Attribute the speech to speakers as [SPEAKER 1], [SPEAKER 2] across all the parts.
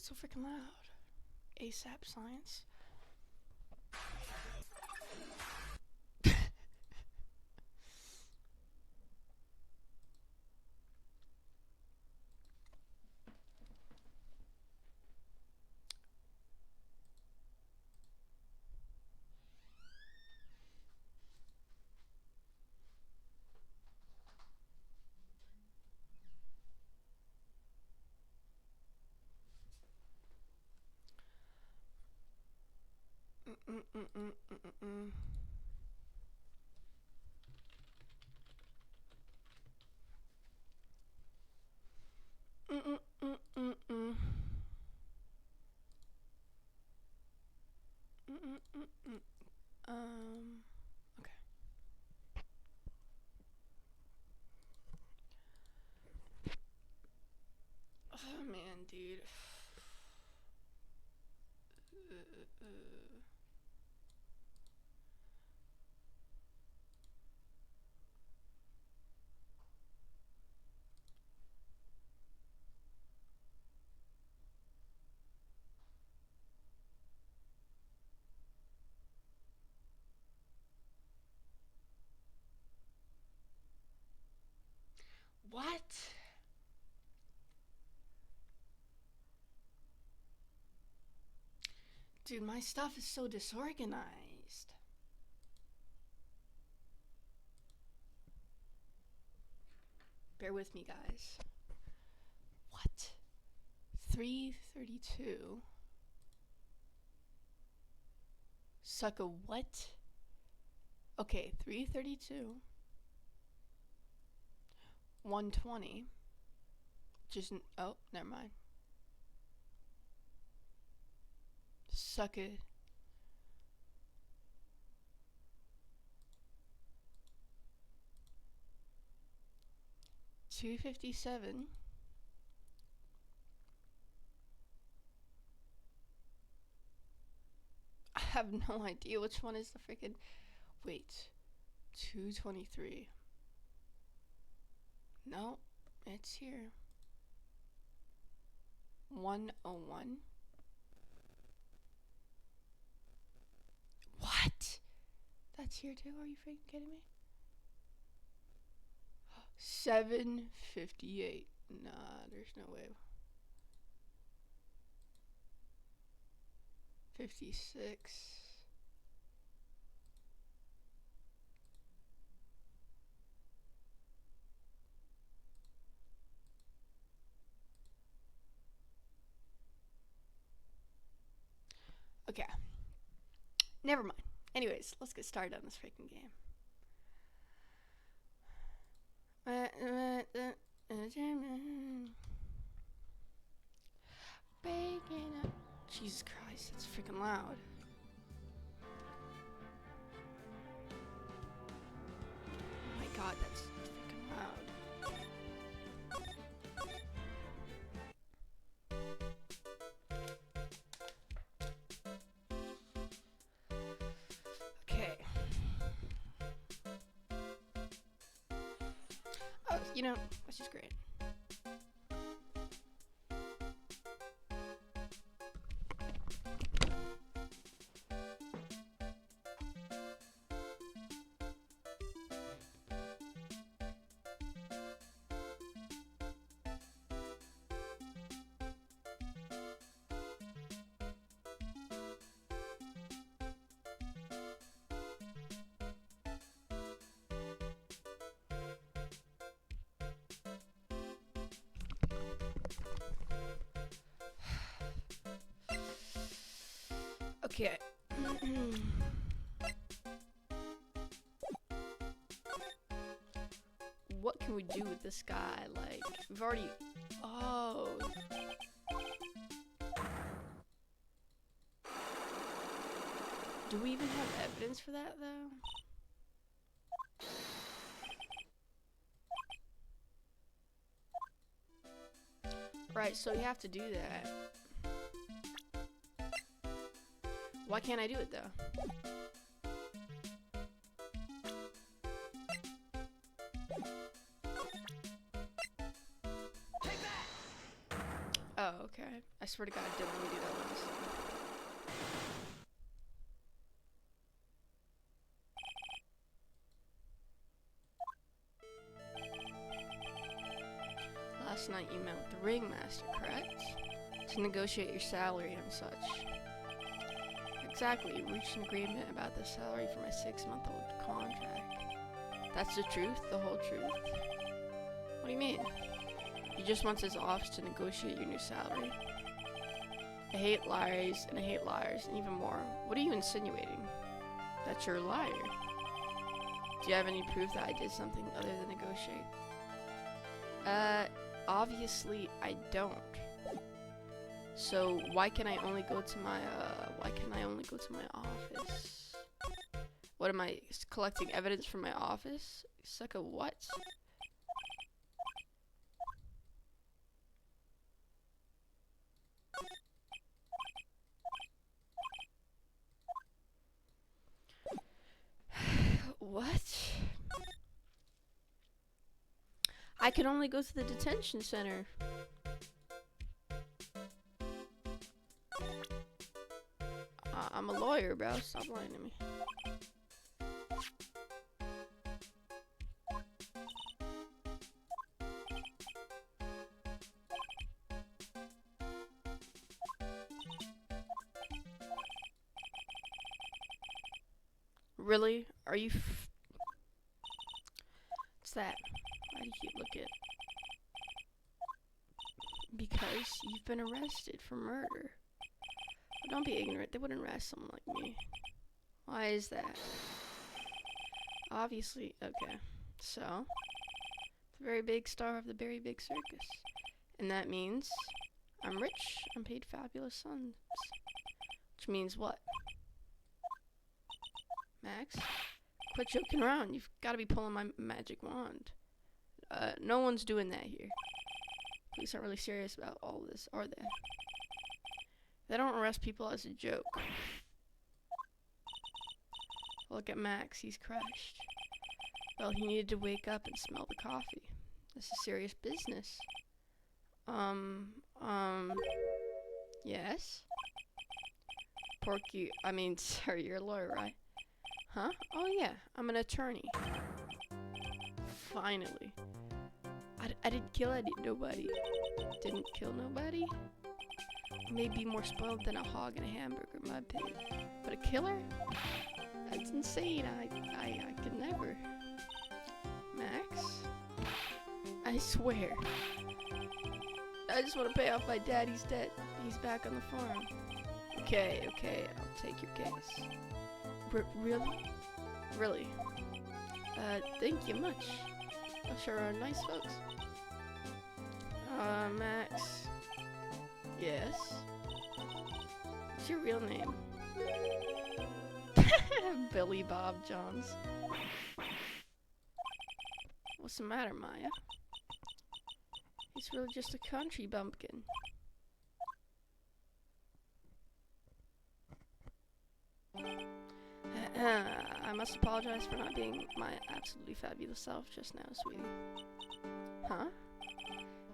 [SPEAKER 1] it's so freaking loud? ASAP science. Okay. Oh man, dude. What? Dude, my stuff is so disorganized. Bear with me, guys. What? 332. Suck a what? Okay, 332. 120. Just, oh, never mind. Suck it. $257. I have no idea which one is the freaking. Wait. 223. No, it's here. 101. What? That's here too? Are you freaking kidding me? 758. Nah, there's no way. 56. Okay. Never mind. Anyways, let's get started on this freaking game. Bacon up. Jesus Christ, that's freaking loud. Oh my god, that's freaking loud. Okay. Oh, you know, that's just great. Okay. What can we do with this guy? Like, we've already... Oh. Do we even have evidence for that, though? Right, so you have to do that. Why can't I do it, though? Oh, okay. I swear to God, I didn't let me do that last time. Last night you met with the ringmaster, correct? To negotiate your salary and such. Exactly, you reached an agreement about the salary for my 6-month-old contract. That's the truth? The whole truth? What do you mean? He just wants his office to negotiate your new salary. I hate liars, and I hate liars, and even more. What are you insinuating? That you're a liar. Do you have any proof that I did something other than negotiate? Obviously I don't. So why can I only go to my office? What am I collecting evidence from my office? Suck a what? What? I can only go to the detention center. I'm a lawyer, bro. Stop lying to me. Really? Are you What's that? Why do you keep looking? Because you've been arrested for murder. But don't be ignorant. They wouldn't arrest someone like me. Why is that? Obviously, okay. So, the very big star of the very big circus. And that means I'm rich, I'm paid fabulous sums. Which means what? Max? Quit joking around. You've got to be pulling my magic wand. No one's doing that here. Police aren't really serious about all this, are they? They don't arrest people as a joke. Look at Max, he's crashed. Well, he needed to wake up and smell the coffee. This is serious business. Yes? Porky, sorry, you're a lawyer, right? Huh? Oh yeah, I'm an attorney. Finally. I didn't kill nobody. Didn't kill nobody? I may be more spoiled than a hog in a hamburger, my opinion. But a killer? That's insane. I could never. Max? I swear. I just want to pay off my daddy's debt. He's back on the farm. Okay, I'll take your case. Really? Really? Thank you much. You sure are nice folks. Max. Yes? What's your real name? Billy Bob Johns. What's the matter, Maya? He's really just a country bumpkin. I must apologize for not being my absolutely fabulous self just now, sweetie. Huh?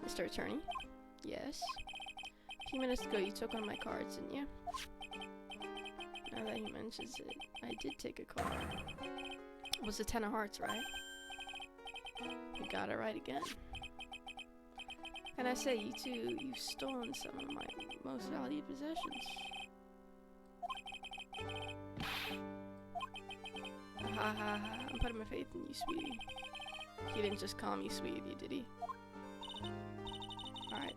[SPEAKER 1] Mr. Attorney? Yes? A few minutes ago you took one of my cards, didn't you? Now that he mentions it, I did take a card. It was the 10 of hearts, right? You got it right again. And I say, you too, you've stolen some of my most valued possessions. Ha ha ha, I'm putting my faith in you, sweetie. He didn't just call me sweetie, did he? Alright,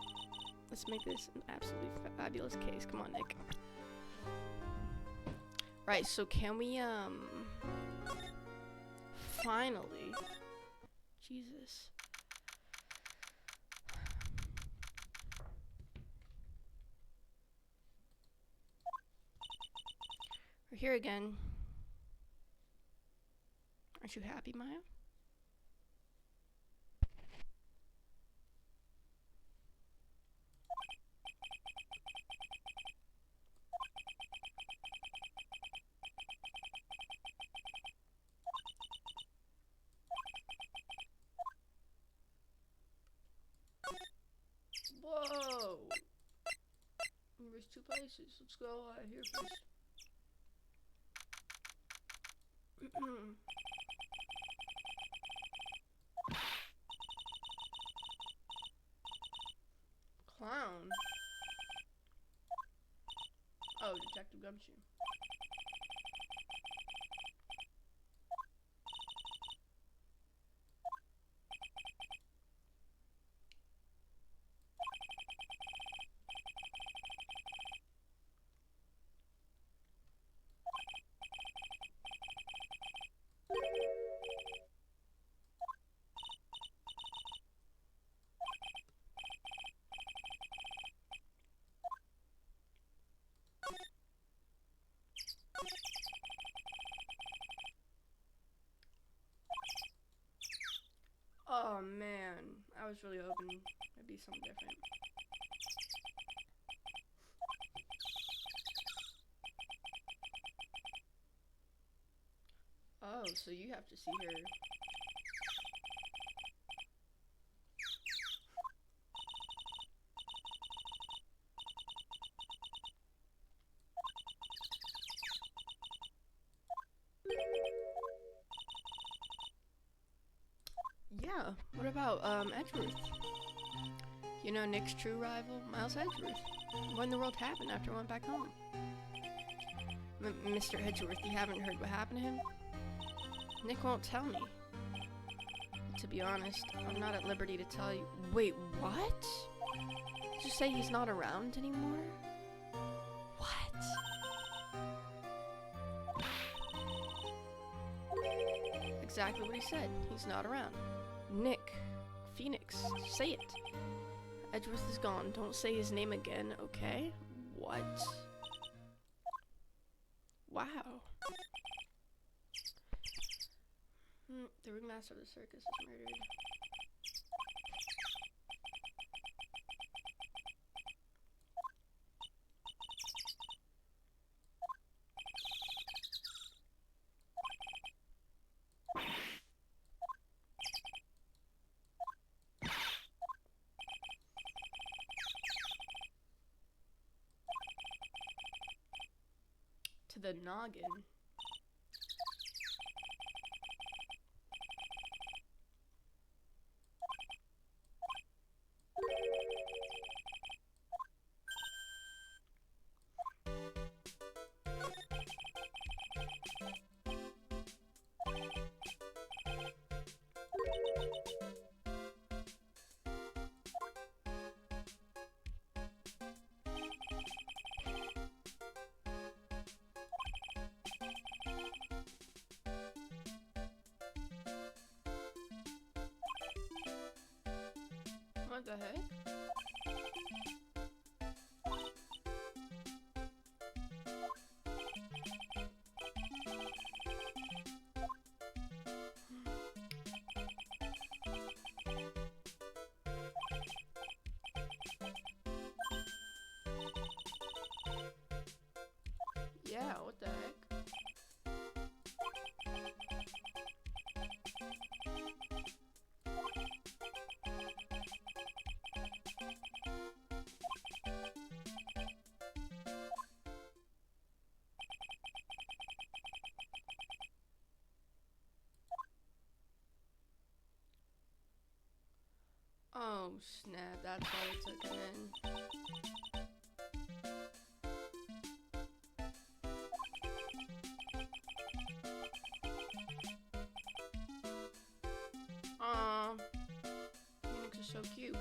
[SPEAKER 1] let's make this an absolutely fabulous case. Come on, Nick. Right, so can we, finally, Jesus. We're here again. Aren't you happy, Maya? Whoa! two places. Let's go here first. Clown? Oh, Detective Gumshoe. Oh man, I was really hoping it'd be something different. Oh, so you have to see her. Yeah, what about Edgeworth? You know Nick's true rival, Miles Edgeworth. What in the world happened after I went back home? Mr. Edgeworth, you haven't heard what happened to him? Nick won't tell me. To be honest, I'm not at liberty to tell you. Wait, what? Did you say he's not around anymore? What? Exactly what he said. He's not around. Nick. Phoenix. Say it. Edgeworth is gone. Don't say his name again, okay? What? Wow. The ringmaster of the circus is murdered. To the noggin. What the heck? Yeah, what the heck? Oh snap, that's why they took him in. Aw, Phoenix is so cute.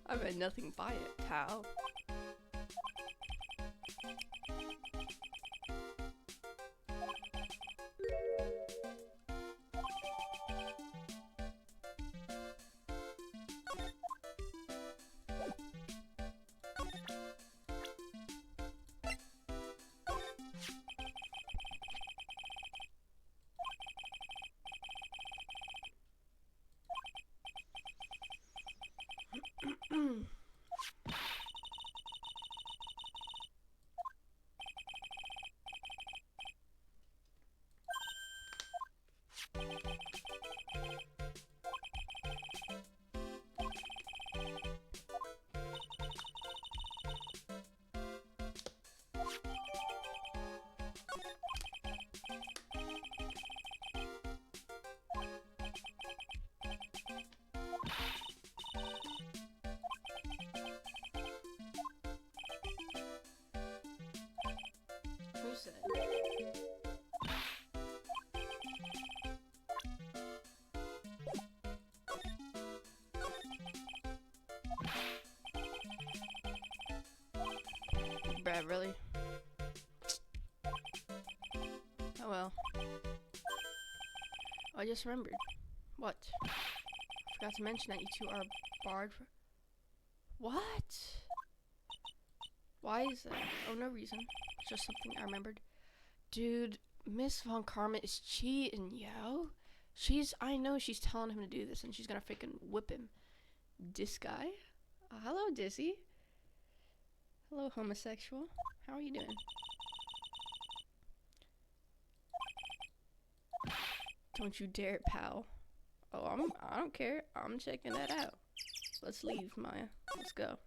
[SPEAKER 1] I meant nothing by it, pal. Who said? Brad, really? Oh well. I just remembered. What? Forgot to mention that you two are barred for— What? Why is that? Oh, no reason. Just something I remembered. Dude, Miss Von Karma is cheating, yo. I know she's telling him to do this and she's gonna freaking whip him. This guy? Hello, Dizzy. Hello, homosexual. How are you doing? Don't you dare, pal. Oh, I don't care. I'm checking that out. Let's leave, Maya. Let's go.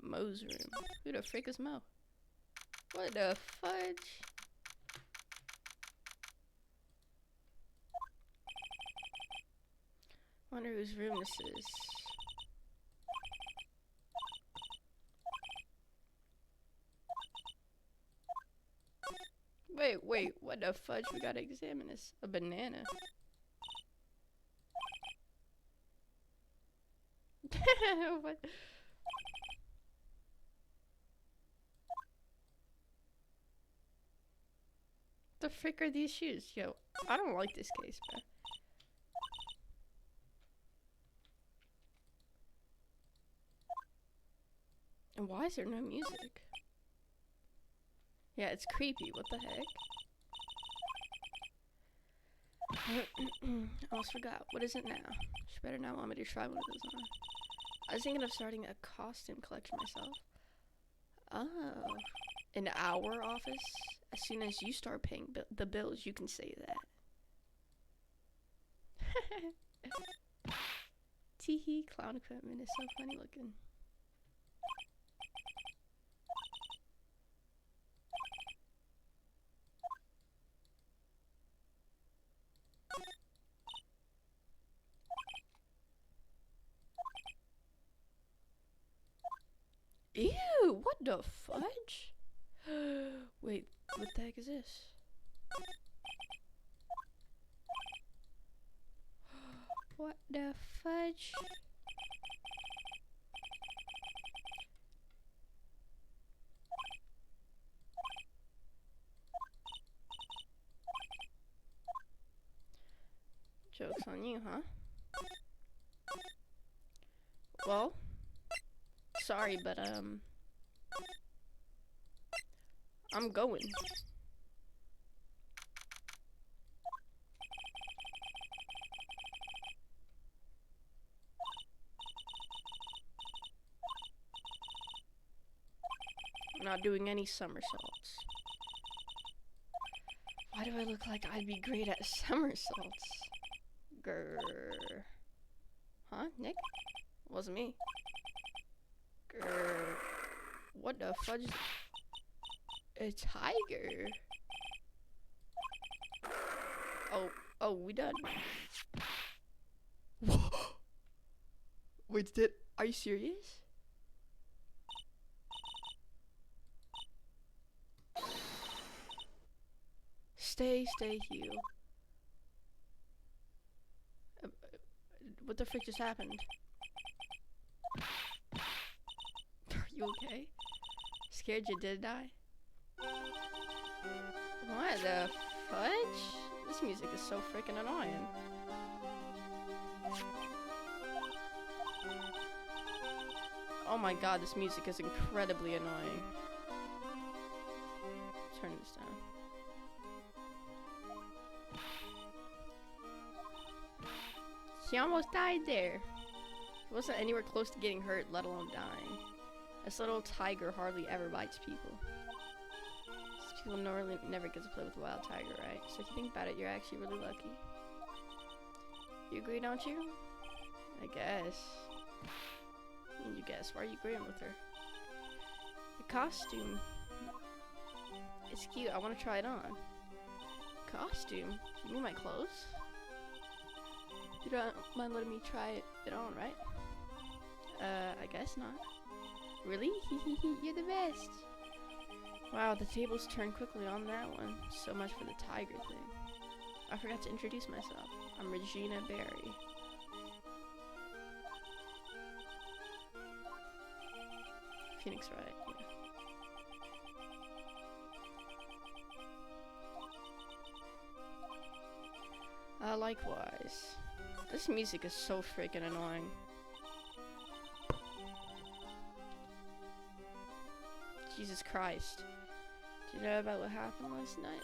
[SPEAKER 1] Mo's room. Who the frick is Mo? What the fudge? Wonder whose room this is. Wait, what the fudge? We gotta examine this. A banana. What? The frick are these shoes? Yo, I don't like this case, bro. And why is there no music? Yeah, it's creepy. What the heck? I almost forgot. What is it now? She better not want me to try one of those on. I was thinking of starting a costume collection myself. Oh. In our office? As soon as you start paying the bills, you can say that. Teehee, clown equipment is so funny looking. Ew, what the fudge? Wait, what the heck is this? What the fudge? Joke's on you, huh? Well, sorry, but I'm going. I'm not doing any somersaults. Why do I look like I'd be great at somersaults? Grrr. Huh, Nick? Wasn't me. Grrr. What the fudge? A tiger. Oh, we done. Wait, are you serious? Stay, Hugh. What the frick just happened? Are you okay? Scared you did die? What the fudge? This music is so freaking annoying. Oh my god, this music is incredibly annoying. Turn this down. She almost died there. He wasn't anywhere close to getting hurt, let alone dying. This little tiger hardly ever bites people. People normally never get to play with a wild tiger, right? So if you think about it, you're actually really lucky. You agree, don't you? I guess. You guess. Why are you agreeing with her? The costume. It's cute. I want to try it on. Costume? You mean my clothes? You don't mind letting me try it on, right? I guess not. Really? You're the best. Wow, the tables turned quickly on that one. So much for the tiger thing. I forgot to introduce myself. I'm Regina Berry. Phoenix Wright, yeah. Likewise. This music is so freaking annoying. Jesus Christ. Do you know about what happened last night?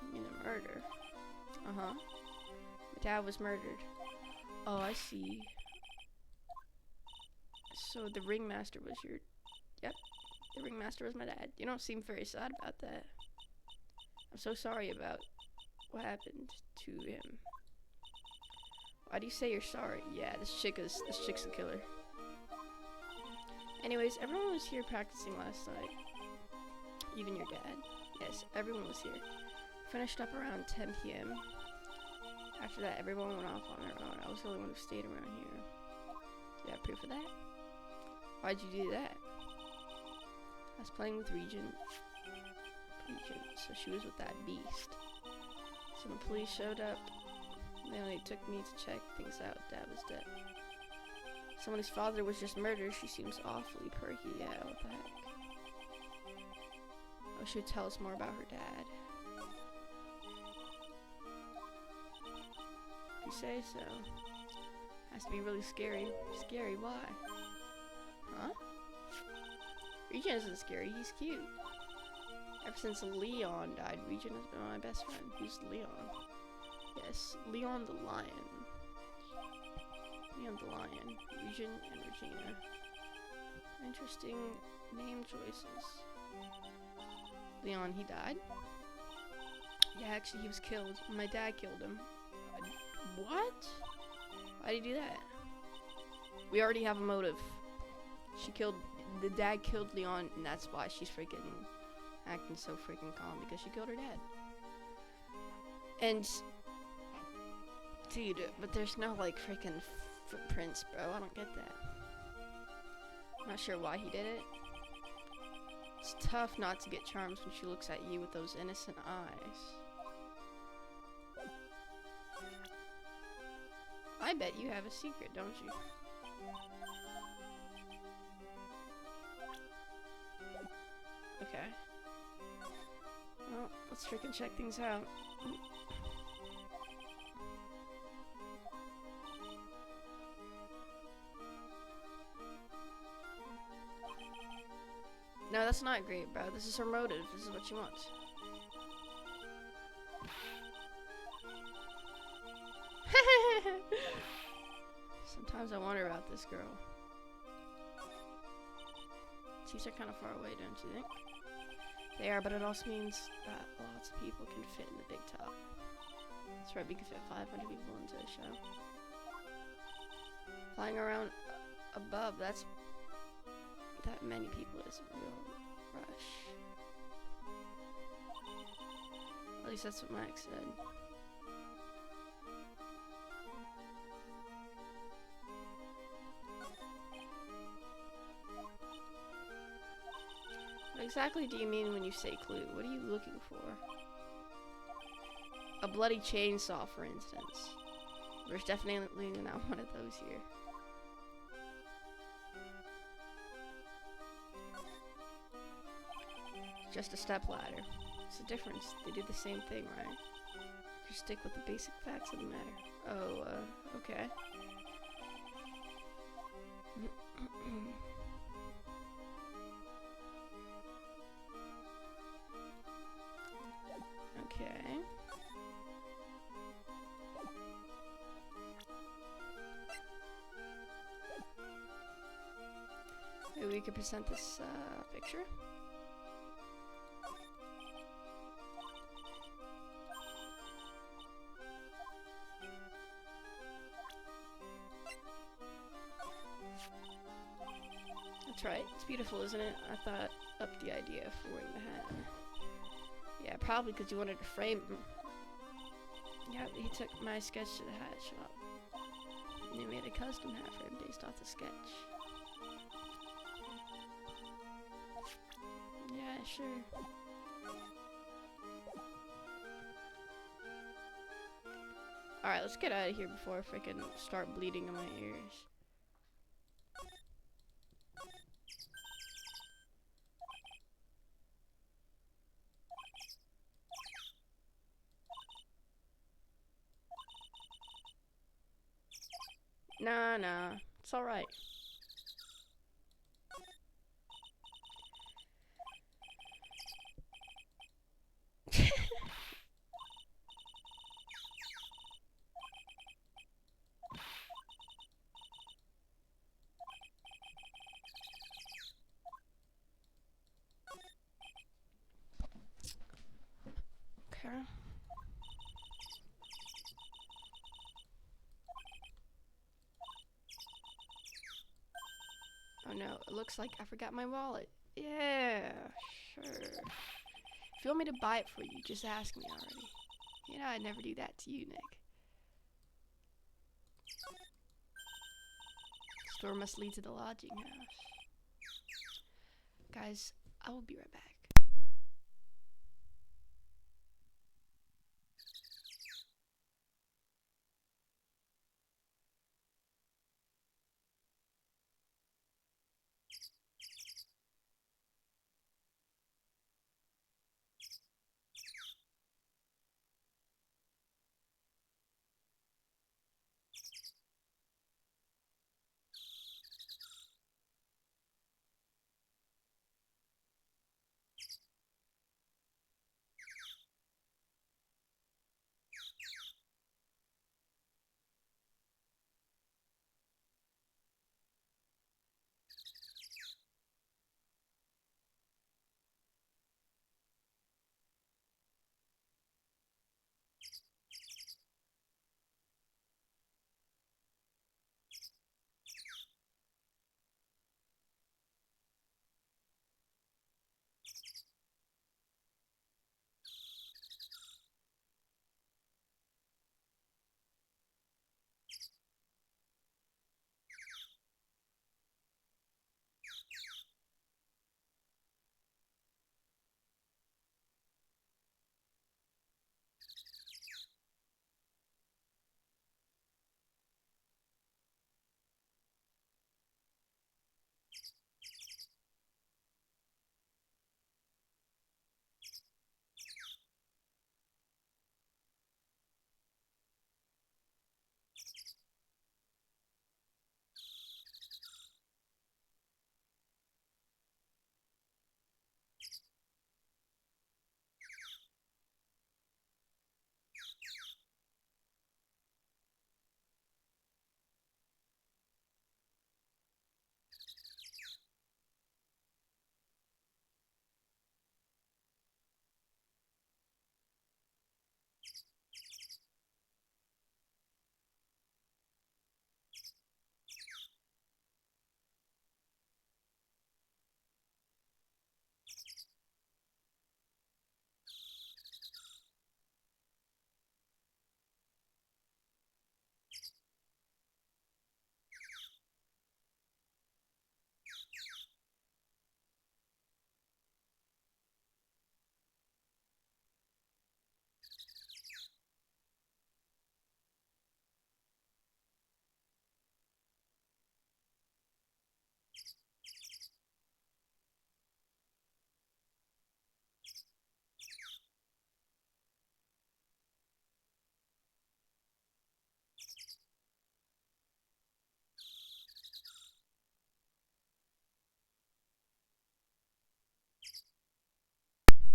[SPEAKER 1] You mean the murder? Uh-huh. My dad was murdered. Oh, I see. So the ringmaster was your... Yep. The ringmaster was my dad. You don't seem very sad about that. I'm so sorry about what happened to him. Why do you say you're sorry? Yeah, this chick's the killer. Anyways, everyone was here practicing last night. Even your dad. Yes, everyone was here. Finished up around 10 p.m. After that, everyone went off on their own. I was the only one who stayed around here. Do you have proof of that? Why'd you do that? I was playing with Regent, so she was with that beast. So the police showed up. They only took me to check things out. Dad was dead. Someone whose father was just murdered. She seems awfully perky. Yeah, what the heck? Oh, she would tell us more about her dad. If you say so. Has to be really scary. Scary, why? Huh? Regent isn't scary, he's cute. Ever since Leon died, Regent has been my best friend. Who's Leon? Yes, Leon the Lion. Leon the Lion. Regent and Regina. Interesting name choices. Leon, he died? Yeah, actually he was killed. My dad killed him. What? Why'd he do that? We already have a motive. The dad killed Leon, and that's why she's freaking acting so freaking calm, because she killed her dad. And, dude, but there's no, like, freaking footprints, bro. I don't get that. I'm not sure why he did it. It's tough not to get charms when she looks at you with those innocent eyes. I bet you have a secret, don't you? Okay. Well, let's freaking check things out. No, that's not great, bro. This is her motive. This is what she wants. Sometimes I wonder about this girl. These are kind of far away, don't you think? They are, but it also means that lots of people can fit in the big top. That's right, we can fit 500 people into a show. Flying around above, that many people is a real rush. At least that's what Max said. What exactly do you mean when you say clue? What are you looking for? A bloody chainsaw, for instance. There's definitely not one of those here. Just a stepladder. What's the difference? They do the same thing, right? Just stick with the basic facts of the matter. Oh, okay. Okay. Maybe we could present this picture. That's right. It's beautiful, isn't it? I thought up the idea for wearing the hat. Yeah, probably because you wanted to frame him. Yeah, he took my sketch to the hat shop. And they made a custom hat for him based off the sketch. Yeah, sure. Alright, let's get out of here before I freaking start bleeding in my ears. Nah, it's alright. Okay. Oh no, it looks like I forgot my wallet. Yeah, sure. If you want me to buy it for you, just ask me already. You know I'd never do that to you, Nick. Store must lead to the lodging house. Guys, I will be right back.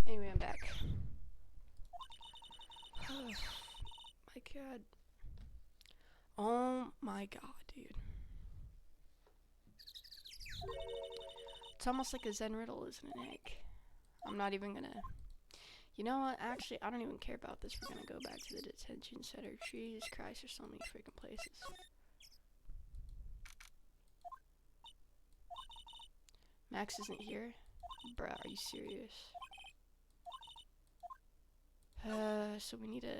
[SPEAKER 1] Anyway, I'm back. Oh my god. Oh my god, dude. It's almost like a Zen riddle, isn't it, Nick? I'm not even gonna... You know what? Actually, I don't even care about this. We're gonna go back to the detention center. Jesus Christ, there's so many freaking places. Max isn't here? Bruh, are you serious? So we need to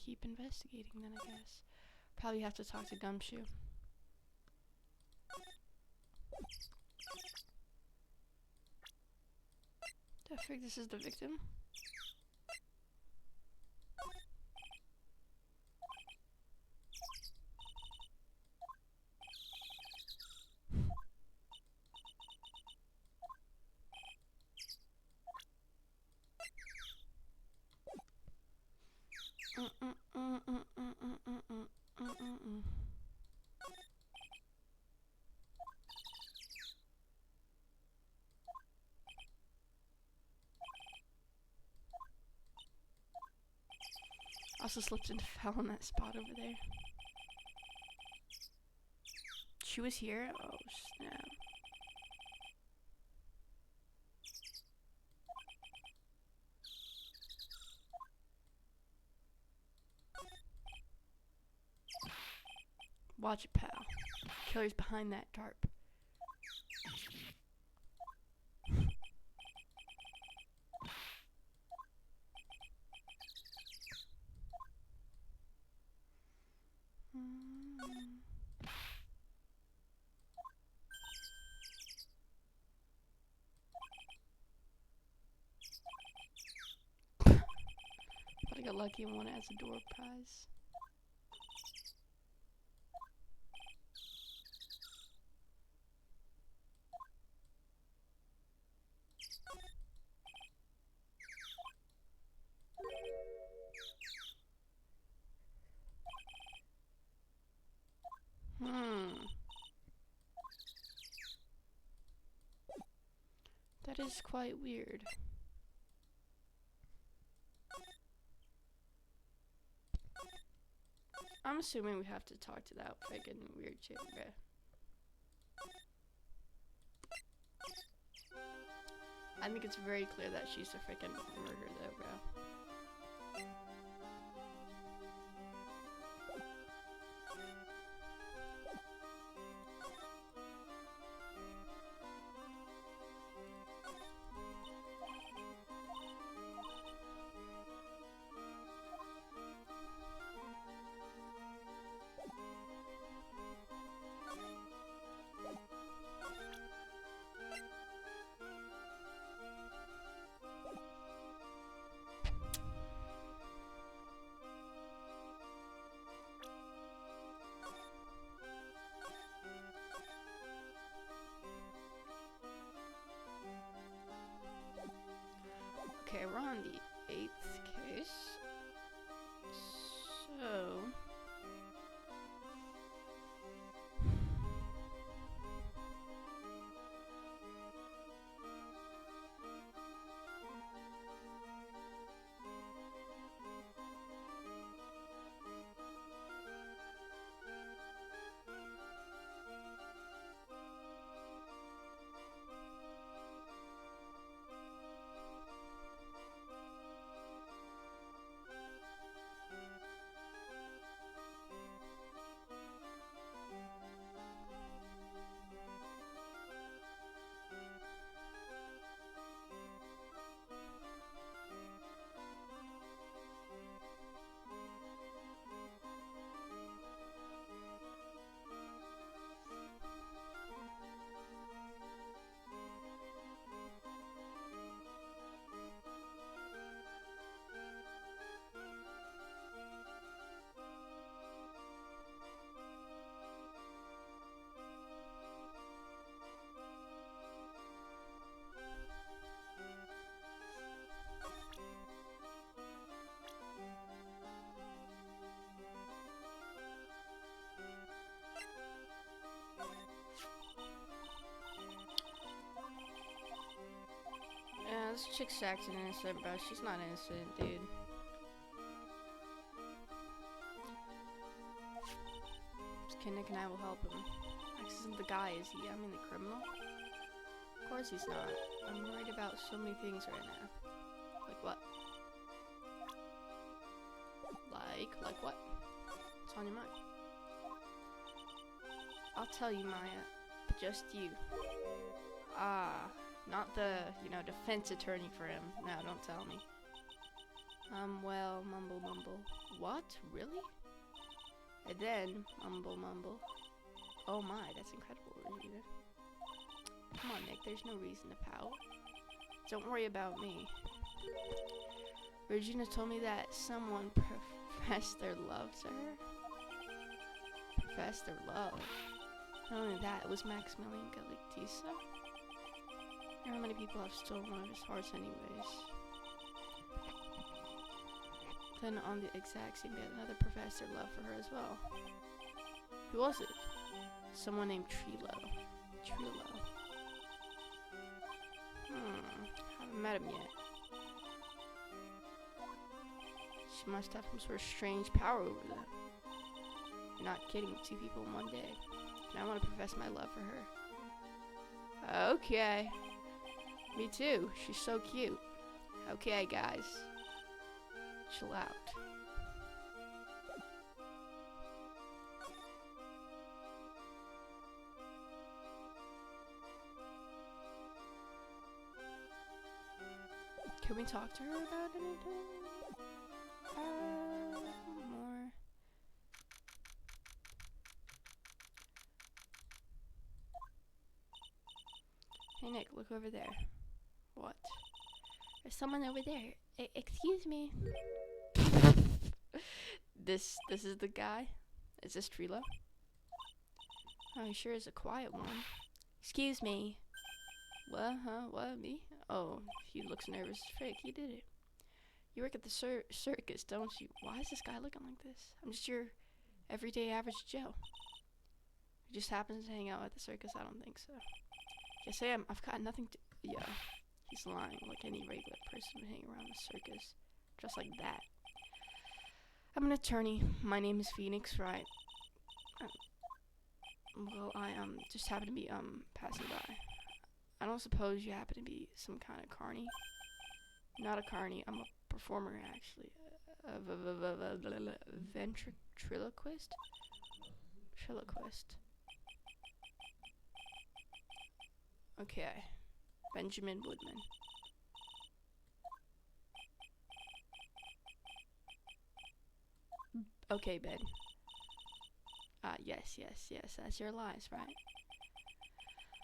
[SPEAKER 1] keep investigating then, I guess. Probably have to talk to Gumshoe. I think this is the victim. Also slipped and fell in that spot over there. She was here? Oh snap. Watch it, pal. Killer's behind that tarp. But I got lucky and won it as a door prize. That is quite weird. I'm assuming we have to talk to that freaking weird chick, bruh. I think it's very clear that she's a freaking murderer though, bro. Okay, we're on the 8th case. So... Yeah, this chick's acting innocent, bro. She's not innocent, dude. This kid Nick and I will help him. Max isn't the guy, is he? I mean, the criminal? Of course he's not. I'm worried about so many things right now. Like what? Like what? What's on your mind? I'll tell you, Maya. But just you. Ah, not the, defense attorney for him. No, don't tell me. Well, mumble mumble. What? Really? And then, mumble mumble. Oh my, that's incredible, Regina. Come on, Nick, there's no reason to pout. Don't worry about me. Regina told me that someone professed their love to her. Professed their love. Not only that, it was Maximilian Galactisa. I wonder how many people have stolen one of his hearts anyways. Then on the exact same day, another professed their love for her as well. Who was it? Someone named Trilo. Haven't met him yet. She must have some sort of strange power over them. You're not kidding, 2 people in one day. And I want to profess my love for her. Okay. Me too. She's so cute. Okay, guys. Chill out. Can we talk to her about anything? More. Hey Nick, look over there. What? There's someone over there. Excuse me. This is the guy? Is this Trilo? Oh, he sure is a quiet one. Excuse me. What? Huh? What? Me? Oh, he looks nervous as frick. He did it. You work at the circus, don't you? Why is this guy looking like this? I'm just your everyday average Joe. He just happens to hang out at the circus? I don't think so. Yes, I am. I've got nothing to... Yeah, he's lying like any regular person would hang around the circus. Just like that. I'm an attorney. My name is Phoenix, right? Well, I just happen to be passing by. I don't suppose you happen to be some kind of carny? Not a carny. I'm a performer, actually. Ventriloquist? Triloquist. Okay. Benjamin Woodman. Okay, Ben. Yes, that's your lies, right?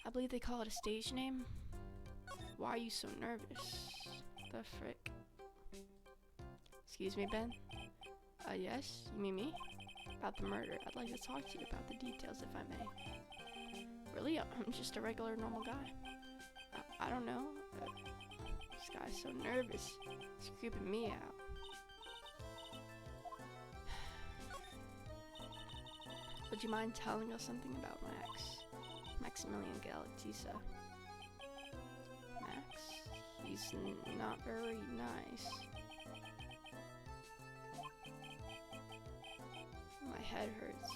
[SPEAKER 1] I believe they call it a stage name. Why are you so nervous? The frick? Excuse me, Ben? Yes? You mean me? About the murder. I'd like to talk to you about the details, if I may. Really? I'm just a regular, normal guy. I don't know. This guy's so nervous. It's creeping me out. Would you mind telling us something about Maximilian Galactisa? Max? He's not very nice. My head hurts.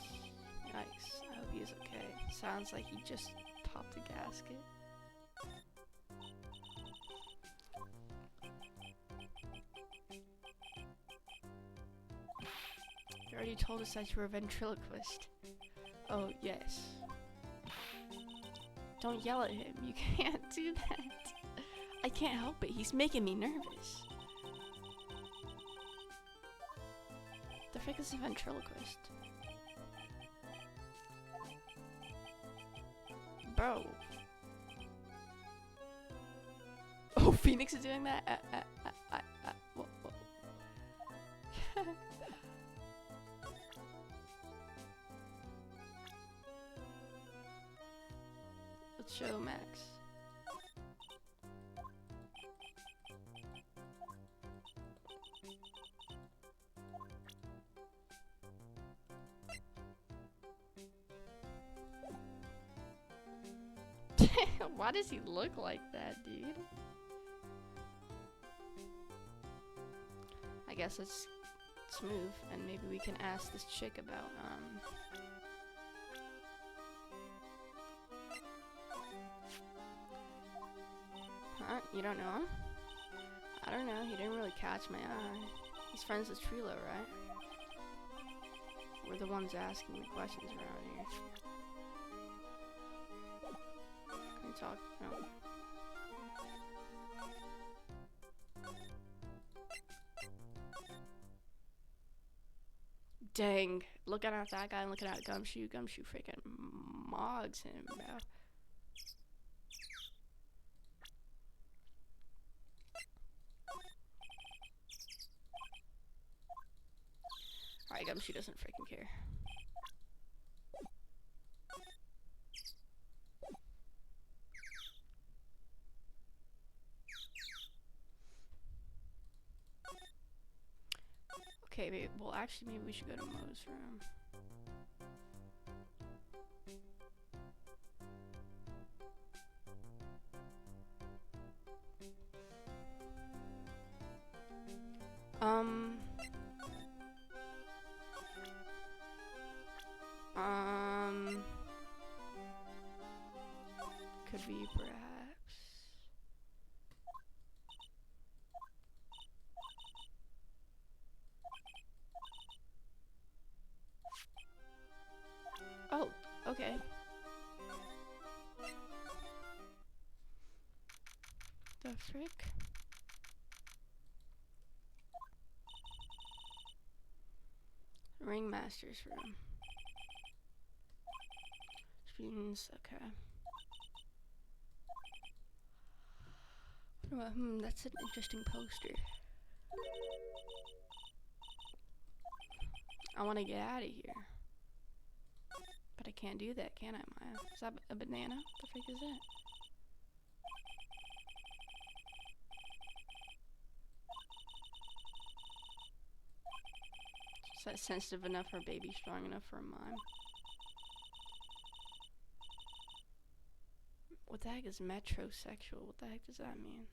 [SPEAKER 1] Yikes. I hope he is okay. Sounds like he just popped a gasket. You already told us that you were a ventriloquist. Oh, yes. Don't yell at him. You can't do that. I can't help it. He's making me nervous. The frick is a ventriloquist? Bro. Oh, Phoenix is doing that? Whoa. Let's show Max. Why does he look like that, dude? I guess let's move and maybe we can ask this chick about Huh? You don't know him? I don't know, he didn't really catch my eye. He's friends with Trilo, right? We're the ones asking the questions around here. Can we talk. No. Dang. Looking at that guy and looking at Gumshoe. Gumshoe freaking mogs him, bro. Alright, Gumshoe doesn't freaking care. Okay, maybe, well, actually, maybe we should go to Mo's room. Could be perhaps. Oh, okay. The frick? Ringmaster's room. Spoons, okay. That's an interesting poster. I want to get out of here. But I can't do that, can I, Maya? Is that a banana? What the frick is that? Is that sensitive enough for a baby, strong enough for a mime? What the heck is metrosexual? What the heck does that mean?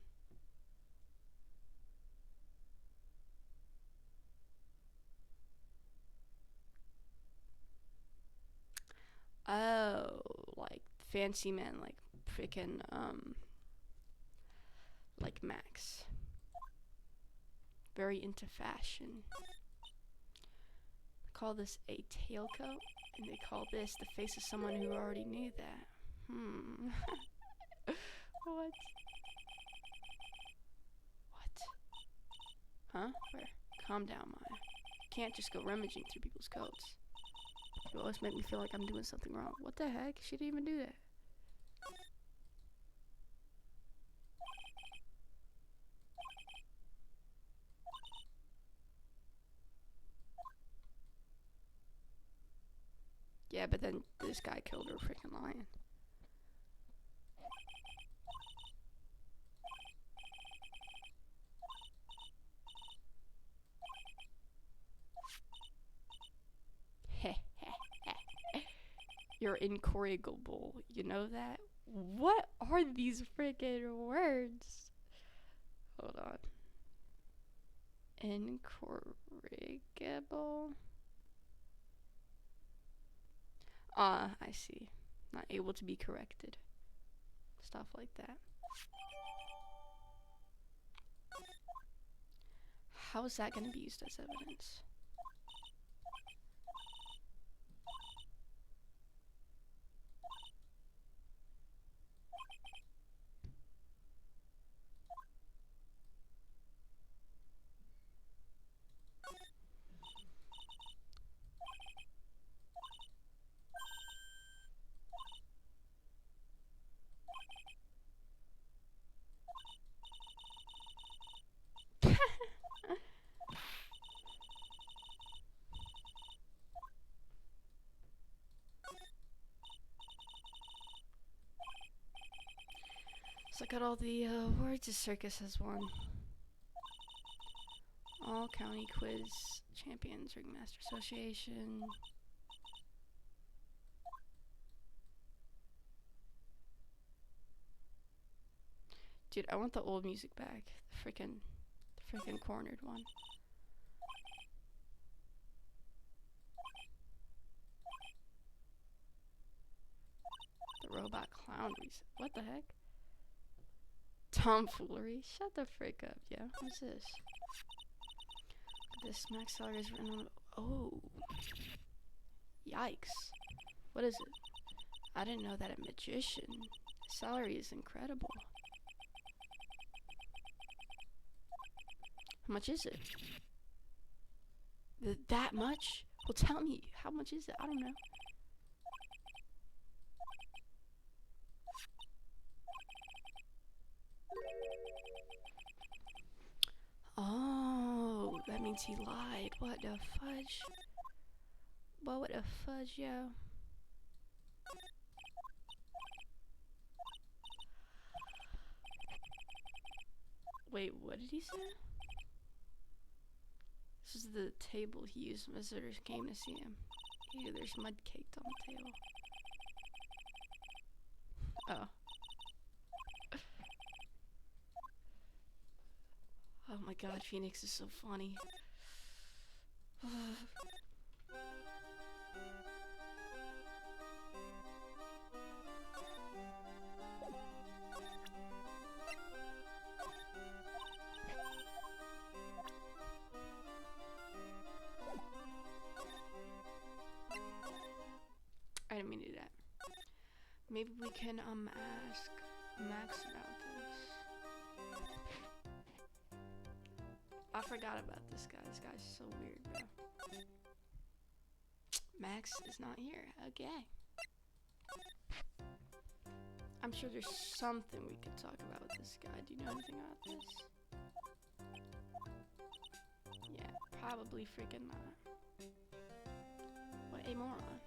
[SPEAKER 1] Oh, like fancy men, like freaking, like Max. Very into fashion. Call this a tailcoat, and they call this the face of someone who already knew that. What? What? Huh? Where? Calm down, Maya. You can't just go rummaging through people's coats. You always make me feel like I'm doing something wrong. What the heck? She didn't even do that. Yeah, but then this guy killed her freaking lion. You're incorrigible. You know that? What are these freaking words? Hold on. Incorrigible? Ah, I see. Not able to be corrected. Stuff like that. How is that going to be used as evidence? Let's look at all the words a circus has won. All county quiz champions, Ringmaster Association. Dude, I want the old music back. The freaking cornered one. The robot clown reset. What the heck? Tomfoolery? Shut the frick up, yeah? What's this? This Max Seller is written on. Oh. Yikes. What is it? I didn't know that a magician Salary is incredible. How much is it? That much? Well, tell me, how much is it? I don't know. Oh, that means he lied. What the fudge? What the fudge, yo? Wait, what did he say? This is the table he used when visitors came to see him. Ew, there's mud caked on the table. Oh. Oh my god, Phoenix is so funny. I didn't mean to do that. Maybe we can ask Max about this. I forgot about this guy. This guy's so weird, bro. Max is not here. Okay. I'm sure there's something we could talk about with this guy. Do you know anything about this? Yeah, probably freaking not. What a moron.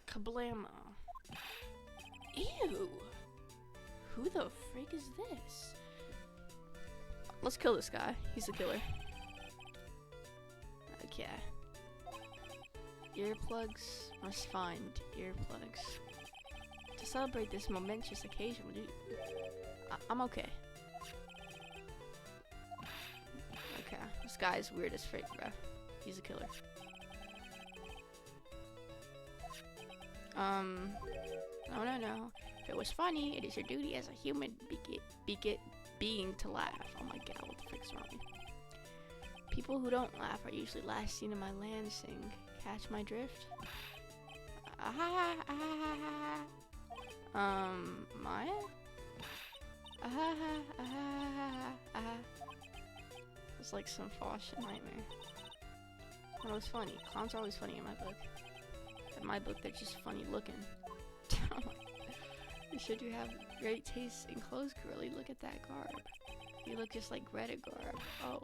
[SPEAKER 1] Kablamo. Ew. Who the freak is this? Let's kill this guy. He's the killer. Okay. Earplugs. Must find earplugs. To celebrate this momentous occasion, I'm okay. Okay. This guy is weird as frick, bro. He's a killer. No. If it was funny, it is your duty as a human being to laugh. Oh my god, what the frick's wrong? People who don't laugh are usually last seen in my lancing. Catch my drift? Maya? It's like some Faustian nightmare. But it was funny. Clowns are always funny in my book. In my book, they're just funny looking. You should you have great taste in clothes, girly. Look at that garb. You look just like Greta Garb. Oh,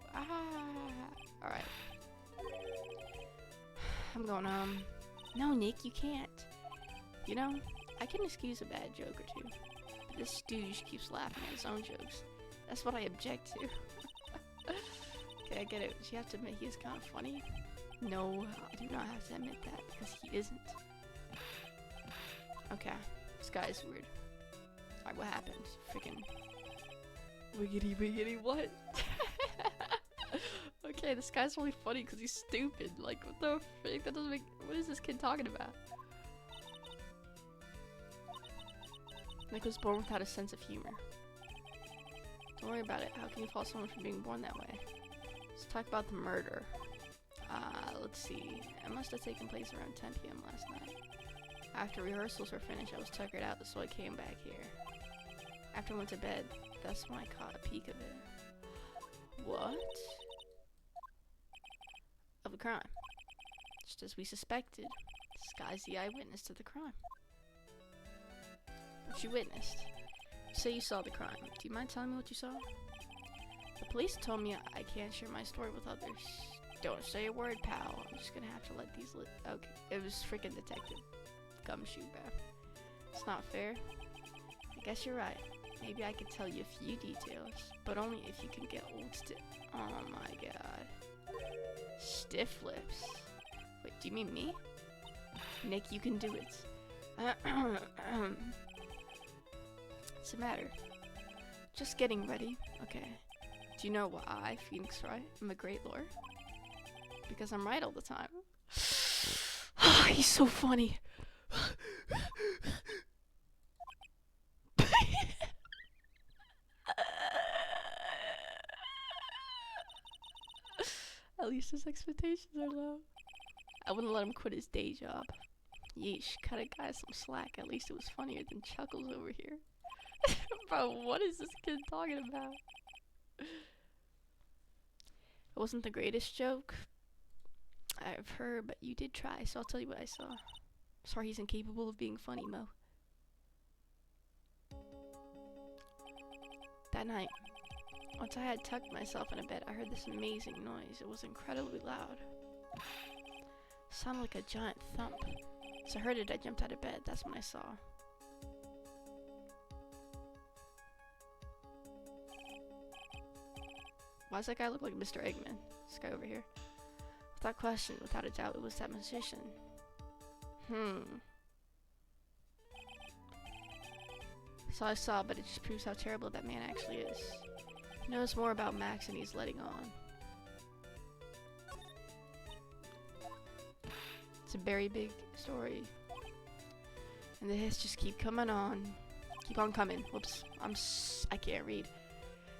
[SPEAKER 1] alright. I'm going, no, Nick, you can't. You know, I can excuse a bad joke or two. But this dude just keeps laughing at his own jokes. That's what I object to. Okay, I get it. But you have to admit he is kind of funny. No, I do not have to admit that because he isn't. Okay, this guy is weird. Alright, what happened? Freaking wiggity, what? Okay, this guy's really funny because he's stupid. Like, what the frick? That doesn't make. What is this kid talking about? Nick was born without a sense of humor. Don't worry about it. How can you fault someone for being born that way? Let's talk about the murder. Let's see. It must have taken place around 10 p.m. last night. After rehearsals were finished, I was tuckered out, so I came back here. After I went to bed, that's when I caught a peek of it. What? Of a crime. Just as we suspected. This guy's the eyewitness to the crime. What you witnessed? Say you saw the crime. Do you mind telling me what you saw? The police told me I can't share my story with others. Don't say a word, pal. I'm just gonna have to let these okay. It was freaking Detective Gumshoe, bro. It's not fair. I guess you're right. Maybe I could tell you a few details, but only if you can get old oh my god. Stiff lips. Wait, do you mean me? Nick, you can do it. What's the matter? Just getting ready. Okay. Do you know why Phoenix Wright? I'm a great lore. Because I'm right all the time. He's so funny. At least his expectations are low. I wouldn't let him quit his day job. Yeesh, cut a guy some slack. At least it was funnier than Chuckles over here. Bro, what is this kid talking about? It wasn't the greatest joke I've heard, but you did try, so I'll tell you what I saw. Sorry he's incapable of being funny, Mo. That night, once I had tucked myself in a bed, I heard this amazing noise. It was incredibly loud. It sounded like a giant thump. So I heard it, I jumped out of bed. That's when I saw. Why does that guy look like Mr. Eggman? This guy over here. Without question, without a doubt, it was that musician. So I saw, but it just proves how terrible that man actually is. He knows more about Max than he's letting on. It's a very big story. And the hits just keep coming on. Keep on coming. Whoops. I can't read.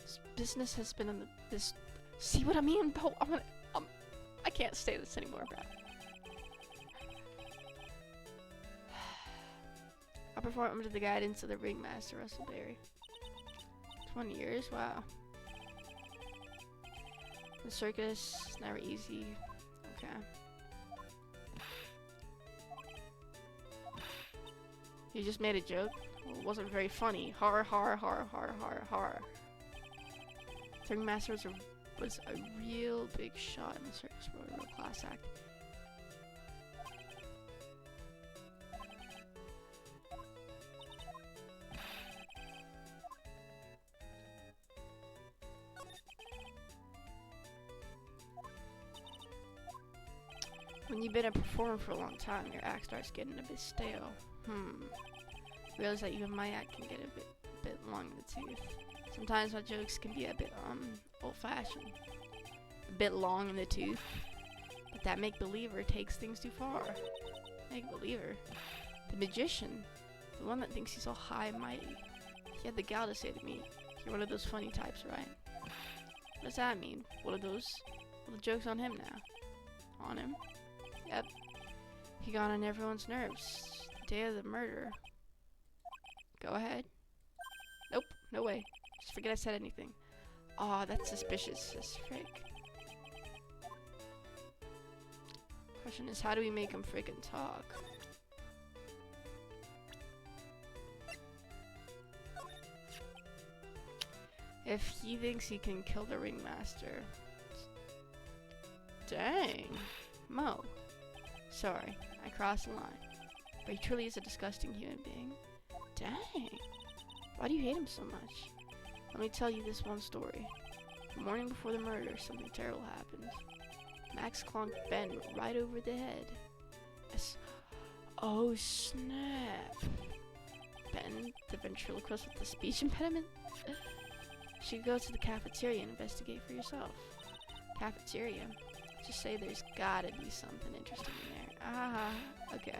[SPEAKER 1] This business has been on this. See what I mean? Bro, I can't stay this anymore, bro. I perform under the guidance of the ringmaster, Russell Berry. 20 years? Wow. The circus is never easy. Okay. You just made a joke? Well, it wasn't very funny. Horror, horror, horror, horror, horror, horror. The ringmaster was a real big shot in the circus world, a real class act. When you've been a performer for a long time, your act starts getting a bit stale. Realize that even my act can get a bit long in the tooth. Sometimes my jokes can be a bit old-fashioned, a bit long in the tooth. But that make-believer takes things too far. Make-believer, the magician, the one that thinks he's all high and mighty. He had the gal to say to me, "You're one of those funny types, right?" What does that mean? What are those? Well, the joke's on him now. On him? Yep. He got on everyone's nerves. The day of the murder. Go ahead. Nope, no way. Just forget I said anything. Aw, that's suspicious as frick. Question is, how do we make him frickin' talk? If he thinks he can kill the ringmaster. Dang. Mo. Sorry, I crossed the line. But he truly is a disgusting human being. Dang. Why do you hate him so much? Let me tell you this one story. The morning before the murder, something terrible happened. Max clonked Ben right over the head. Oh snap. Ben, the ventriloquist with the speech impediment? You should go to the cafeteria and investigate for yourself. Cafeteria? Just say there's gotta be something interesting in there. Ah, okay.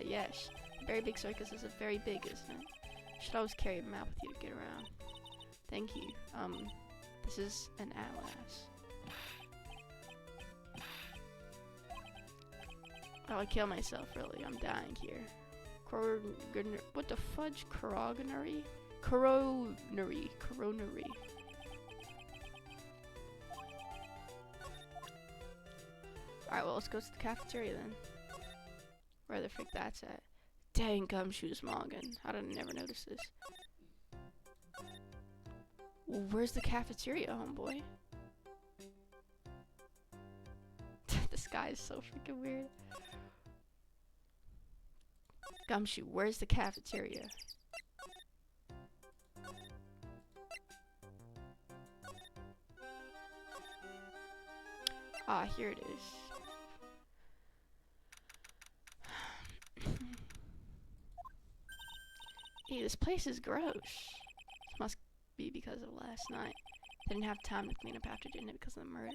[SPEAKER 1] Yes. Very big circus is very big, isn't it? You should always carry a map with you to get around. Thank you. This is an atlas. Oh, I kill myself, really. I'm dying here. What the fudge? Coronary? Coronary. Coronary. Alright, well, let's go to the cafeteria then. Where the frick that's at. Dang, Gumshoe's Morgan. How did I never notice this? Where's the cafeteria, homeboy? This guy is so freaking weird. Gumshoe, where's the cafeteria? Ah, here it is. Hey, this place is gross. This must be because of last night. They didn't have time to clean up after dinner because of the murder.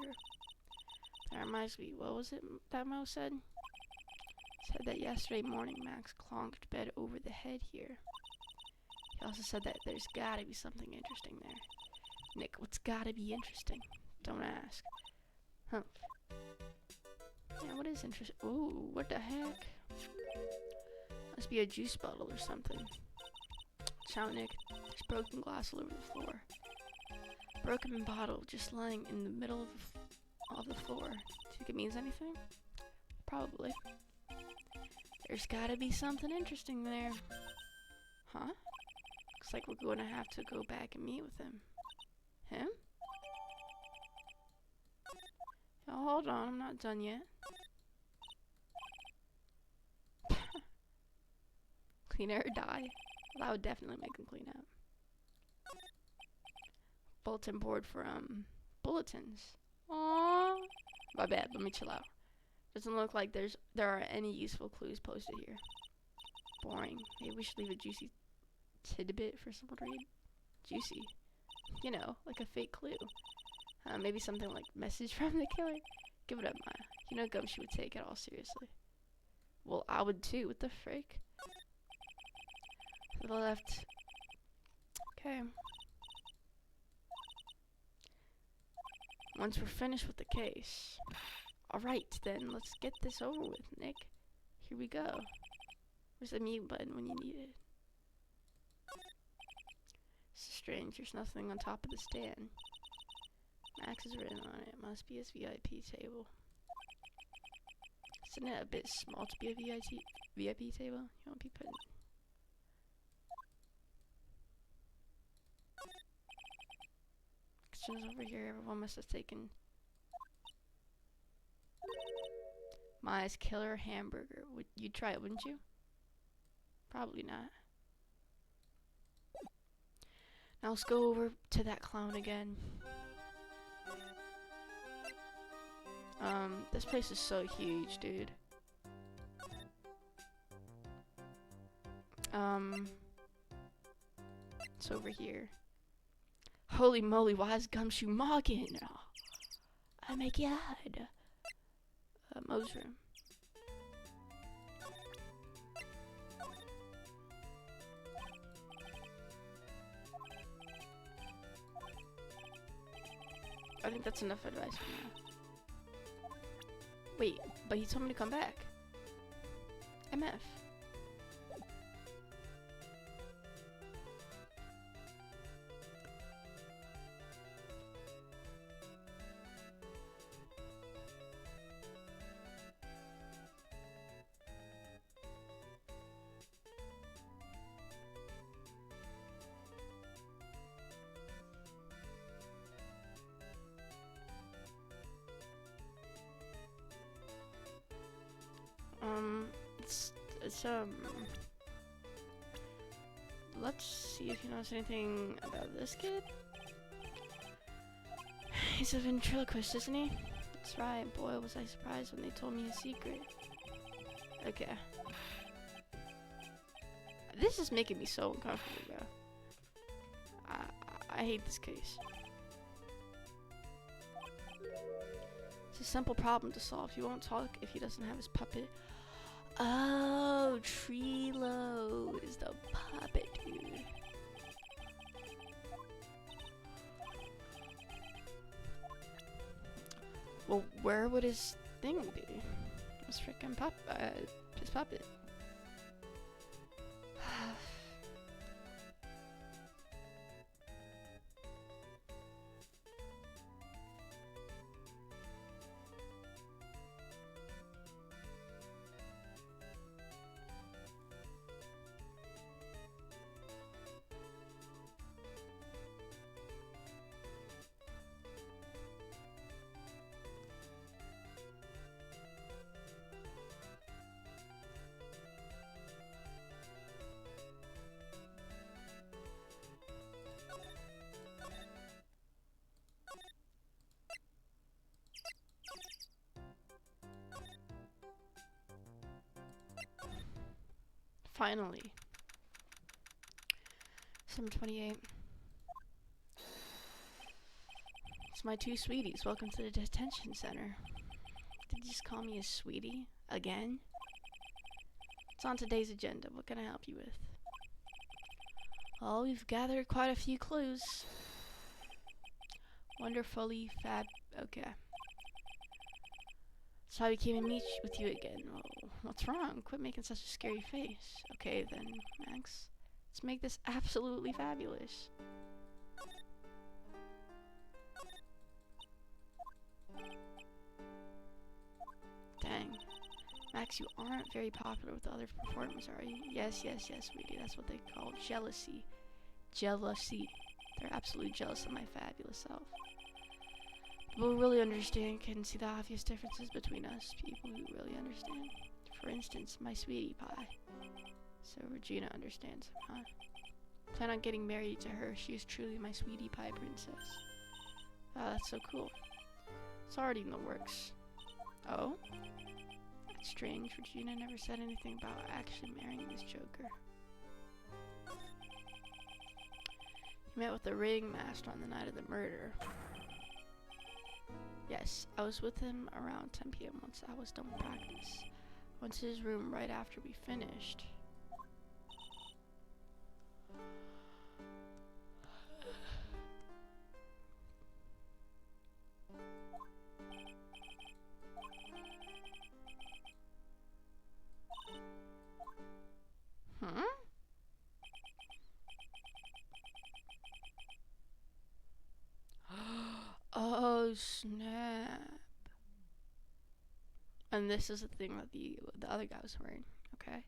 [SPEAKER 1] That reminds me, what was it that Mo said? Said that yesterday morning Max clonked bed over the head here. He also said that there's gotta be something interesting there. Nick, what's gotta be interesting? Don't ask. Huh. Yeah, what is interesting? Ooh, what the heck? Must be a juice bottle or something. Ciao, Nick. There's broken glass all over the floor. Broken bottle just lying in the middle of the floor. Do you think it means anything? Probably. There's gotta be something interesting there. Huh? Looks like we're gonna have to go back and meet with him. Him? Oh, hold on, I'm not done yet. Clean or die? Well, that would definitely make him clean up. Bulletin board for, bulletins. Aww. My bad, let me chill out. Doesn't look like there are any useful clues posted here. Boring. Maybe we should leave a juicy tidbit for someone to read. Juicy. You know, like a fake clue. Maybe something like message from the killer. Give it up, Maya. You know Gumshoe would take it all seriously. Well, I would too. What the frick? To the left. Okay. Once we're finished with the case. Alright, then, let's get this over with, Nick. Here we go. Where's the mute button when you need it? This is strange, there's nothing on top of the stand. Max is written on it. Must be his VIP table. Isn't it a bit small to be a VIP table? You won't be putting... Questions over here, everyone must have taken... Maya's killer hamburger. You'd try it, wouldn't you? Probably not. Now let's go over to that clown again. This place is so huge, dude. It's over here. Holy moly, why is Gumshoe mogging? Oh my god. Mo's room. I think that's enough advice for now. Wait, but he told me to come back. MF. Let's see if he knows anything about this kid. He's a ventriloquist, isn't he? That's right, boy, was I surprised when they told me a secret. Okay. This is making me so uncomfortable, bro. I hate this case. It's a simple problem to solve. He won't talk if he doesn't have his puppet. Oh, Treelo is the puppet dude. Well, where would his thing be? His freaking his puppet. Finally. 7:28. It's my two sweeties. Welcome to the detention center. Did you just call me a sweetie? Again? What's on today's agenda? What can I help you with? Well, we've gathered quite a few clues. Wonderfully fab. Okay. That's why we came and meet with you again. Oh, what's wrong? Quit making such a scary face. Okay then, Max. Let's make this absolutely fabulous. Dang. Max, you aren't very popular with the other performers, are you? Yes, sweetie. That's what they call jealousy. Jealousy. They're absolutely jealous of my fabulous self. People who really understand can see the obvious differences between us. People who really understand. For instance, my sweetie pie. So Regina understands, huh? Plan on getting married to her. She is truly my sweetie pie princess. Oh, that's so cool. It's already in the works. Oh? That's strange. Regina never said anything about actually marrying this joker. You met with the ringmaster on the night of the murder. Yes, I was with him around 10 p.m. once I was done with practice. Went to his room right after we finished. Oh snap! And this is the thing that the other guy was wearing. Okay.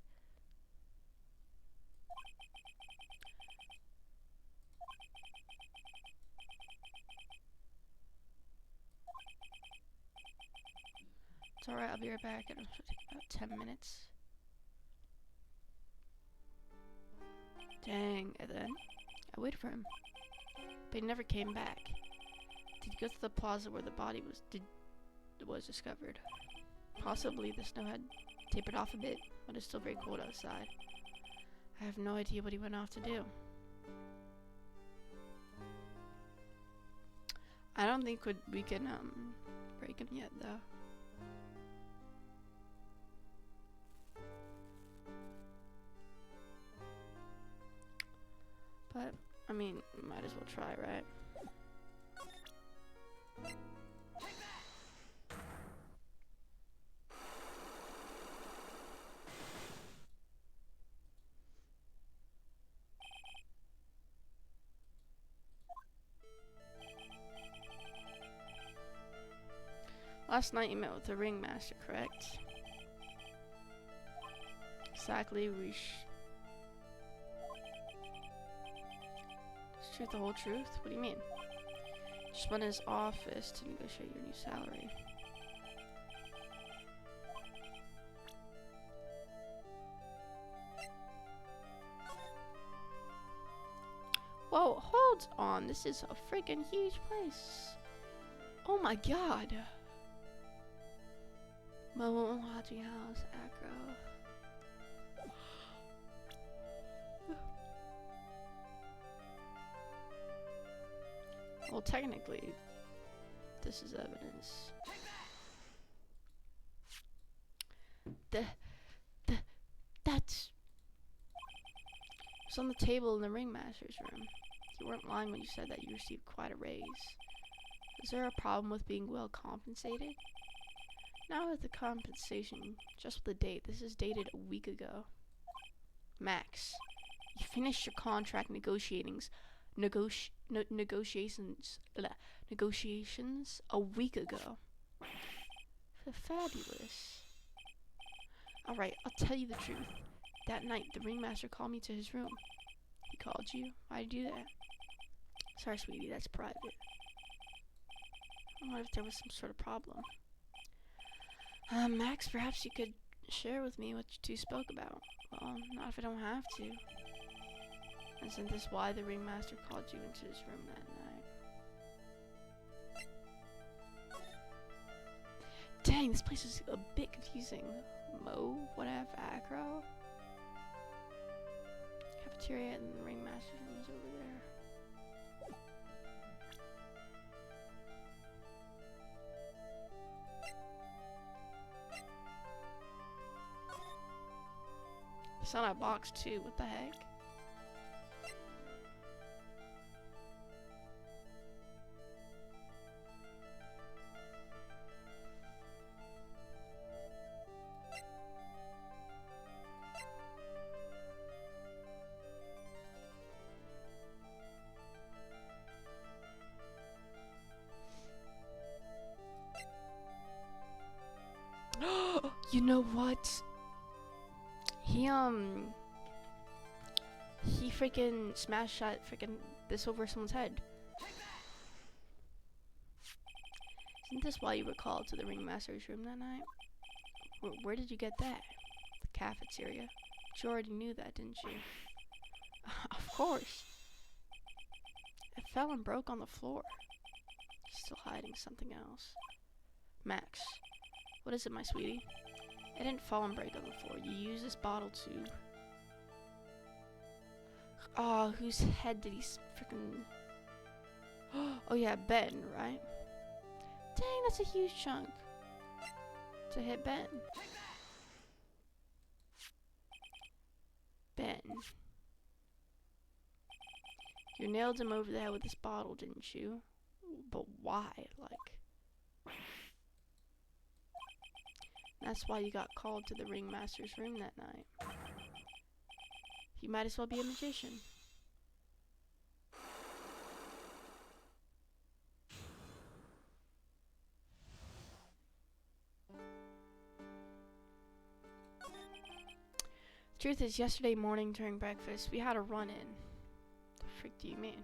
[SPEAKER 1] It's alright. I'll be right back. It'll take about 10 minutes. Dang. And then I waited for him, but he never came back. Did you go to the plaza where the body was discovered? Possibly. The snow had tapered off a bit, but it's still very cold outside. I have no idea what he went off to do. I don't think we can break him yet, though. But I mean, might as well try, right? Last night you met with the ringmaster, correct? Exactly, Just the whole truth? What do you mean? Just went in his office to negotiate your new salary. Whoa, hold on. This is a freaking huge place. Oh my god. Mobile lodging house, Acro. Well, technically, this is evidence. That's... It's on the table in the ringmaster's room. You weren't lying when you said that you received quite a raise. Is there a problem with being well compensated? Not with the compensation, just with the date. This is dated a week ago. Max, you finished your contract negotiations a week ago. Fabulous. Alright, I'll tell you the truth. That night, the ringmaster called me to his room. He called you? Why'd you do that? Sorry, sweetie, that's private. What if there was some sort of problem? Max, perhaps you could share with me what you two spoke about. Well, not if I don't have to. Isn't this why the ringmaster called you into his room that night? Dang, this place is a bit confusing. Mo, whatever, Acro. cafeteria and the ringmaster's room is over there. It's on a box too, what the heck? You know what? He freaking smashed shot freaking this over someone's head. Isn't this why you were called to the ringmaster's room that night? Where did you get that? The cafeteria. But you already knew that, didn't you? Of course. It fell and broke on the floor. He's still hiding something else. Max, what is it, my sweetie? It didn't fall and break on the floor. You used this bottle to... Oh, whose head did he freaking... Oh yeah, Ben, right? Dang, that's a huge chunk. To hit Ben. Ben. You nailed him over the head with this bottle, didn't you? But why? Like... That's why you got called to the ringmaster's room that night. You might as well be a magician. Truth is, yesterday morning during breakfast, we had a run-in. The frick do you mean?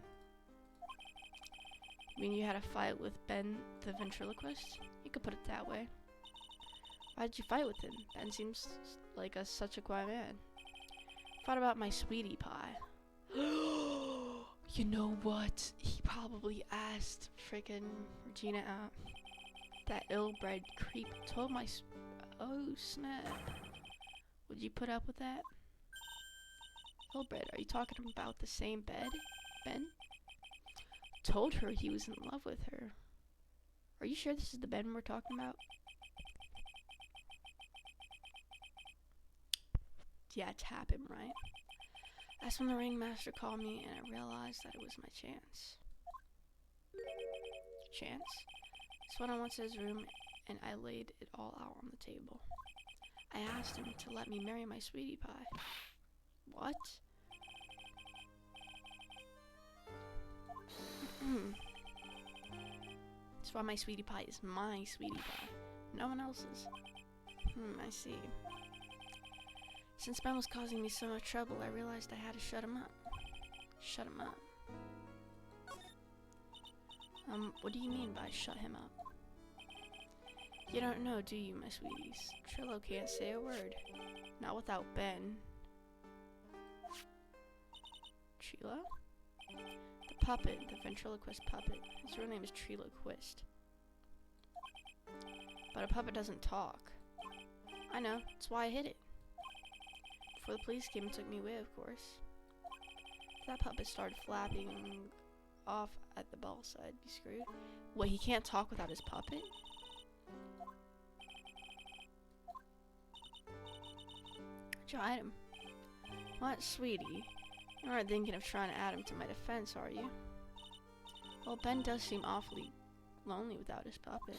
[SPEAKER 1] You mean you had a fight with Ben, the ventriloquist? You could put it that way. Why did you fight with him? Ben seems like such a quiet man. Thought about my sweetie pie. You know what? He probably asked frickin' Regina out. That ill-bred creep told my oh snap. Would you put up with that? Ill-bred, are you talking about the same bed, Ben? Told her he was in love with her. Are you sure this is the Ben we're talking about? Yeah, tap him, right? That's when the ringmaster called me and I realized that it was my chance. Chance? So when I went to his room and I laid it all out on the table. I asked him to let me marry my sweetie pie. What? That's why my sweetie pie is my sweetie pie. No one else's. I see. Since Ben was causing me so much trouble, I realized I had to shut him up. Shut him up. What do you mean by shut him up? You don't know, do you, my sweeties? Trillo can't say a word. Not without Ben. Trilo? The puppet, the ventriloquist puppet. His real name is Triloquist. But a puppet doesn't talk. I know, that's why I hid it. Before the police came and took me away, of course. If that puppet started flapping off at the ball side, be screwed. Wait, he can't talk without his puppet? Where'd you hide him? What, sweetie? You aren't thinking of trying to add him to my defense, are you? Well, Ben does seem awfully lonely without his puppet.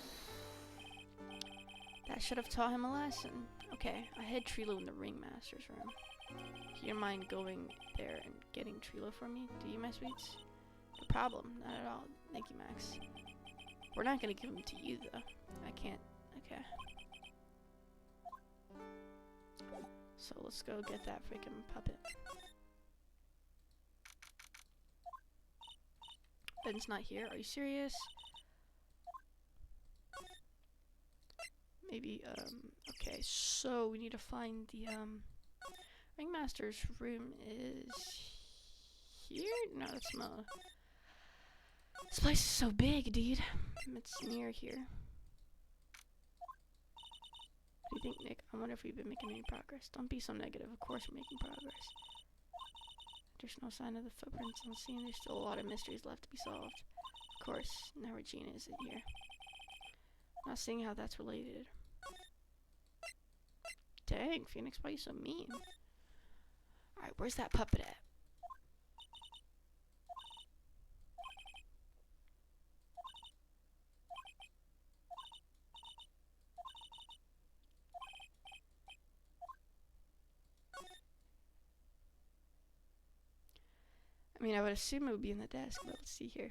[SPEAKER 1] That should have taught him a lesson. Okay, I hid Trilo in the ringmaster's room. Do you mind going there and getting Trilo for me? Do you, my sweets? No problem, not at all. Thank you, Max. We're not gonna give him to you, though. I can't. Okay. So let's go get that freaking puppet. Ben's not here. Are you serious? Maybe, okay, so we need to find the, ringmaster's room is here? No, that's not. This place is so big, dude. It's near here. What do you think, Nick? I wonder if we've been making any progress. Don't be so negative. Of course we're making progress. There's no sign of the footprints on the scene. There's still a lot of mysteries left to be solved. Of course, now Regina isn't here. Not seeing how that's related. Dang, Phoenix, why are you so mean? Alright, where's that puppet at? I mean, I would assume it would be in the desk, but let's see here.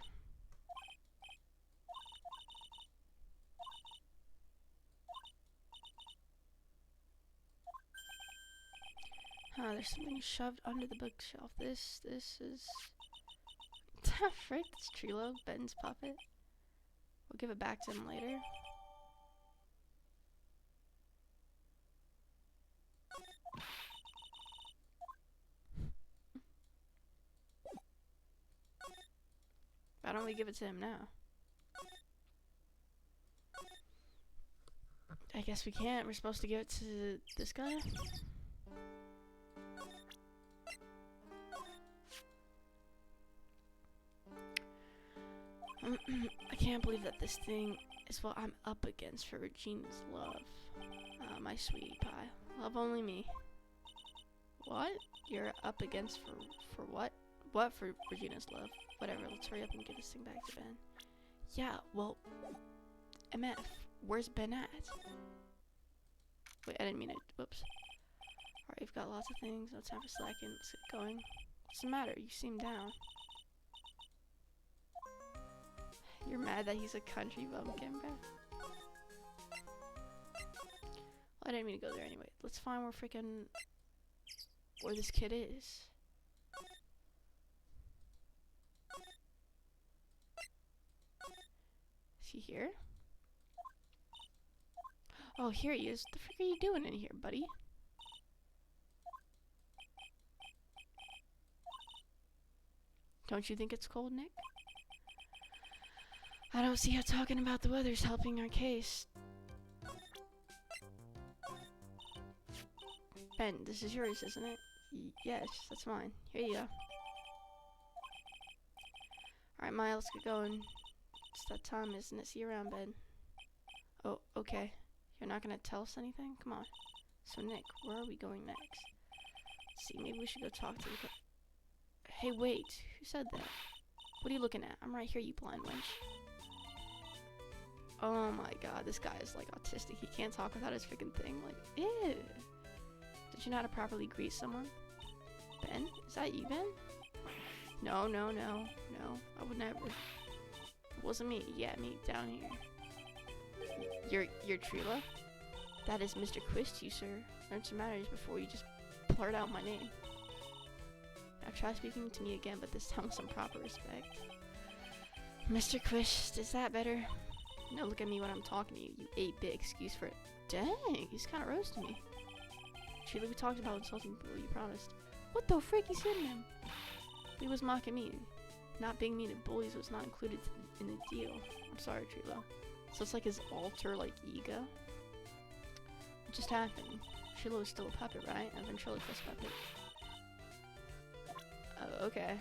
[SPEAKER 1] Huh, there's something shoved under the bookshelf. This is... the frick? It's Trilo, Ben's puppet. We'll give it back to him later. Why don't we give it to him now? I guess we can't. We're supposed to give it to this guy? I can't believe that this thing is what I'm up against for Regina's love. My sweetie pie. Love only me. What? You're up against for what? What for Regina's love? Whatever, let's hurry up and give this thing back to Ben. Yeah, well, MF, where's Ben at? Wait, I didn't mean it. Whoops. Alright, you've got lots of things. No time for slacking. Let's get going. What's the matter? You seem down. You're mad that he's a country bumpkin, bro? Well, I didn't mean to go there anyway. Let's find where this kid is. Is he here? Oh, here he is. What the frick are you doing in here, buddy? Don't you think it's cold, Nick? I don't see how talking about the weather's helping our case. Ben, this is yours, isn't it? Yes, that's mine. Here you go. Alright, Maya, let's get going. It's that time, isn't it? See you around, Ben. Oh, okay. You're not gonna tell us anything? Come on. So, Nick, where are we going next? Let's see, maybe we should go talk to the... Hey, wait. Who said that? What are you looking at? I'm right here, you blind wench. Oh my god, this guy is like autistic. He can't talk without his freaking thing. Like, ew. Did you know how to properly greet someone? Ben? Is that you, Ben? No, I would never. It wasn't me. Yeah, me, down here. You're Trila? That is Mr. Quist, you sir. Learn some manners before you just blurt out my name. Now try speaking to me again, but this time with some proper respect. Mr. Quist, is that better? No, look at me when I'm talking to you. You 8-bit excuse for it. Dang, he's kind of roasting me. Trila, we talked about insulting people, you promised. What the frick? He's hitting him. He was mocking me. Not being mean to bullies was not included in the deal. I'm sorry, Trilo. So it's like his alter, like, ego? What just happened? Trilo is still a puppet, right? A ventriloquist puppet. Oh, okay.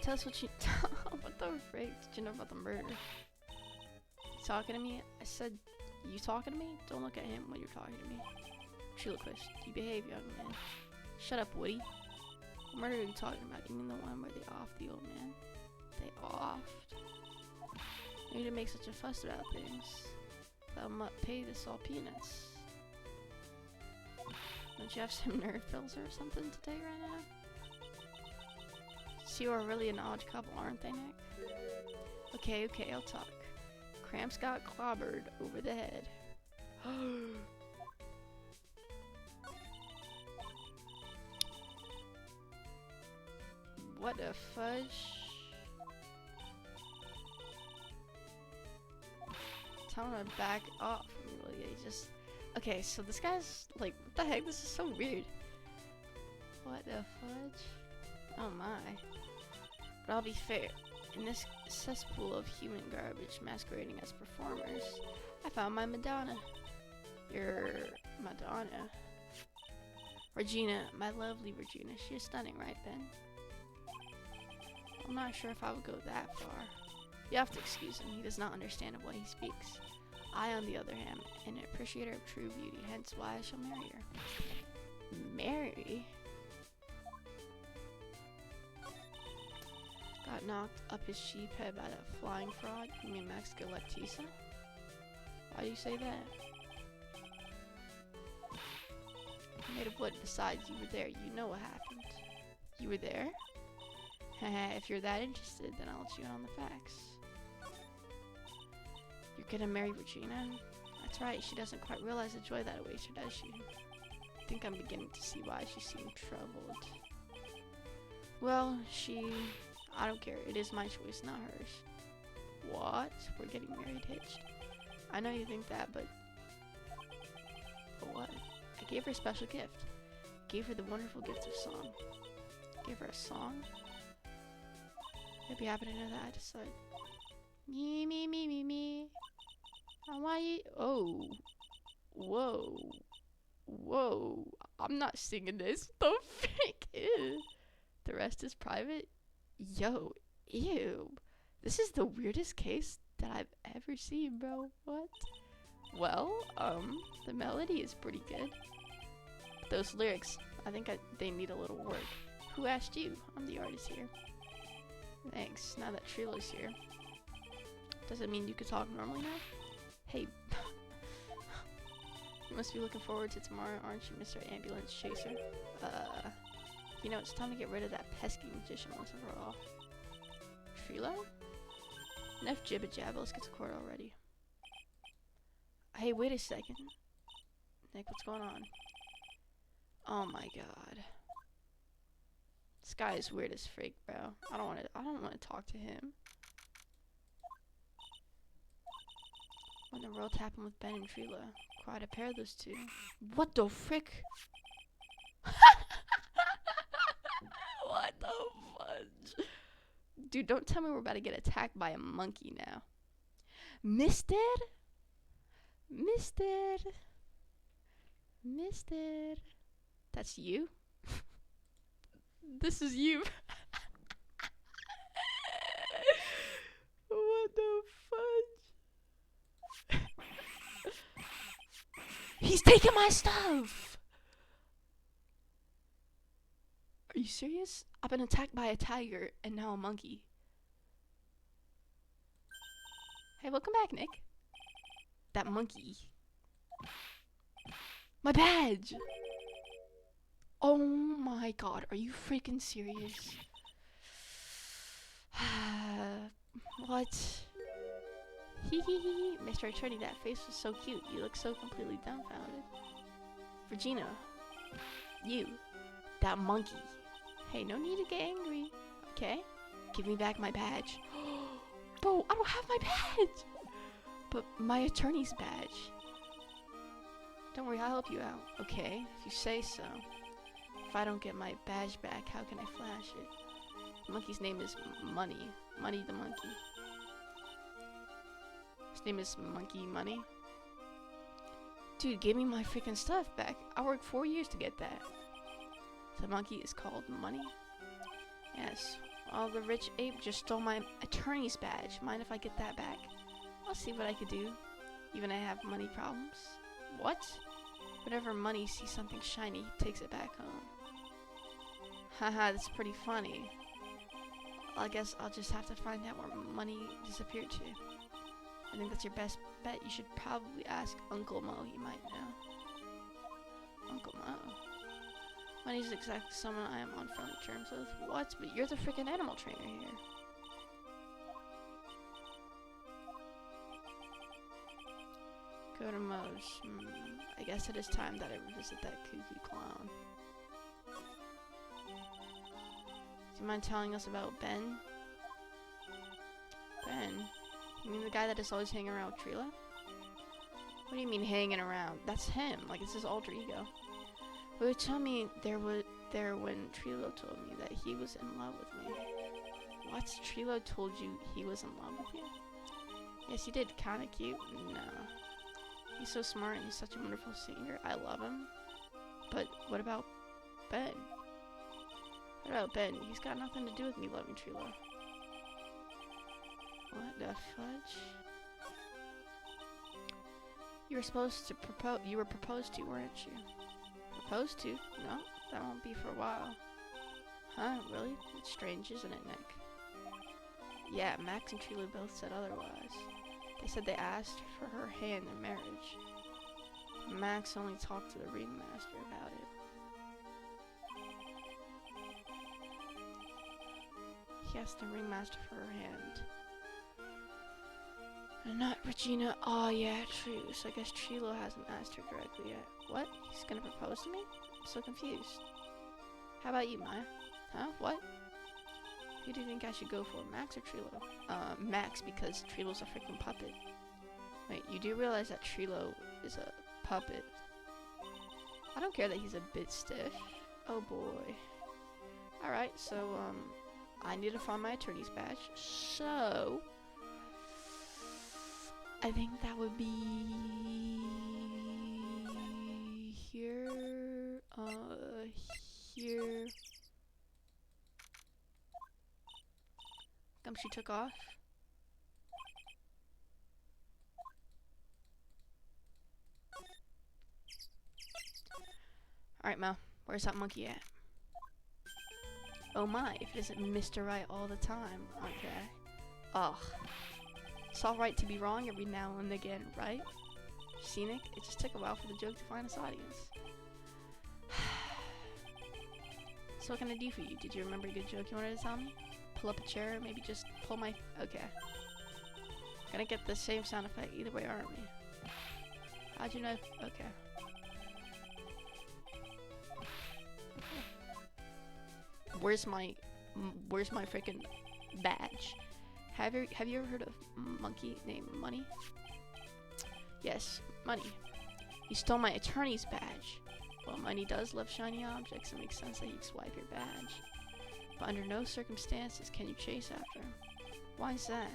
[SPEAKER 1] Tell us what you... What the frick? Did you know about the murder? You talking to me? I said, you talking to me? Don't look at him when you're talking to me. Ventriloquist, you behave, young man. Shut up, Woody. What murder are you talking about? You mean the one where they offed the old man? They offed? You need to make such a fuss about things. Thou might pay this all peanuts. Don't you have some nerve pills or something to take right now? So you are really an odd couple, aren't they, Nick? Okay, I'll talk. Cramps got clobbered over the head. What a fudge. Tell him to back off. Really, he just... Okay, so this guy's like, what the heck? This is so weird. What the fudge? Oh my. But I'll be fair. In this cesspool of human garbage masquerading as performers, I found my Madonna. Your Madonna? Regina, my lovely Regina. She is stunning, right, Ben? I'm not sure if I would go that far. You have to excuse him. He does not understand of what he speaks. I, on the other hand, am an appreciator of true beauty, hence why I shall marry her. Marry? Got knocked up his sheep head by that flying frog? You mean Max Galactisa? Why do you say that? Made of wood. Besides, you were there. You know what happened. You were there? Haha, if you're that interested, then I'll let you in on the facts. You're gonna marry Regina? That's right, she doesn't quite realize the joy that awaits her, does she? I think I'm beginning to see why she seemed troubled. Well, I don't care. It is my choice, not hers. What? We're getting married hitched? I know you think that, but what? I gave her a special gift. Gave her the wonderful gift of song. Gave her a song? You'll be happy to know that I decided. Me, me, me, me, me. I want you. Oh. Whoa. Whoa. I'm not singing this. What the frick? Ew. The rest is private? Yo. Ew. This is the weirdest case that I've ever seen, bro. What? Well, the melody is pretty good. Those lyrics, I think they need a little work. Who asked you? I'm the artist here. Thanks. Now that Trilo's here. Does it mean you can talk normally now? Hey. You must be looking forward to tomorrow, aren't you, Mr. Ambulance Chaser? You know, it's time to get rid of that pesky magician once and for all. Trilo? Enough jibba jabba, let's get to court already. Hey, wait a second. Nick, what's going on? Oh my god. This guy is weird as freak, bro. I don't wanna talk to him. When the world happened with Ben and Trila. Quite a pair of those two. What the frick? What the fudge? Dude, don't tell me we're about to get attacked by a monkey now. Mister? Mister? Mister? That's you? This is you. What the fudge? He's taking my stuff! Are you serious? I've been attacked by a tiger and now a monkey. Hey, welcome back, Nick. That monkey. My badge! Oh my god, are you freaking serious? What? Hee. Mr. Attourney, that face was so cute. You look so completely dumbfounded. Regina. You. That monkey. Hey, no need to get angry. Okay? Give me back my badge. Bro, I don't have my badge! But my attorney's badge. Don't worry, I'll help you out. Okay, if you say so. If I don't get my badge back, how can I flash it? The monkey's name is Money. Money the monkey. His name is Monkey Money. Dude, give me my freaking stuff back. I worked 4 years to get that. The monkey is called Money? Yes. Well, the rich ape just stole my attorney's badge. Mind if I get that back? I'll see what I could do. Even I have money problems. What? Whenever Money sees something shiny, he takes it back home. Haha, that's pretty funny. I guess I'll just have to find out where Money disappeared to. I think that's your best bet. You should probably ask Uncle Mo. He might know. Uncle Mo? Money's exactly someone I am on friendly terms with. What? But you're the freaking animal trainer here. Go to Mo's. I guess it is time that I revisit that kooky clown. Do you mind telling us about Ben? Ben? You mean the guy that is always hanging around with Trila? What do you mean hanging around? That's him. Like, it's his alter ego. But you tell me there when Trilo told me that he was in love with me. What? Trilo told you he was in love with you? Yes, he did. Kinda cute. No. He's so smart and he's such a wonderful singer. I love him. But what about Ben? What about Ben? He's got nothing to do with me loving Trilo. What the fudge? You were supposed to propose. You were proposed to, weren't you? Proposed to? No, that won't be for a while. Huh? Really? It's strange, isn't it, Nick? Yeah, Max and Trilo both said otherwise. They said they asked for her hand in marriage. Max only talked to the ringmaster about it. He asked the ringmaster for her hand. And not Regina. Oh yeah, true. So I guess Trilo hasn't asked her directly yet. What? He's gonna propose to me? I'm so confused. How about you, Maya? Huh? What? Who do you think I should go for, Max or Trilo? Max, because Trilo's a freaking puppet. Wait, you do realize that Trilo is a puppet? I don't care that he's a bit stiff. Oh boy. Alright, so, I need to find my attorney's badge. So, I think that would be here, here. She took off. Alright, Mel. Where's that monkey at? Oh my, if it isn't Mr. Right all the time. Okay. Ugh. It's alright to be wrong every now and again, right? Scenic? It just took a while for the joke to find its audience. So what can I do for you? Did you remember a good joke you wanted to tell me? Pull up a chair, maybe just pull my... Okay. Gonna get the same sound effect either way, aren't we? How'd you know? Okay. Where's my freaking badge? Have you ever heard of a monkey named Money? Yes, Money. He stole my attorney's badge. Well, Money does love shiny objects. It makes sense that he'd swipe your badge. But under no circumstances can you chase after him. Why is that?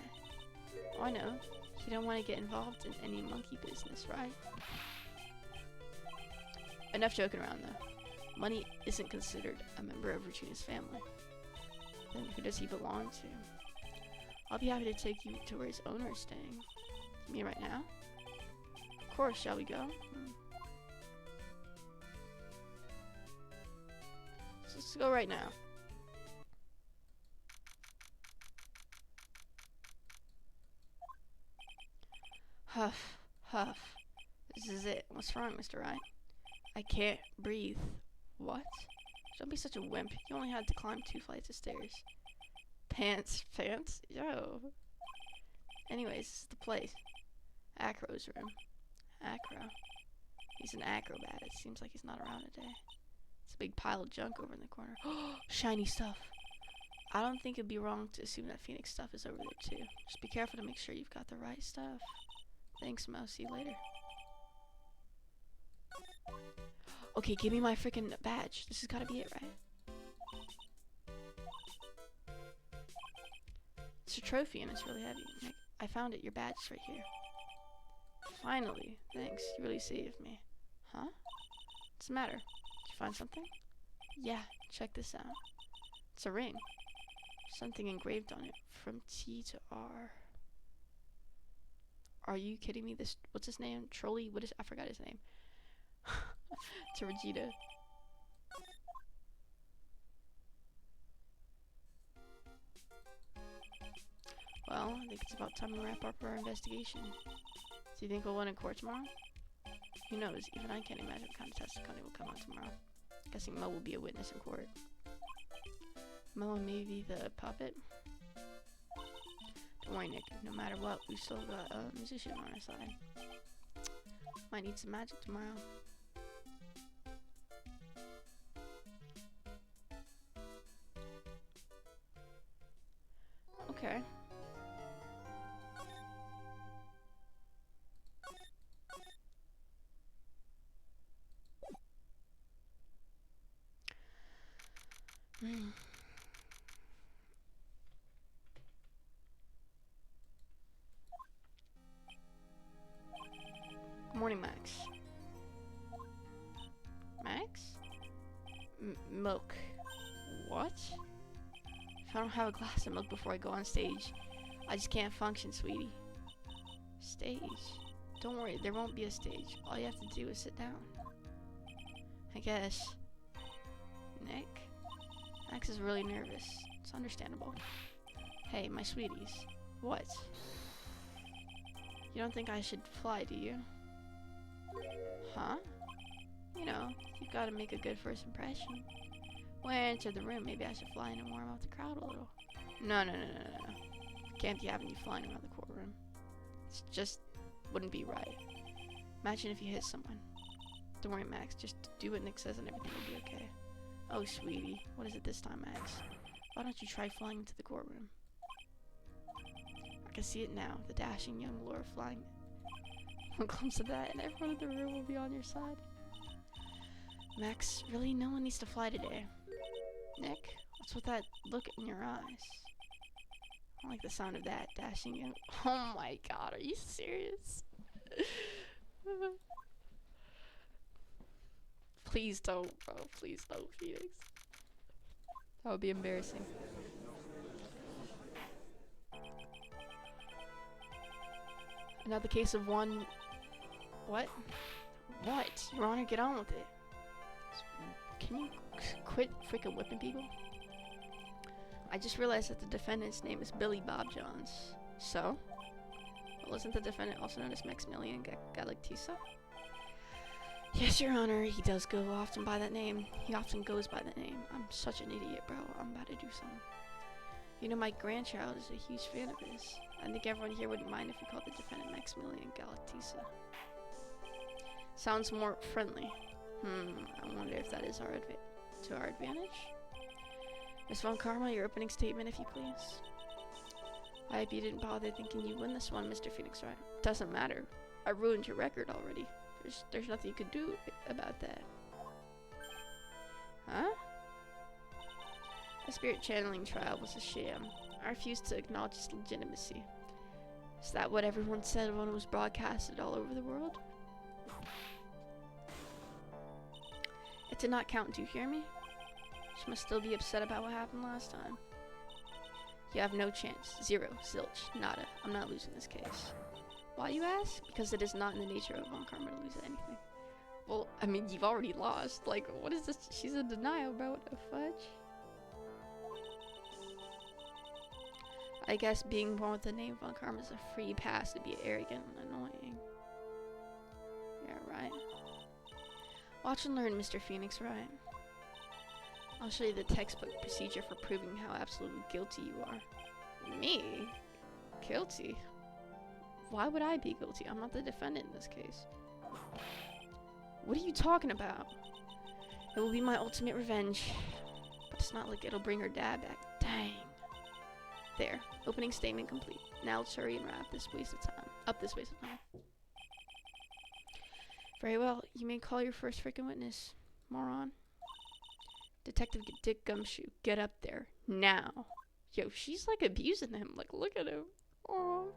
[SPEAKER 1] Oh, I know. You don't want to get involved in any monkey business, right? Enough joking around, though. Money isn't considered a member of Regina's family. Then who does he belong to? I'll be happy to take you to where his owner is staying. Me right now? Of course, shall we go? Let's go right now. Huff, huff. This is it. What's wrong, Mr. Right? I can't breathe. What? Don't be such a wimp. You only had to climb 2 flights of stairs. Pants? Yo. Anyways, this is the place. Acro's room. Acro. He's an acrobat. It seems like he's not around today. It's a big pile of junk over in the corner. Shiny stuff. I don't think it'd be wrong to assume that Phoenix stuff is over there too. Just be careful to make sure you've got the right stuff. Thanks, Mo. See you later. Okay, give me my freaking badge. This has got to be it, right? It's a trophy and it's really heavy. Nick, I found it. Your badge is right here. Finally. Thanks. You really saved me. Huh? What's the matter? Did you find something? Yeah, check this out. It's a ring. Something engraved on it. From T to R. Are you kidding me? This, what's his name? Trolley? What is, I forgot his name. To Regina. Well, I think it's about time to wrap up our investigation. Do you think we'll win in court tomorrow? Who knows? Even I can't imagine what kind of testimony will come out tomorrow. Guessing Mo will be a witness in court. Mo and maybe the puppet? Don't worry, Nick. No matter what, we still got a musician on our side. Might need some magic tomorrow. Okay. Good morning, Max. Max? Milk. What? If I don't have a glass of milk before I go on stage, I just can't function, sweetie. Stage? Don't worry, there won't be a stage. All you have to do is sit down. I guess. Nick? Max is really nervous. It's understandable. Hey, my sweeties. What? You don't think I should fly, do you? Huh? You know, you gotta make a good first impression. When I enter the room, maybe I should fly in and warm up the crowd a little. No. Can't be having you flying around the courtroom. It just wouldn't be right. Imagine if you hit someone. Don't worry, Max. Just do what Nick says and everything will be okay. Oh, sweetie. What is it this time, Max? Why don't you try flying into the courtroom? I can see it now. The dashing young Laura flying. One glimpse of that and everyone in the room will be on your side. Max, really? No one needs to fly today. Nick, what's with that look in your eyes? I don't like the sound of that dashing young... Oh my god, are you serious? Please don't, bro. Please don't, Phoenix. That would be embarrassing. Another case of one... What? What? Your Honor, get on with it. Can you quit freaking whipping people? I just realized that the defendant's name is Billy Bob Johns. So? Well, isn't the defendant also known as Maximilian Galactisa? Yes, Your Honor, he does go often by that name. He often goes by that name. I'm such an idiot, bro. I'm about to do something. You know, my grandchild is a huge fan of his. I think everyone here wouldn't mind if we called the defendant Maximilian Galactisa. Sounds more friendly. I wonder if that is to our advantage. Miss Von Karma, your opening statement, if you please. I hope you didn't bother thinking you'd win this one, Mr. Phoenix Wright. Doesn't matter. I ruined your record already. There's nothing you could do about that. Huh? A spirit channeling trial was a sham. I refuse to acknowledge its legitimacy. Is that what everyone said when it was broadcasted all over the world? It did not count, do you hear me? She must still be upset about what happened last time. You have no chance. Zero. Zilch. Nada. I'm not losing this case. Why, you ask? Because it is not in the nature of Von Karma to lose at anything. Well, I mean, you've already lost. Like, what is this? She's in denial, bro. What the fudge? I guess being born with the name Von Karma is a free pass to be arrogant and annoying. Yeah, right. Watch and learn, Mr. Phoenix Wright. I'll show you the textbook procedure for proving how absolutely guilty you are. Me? Guilty? Why would I be guilty? I'm not the defendant in this case. What are you talking about? It will be my ultimate revenge. But it's not like it'll bring her dad back. Dang. There. Opening statement complete. Now let's hurry and wrap this waste of time. Up this waste of time. Very well. You may call your first freaking witness, moron. Detective Dick Gumshoe, get up there. Now. Yo, she's like abusing him. Like, look at him. Aww.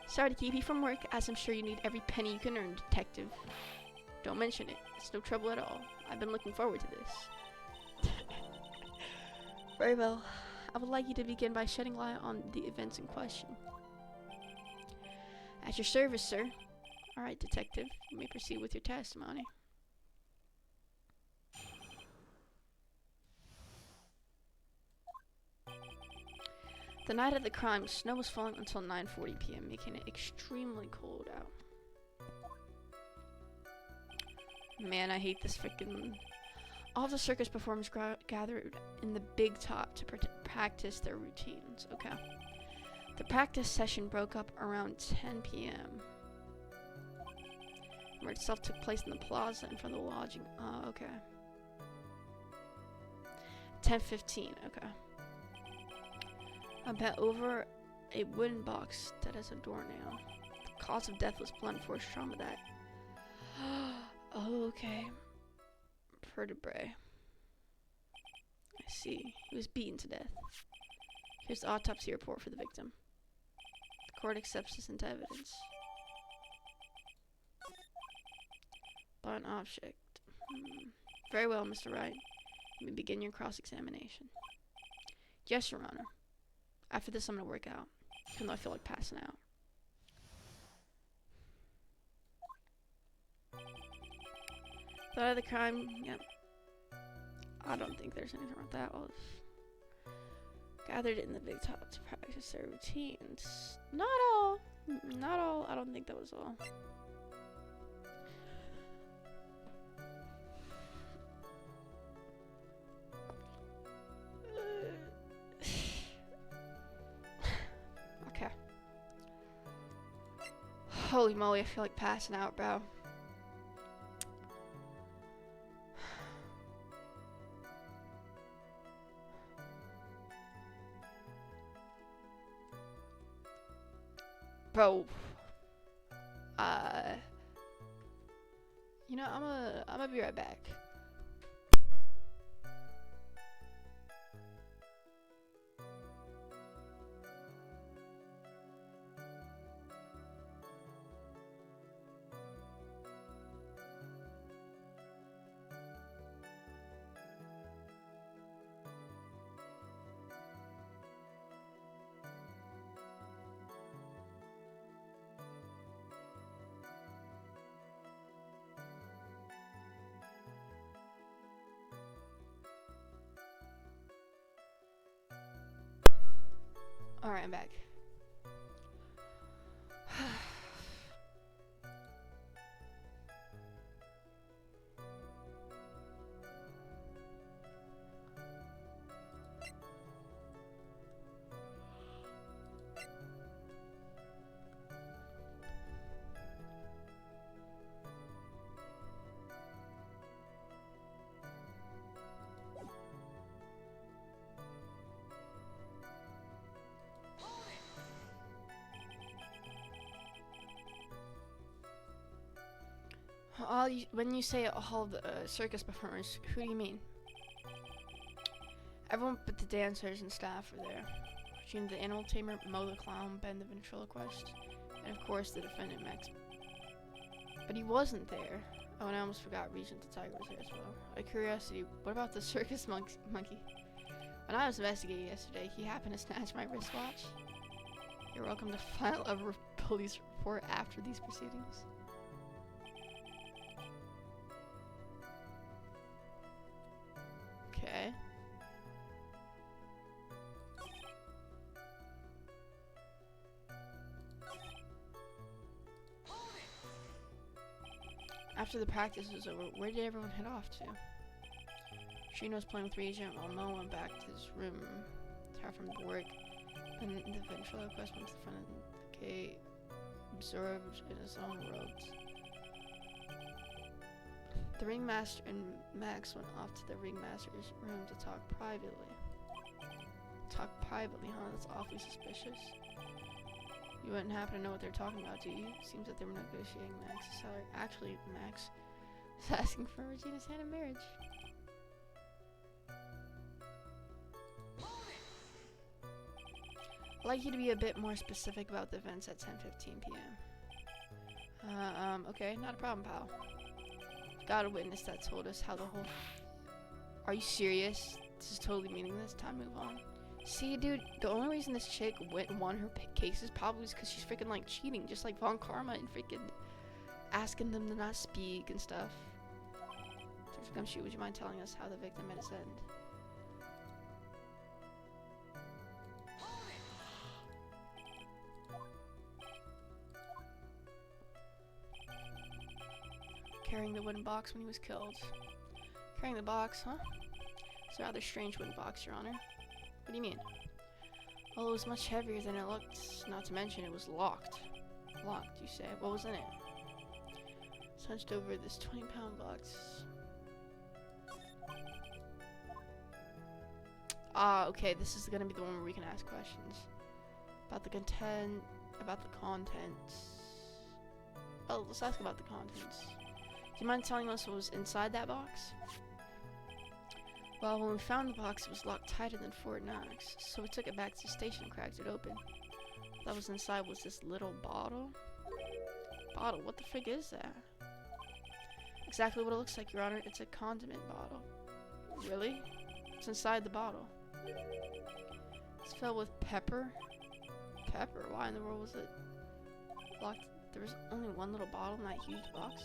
[SPEAKER 1] Sorry to keep you from work, as I'm sure you need every penny you can earn, detective. Don't mention it. It's no trouble at all. I've been looking forward to this. Very well. I would like you to begin by shedding light on the events in question. At your service, sir. Alright, detective. You may proceed with your testimony. The night of the crime, snow was falling until 9:40 p.m., making it extremely cold out. Man, I hate this freaking... All of the circus performers gathered in the big top to practice their routines. Okay. The practice session broke up around 10 p.m. The murder itself took place in the plaza in front of the lodging. Oh, okay. 10:15. Okay. I bet over a wooden box that has a doornail. The cause of death was blunt force trauma that... Oh, okay. Vertebrae. I see. He was beaten to death. Here's the autopsy report for the victim. The court accepts this into evidence. Blunt object. Very well, Mr. Wright. You may begin your cross-examination. Yes, Your Honor. After this, I'm gonna work out, even though I feel like passing out. Thought of the crime? Yep. I don't think there's anything wrong with that. Well, gathered in the big top to practice their routines. Not all. Not all. I don't think that was all. Okay. Holy moly, I feel like passing out, bro. Bro. You know, I'm gonna be right back. Alright, I'm back. When you say all the circus performers, who do you mean? Everyone but the dancers and staff were there. Gene the animal tamer, Mo the clown, Ben the ventriloquist, and of course the defendant Max. But he wasn't there. Oh, and I almost forgot Regent the tiger was there as well. Out of curiosity, what about the circus monkey? When I was investigating yesterday, he happened to snatch my wristwatch. You're welcome to file a police report after these proceedings. Okay. After the practice was over, where did everyone head off to? Trino was playing with Regent while Mo went back to his room, tired from work, and the ventriloquist went to the front of the gate, absorbed in his own robes. The ringmaster and Max went off to the ringmaster's room to talk privately. Talk privately, huh? That's awfully suspicious. You wouldn't happen to know what they're talking about, do you? Seems that they were negotiating Max's salary. Actually, Max was asking for Regina's hand in marriage. I'd like you to be a bit more specific about the events at 10:15 p.m. Okay, not a problem, pal. Got a witness that told us how the whole... Are you serious? This is totally meaningless. Time to move on. See, dude, the only reason this chick won her case is probably because she's freaking, like, cheating. Just like Von Karma and freaking asking them to not speak and stuff. Gumshoe, would you mind telling us how the victim met his end? Carrying the wooden box when he was killed. Carrying the box, huh? It's a rather strange wooden box, Your Honor. What do you mean? Well, it was much heavier than it looked, not to mention it was locked. Locked, you say? What was in it? It's hunched over this 20-pound box. Ah, okay, this is gonna be the one where we can ask questions. About the content, about the contents. Oh, let's ask about the contents. Do you mind telling us what was inside that box? Well, when we found the box, it was locked tighter than Fort Knox, so we took it back to the station and cracked it open. What was inside was this little bottle. Bottle? What the frig is that? Exactly what it looks like, Your Honor. It's a condiment bottle. Really? It's inside the bottle. It's filled with pepper. Pepper? Why in the world was it locked? There was only one little bottle in that huge box.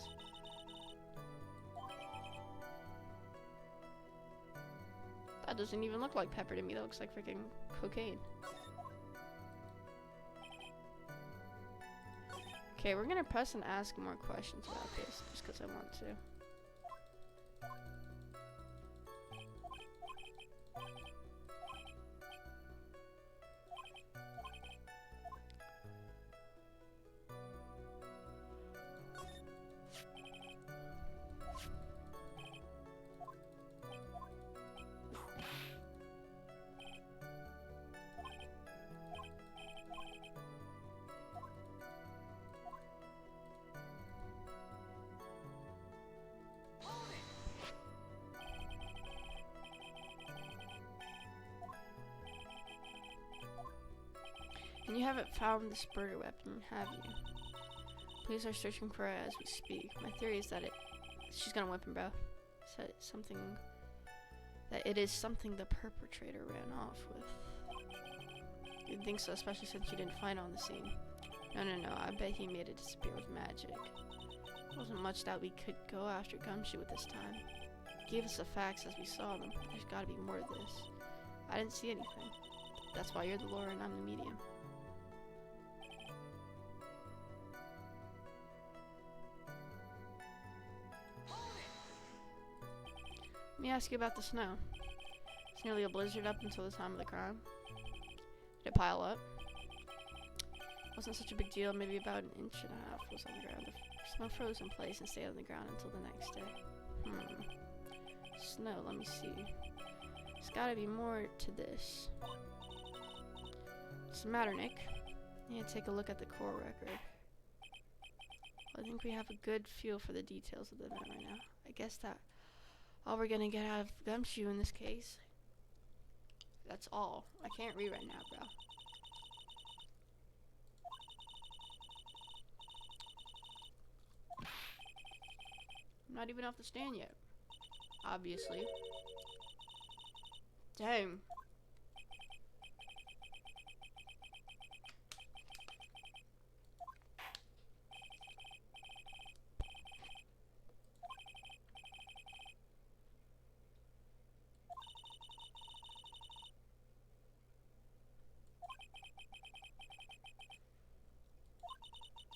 [SPEAKER 1] That doesn't even look like pepper to me. That looks like freaking cocaine. Okay, we're gonna press and ask more questions about this just because I want to. And you haven't found the spurter weapon, have you? Police are searching for it as we speak. My theory is that she's got a weapon, bro. It is something the perpetrator ran off with. You'd think so, especially since you didn't find it on the scene. No, I bet he made it disappear with magic. There wasn't much that we could go after Gumshoe with this time. He gave us the facts as we saw them. There's gotta be more to this. I didn't see anything. That's why you're the lawyer and I'm the medium. Let me ask you about the snow. It's nearly a blizzard up until the time of the crime. Did it pile up? Wasn't such a big deal, maybe about 1.5 inches was on the ground. The snow froze in place and stayed on the ground until the next day. Snow, let me see. There's gotta be more to this. What's the matter, Nick? Yeah, take a look at the court record. Well, I think we have a good feel for the details of the event right now. I guess that all we're gonna get out of Gumshoe in this case. That's all. I can't read right now, bro. I'm not even off the stand yet. Obviously. Dang.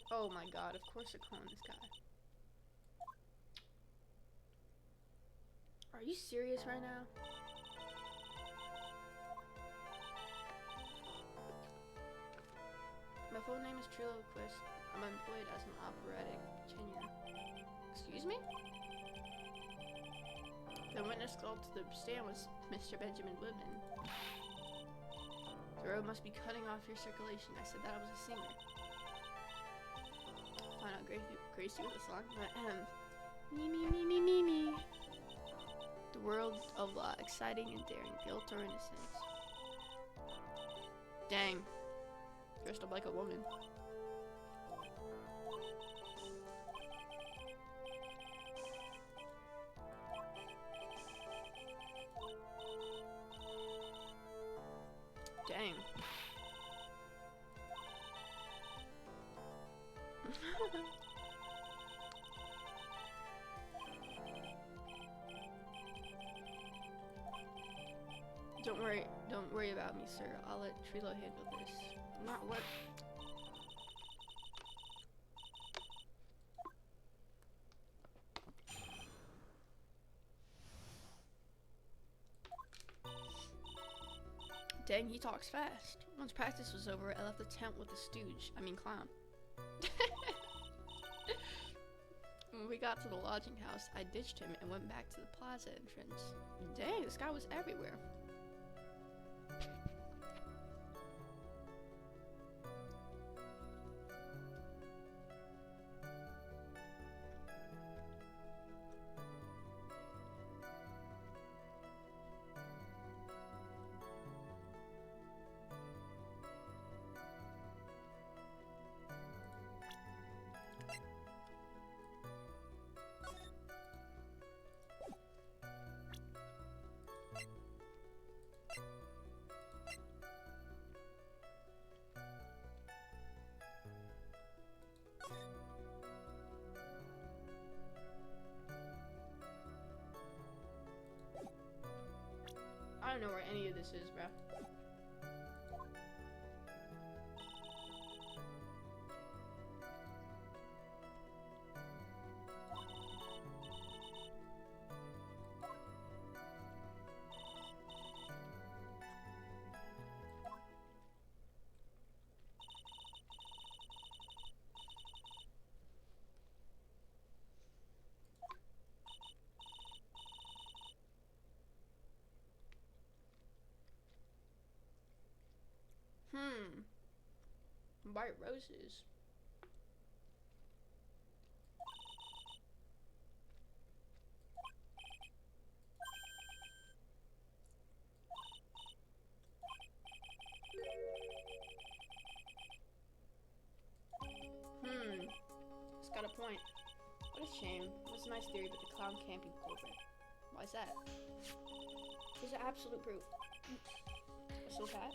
[SPEAKER 1] Oh my god, of course they're calling this guy. Are you serious right now? My full name is Trillo Quist. I'm employed as an operatic tenure. Excuse me? The witness called to the stand was Mr. Benjamin Woodman. The road must be cutting off your circulation. I said that I was a singer. Why not grace you with a song? Me. The world of exciting and daring, guilt or innocence. Dang. Dressed up like a woman. Dang. Don't worry about me, sir. I'll let Trilo handle this. Not what? Dang, he talks fast. Once practice was over, I left the tent with the clown. When we got to the lodging house, I ditched him and went back to the plaza entrance. Dang, this guy was everywhere. don't know where any of this is, bro. White roses. It's got a point. What a shame. That's a nice theory, but the clown can't be the culprit. Why is that? There's absolute proof. A soul cat?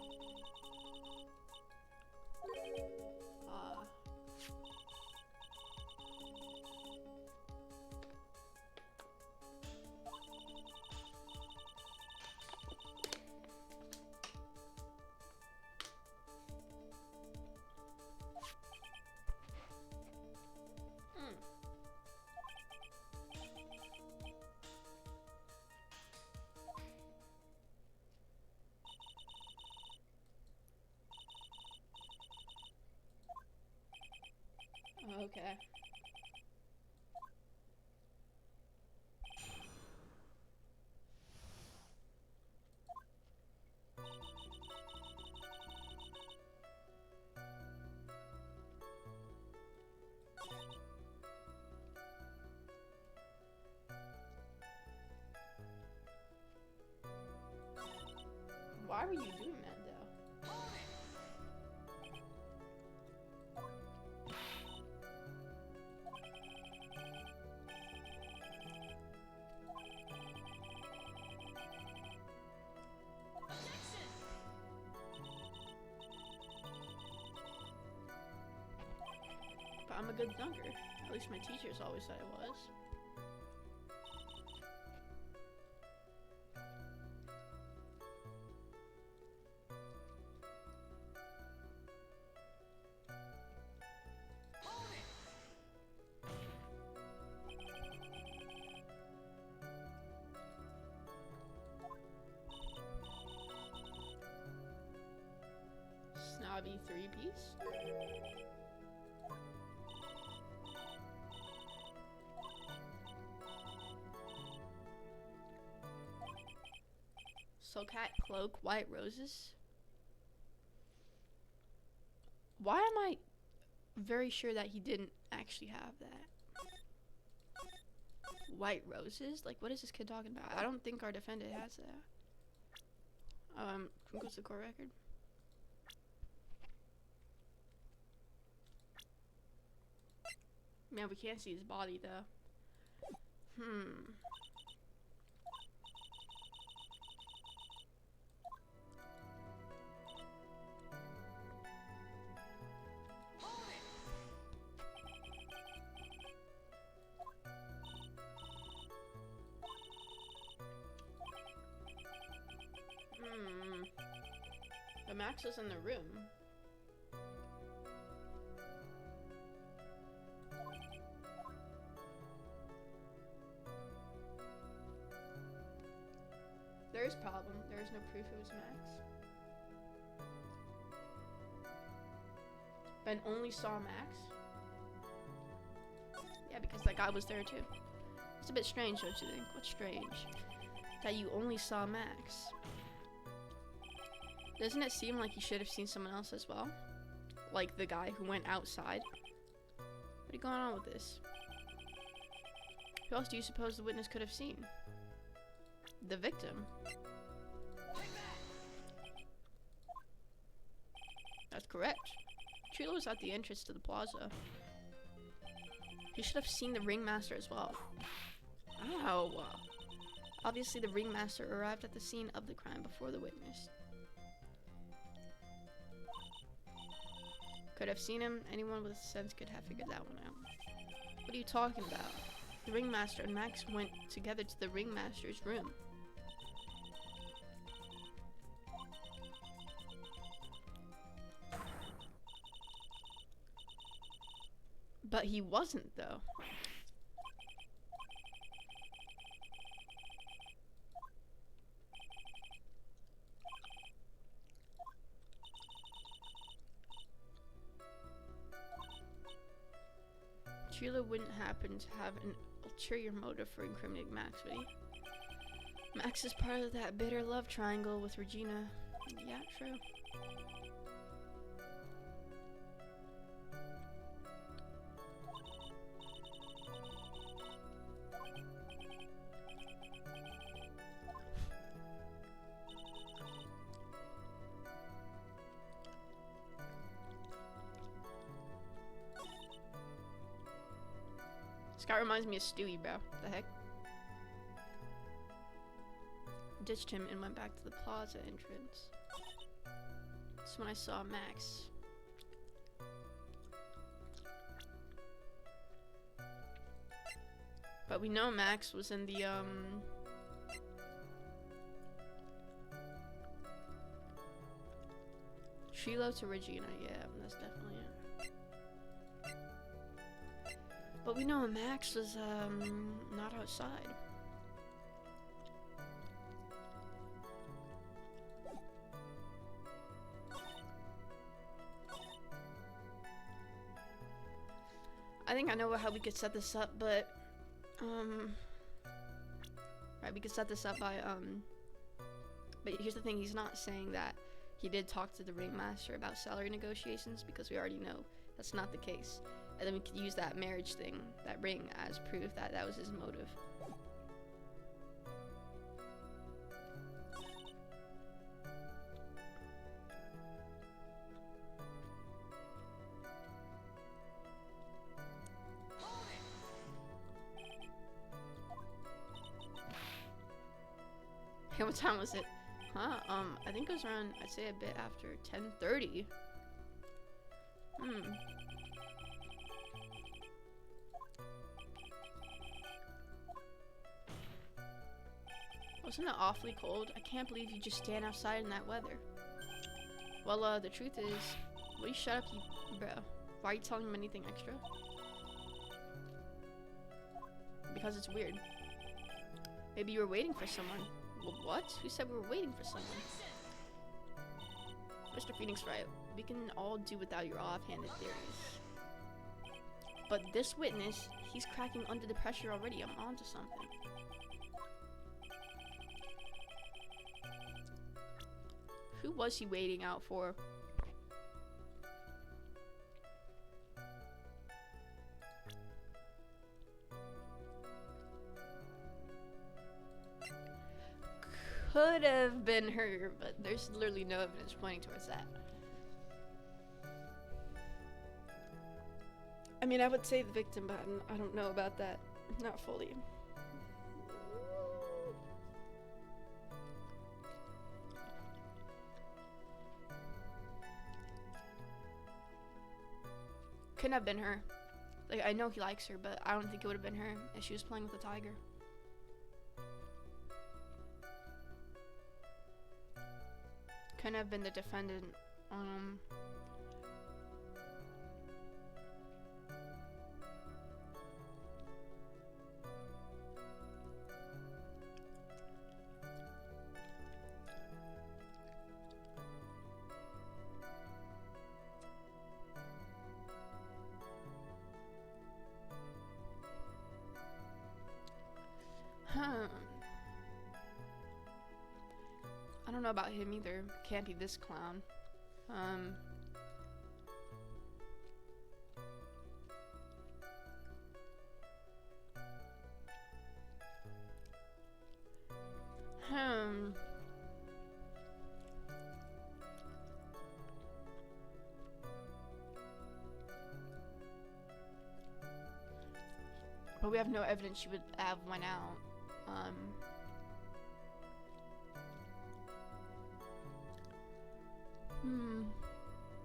[SPEAKER 1] Okay. Why were you doing that, though? But I'm a good dunker. At least my teachers always said I was. Snobby 3-piece? Soul cat, cloak, white roses? Why am I very sure that he didn't actually have that? White roses? Like, what is this kid talking about? I don't think our defendant has that. What's the court record? Man, we can't see his body, though. But Max is in the room. There is problem. There is no proof it was Max. Ben only saw Max? Yeah, because that guy was there too. It's a bit strange, don't you think? What's strange? That you only saw Max. Doesn't it seem like you should have seen someone else as well? Like the guy who went outside? What is going on with this? Who else do you suppose the witness could have seen? The victim. That's correct. Trilo was at the entrance to the plaza. He should have seen the ringmaster as well. Ow. Obviously, the ringmaster arrived at the scene of the crime before the witness. Could have seen him. Anyone with sense could have figured that one out. What are you talking about? The ringmaster and Max went together to the ringmaster's room. But he wasn't, though. Sheila wouldn't happen to have an ulterior motive for incriminating Max, would he? Max is part of that bitter love triangle with Regina. Yeah, true. This guy reminds me of Stewie, bro. The heck? Ditched him and went back to the plaza entrance. That's when I saw Max. But we know Max was in the, Sheila to Regina, yeah, that's definitely it. But we know Max was, not outside. I think I know how we could set this up, but, right, we could set this up by, but here's the thing, he's not saying that he did talk to the ringmaster about salary negotiations, because we already know that's not the case. And then we could use that marriage thing, that ring, as proof that that was his motive. Hey, what time was it? Huh? I think it was around, I'd say a bit after 10:30. Wasn't it awfully cold? I can't believe you just stand outside in that weather. Well, the truth is, will you shut up, you bro? Why are you telling him anything extra? Because it's weird. Maybe you were waiting for someone. Well, what? Who said we were waiting for someone? Mr. Phoenix, right? We can all do without your offhanded theories. But this witness, he's cracking under the pressure already. I'm onto something. Who was he waiting out for? Could have been her, but there's literally no evidence pointing towards that. I mean, I would say the victim, but I don't know about that. Not fully. Couldn't have been her. Like, I know he likes her, but I don't think it would have been her if she was playing with a tiger. Couldn't have been the defendant. I don't know about him either. Can't be this clown. But we have no evidence she would have went out.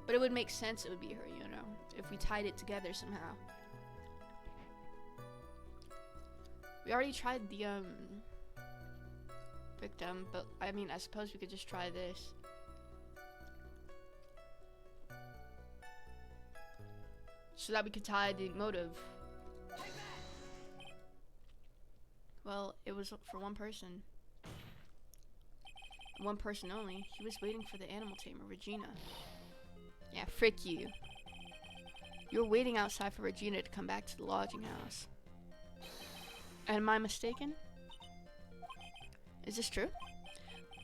[SPEAKER 1] But it would make sense it would be her, you know, if we tied it together somehow. We already tried the, victim, but I mean, I suppose we could just try this. so that we could tie the motive. Well, it was for one person. One person only. He was waiting for the animal tamer, Regina. Yeah, frick you. You were waiting outside for Regina to come back to the lodging house. Am I mistaken? Is this true?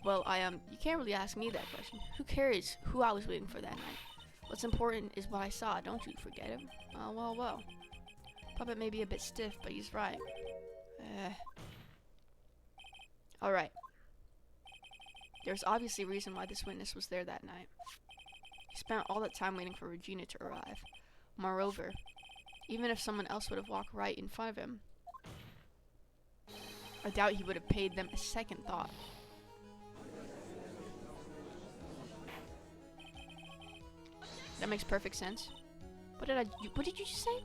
[SPEAKER 1] Well, you can't really ask me that question. Who cares who I was waiting for that night? What's important is what I saw, don't you forget it. Oh, well. Puppet may be a bit stiff, but he's right. Alright. There's obviously a reason why this witness was there that night. He spent all that time waiting for Regina to arrive. Moreover, even if someone else would have walked right in front of him, I doubt he would have paid them a second thought. That makes perfect sense. What did you just say?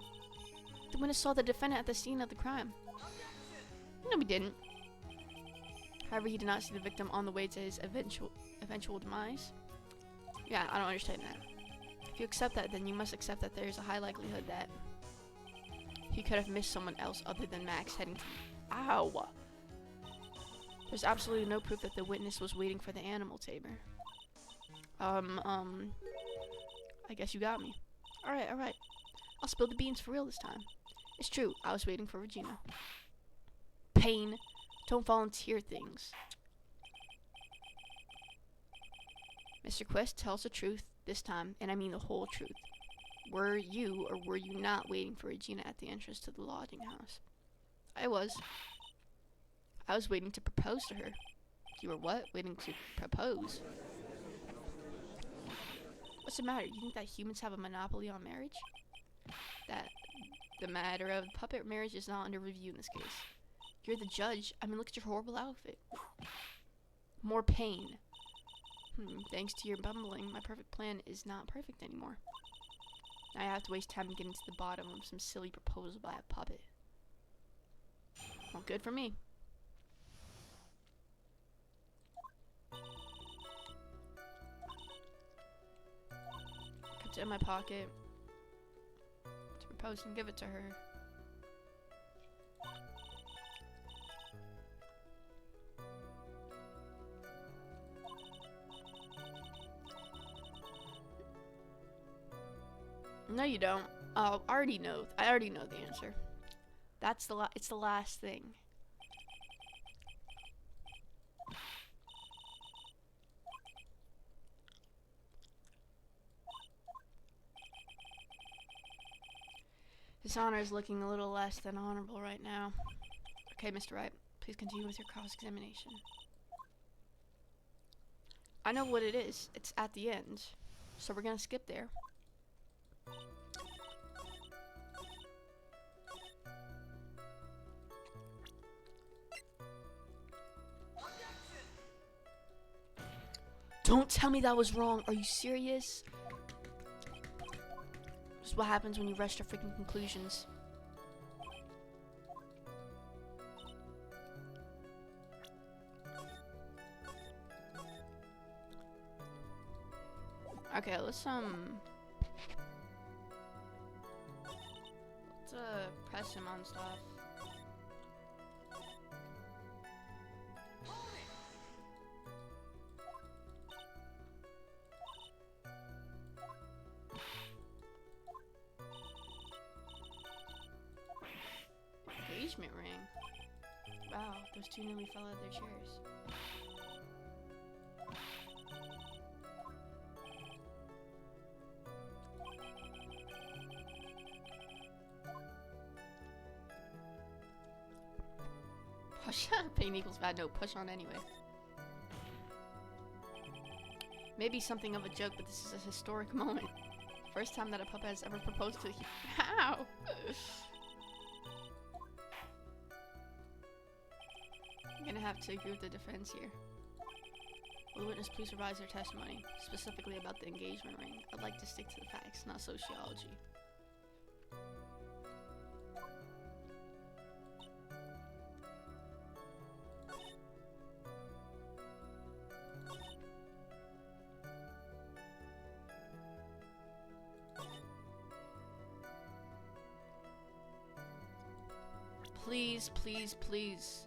[SPEAKER 1] The witness saw the defendant at the scene of the crime. No, he didn't. However, he did not see the victim on the way to his eventual demise. Yeah, I don't understand that. If you accept that, then you must accept that there is a high likelihood that he could have missed someone else other than Max heading to... Ow! There's absolutely no proof that the witness was waiting for the animal tamer. I guess you got me. Alright. I'll spill the beans for real this time. It's true, I was waiting for Regina. Pain. Don't volunteer things. Mr. Quest, tell us the truth this time, and I mean the whole truth. Were you or were you not waiting for Regina at the entrance to the lodging house? I was. I was waiting to propose to her. You were what? Waiting to propose? What's the matter? You think that humans have a monopoly on marriage? That the matter of puppet marriage is not under review in this case. You're the judge. I mean, look at your horrible outfit. More pain. Thanks to your bumbling, my perfect plan is not perfect anymore. Now I have to waste time getting to the bottom of some silly proposal by a puppet. Well, good for me. Kept it in my pocket to propose and give it to her. No, you don't. Oh, I already know the answer. It's the last thing. His honor is looking a little less than honorable right now. Okay, Mr. Wright, please continue with your cross-examination. I know what it is. It's at the end. So we're gonna skip there. Don't tell me that was wrong. Are you serious? This is what happens when you rush to freaking conclusions. Okay, let's press him on stuff. Engagement ring. Wow, those two nearly fell out of their chairs. Push. Pain equals bad. No, push on anyway. Maybe something of a joke, but this is a historic moment. First time that a puppet has ever proposed to. How? I'm gonna have to agree with the defense here. Will the witness please revise their testimony, specifically about the engagement ring? I'd like to stick to the facts, not sociology. Please, please, please.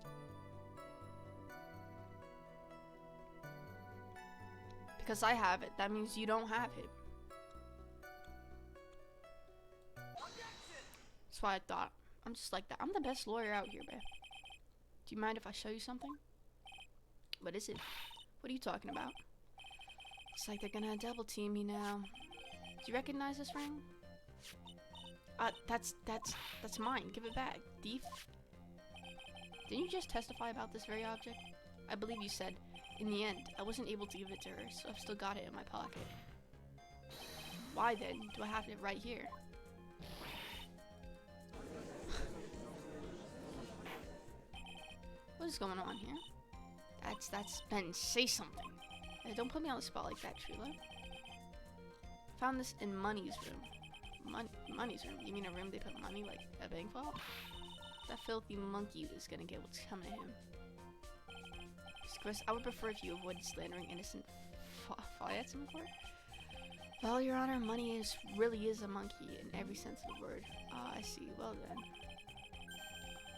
[SPEAKER 1] Because I have it, that means you don't have it. That's why I thought. I'm just like that. I'm the best lawyer out here, babe. Do you mind if I show you something? What is it? What are you talking about? Looks like they're gonna double team me now. Do you recognize this ring? That's mine. Give it back, thief. Didn't you just testify about this very object? I believe you said, in the end, I wasn't able to give it to her, so I've still got it in my pocket. Why then do I have it right here? What is going on here? That's Ben, say something. Don't put me on the spot like that, Trila. Found this in Money's room. Money's room? You mean a room they put money, like a bank vault? That filthy monkey is gonna get what's coming to him. Chris, I would prefer if you avoided slandering innocent Fayette's in court. Well, Your Honor, Money really is a monkey in every sense of the word. Ah, I see. Well then.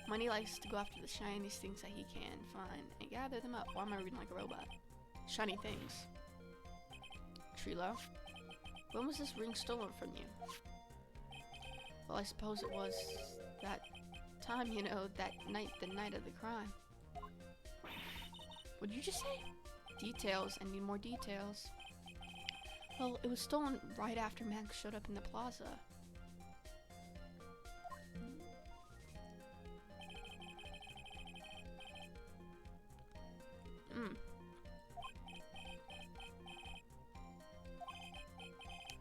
[SPEAKER 1] Money likes to go after the shiniest things that he can find and gather them up. Why am I reading like a robot? Shiny things. Trilo, when was this ring stolen from you? Well, I suppose it was that time, you know, that night, the night of the crime. What did you just say? Details. I need more details. Well, it was stolen right after Max showed up in the plaza.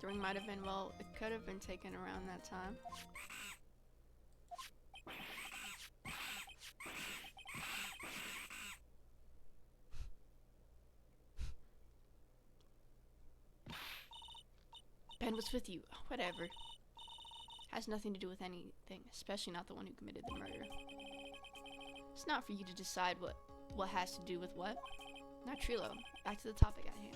[SPEAKER 1] The ring might have been, well, it could have been taken around that time. Ben was with you. Whatever. Has nothing to do with anything, especially not the one who committed the murder. It's not for you to decide what has to do with what. Now, Trilo, back to the topic at hand.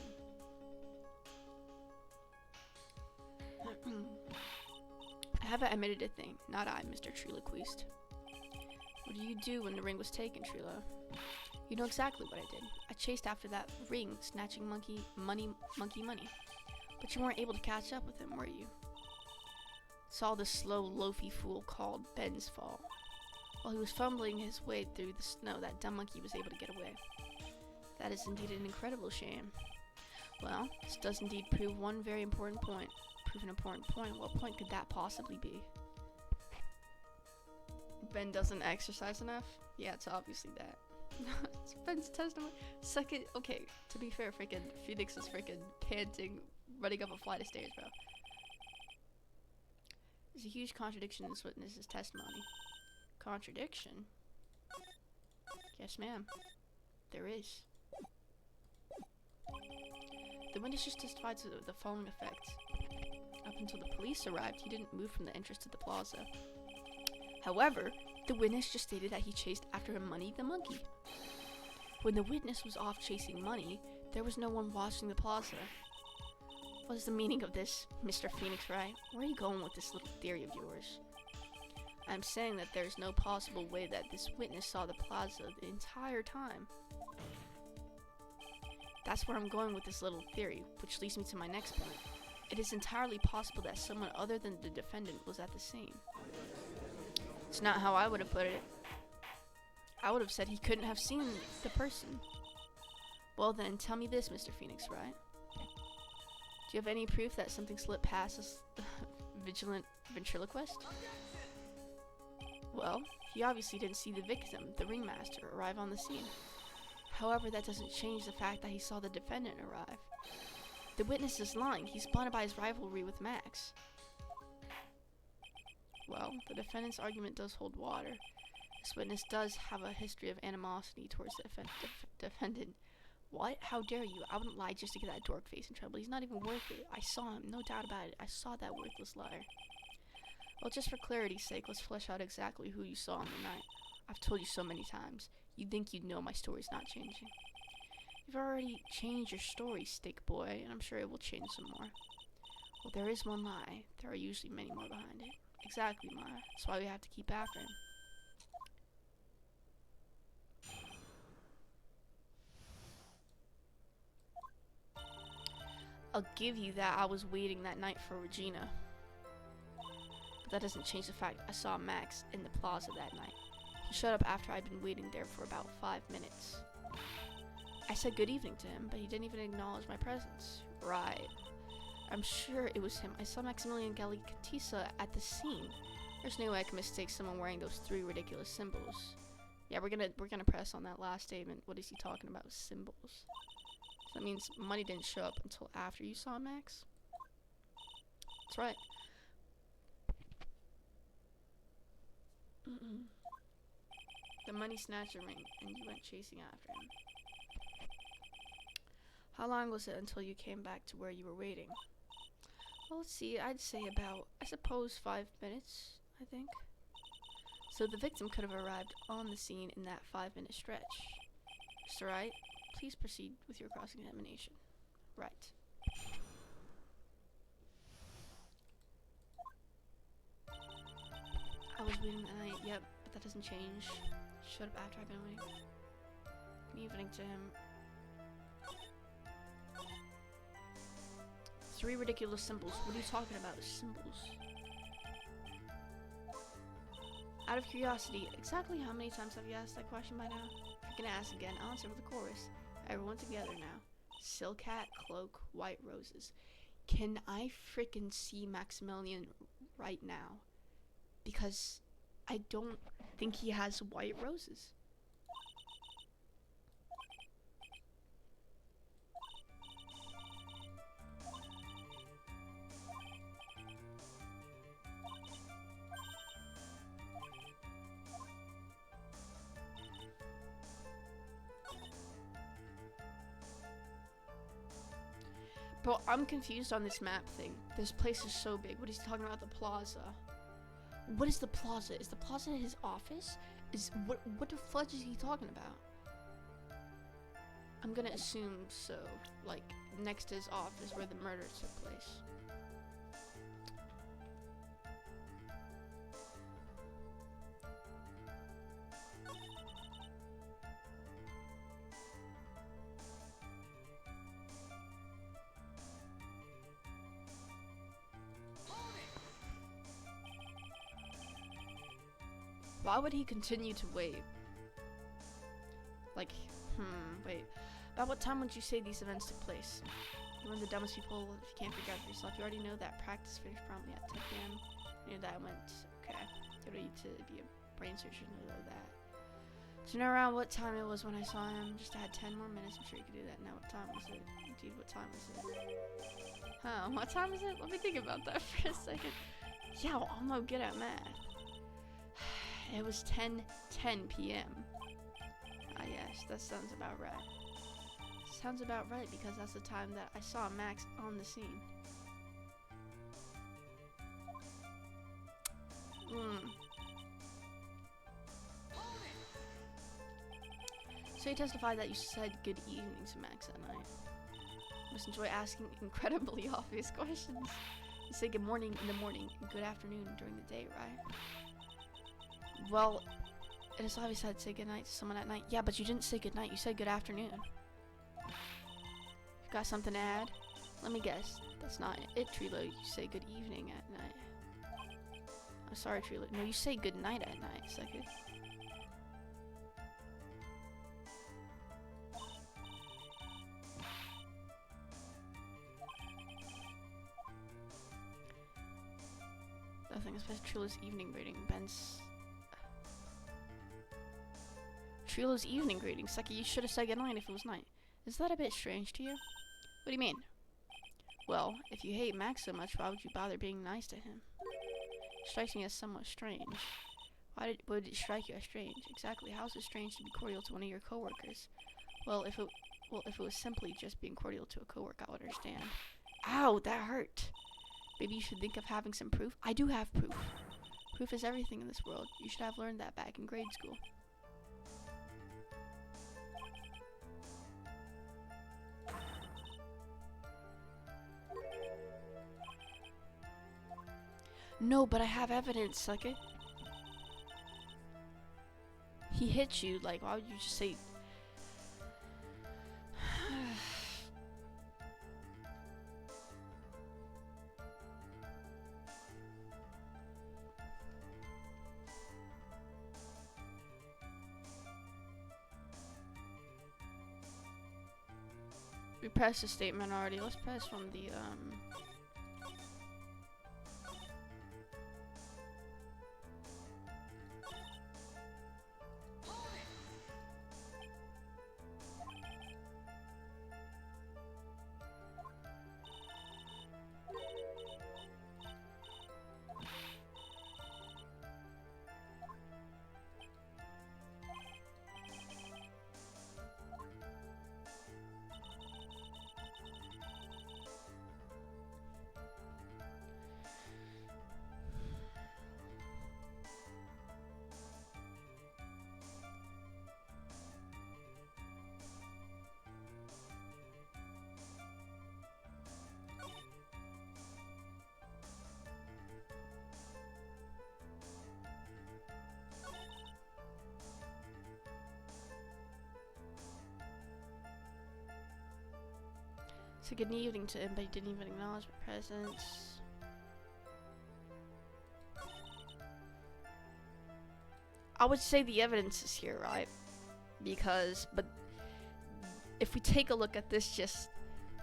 [SPEAKER 1] I haven't admitted a thing. Not I, Mr. Triloquist. What did you do when the ring was taken, Trilo? You know exactly what I did. I chased after that ring, snatching monkey money. But you weren't able to catch up with him, were you? It's all this slow, loafy fool called Ben's fault. While he was fumbling his way through the snow, that dumb monkey was able to get away. That is indeed an incredible shame. Well, this does indeed prove one very important point. Prove an important point. What point could that possibly be? Ben doesn't exercise enough? Yeah, it's obviously that. It's Ben's testimony. Second, okay, to be fair, freaking Phoenix is freaking panting, running up a flight of stairs, bro. There's a huge contradiction in this witness's testimony. Contradiction? Yes, ma'am. There is. The witness just testified to the following effect. Up until the police arrived, he didn't move from the entrance to the plaza. However, the witness just stated that he chased after Money the monkey. When the witness was off chasing Money, there was no one watching the plaza. What is the meaning of this, Mr. Phoenix Wright? Where are you going with this little theory of yours? I'm saying that there's no possible way that this witness saw the plaza the entire time. That's where I'm going with this little theory, which leads me to my next point. It is entirely possible that someone other than the defendant was at the scene. It's not how I would have put it. I would have said he couldn't have seen the person. Well then, tell me this, Mr. Phoenix Wright. Do you have any proof that something slipped past this vigilant ventriloquist? Well, he obviously didn't see the victim, the ringmaster, arrive on the scene. However, that doesn't change the fact that he saw the defendant arrive. The witness is lying. He's blinded by his rivalry with Max. Well, the defendant's argument does hold water. This witness does have a history of animosity towards the defendant. What? How dare you? I wouldn't lie just to get that dork face in trouble. He's not even worth it. I saw him, no doubt about it. I saw that worthless liar. Well, just for clarity's sake, let's flesh out exactly who you saw on the night. I've told you so many times. You'd think you'd know my story's not changing. You've already changed your story, stick boy, and I'm sure it will change some more. Well, there is one lie. There are usually many more behind it. Exactly, Ma. That's why we have to keep after him. I'll give you that I was waiting that night for Regina. But that doesn't change the fact I saw Max in the plaza that night. He showed up after I'd been waiting there for about 5 minutes. I said good evening to him, but he didn't even acknowledge my presence. Right. I'm sure it was him. I saw Maximilian Galicatisa at the scene. There's no way I can mistake someone wearing those 3 ridiculous symbols. Yeah, we're gonna press on that last statement. What is he talking about? Symbols. So that means money didn't show up until after you saw Max? That's right. The money snatcher ring, and you went chasing after him. How long was it until you came back to where you were waiting? Well, let's see, I'd say about, I suppose, 5 minutes, I think. So the victim could have arrived on the scene in that 5-minute stretch. Mr. Wright, please proceed with your cross-examination. Right. I was waiting that night, yep, but that doesn't change. Showed up after I've been waiting. Good evening to him. 3 ridiculous symbols. What are you talking about? Symbols. Out of curiosity, exactly how many times have you asked that question by now? If you're gonna ask again, I'll answer with the chorus. Everyone together now. Silk hat, cloak, white roses. Can I frickin' see Maximilian right now? Because I don't think he has white roses. Bro, I'm confused on this map thing. This place is so big. What is he talking about? The plaza. What is the plaza? Is the plaza his office? What the fudge is he talking about? I'm gonna assume so. Like, next to his office where the murder took place. Why would he continue to wait? Like, wait. About what time would you say these events took place? You're one of the dumbest people if you can't figure out for yourself. You already know that practice finished promptly at 10 p.m. You knew that I went, okay. You don't need to be a brain surgeon to know that. Do you know around what time it was when I saw him? Just add 10 more minutes. I'm sure you could do that. Now, what time was it? Dude, what time was it? Huh, what time is it? Let me think about that for a second. Yeah, well, I'm no good at math. It was 10:10 p.m. Ah, yes, that sounds about right. Sounds about right because that's the time that I saw Max on the scene. So you testified that you said good evening to Max that night. You must enjoy asking incredibly obvious questions. You say good morning in the morning and good afternoon during the day, right? Well, it is obvious I'd say goodnight to someone at night. Yeah, but you didn't say goodnight. You said good afternoon. You've got something to add? Let me guess. That's not it, Trilo. You say good evening at night. I'm sorry, Trilo. No, you say good night at night, Second. Nothing, especially Trilo's evening greeting. Ben's... Trilo's evening greeting. Seki, you should have said goodnight if it was night. Is that a bit strange to you? What do you mean? Well, if you hate Max so much, why would you bother being nice to him? It strikes me as somewhat strange. Would it strike you as strange? Exactly. How is it strange to be cordial to one of your coworkers? Well, if it was simply just being cordial to a coworker, I would understand. Ow, that hurt. Maybe you should think of having some proof. I do have proof. Proof is everything in this world. You should have learned that back in grade school. No, but I have evidence, sucker. He hit you, like, why would you just say... We pressed the statement already. Let's press from the It's a good evening to him, but he didn't even acknowledge my presence. I would say the evidence is here, right? But if we take a look at this, just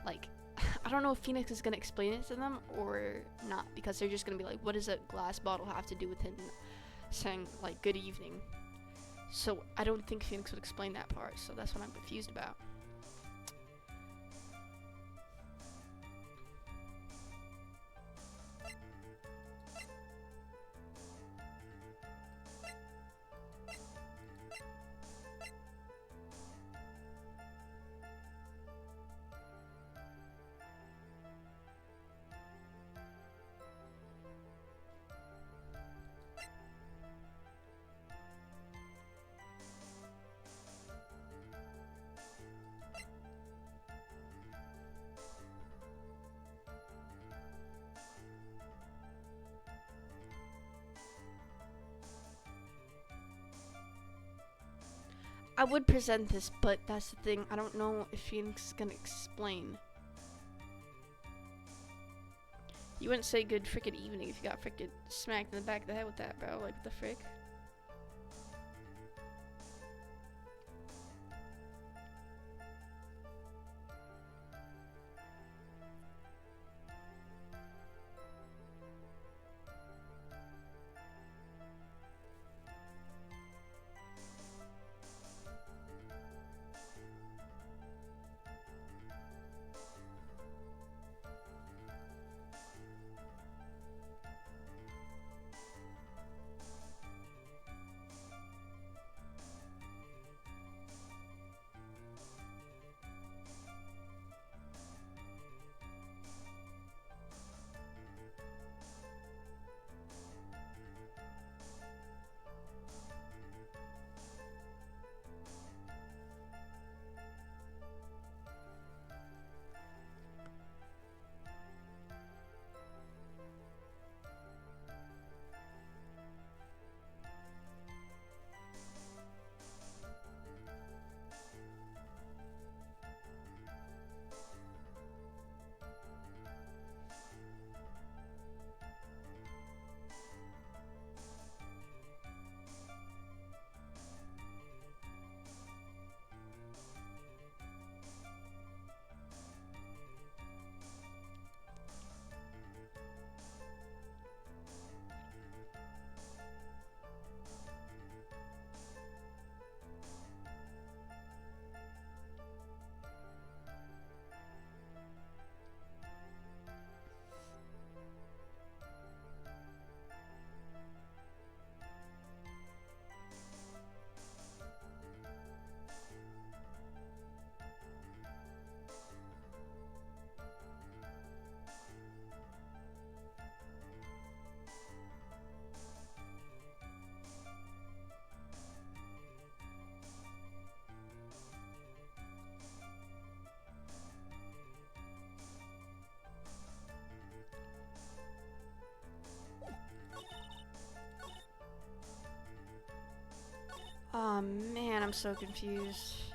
[SPEAKER 1] like, I don't know if Phoenix is gonna explain it to them or not, because they're just gonna be like, what does a glass bottle have to do with him saying like good evening? So I don't think Phoenix would explain that part, so that's what I'm confused about. I would present this, but that's the thing. I don't know if Phoenix is gonna explain. You wouldn't say good frickin' evening if you got frickin' smacked in the back of the head with that, bro. Like, what the frick? Oh man, I'm so confused.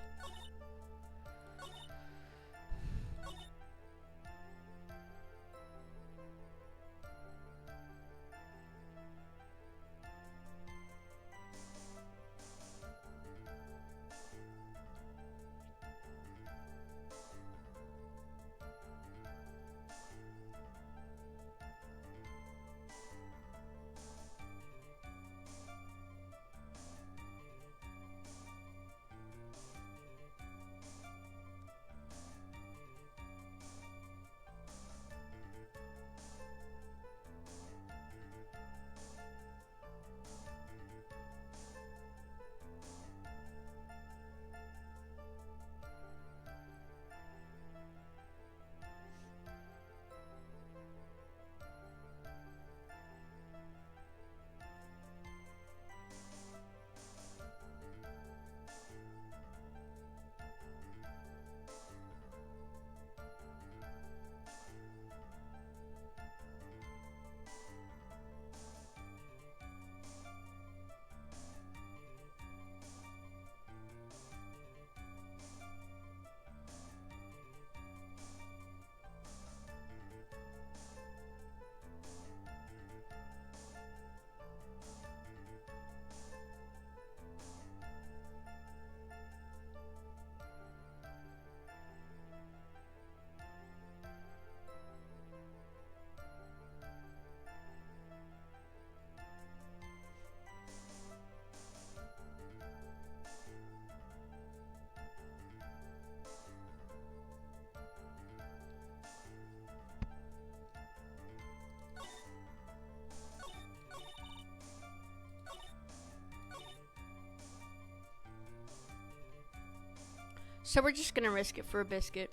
[SPEAKER 1] So we're just gonna risk it for a biscuit.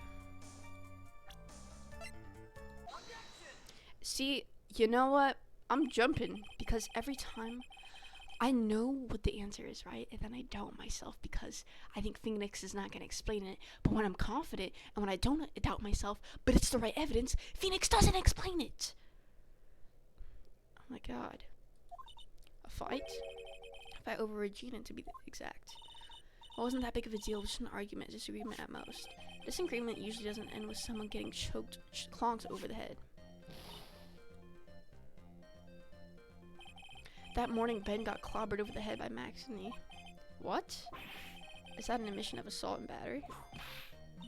[SPEAKER 1] See, you know what? I'm jumping because every time I know what the answer is, right? And then I doubt myself because I think Phoenix is not gonna explain it. But when I'm confident and when I don't doubt myself, but it's the right evidence, Phoenix doesn't explain it. Oh my god. A fight? A fight over Regina, to be exact. It wasn't that big of a deal, just an argument, disagreement at most. Disagreement usually doesn't end with someone getting choked, clonked over the head. That morning, Ben got clobbered over the head by Maxine. What? Is that an admission of assault and battery?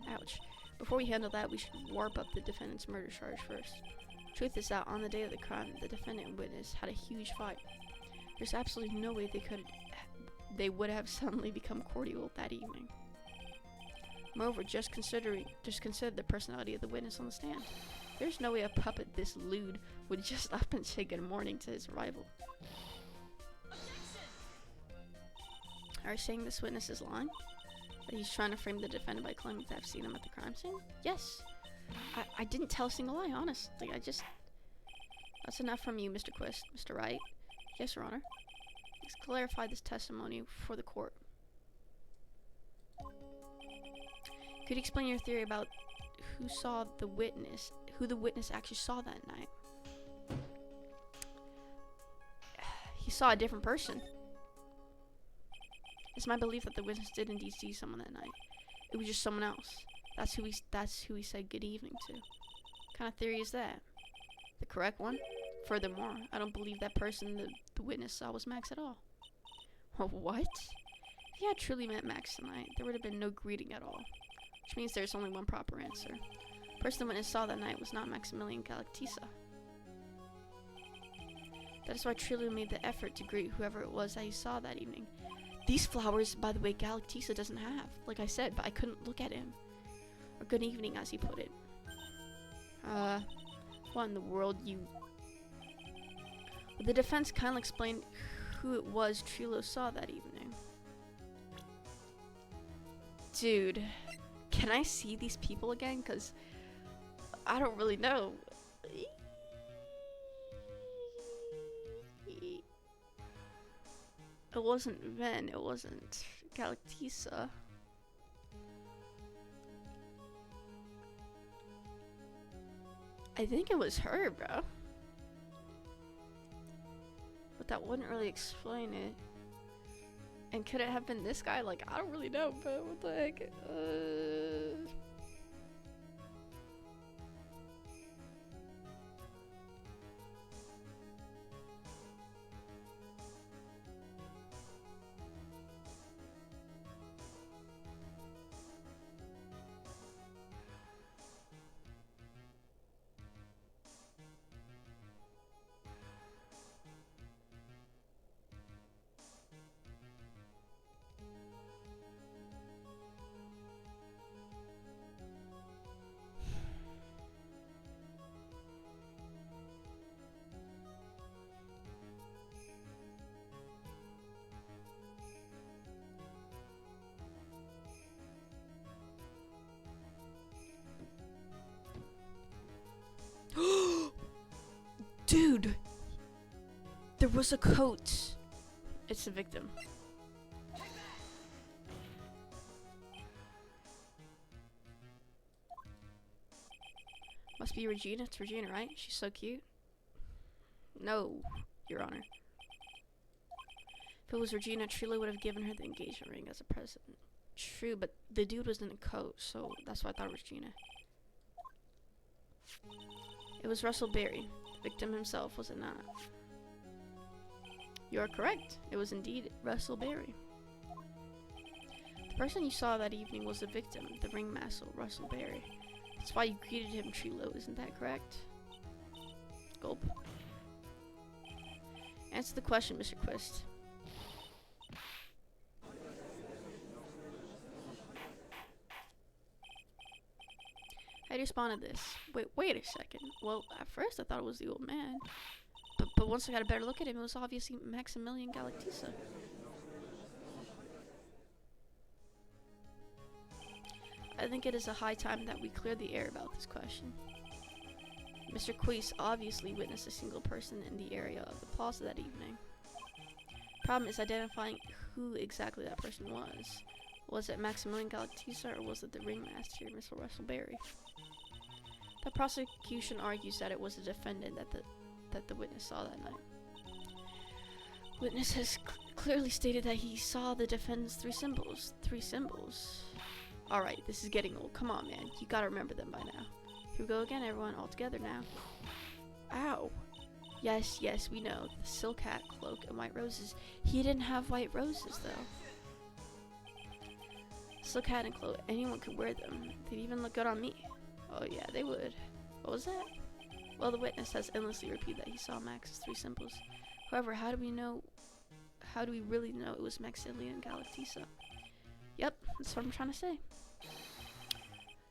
[SPEAKER 1] Ouch. Before we handle that, we should warp up the defendant's murder charge first. Truth is that on the day of the crime, the defendant and witness had a huge fight. There's absolutely no way they would have suddenly become cordial that evening. Moreover, just consider the personality of the witness on the stand. There's no way a puppet this lewd would just up and say good morning to his rival. Are you saying this witness is lying? That he's trying to frame the defendant by claiming to have seen him at the crime scene? Yes. I didn't tell a single lie, honestly. That's enough from you, Mr. Quist. Mr. Wright? Yes, Your Honor. Let's clarify this testimony for the court. Could you explain your theory about who the witness actually saw that night? He saw a different person. It's my belief that the witness did indeed see someone that night. It was just someone else. That's who he said good evening to. What kind of theory is that? The correct one? Furthermore, I don't believe that person the witness saw was Max at all. What? If he had truly met Max tonight, there would have been no greeting at all. Which means there's only one proper answer. The person the witness saw that night was not Maximilian Galactisa. That is why Trillo made the effort to greet whoever it was that he saw that evening. These flowers, by the way, Galactisa doesn't have. Like I said, but I couldn't look at him. Or good evening, as he put it. What in the world, you... The defense kindly explained who it was Trillo saw that evening. Dude, can I see these people again? Because I don't really know. It wasn't Ven, it wasn't Galactisa. I think it was her, bro. But that wouldn't really explain it. And could it have been this guy? Like, I don't really know, but what the heck? Dude! There was a coat. It's the victim. Must be Regina. It's Regina, right? She's so cute. No, Your Honor. If it was Regina, Trillo would have given her the engagement ring as a present. True, but the dude was in a coat, so that's why I thought it was Regina. It was Russell Berry. The victim himself, was it not? You are correct. It was indeed Russell Berry. The person you saw that evening was the victim, the ringmaster, Russell Berry. That's why you greeted him, Trillo, isn't that correct? Gulp. Answer the question, Mr. Quist. How do you respond to this? Wait a second. Well, at first I thought it was the old man. But once I got a better look at him, it was obviously Maximilian Galactisa. I think it is a high time that we clear the air about this question. Mr. Quace obviously witnessed a single person in the area of the plaza that evening. Problem is identifying who exactly that person was. Was it Maximilian Galactisa or was it the ringmaster, Mr. Russell Berry? The prosecution argues that it was the defendant that the witness saw that night. Witness has clearly stated that he saw the defendant's three symbols. Three symbols? Alright, this is getting old. Come on, man. You gotta remember them by now. Here we go again, everyone. All together now. Ow. Yes, yes, we know. The silk hat, cloak, and white roses. He didn't have white roses, though. Silk hat and cloak. Anyone could wear them. They'd even look good on me. Oh, yeah, they would. What was that? Well, the witness has endlessly repeated that he saw Max's three symbols. However, how do we really know it was Maximilian Galactisa? Yep, that's what I'm trying to say.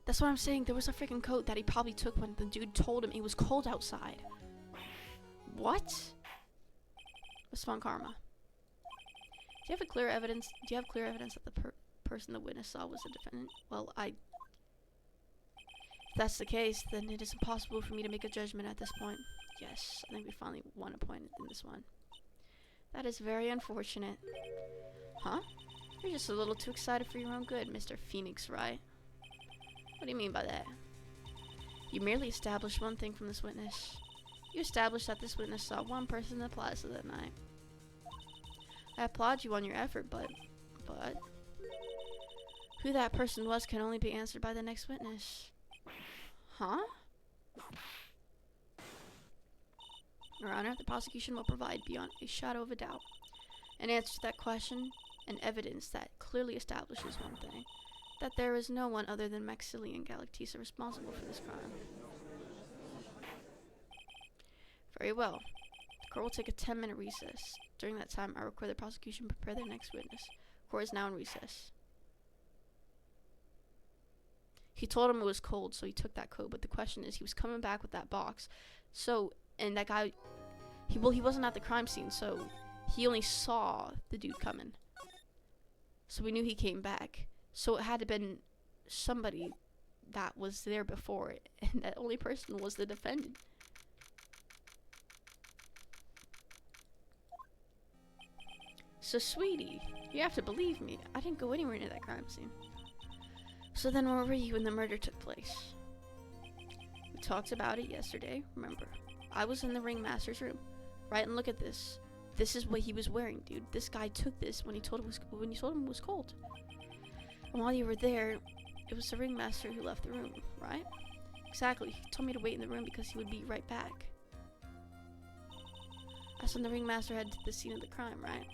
[SPEAKER 1] That's what I'm saying. There was a freaking coat that he probably took when the dude told him it was cold outside. What? Miss Von Karma. Do you have clear evidence that the person the witness saw was the defendant? Well, if that's the case, then it is impossible for me to make a judgment at this point. Yes, I think we finally won a point in this one. That is very unfortunate. Huh? You're just a little too excited for your own good, Mr. Phoenix, right? What do you mean by that? You merely established one thing from this witness. You established that this witness saw one person in the plaza that night. I applaud you on your effort, but who that person was can only be answered by the next witness. Huh? Your Honor, the prosecution will provide beyond a shadow of a doubt an answer to that question and evidence that clearly establishes one thing, that there is no one other than Maximilian Galactisa responsible for this crime. Very well. The court will take a 10-minute recess. During that time, I require the prosecution prepare their next witness. The court is now in recess. He told him it was cold, so he took that coat, but the question is, he was coming back with that box. So, and that guy, he wasn't at the crime scene, so he only saw the dude coming. So we knew he came back. So it had to have been somebody that was there before, and that only person was the defendant. So, sweetie, you have to believe me. I didn't go anywhere near that crime scene. So then where were you when the murder took place? We talked about it yesterday, remember. I was in the ringmaster's room. Right, and look at this. This is what he was wearing, dude. This guy took this when he told him it was cold. And while you were there, it was the ringmaster who left the room, right? Exactly. He told me to wait in the room because he would be right back. That's when the ringmaster headed to the scene of the crime, right?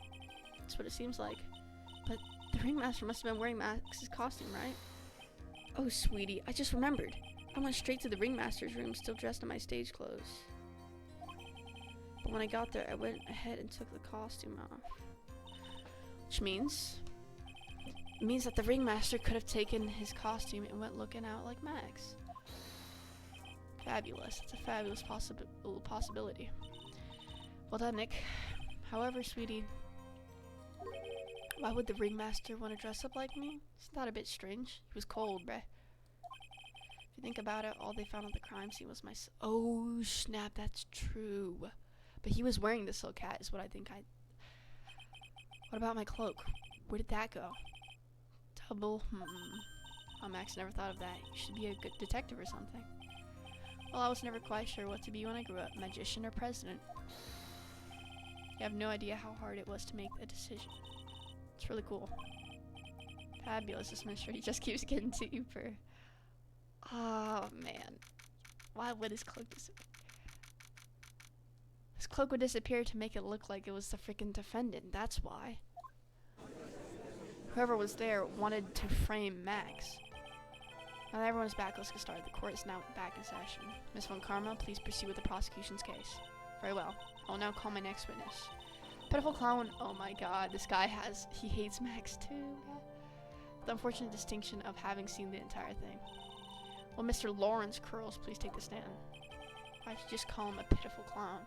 [SPEAKER 1] That's what it seems like. But the ringmaster must have been wearing Max's costume, right? Oh, sweetie, I just remembered. I went straight to the ringmaster's room, still dressed in my stage clothes. But when I got there, I went ahead and took the costume off. Which means... it means that the ringmaster could have taken his costume and went looking out like Max. Fabulous. It's a fabulous possibility. Well done, Nick. However, sweetie, why would the ringmaster want to dress up like me? Isn't that a bit strange? He was cold, bruh. If you think about it, all they found at the crime scene was my... oh, snap, that's true. But he was wearing the silk hat, is what I think I... What about my cloak? Where did that go? Double? Oh, Max never thought of that. You should be a good detective or something. Well, I was never quite sure what to be when I grew up, magician or president. You have no idea how hard it was to make a decision. It's really cool. Fabulous. This mystery just keeps getting deeper. Oh, man. Why would his cloak disappear? His cloak would disappear to make it look like it was the freaking defendant. That's why. Whoever was there wanted to frame Max. Now that everyone's back, let's get started. The court is now back in session. Miss Von Karma, please proceed with the prosecution's case. Very well. I'll now call my next witness. Pitiful clown. Oh my god, this guy he hates Max too. The unfortunate distinction of having seen the entire thing. Well, Mr. Lawrence Curls, please take the stand. I should just call him a pitiful clown.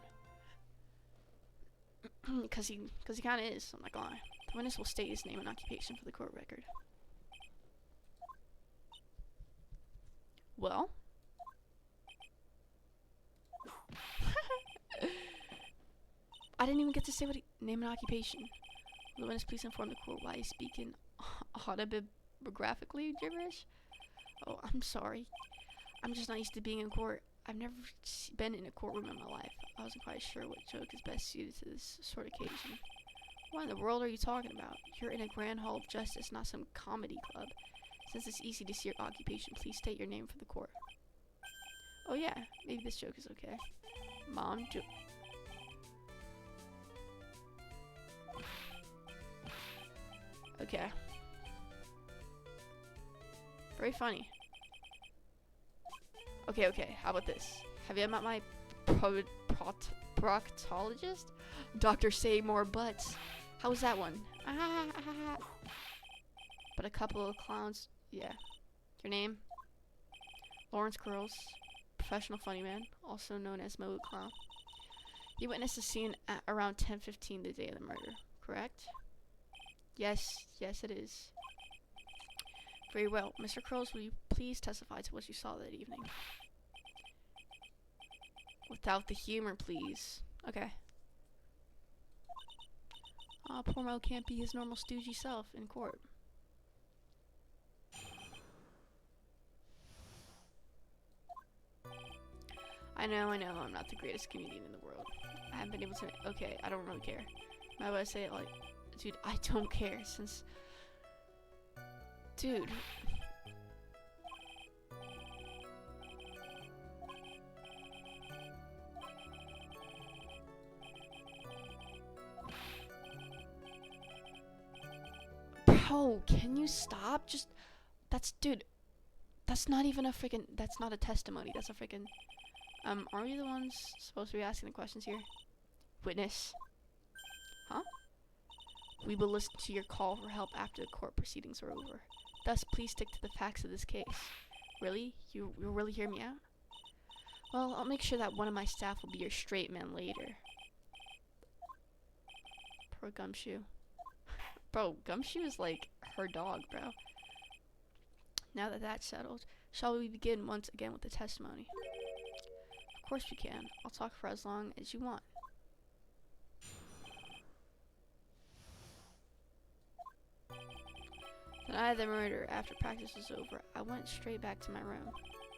[SPEAKER 1] Because he kind of is, I'm not gonna lie. The witness will state his name and occupation for the court record. Well? I didn't even get to say what name and occupation. Will the witness please inform the court why he's speaking autobiographically gibberish? Oh, I'm sorry. I'm just not used to being in court. I've never been in a courtroom in my life. I wasn't quite sure what joke is best suited to this sort of occasion. What in the world are you talking about? You're in a grand hall of justice, not some comedy club. Since it's easy to see your occupation, please state your name for the court. Oh yeah, maybe this joke is okay. Mom, okay. Very funny. Okay, how about this? Have you met my proctologist? Doctor say more butts. How was that one? But a couple of clowns. Yeah. Your name? Lawrence Curls. Professional funny man, also known as Mo Clown. You witnessed the scene at around 10:15 the day of the murder, correct? Yes, it is. Very well. Mr. Curls, will you please testify to what you saw that evening? Without the humor, please. Okay. Aw, poor Mo can't be his normal stoogey self in court. I know, I'm not the greatest comedian in the world. I haven't been able to. Okay, I don't really care. Why would I say it like, dude, I don't care since. Dude. Bro, can you stop? Just. Dude. That's not even a freaking. That's not a testimony. That's a freaking. Are we the ones supposed to be asking the questions here? Witness. Huh? We will listen to your call for help after the court proceedings are over. Thus, please stick to the facts of this case. Really? You'll really hear me out? Well, I'll make sure that one of my staff will be your straight man later. Poor Gumshoe. Bro, Gumshoe is like her dog, bro. Now that that's settled, shall we begin once again with the testimony? Of course we can. I'll talk for as long as you want. The night of the murder, after practice was over, I went straight back to my room.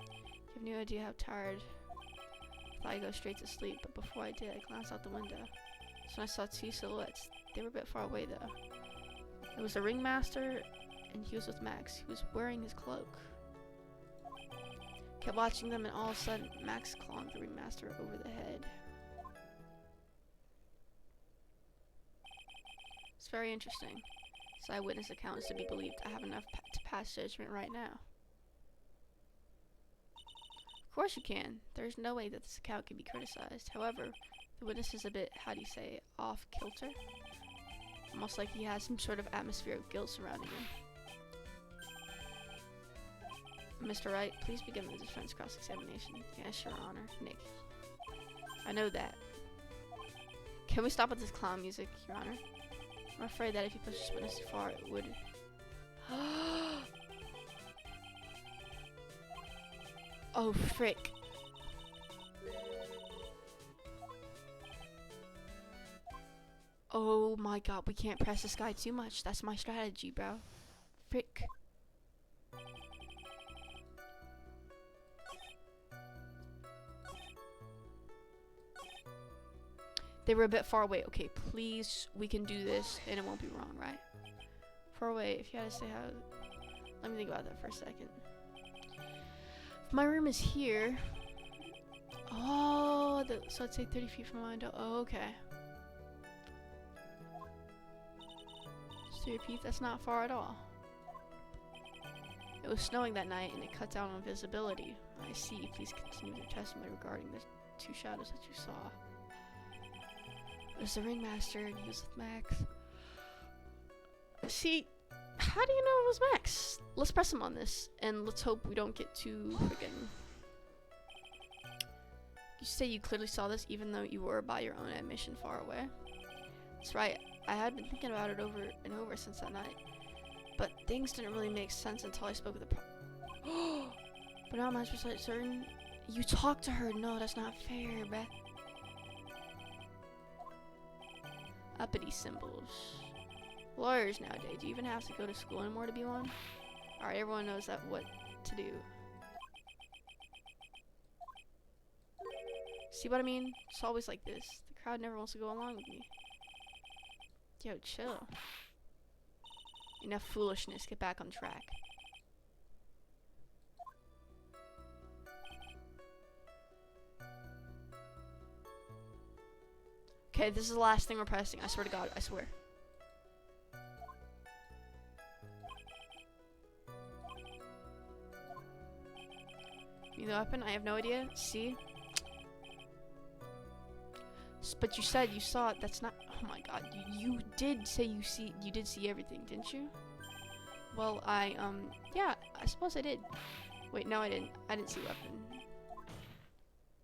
[SPEAKER 1] You have no idea how tired. I thought I'd go straight to sleep, but before I did, I glanced out the window. So I saw two silhouettes. They were a bit far away though. It was the ringmaster, and he was with Max. He was wearing his cloak. Kept watching them, and all of a sudden, Max clawed the ringmaster over the head. It's very interesting. This eyewitness account is to be believed. I have enough to pass judgment right now. Of course you can. There's no way that this account can be criticized. However, the witness is a bit, how do you say, off kilter? Almost like he has some sort of atmosphere of guilt surrounding him. Mr. Wright, please begin the defense cross-examination. Yes, Your Honor. Nick. I know that. Can we stop with this clown music, Your Honor? I'm afraid that if you push this witness too far, it would... Oh, frick. Oh my god, we can't press this guy too much. That's my strategy, bro. Frick. They were a bit far away. Okay, please, we can do this and it won't be wrong, right? Far away, if you had to say how... Let me think about that for a second. If my room is here... Oh, so I'd say 30 feet from my window. Oh, okay. Just to repeat, that's not far at all. It was snowing that night and it cut down on visibility. I see. Please continue your testimony regarding the two shadows that you saw. It was the ringmaster and he was with Max. See, how do you know it was Max? Let's press him on this and let's hope we don't get too friggin'... You say you clearly saw this even though you were by your own admission far away? That's right. I had been thinking about it over and over since that night. But things didn't really make sense until I spoke with the but For now, I'm not certain. You talk to her. No, that's not fair, bruh. Uppity symbols. Lawyers nowadays. Do you even have to go to school anymore to be one? Alright, everyone knows that what to do. See what I mean? It's always like this. The crowd never wants to go along with me. Yo, chill. Enough foolishness. Get back on track. Okay, this is the last thing we're pressing. I swear to God. I swear. Give me the weapon? I have no idea. See? But you said you saw it. That's not. Oh my God. You did say you did see everything, didn't you? Well, yeah, I suppose I did. Wait, no, I didn't. I didn't see a weapon.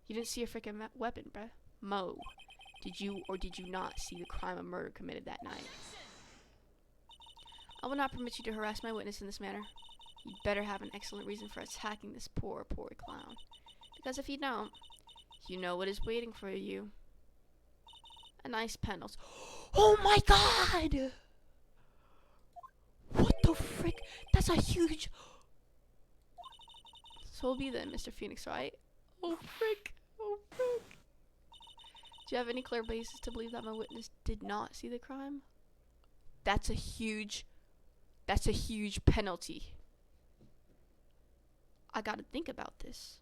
[SPEAKER 1] You didn't see a freaking weapon, bruh. Mo, did you or did you not see the crime of murder committed that night? I will not permit you to harass my witness in this manner. You'd better have an excellent reason for attacking this poor clown. Because if you don't, you know what is waiting for you. A nice penalty. Oh my God! What the frick? That's a huge... So it'll be then, Mr. Phoenix, right? Oh frick! Oh frick! Do you have any clear basis to believe that my witness did not see the crime? That's a huge penalty. I gotta think about this.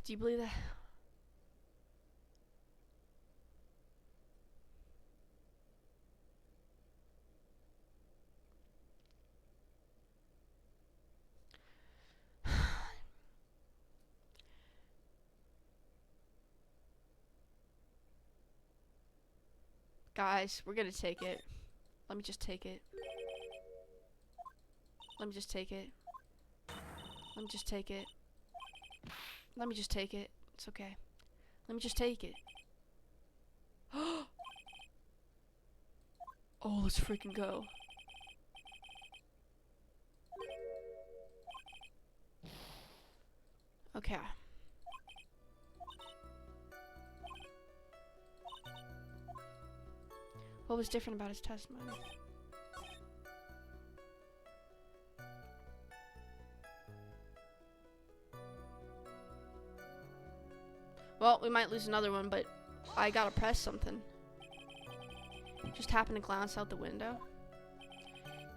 [SPEAKER 1] Do you believe that? Guys, we're gonna take it. Let me just take it. Let me just take it. Let me just take it. Let me just take it. It's okay. Let me just take it. Oh, let's freaking go. Okay. What was different about his testimony? Well, we might lose another one, but I gotta press something. Just happened to glance out the window.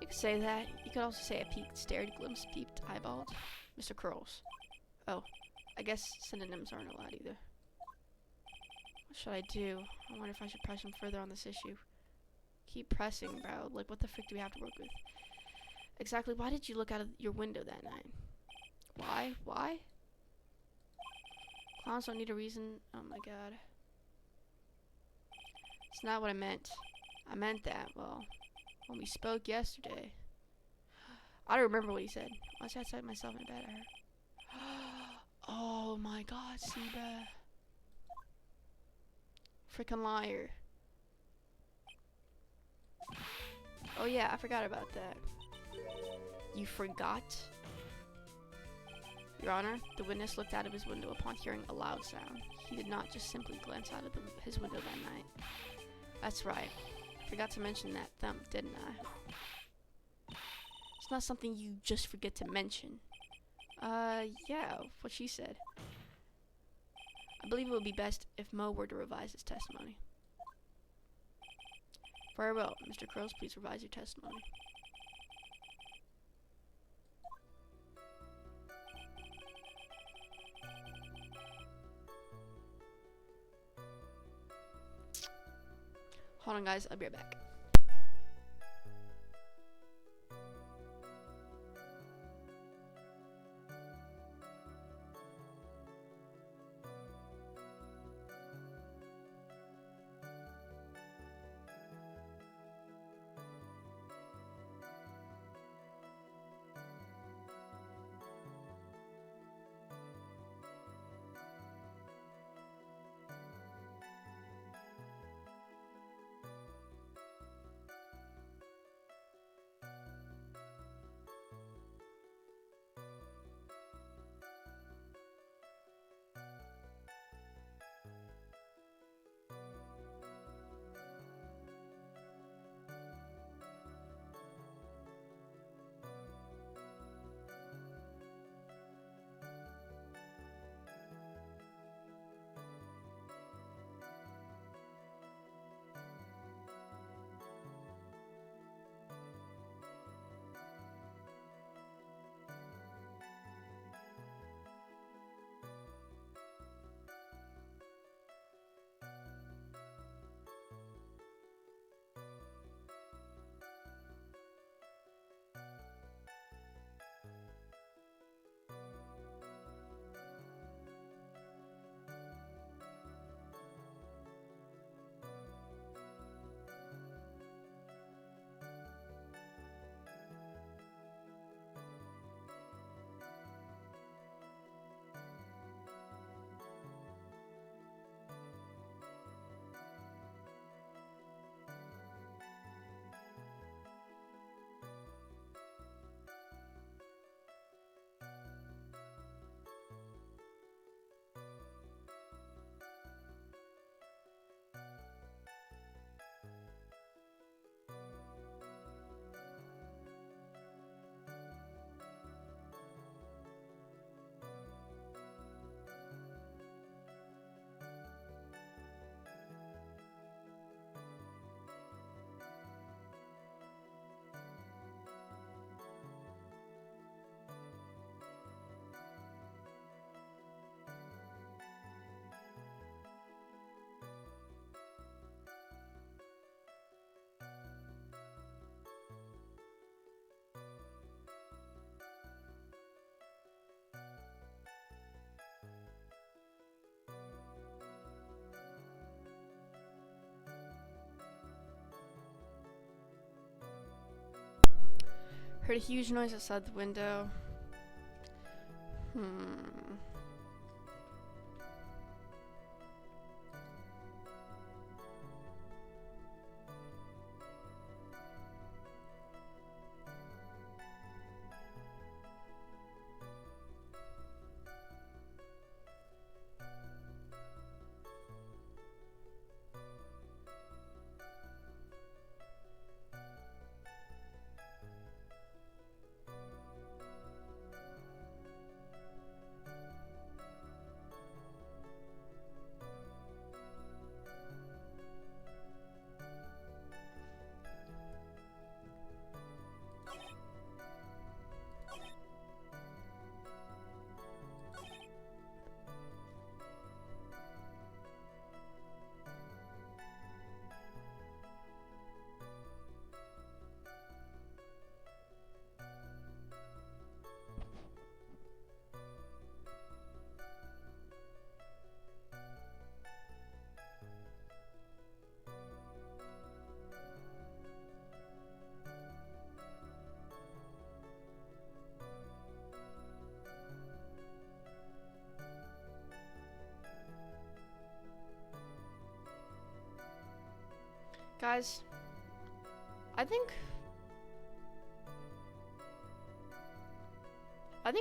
[SPEAKER 1] You could say that. You could also say I peeked, stared, glimpsed, peeped, eyeballed. Mr. Curls. Oh, I guess synonyms aren't allowed either. What should I do? I wonder if I should press him further on this issue. Keep pressing, bro. Like, what the frick do we have to work with? Exactly, why did you look out of your window that night? Why? Why? Clowns don't need a reason. Oh my God. It's not what I meant. I meant that, well, when we spoke yesterday. I don't remember what he said. I was outside myself in bed, I heard. Oh my God, Seba. Frickin' liar. Oh yeah, I forgot about that. You forgot? Your Honor, the witness looked out of his window upon hearing a loud sound. He did not just simply glance out of his window that night. That's right. Forgot to mention that thump, didn't I? It's not something you just forget to mention. Yeah, what she said. I believe it would be best if Mo were to revise his testimony. Very well, Mr. Curls, please revise your testimony. Hold on, guys. I'll be right back. Heard a huge noise outside the window. Guys, I think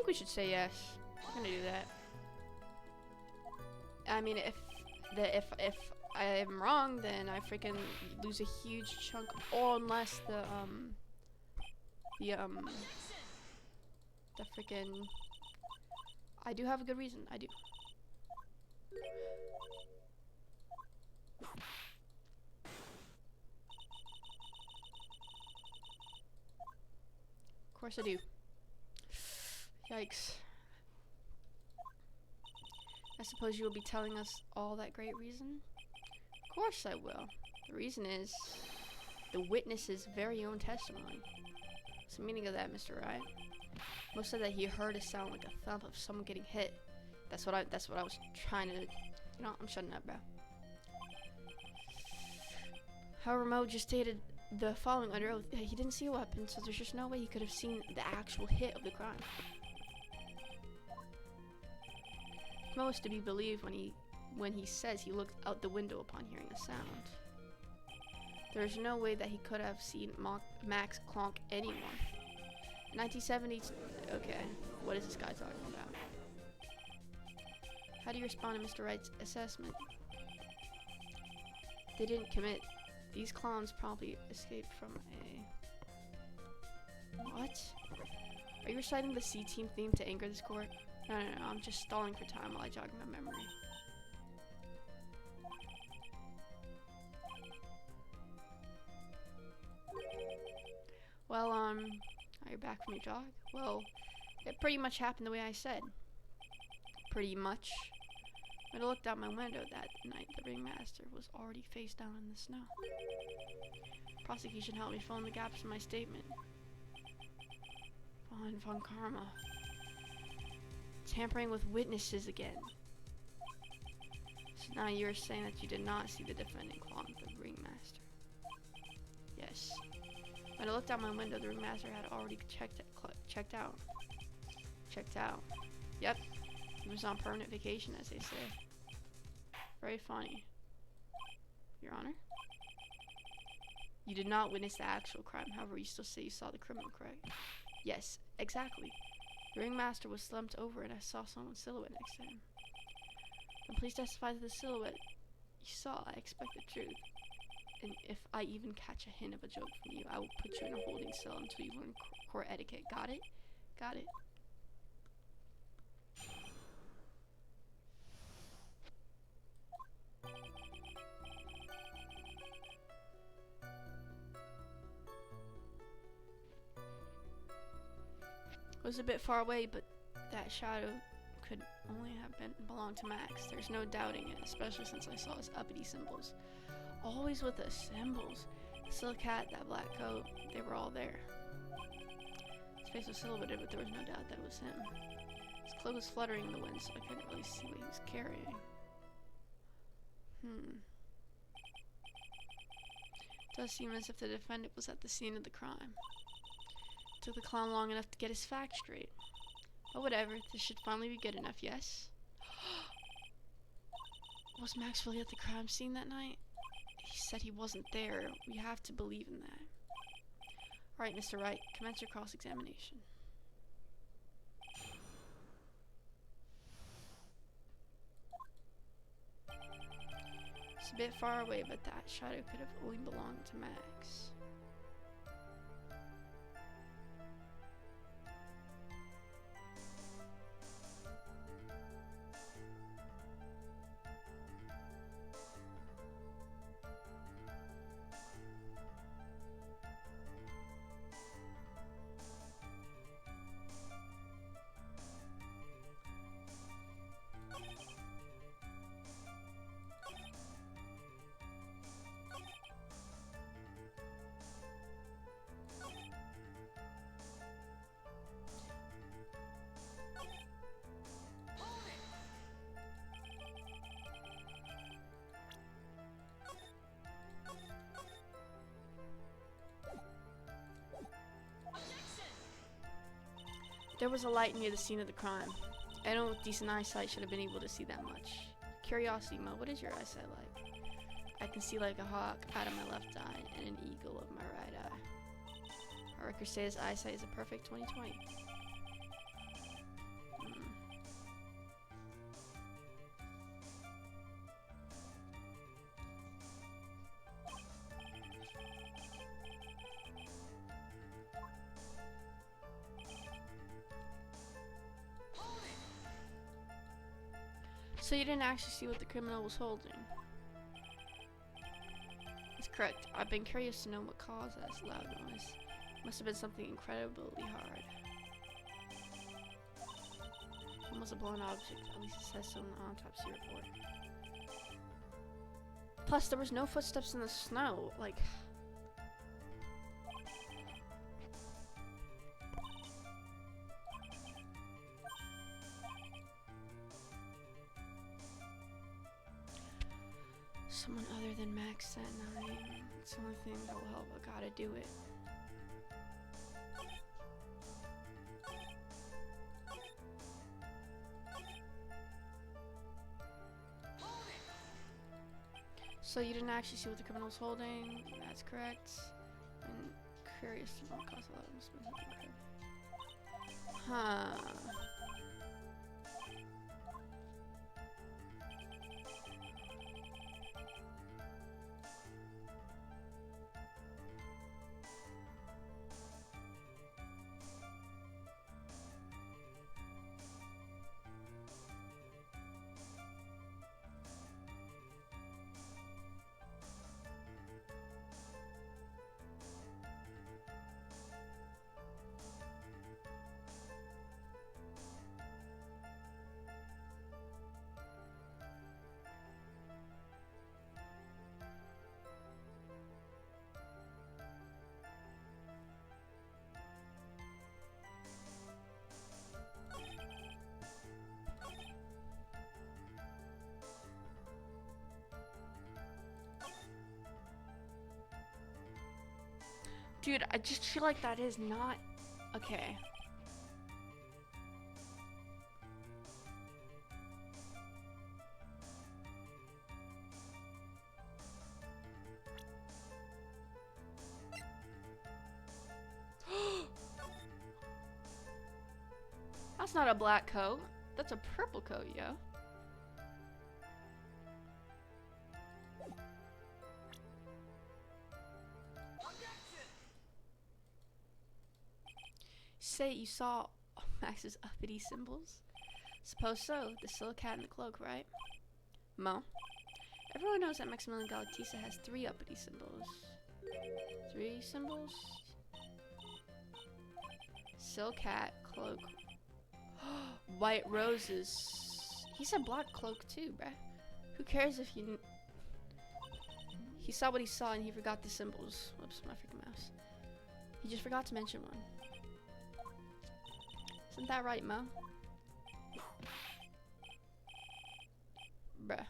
[SPEAKER 1] we should say yes. I'm gonna do that. I mean, if I am wrong, then I freaking lose a huge chunk. Or unless the freaking, I do have a good reason. I do. Of course I do. Yikes. I suppose you will be telling us all that great reason? Of course I will. The reason is the witness's very own testimony. What's the meaning of that, Mr. Wright? Most said that he heard a sound like a thump of someone getting hit. That's what I was trying to, you know, I'm shutting up, bro. However, Mo just stated the following under oath. He didn't see a weapon, so there's just no way he could have seen the actual hit of the crime. Mo is to be believed when he says he looked out the window upon hearing a sound. There's no way that he could have seen Max clonk anyone. 1970s. Okay, what is this guy talking about? How do you respond to Mr. Wright's assessment? They didn't commit. These clowns probably escaped from a... What? Are you reciting the C-Team theme to anger this court? No, I'm just stalling for time while I jog my memory. Well, are you back from your jog? Well, it pretty much happened the way I said. Pretty much. When I looked out my window that night, the ringmaster was already face down in the snow. Prosecution helped me fill in the gaps in my statement. Von Karma. Tampering with witnesses again. So now you're saying that you did not see the defendant clonk the ringmaster. Yes. When I looked out my window, the ringmaster had already checked out. Checked out. Yep. He was on permanent vacation, as they say. Very funny. Your Honor? You did not witness the actual crime, however, you still say you saw the criminal, correct? Yes, exactly. The ringmaster was slumped over and I saw someone's silhouette next to him. Then please testify to the silhouette you saw. I expect the truth. And if I even catch a hint of a joke from you, I will put you in a holding cell until you learn court etiquette. Got it? Got it. It was a bit far away, but that shadow could only have belonged to Max. There's no doubting it, especially since I saw his uppity symbols. Always with the symbols. The silk hat, that black coat, they were all there. His face was silhouetted, but there was no doubt that it was him. His cloak was fluttering in the wind, so I couldn't really see what he was carrying. It does seem as if the defendant was at the scene of the crime. Took the clown long enough to get his facts straight. But whatever, this should finally be good enough, yes? Was Max really at the crime scene that night? He said he wasn't there. We have to believe in that. Alright, Mr. Wright, commence your cross-examination. It's a bit far away, but that shadow could have only belonged to Max. There was a light near the scene of the crime. Anyone with decent eyesight should have been able to see that much. Curiosity, Mo, what is your eyesight like? I can see like a hawk out of my left eye and an eagle of my right eye. Our records say his eyesight is a perfect 20/20. So you didn't actually see what the criminal was holding? That's correct. I've been curious to know what caused that loud noise. Must have been something incredibly hard. It was a blunt object. At least it says so in the autopsy report. Plus, there was no footsteps in the snow. Like... someone other than Max that night. It's the only thing that will help. I gotta do it. So you didn't actually see what the criminal was holding? That's correct. And curious to know what caused a lot of something. Huh. Dude, I just feel like that is not... okay. That's not a black coat. That's a purple coat, yo. Say you saw Max's uppity symbols? Suppose so. The silk cat and the cloak, right? Mo? Everyone knows that Maximilian Galatisa has 3 uppity symbols. 3 symbols? Silk cat, cloak. White roses. He said black cloak too, bruh. Who cares if you... He saw what he saw and he forgot the symbols. Whoops, my freaking mouse. He just forgot to mention one. Isn't that right, Mo? Bruh.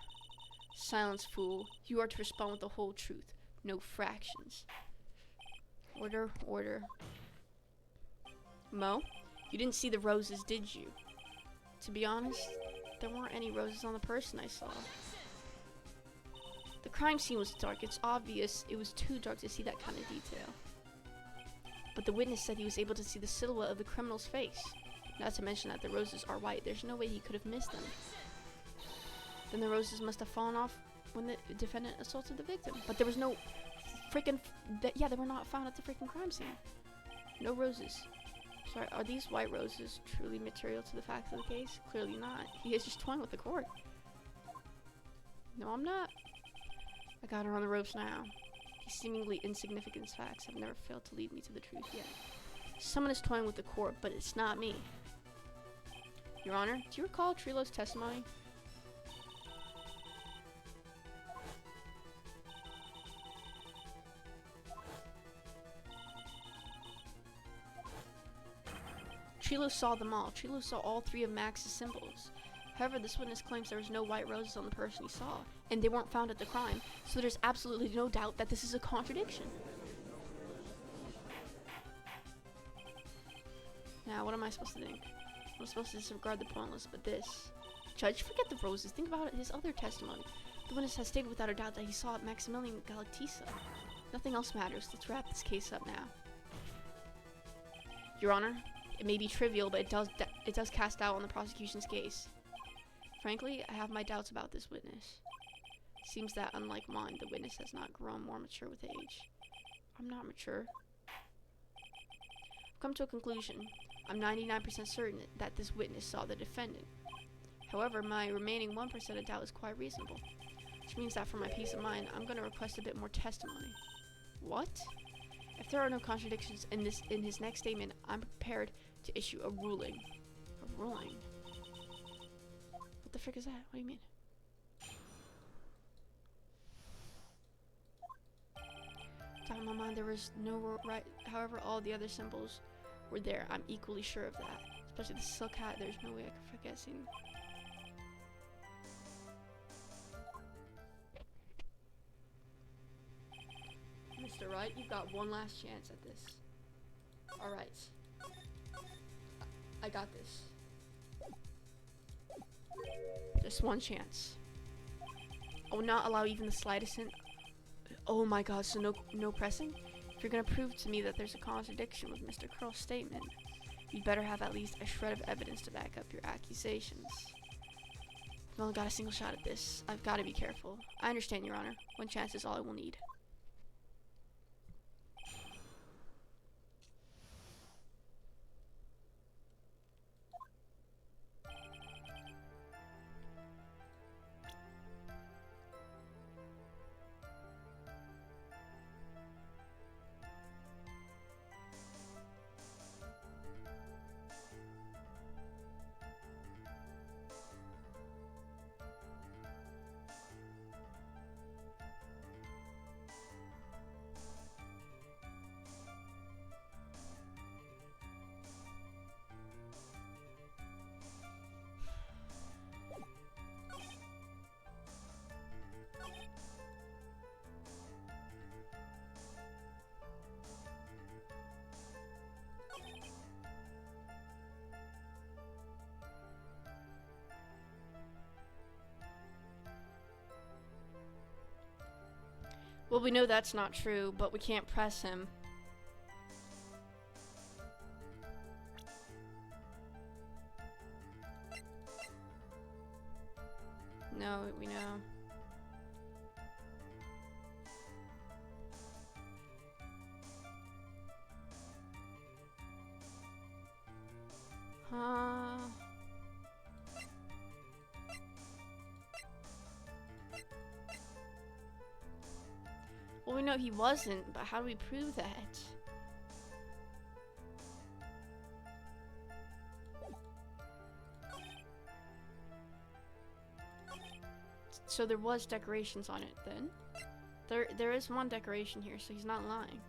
[SPEAKER 1] Silence, fool. You are to respond with the whole truth. No fractions. Order, order. Mo, you didn't see the roses, did you? To be honest, there weren't any roses on the person I saw. The crime scene was dark. It's obvious it was too dark to see that kind of detail. But the witness said he was able to see the silhouette of the criminal's face. Not to mention that the roses are white. There's no way he could have missed them. Then the roses must have fallen off when the defendant assaulted the victim. But there was no freaking... yeah, they were not found at the freaking crime scene. No roses. Sorry, are these white roses truly material to the facts of the case? Clearly not. He is just toying with the court. No, I'm not. I got her on the ropes now. These seemingly insignificant facts have never failed to lead me to the truth yet. Someone is toying with the court, but it's not me. Your Honor, do you recall Trilo's testimony? Trilo saw them all. Trilo saw all three of Max's symbols. However, this witness claims there was no white roses on the person he saw, and they weren't found at the crime, so there's absolutely no doubt that this is a contradiction. Now, what am I supposed to think? I'm supposed to disregard the pointless, but this... Judge, forget the roses. Think about his other testimony. The witness has stated without a doubt that he saw Maximilian Galactisa. Nothing else matters. Let's wrap this case up now. Your Honor, it may be trivial, but it does cast doubt on the prosecution's case. Frankly, I have my doubts about this witness. Seems that, unlike mine, the witness has not grown more mature with age. I'm not mature. I've come to a conclusion. I'm 99% certain that this witness saw the defendant. However, my remaining 1% of doubt is quite reasonable. Which means that for my peace of mind, I'm going to request a bit more testimony. What? If there are no contradictions in his next statement, I'm prepared to issue a ruling. A ruling? What the frick is that? What do you mean? Down in my mind, there was no right. However, all the other symbols were there. I'm equally sure of that. Especially the silk hat. There's no way I could forget seeing. Mr. Wright, you've got one last chance at this. Alright. I got this. Just one chance. I will not allow even the slightest hint. Oh my god, so no pressing? If you're gonna prove to me that there's a contradiction with Mr. Curl's statement, you'd better have at least a shred of evidence to back up your accusations. I've only got a single shot at this. I've got to be careful. I understand, Your Honor. One chance is all I will need. Well, we know that's not true, but we can't press him. No, we know. Well, we know he wasn't, but how do we prove that? So there was decorations on it then? There is one decoration here, so he's not lying.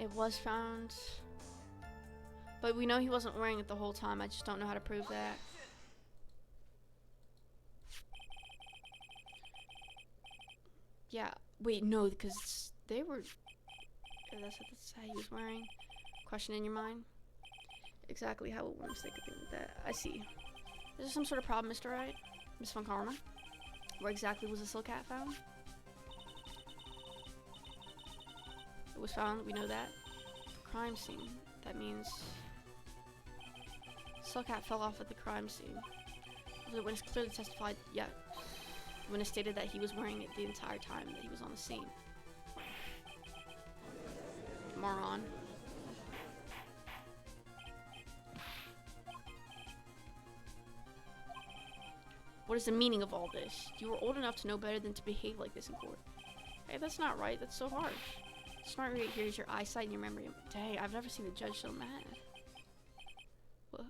[SPEAKER 1] It was found. But we know he wasn't wearing it the whole time. I just don't know how to prove that. Yeah. Wait, no, because they were... That's how he was wearing. Question in your mind. Exactly how would one mistake a thing like that? I see. Is there some sort of problem, Mr. Wright? Miss Von Karma? Where exactly was the silk hat found? It was found, we know that. Crime scene. That means... Silk hat fell off at the crime scene. The witness clearly testified, yeah. The witness stated that he was wearing it the entire time that he was on the scene. Moron. What is the meaning of all this? You were old enough to know better than to behave like this in court. Hey, that's not right. That's so harsh. Smart right here is your eyesight and your memory. Dang, I've never seen a judge so mad. What?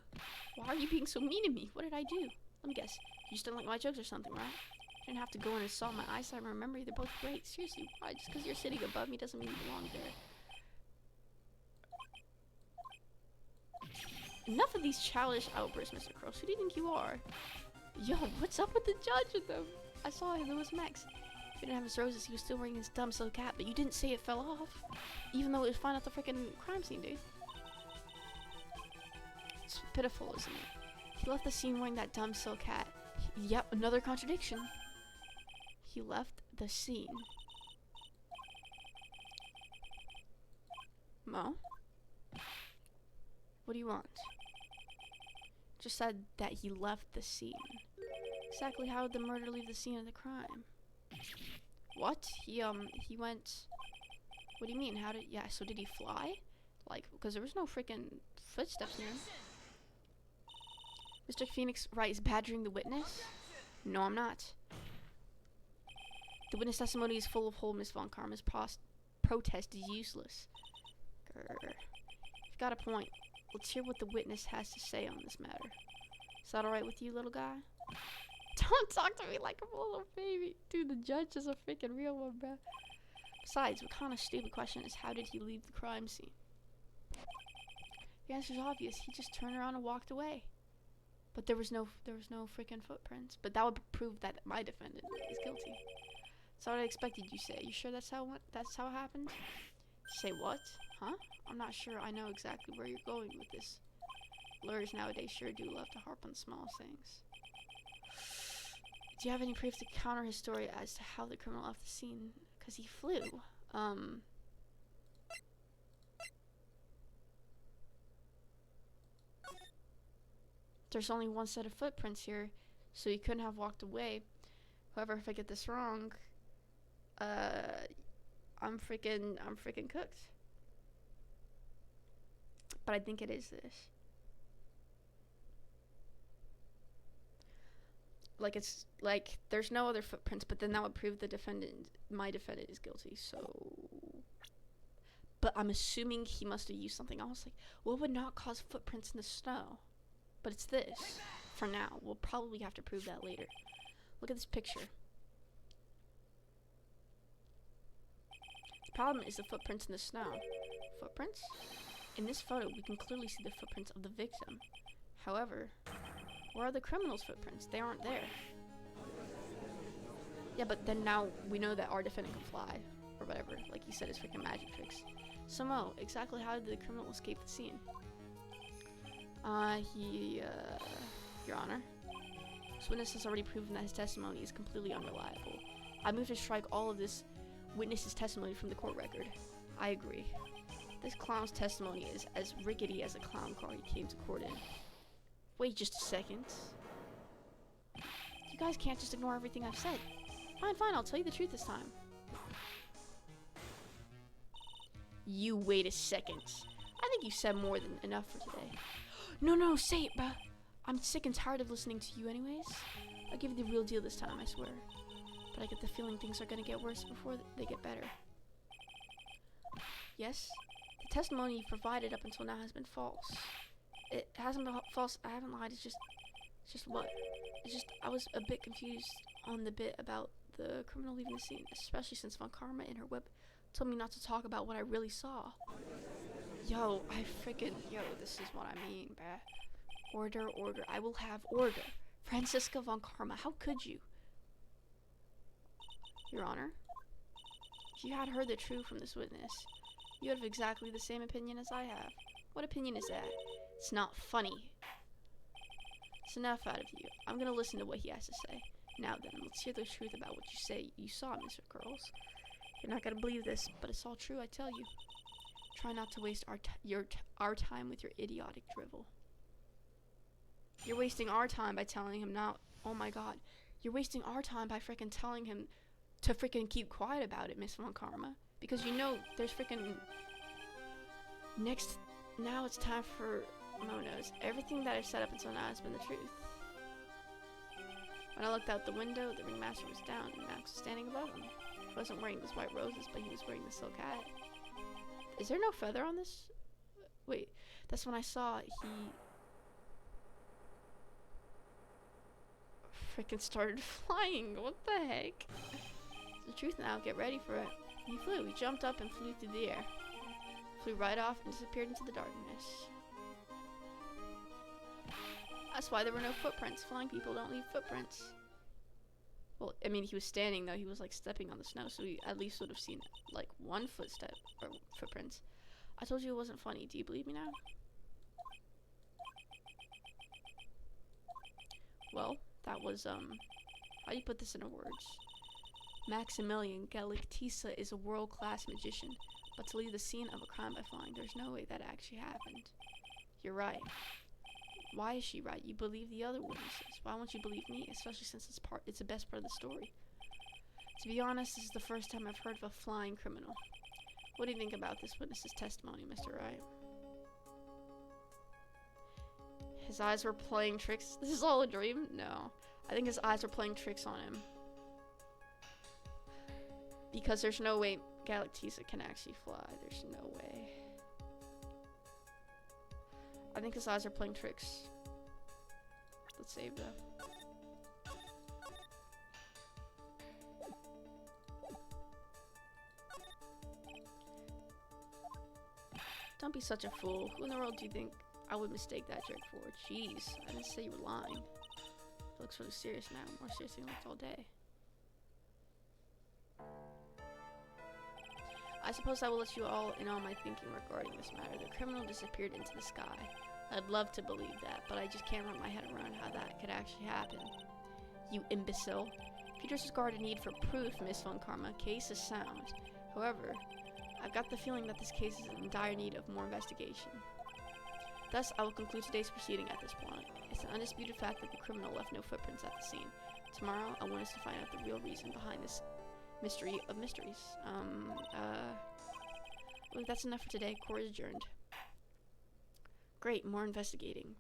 [SPEAKER 1] Why are you being so mean to me? What did I do? Let me guess. You just don't like my jokes or something, right? You didn't have to go and insult my eyesight and my memory. They're both great. Seriously, why? Just because you're sitting above me doesn't mean you belong there. Enough of these childish outbursts, Mr. Cross. Who do you think you are? Yo, what's up with the judge with them? I saw him. It was Max. He didn't have his roses. He was still wearing his dumb silk hat, but you didn't say it fell off. Even though it was found at the freaking crime scene, dude. It's pitiful, isn't it? He left the scene wearing that dumb silk hat. Yep, another contradiction. He left the scene. Mo? What do you want? Just said that he left the scene. Exactly how did the murder leave the scene of the crime? What? He went... What do you mean? How did... Yeah, so did he fly? Like, because there was no freaking footsteps near him. Mr. Phoenix Wright is badgering the witness? No, I'm not. The witness testimony is full of hole. Miss Von Karma's protest is useless. Grr. You've got a point. Let's hear what the witness has to say on this matter. Is that alright with you, little guy? Don't talk to me like I'm a little baby. Dude, the judge is a freaking real one, bro. Besides, what kind of stupid question is how did he leave the crime scene? The answer's obvious. He just turned around and walked away. But there was no freaking footprints. But that would prove that my defendant is guilty. That's what I expected you say. You sure that's how it happened? Say what? Huh? I'm not sure I know exactly where you're going with this. Lawyers nowadays sure do love to harp on small things. Do you have any proof to counter his story as to how the criminal left the scene? Because he flew. There's only one set of footprints here, so he couldn't have walked away. However, if I get this wrong, I'm freaking cooked. But I think it is this. Like, it's like there's no other footprints, but then that would prove my defendant is guilty. So, but I'm assuming he must have used something else. Like, what would not cause footprints in the snow? But it's this. For now, we'll probably have to prove that later. Look at this picture. The problem is the footprints in the snow. Footprints? In this photo, we can clearly see the footprints of the victim. However, where are the criminal's footprints? They aren't there. Yeah, but then now we know that our defendant can fly. Or whatever. Like he said, his freaking magic tricks. So Mo, exactly how did the criminal escape the scene? Your Honor. This witness has already proven that his testimony is completely unreliable. I move to strike all of this witness's testimony from the court record. I agree. This clown's testimony is as rickety as a clown car he came to court in. Wait just a second. You guys can't just ignore everything I've said. Fine, I'll tell you the truth this time. You wait a second. I think you said more than enough for today. No, say it, bruh. I'm sick and tired of listening to you anyways. I'll give you the real deal this time, I swear. But I get the feeling things are gonna get worse before they get better. Yes? The testimony you provided up until now has been false. It hasn't been false. I haven't lied. It's just what? It's just I was a bit confused on the bit about the criminal leaving the scene, especially since Von Karma in her Told me not to talk about what I really saw. Yo, this is what I mean, bruh. Order, order. I will have order. Franziska von Karma, how could you? Your Honor, if you had heard the truth from this witness, you would have exactly the same opinion as I have. What opinion is that? It's not funny. It's enough out of you. I'm gonna listen to what he has to say. Now then, let's hear the truth about what you say you saw, Mr. Girls. You're not gonna believe this, but it's all true, I tell you. Try not to waste our time with your idiotic drivel. You're wasting our time by telling him now. Oh my god. You're wasting our time by freaking telling him to freaking keep quiet about it, Miss Von Karma. Because you know there's freaking... Now it's time for Monos. Everything that I've said up until now has been the truth. When I looked out the window, the ringmaster was down and Max was standing above him. He wasn't wearing his white roses, but he was wearing the silk hat. Is there no feather on this? Wait, that's when I saw he... freaking started flying. What the heck? It's the truth now. Get ready for it. He flew. He jumped up and flew through the air. Flew right off and disappeared into the darkness. That's why there were no footprints. Flying people don't leave footprints. Well, I mean, he was standing though. He was like stepping on the snow, so he at least would have seen like one footstep or footprints. I told you it wasn't funny. Do you believe me now? Well, that was how do you put this into words? Maximilian Galactisa is a world-class magician, but to leave the scene of a crime by flying, there's no way that actually happened. You're right. Why is she right? You believe the other witnesses. Why won't you believe me? Especially since it's the best part of the story. To be honest, this is the first time I've heard of a flying criminal. What do you think about this witness's testimony, Mr. Wright? His eyes were playing tricks. This is all a dream? No. I think his eyes were playing tricks on him. Because there's no way Galactisa can actually fly. There's no way. I think his eyes are playing tricks. Let's save that. Don't be such a fool. Who in the world do you think I would mistake that jerk for? Jeez, I didn't say you were lying. It looks really serious now. More serious than it looked all day. I suppose I will let you all in on my thinking regarding this matter. The criminal disappeared into the sky. I'd love to believe that, but I just can't wrap my head around how that could actually happen. You imbecile. If you disregard a need for proof, Miss Von Karma, case is sound. However, I've got the feeling that this case is in dire need of more investigation. Thus, I will conclude today's proceeding at this point. It's an undisputed fact that the criminal left no footprints at the scene. Tomorrow, I want us to find out the real reason behind this mystery of mysteries. Well, that's enough for today. Court is adjourned. Great, more investigating.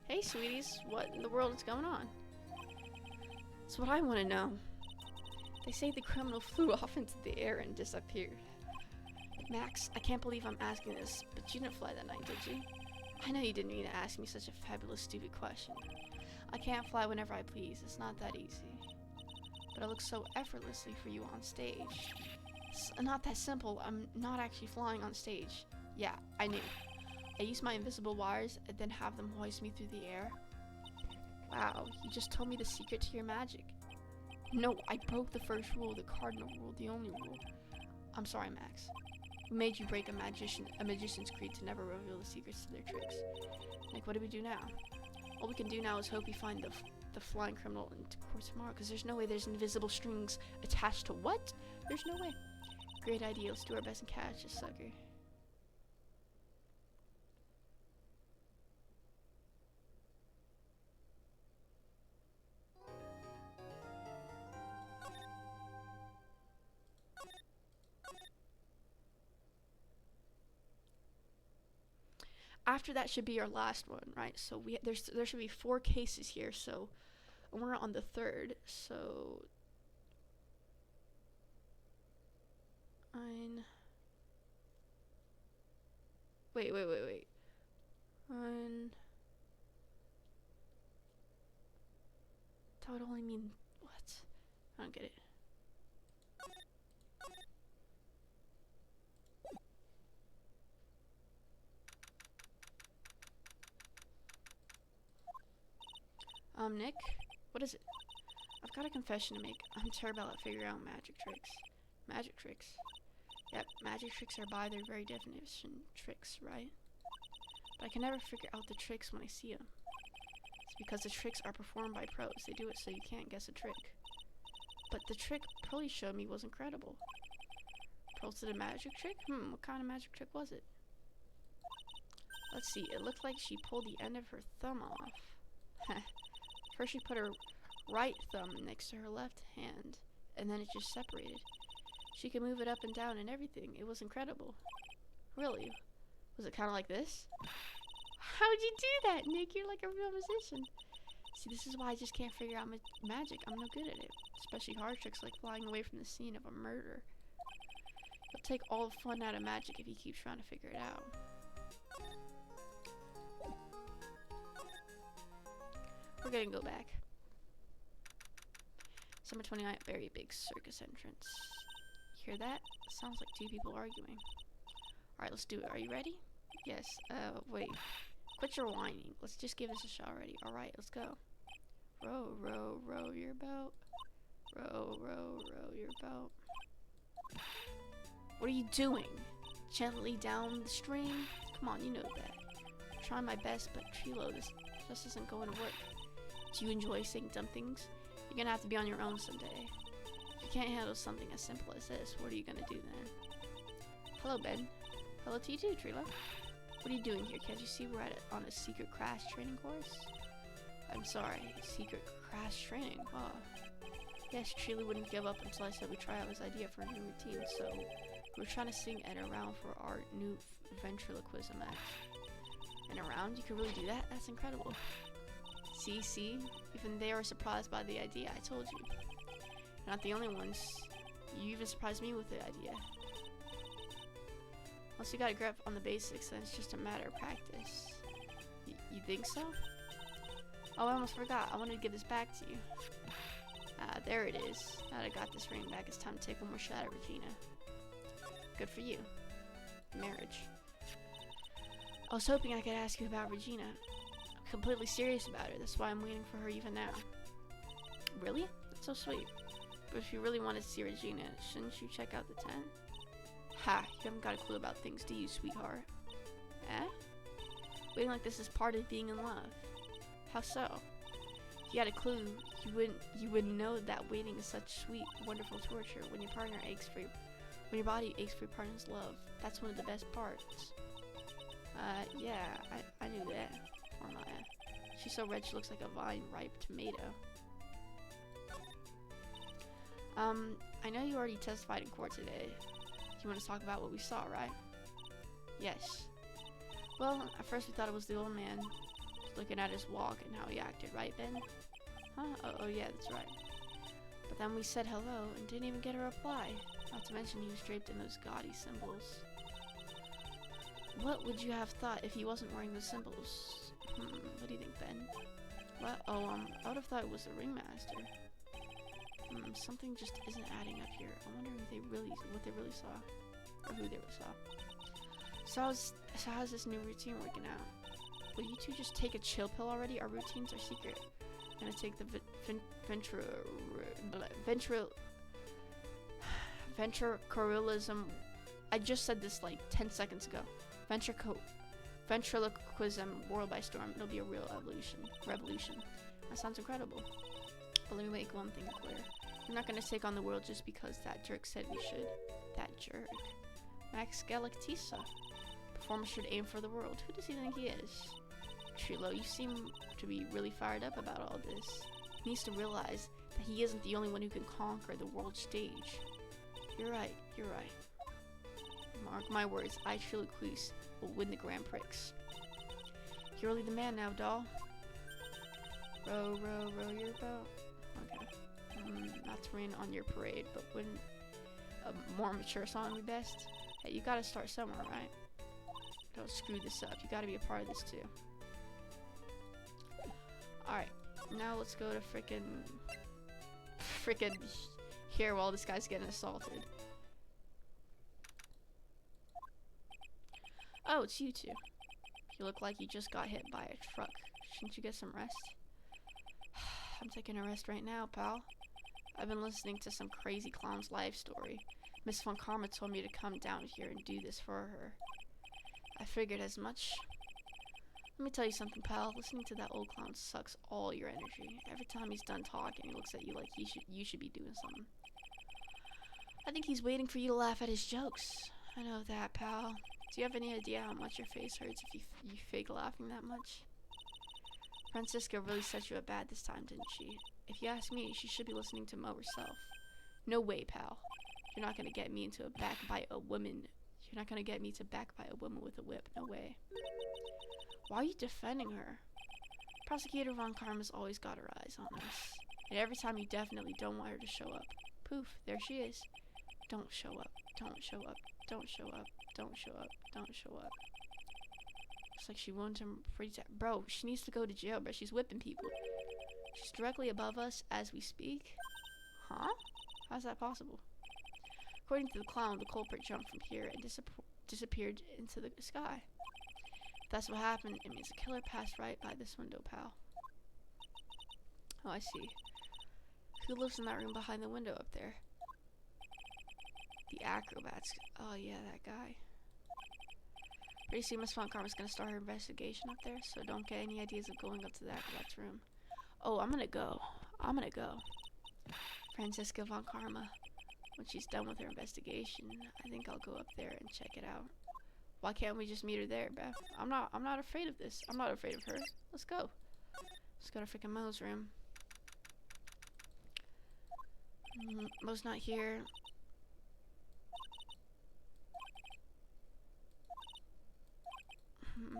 [SPEAKER 1] Hey, sweeties, what in the world is going on? That's what I want to know. They say the criminal flew off into the air and disappeared. Max, I can't believe I'm asking this, but you didn't fly that night, did you? I know you didn't mean to ask me such a fabulous, stupid question. I can't fly whenever I please. It's not that easy. But it looks so effortlessly for you on stage. It's not that simple. I'm not actually flying on stage. Yeah, I knew. I used my invisible wires and then have them hoist me through the air. Wow, you just told me the secret to your magic. No, I broke the first rule, the cardinal rule, the only rule. I'm sorry, Max. We made you break a magician's creed to never reveal the secrets to their tricks. Like, what do we do now? All we can do now is hope we find the flying criminal in court tomorrow, because there's no way there's invisible strings attached to what? There's no way. Great idea. Let's do our best and catch this sucker. After that should be our last one, right? So there should be 4 cases here, so we're on the 3rd, so wait. That would only mean what? I don't get it. Nick? What is it? I've got a confession to make. I'm terrible at figuring out magic tricks. Magic tricks? Yep, magic tricks are by their very definition tricks, right? But I can never figure out the tricks when I see them. It's because the tricks are performed by pros. They do it so you can't guess a trick. But the trick Pearly showed me was incredible. Pearls did a magic trick? What kind of magic trick was it? Let's see, it looked like she pulled the end of her thumb off. First she put her right thumb next to her left hand, and then it just separated. She could move it up and down and everything. It was incredible. Really? Was it kind of like this? How'd you do that, Nick? You're like a real musician. See, this is why I just can't figure out magic. I'm no good at it. Especially hard tricks like flying away from the scene of a murder. It'll take all the fun out of magic if you keep trying to figure it out. We're gonna go back. December 29th, very big circus entrance. You hear that? Sounds like two people arguing. Alright, let's do it. Are you ready? Yes. Wait. Quit your whining. Let's just give this a shot already. Alright, let's go. Row, row, row your boat. Row, row, row your boat. What are you doing? Gently down the stream? Come on, you know that. I'm trying my best, but Trilo, this just isn't going to work. Do you enjoy saying dumb things? You're gonna have to be on your own someday. If you can't handle something as simple as this, what are you gonna do then? Hello, Ben. Hello to you too, Trilo. What are you doing here? Can't you see we're on a secret crash training course? I'm sorry, secret crash training? Oh. Yes, Trilo wouldn't give up until I said we'd try out his idea for a new routine, so we're trying to sing and around for our new ventriloquism act. And around? You can really do that? That's incredible. See? Even they were surprised by the idea. I told you. You're not the only ones. You even surprised me with the idea. Once you got a grip on the basics, then it's just a matter of practice. You think so? Oh, I almost forgot. I wanted to give this back to you. There it is. Now that I got this ring back, it's time to take one more shot at Regina. Good for you. Marriage. I was hoping I could ask you about Regina. I'm completely serious about her. That's why I'm waiting for her even now. Really? That's so sweet. But if you really wanted to see Regina, shouldn't you check out the tent? Ha! You haven't got a clue about things, do you, sweetheart? Eh? Waiting like this is part of being in love. How so? If you had a clue, you wouldn't know that waiting is such sweet, wonderful torture when your body aches for your partner's love. That's one of the best parts. Yeah, I knew that. Or Maya. She's so red she looks like a vine-ripe tomato. I know you already testified in court today. You want to talk about what we saw, right? Yes. Well, at first we thought it was the old man looking at his walk and how he acted, right, Ben? Huh? Oh yeah, that's right. But then we said hello and didn't even get a reply. Not to mention he was draped in those gaudy symbols. What would you have thought if he wasn't wearing those symbols? What do you think, Ben? What? Oh, I would have thought it was the ringmaster. Something just isn't adding up here. I'm wondering if what they really saw. Or who they really saw. So how's this new routine working out? Will you two just take a chill pill already? Our routines are secret. I'm gonna take the ventriloquism. I just said this like 10 seconds ago. Ventriloquism world by storm. It'll be a real revolution. That sounds incredible. But let me make one thing clear. We're not gonna take on the world just because that jerk said we should. That jerk. Max Galactisa. Performer should aim for the world. Who does he think he is? Trilo, you seem to be really fired up about all this. He needs to realize that he isn't the only one who can conquer the world stage. You're right. Mark my words, I, Trilo Quis, will win the Grand Prix. You're really the man now, doll. Row, row, row your boat. Okay. Not to rain on your parade, but wouldn't a more mature song be best? Hey, you gotta start somewhere, right? Don't screw this up. You gotta be a part of this too. Alright, now let's go to frickin' here while this guy's getting assaulted. Oh, it's you two. You look like you just got hit by a truck. Shouldn't you get some rest? I'm taking a rest right now, pal. I've been listening to some crazy clown's life story. Miss Von Karma told me to come down here and do this for her. I figured as much. Let me tell you something, pal. Listening to that old clown sucks all your energy. Every time he's done talking, he looks at you like you should be doing something. I think he's waiting for you to laugh at his jokes. I know that, pal. Do you have any idea how much your face hurts if you fake laughing that much? Francisca really set you up bad this time, didn't she? If you ask me, she should be listening to Mo herself. No way, pal. You're not gonna get me into a backbite a woman. You're not gonna get me to backbite a woman with a whip. No way. Why are you defending her? Prosecutor Von Karma's always got her eyes on us. And every time you definitely don't want her to show up. Poof, there she is. Don't show up. Don't show up. Don't show up. Don't show up. Don't show up. Looks like she won't free to. Bro, she needs to go to jail, bro. She's whipping people. She's directly above us as we speak. Huh? How's that possible? According to the clown, the culprit jumped from here and disappeared into the sky. If that's what happened, it means the killer passed right by this window, pal. Oh, I see. Who lives in that room behind the window up there? The acrobats. Oh yeah, that guy. Pretty soon Miss Von Karma's gonna start her investigation up there, so don't get any ideas of going up to the acrobat's room. Oh, I'm gonna go. Francisca Von Karma. When she's done with her investigation, I think I'll go up there and check it out. Why can't we just meet her there, Beth? I'm not afraid of this. I'm not afraid of her. Let's go. Let's go to freaking Mo's room. Mo's not here.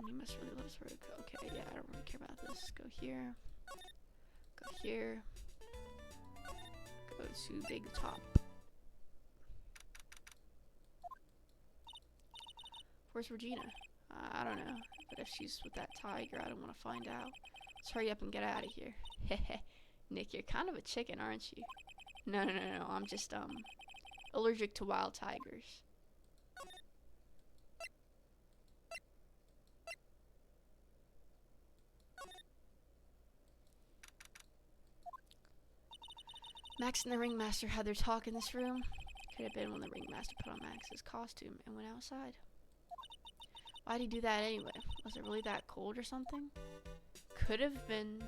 [SPEAKER 1] He must really love her. Okay, yeah, I don't really care about this. Go here. Go here. Go to Big Top. Where's Regina? I don't know. But if she's with that tiger, I don't want to find out. Let's hurry up and get out of here. Hehe. Nick, you're kind of a chicken, aren't you? No. I'm just, allergic to wild tigers. Max and the ringmaster had their talk in this room. Could have been when the ringmaster put on Max's costume and went outside. Why'd he do that anyway? Was it really that cold or something? Could have been.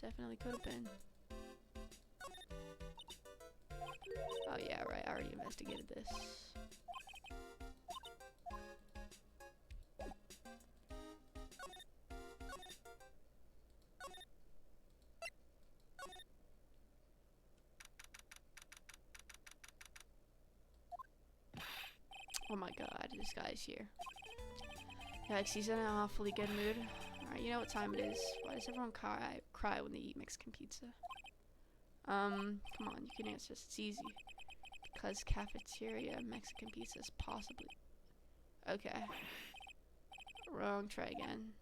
[SPEAKER 1] Definitely could have been. Oh yeah, right. I already investigated this. Oh my god, this guy's here. Yikes, he's in an awfully good mood. Alright, you know what time it is. Why does everyone cry when they eat Mexican pizza? Come on, you can answer this. It's easy. Because cafeteria Mexican pizza is possibly... Okay. Wrong, try again.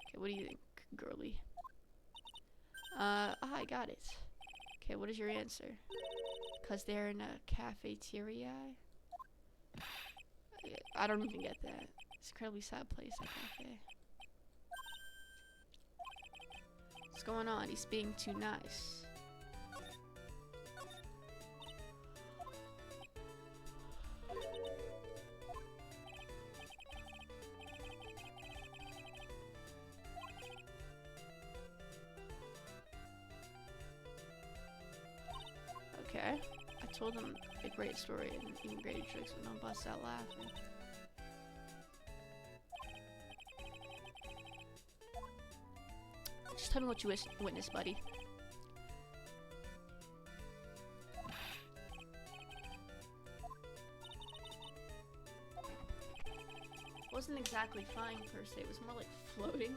[SPEAKER 1] Okay, what do you think, girly? I got it. Okay, what is your answer? Because they're in a cafeteria? I don't even get that. It's an incredibly sad place, that cafe. What's going on? He's being too nice. Okay. I told him a great story and even greater tricks when don't bust out laughing. Just tell me what you witnessed, buddy. It wasn't exactly flying per se, it was more like floating.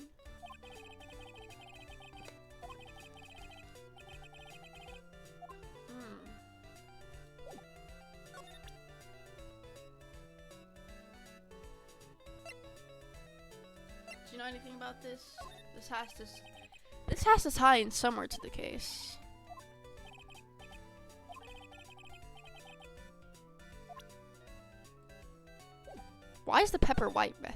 [SPEAKER 1] Do you know anything about this? This has to tie in somewhere to the case. Why is the pepper white, man?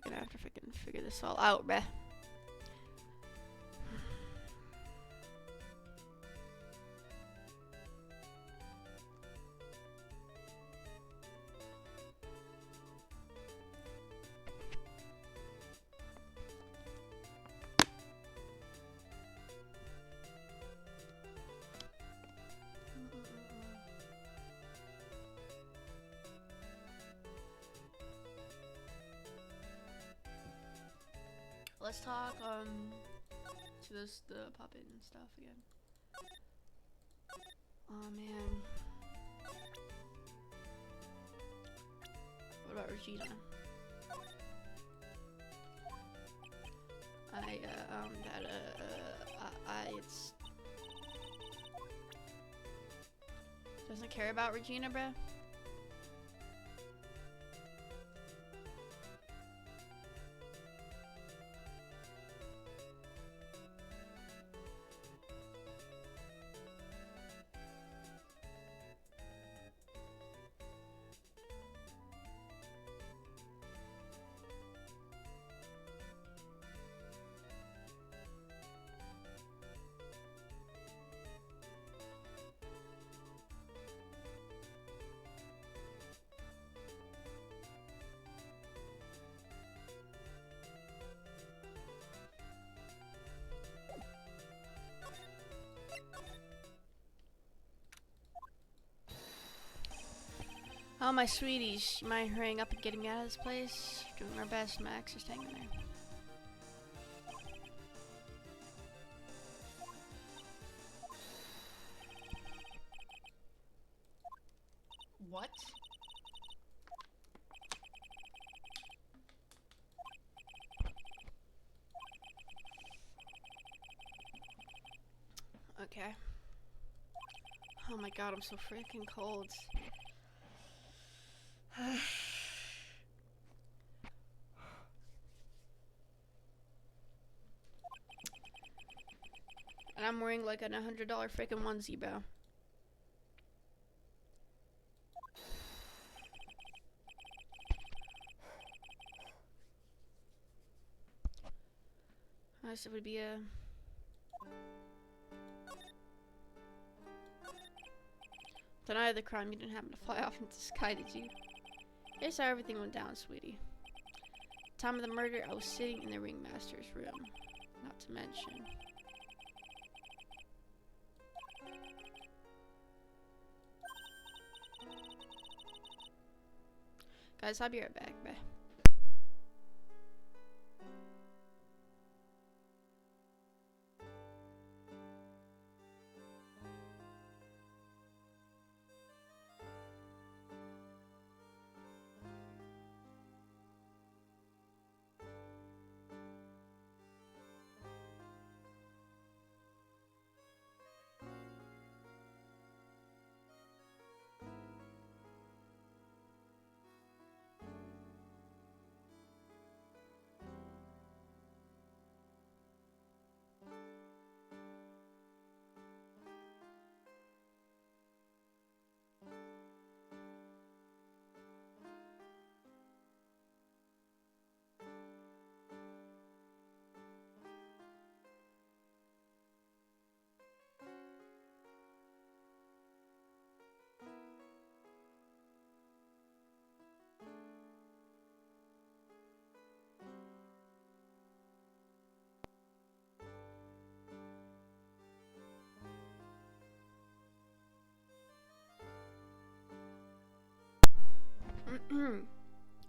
[SPEAKER 1] gonna have to freaking figure this all out, bruh. Let's talk to the puppet and stuff again. Oh man. What about Regina? It's doesn't care about Regina, bruh. Oh, my sweeties, you mind hurrying up and getting me out of this place? Doing our best, Max. Just hang in there.
[SPEAKER 2] What?
[SPEAKER 1] Okay. Oh my god, I'm so freaking cold. And I'm wearing like a $100 freaking onesie, bro. Nice, it would be a... Deny the crime, you didn't happen to fly off into the sky, did you? Here's how everything went down, sweetie. Time of the murder, I was sitting in the ringmaster's room. Not to mention... Guys, I'll be right back, bye.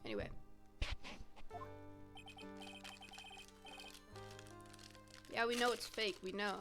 [SPEAKER 1] Anyway. Yeah, we know it's fake, we know.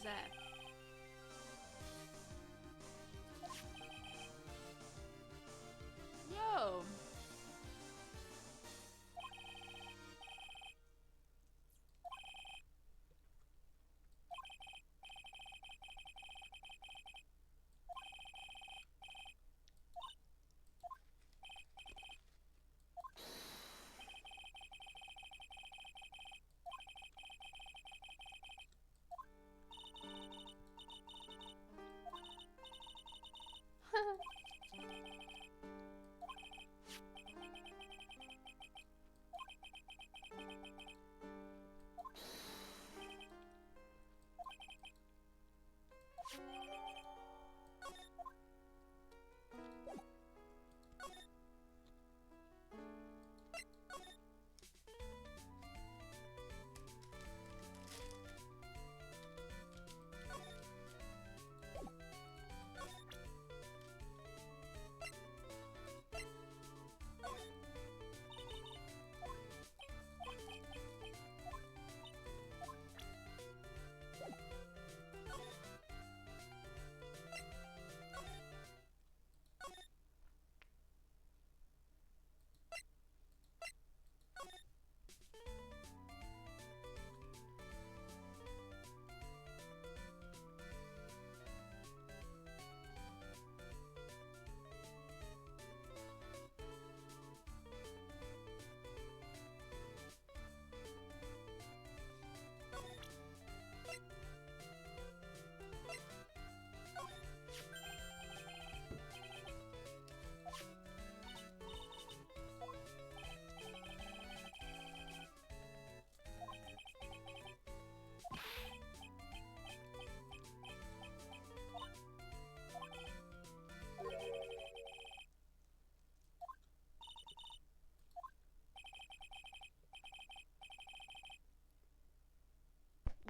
[SPEAKER 1] that?
[SPEAKER 2] Yo.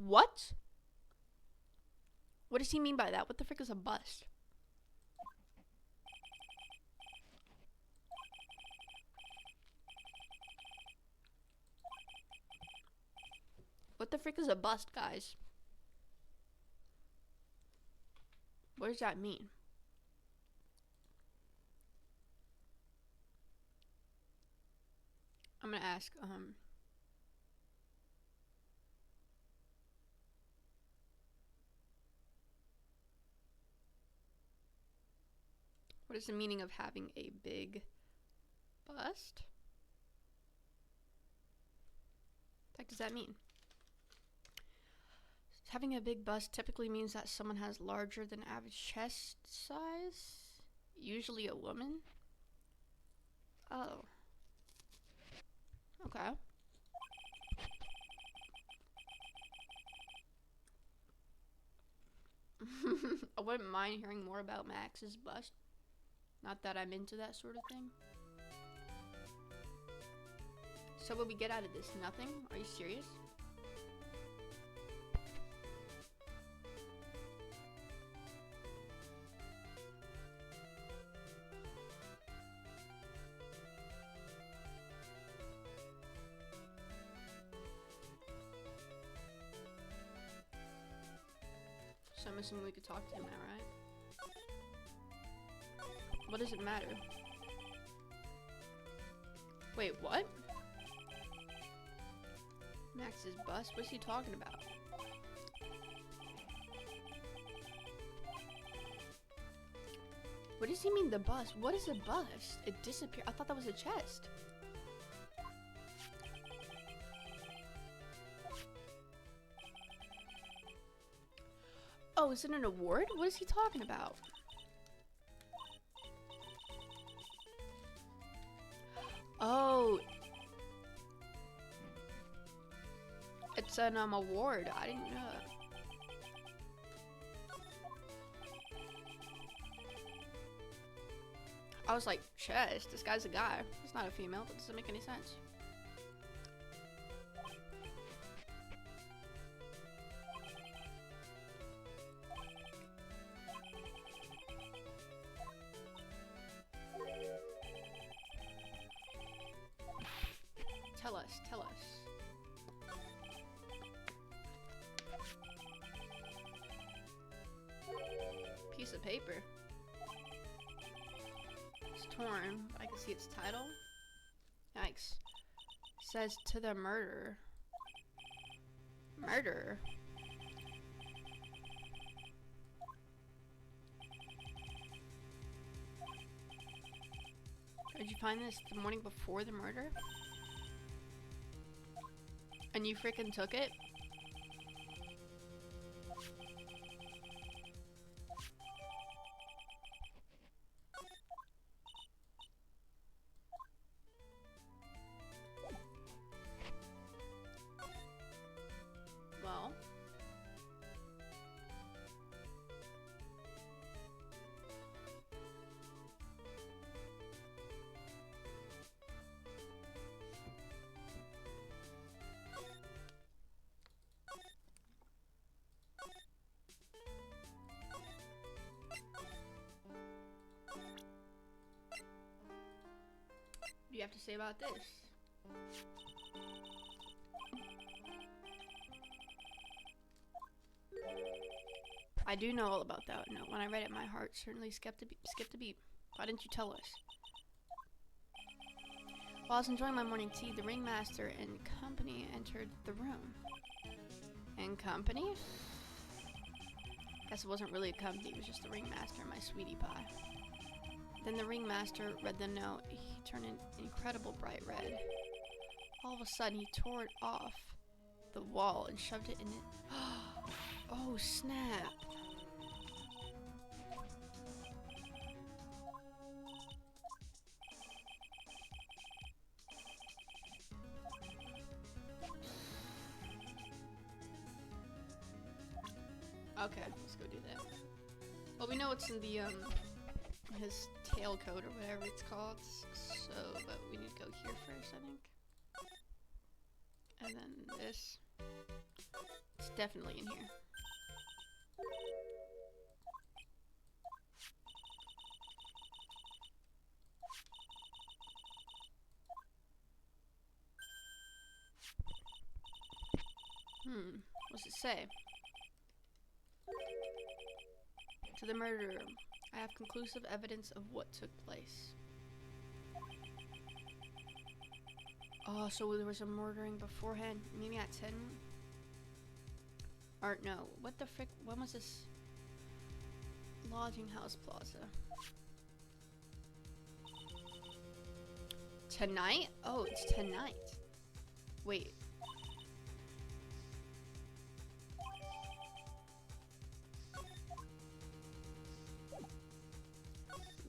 [SPEAKER 1] What? What does he mean by that? What the frick is a bust? What the frick is a bust, guys? What does that mean? I'm gonna ask, what is the meaning of having a big bust? What the heck does that mean? Having a big bust typically means that someone has larger than average chest size, usually a woman. Oh. Okay. I wouldn't mind hearing more about Max's bust. Not that I'm into that sort of thing. So what we get out of this? Nothing? Are you serious? So I'm assuming we could talk to him now, right? What does it matter? Wait, what? Max's bust? What's he talking about? What does he mean, the bust? What is a bust? It disappeared. I thought that was a chest. Oh, is it an award? What is he talking about? Oh. It's an award. I didn't know. I was like, chest? This guy's a guy. He's not a female. That doesn't make any sense. Tell us, tell us. piece of paper. It's torn, but I can see its title. Yikes. It says to the murderer. Murderer? Did you find this the morning before the murder? And you freaking took it? Well. What do you have to say about this? I do know all about that note. When I read it, my heart certainly skipped a beat. Why didn't you tell us? While I was enjoying my morning tea, the ringmaster and company entered the room. And company? Guess it wasn't really a company, it was just the ringmaster and my sweetie pie. Then the ringmaster read the note. He turned an incredible bright red. All of a sudden, he tore it off the wall and shoved it in it. Oh, snap. Okay, let's go do that. Well, we know it's in the, his tailcoat or whatever it's called, so, but we need to go here first, I think. And then this. It's definitely in here. What's it say? To the murderer, I have conclusive evidence of what took place. Oh, so there was a murdering beforehand, maybe at 10? Or no, what the frick, when was this? Lodging House Plaza. Tonight? Oh, it's tonight. Wait.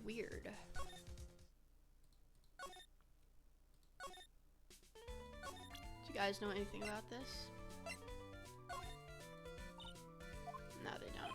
[SPEAKER 1] Weird. Do you guys know anything about this? No, they don't.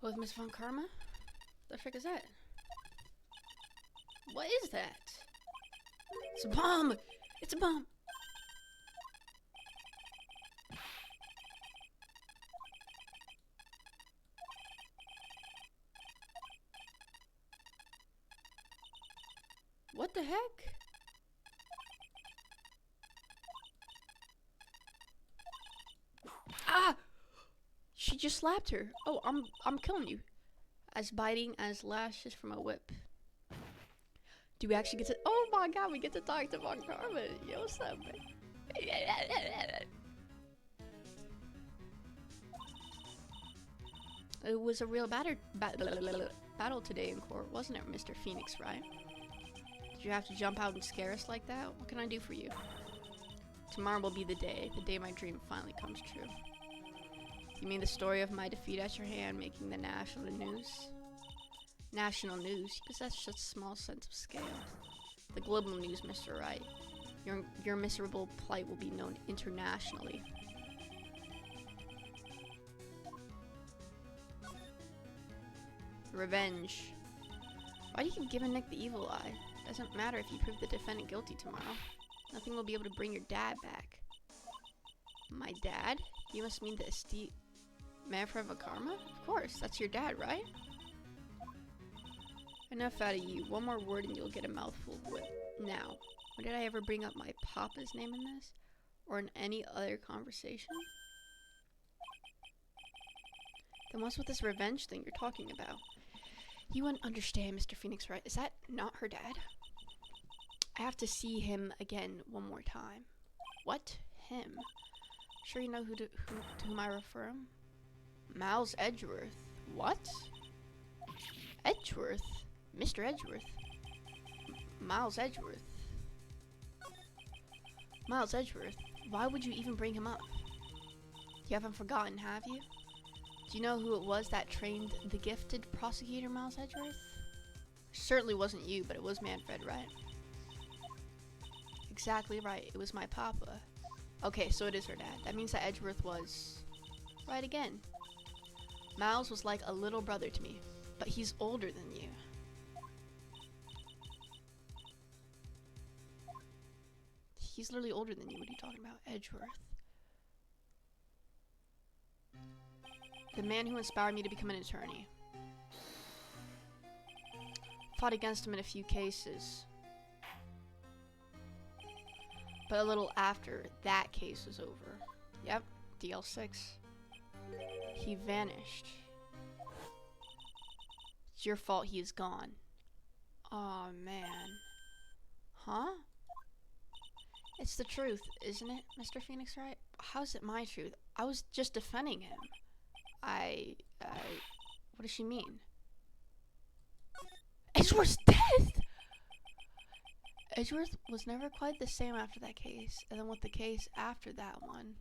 [SPEAKER 1] With Miss Von Karma? The frick is that? What is that? It's a bomb! It's a bomb! What the heck? Ah! She just slapped her. Oh, I'm killing you. As biting as lashes from a whip. Do we actually get to? Oh my god, we get to talk to Von Karma. Yo, what's up, man? It was a real battle today in court, wasn't it, Mr. Phoenix, right? Did you have to jump out and scare us like that? What can I do for you? Tomorrow will be the day my dream finally comes true. You mean the story of my defeat at your hand making the national news? National news? You possess such a small sense of scale. The global news, Mr. Wright. Your miserable plight will be known internationally. Revenge. Why do you keep giving Nick the evil eye? Doesn't matter if you prove the defendant guilty tomorrow. Nothing will be able to bring your dad back. My dad? You must mean the esteemed Manfred of Karma? Of course, that's your dad, right? Enough out of you. One more word and you'll get a mouthful of whip. Now, when did I ever bring up my papa's name in this? Or in any other conversation? Then what's with this revenge thing you're talking about? You wouldn't understand, Mr. Phoenix, right? Is that not her dad? I have to see him again one more time. What? Him? Sure you know to whom I refer him? Miles Edgeworth. What? Edgeworth? Mr. Edgeworth? Miles Edgeworth? Miles Edgeworth? Why would you even bring him up? You haven't forgotten, have you? Do you know who it was that trained the gifted prosecutor, Miles Edgeworth? Certainly wasn't you, but it was Manfred, right? Exactly right. It was my papa. Okay, so it is her dad. That means that Edgeworth was... right again. Miles was like a little brother to me, but he's older than you. He's literally older than you. What are you talking about? Edgeworth. The man who inspired me to become an attorney. Fought against him in a few cases. But a little after that case was over. Yep, DL6. He vanished. It's your fault he is gone. Aw, man. Huh? It's the truth, isn't it, Mr. Phoenix, right? How's it my truth? I was just defending him. What does she mean? Edgeworth's death! Edgeworth was never quite the same after that case, and then with the case after that one.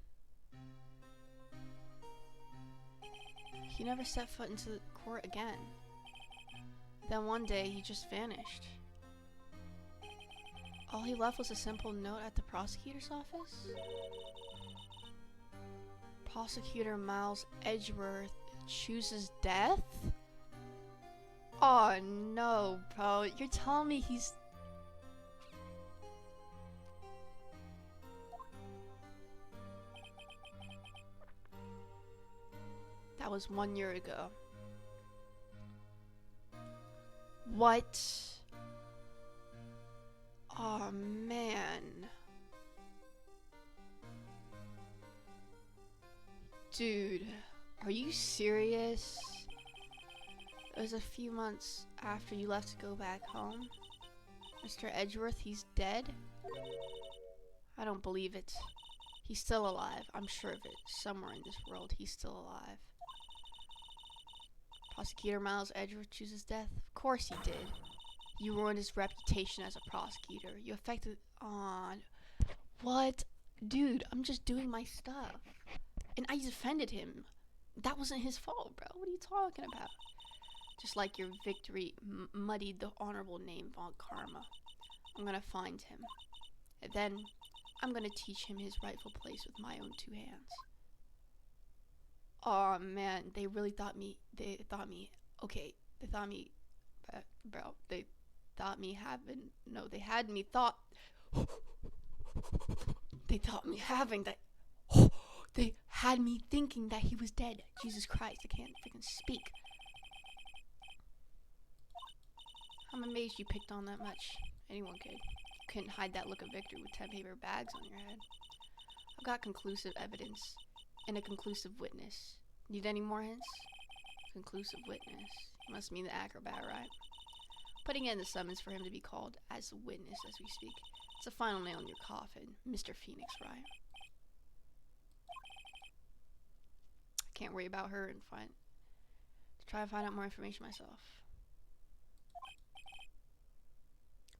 [SPEAKER 1] He never set foot into the court again. Then one day, he just vanished. All he left was a simple note at the prosecutor's office? Prosecutor Miles Edgeworth chooses death? Oh no, bro. You're telling me he's... That was 1 year ago. What? Oh man. Dude, are you serious? It was a few months after you left to go back home. Mr. Edgeworth, he's dead? I don't believe it. He's still alive. I'm sure of it. Somewhere in this world, he's still alive. Prosecutor Miles Edgeworth chooses death? Of course he did. You ruined his reputation as a prosecutor. You affected on... What? Dude, I'm just doing my stuff. And I defended him. That wasn't his fault, bro. What are you talking about? Just like your victory muddied the honorable name Von Karma. I'm gonna find him. And then, I'm gonna teach him his rightful place with my own 2 hands. Oh man, they really thought me, they thought me having, no, they had me thought, they thought me having that, they had me thinking that he was dead. Jesus Christ, I can't freaking speak. I'm amazed you picked on that much. Anyone could. You couldn't hide that look of victory with 10 paper bags on your head. I've got conclusive evidence and a conclusive witness. Need any more hints? Conclusive witness. Must mean the acrobat, right? Putting in the summons for him to be called as a witness as we speak. It's a final nail in your coffin, Mr. Phoenix, right? I can't worry about her and try and find out more information myself.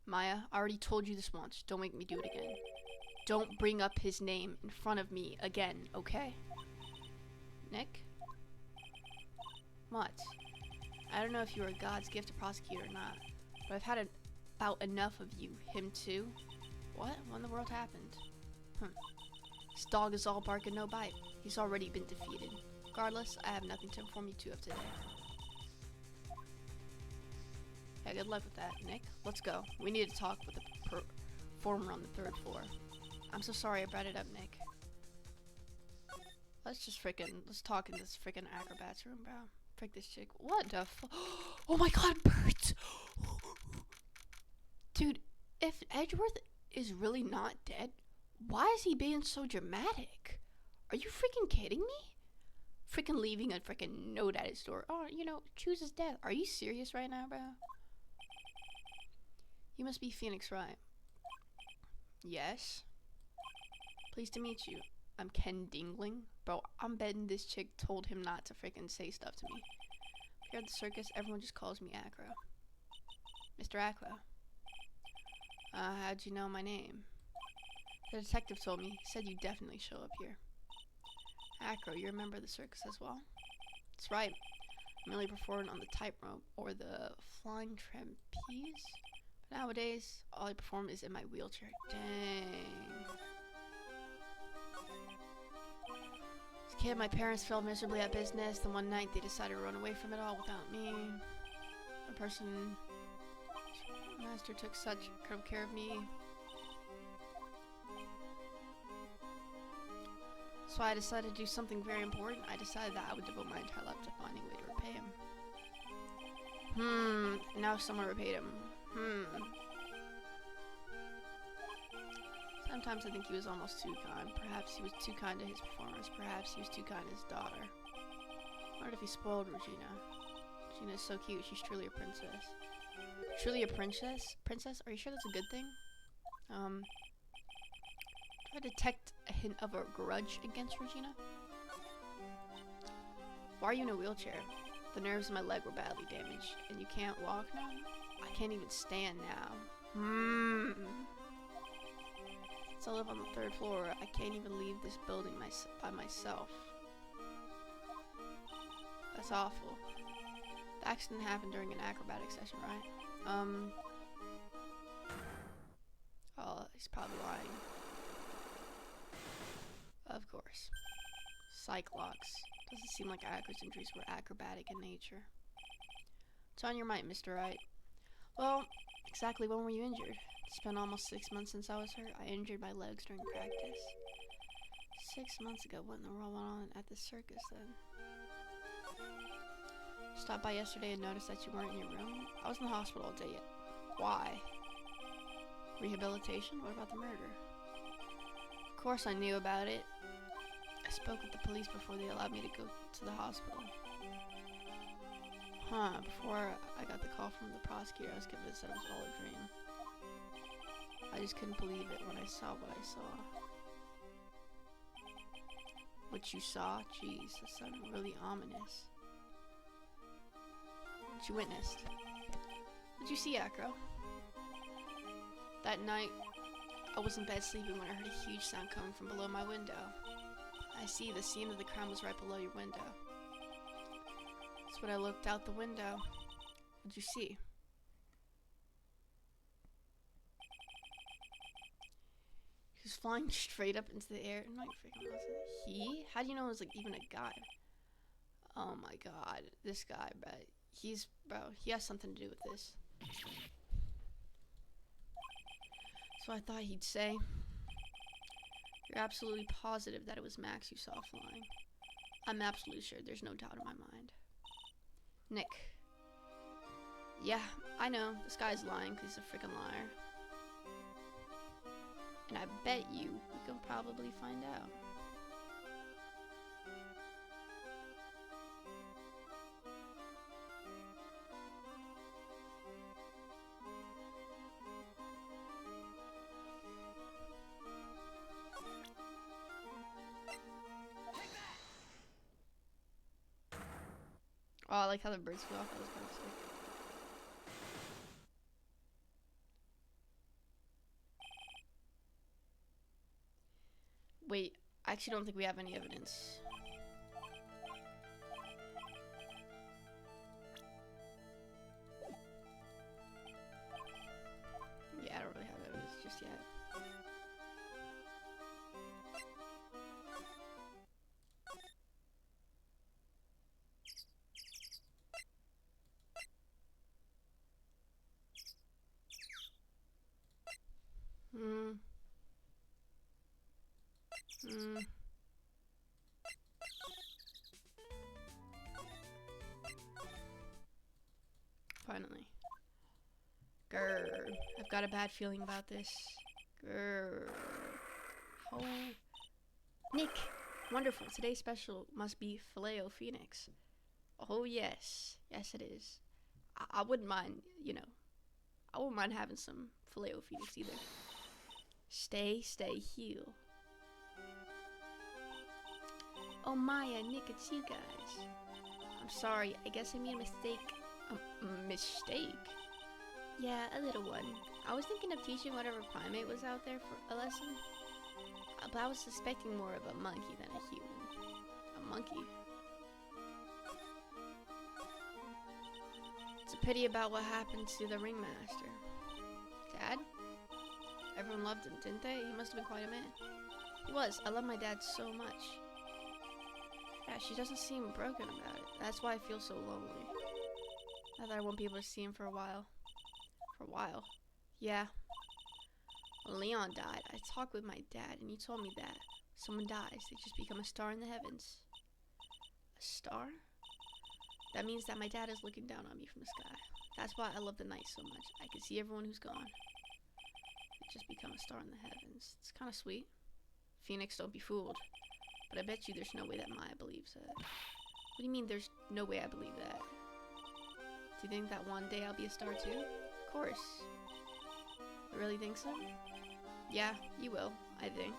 [SPEAKER 1] Maya, I already told you this once. Don't make me do it again. Don't bring up his name in front of me again, okay? Nick? What? I don't know if you were God's gift to prosecute or not, but I've had about enough of you. Him too? What? What in the world happened? This dog is all bark and no bite. He's already been defeated. Regardless, I have nothing to inform you two of today. Yeah, good luck with that, Nick. Let's go. We need to talk with the performer on the 3rd floor. I'm so sorry I brought it up, Nick. Let's talk in this frickin' acrobat's room, bro. Frick this chick. What the fu- Oh my god, birds! Dude, if Edgeworth is really not dead, why is he being so dramatic? Are you freaking kidding me? Freaking leaving a freaking note at his door. Oh, you know, choose his death. Are you serious right now, bro? You must be Phoenix, right? Yes. Pleased to meet you. I'm Ken Dingling. Bro, I'm betting this chick told him not to freaking say stuff to me. Here at the circus, everyone just calls me Acro. Mr. Acro. How'd you know my name? The detective told me. He said you'd definitely show up here. Acro, you remember the circus as well? That's right. I'm merely performing on the tightrope or the flying trapeze. But nowadays, all I perform is in my wheelchair. Dang. As a kid, my parents failed miserably at business. Then one night, they decided to run away from it all without me. Master took such good care of me. So I decided to do something very important. I decided that I would devote my entire life to finding a way to repay him. Now someone repaid him. Sometimes I think he was almost too kind. Perhaps he was too kind to his performers. Perhaps he was too kind to his daughter. I wondered if he spoiled Regina. Regina is so cute. She's truly a princess. Truly a princess? Princess? Are you sure that's a good thing? Do I detect a hint of a grudge against Regina? Why are you in a wheelchair? The nerves in my leg were badly damaged, and you can't walk now? I can't even stand now. Since I live on the 3rd floor, I can't even leave this building by myself. That's awful. The accident happened during an acrobatic session, right? Oh, he's probably lying. Of course. Cyclops. Doesn't seem like Acro's injuries were acrobatic in nature. What's on your mind, Mr. Wright? Well, exactly when were you injured? It's been almost 6 months since I was hurt. I injured my legs during practice. 6 months ago, what in the world went on at the circus then? Stopped by yesterday and noticed that you weren't in your room. I was in the hospital all day. Why? Rehabilitation? What about the murder? Of course I knew about it. I spoke with the police before they allowed me to go to the hospital. Before I got the call from the prosecutor, I was convinced that it was all a dream. I just couldn't believe it when I saw what I saw. What you saw? Jeez, that sounded really ominous. What you witnessed? What'd you see, Acro? That night, I was in bed sleeping when I heard a huge sound coming from below my window. I see the scene of the crime was right below your window. That's when I looked out the window. What'd you see? He was flying straight up into the air. I'm not freaking was it he? How do you know it was like even a guy? Oh my god, this guy, bro. He has something to do with this. So I thought he'd say, you're absolutely positive that it was Max you saw flying. I'm absolutely sure, there's no doubt in my mind. Nick. Yeah, I know, this guy's lying because he's a freaking liar. And I bet you we can probably find out. Oh, I like how the birds flew off. That was kind of sick. I actually don't think we have any evidence. Yeah, I don't really have evidence just yet. Finally. Grr. I've got a bad feeling about this. Grr. Oh. Nick! Wonderful. Today's special must be Filet-O-Phoenix. Oh, yes. Yes, it is. I wouldn't mind, you know. I wouldn't mind having some Filet-O-Phoenix either. Stay, heal. Oh, Maya, Nick, it's you guys. I'm sorry. I guess I made a mistake. A mistake? Yeah, a little one. I was thinking of teaching whatever primate was out there for a lesson. But I was suspecting more of a monkey than a human. A monkey? It's a pity about what happened to the ringmaster. Dad? Everyone loved him, didn't they? He must have been quite a man. He was. I love my dad so much. Yeah, she doesn't seem broken about it. That's why I feel so lonely. Not that I won't be able to see him for a while. Yeah. When Leon died, I talked with my dad, and he told me that someone dies, they just become a star in the heavens. A star? That means that my dad is looking down on me from the sky. That's why I love the night so much. I can see everyone who's gone. They just become a star in the heavens. It's kind of sweet. Phoenix, don't be fooled. But I bet you there's no way that Maya believes that. What do you mean there's no way I believe that? Do you think that one day I'll be a star too? Of course. You really think so? Yeah, you will, I think.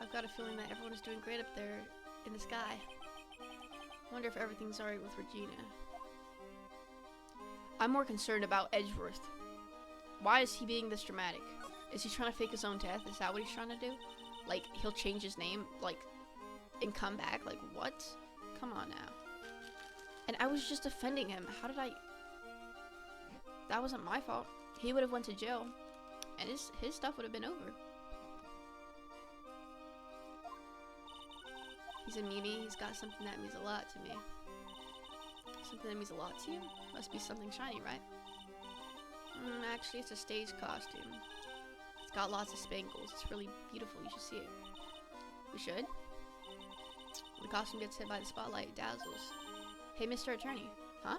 [SPEAKER 1] I've got a feeling that everyone is doing great up there in the sky. I wonder if everything's alright with Regina. I'm more concerned about Edgeworth. Why is he being this dramatic? Is he trying to fake his own death? Is that what he's trying to do? Like, he'll change his name, like, and come back? Like, what? Come on now. And I was just defending him. How did I... That wasn't my fault. He would have went to jail, and his stuff would have been over. He's a meanie. He's got something that means a lot to me. Something that means a lot to you? Must be something shiny, right? Actually, it's a stage costume. It's got lots of spangles. It's really beautiful. You should see it. We should? When the costume gets hit by the spotlight, it dazzles. Hey, Mr. Attorney. Huh?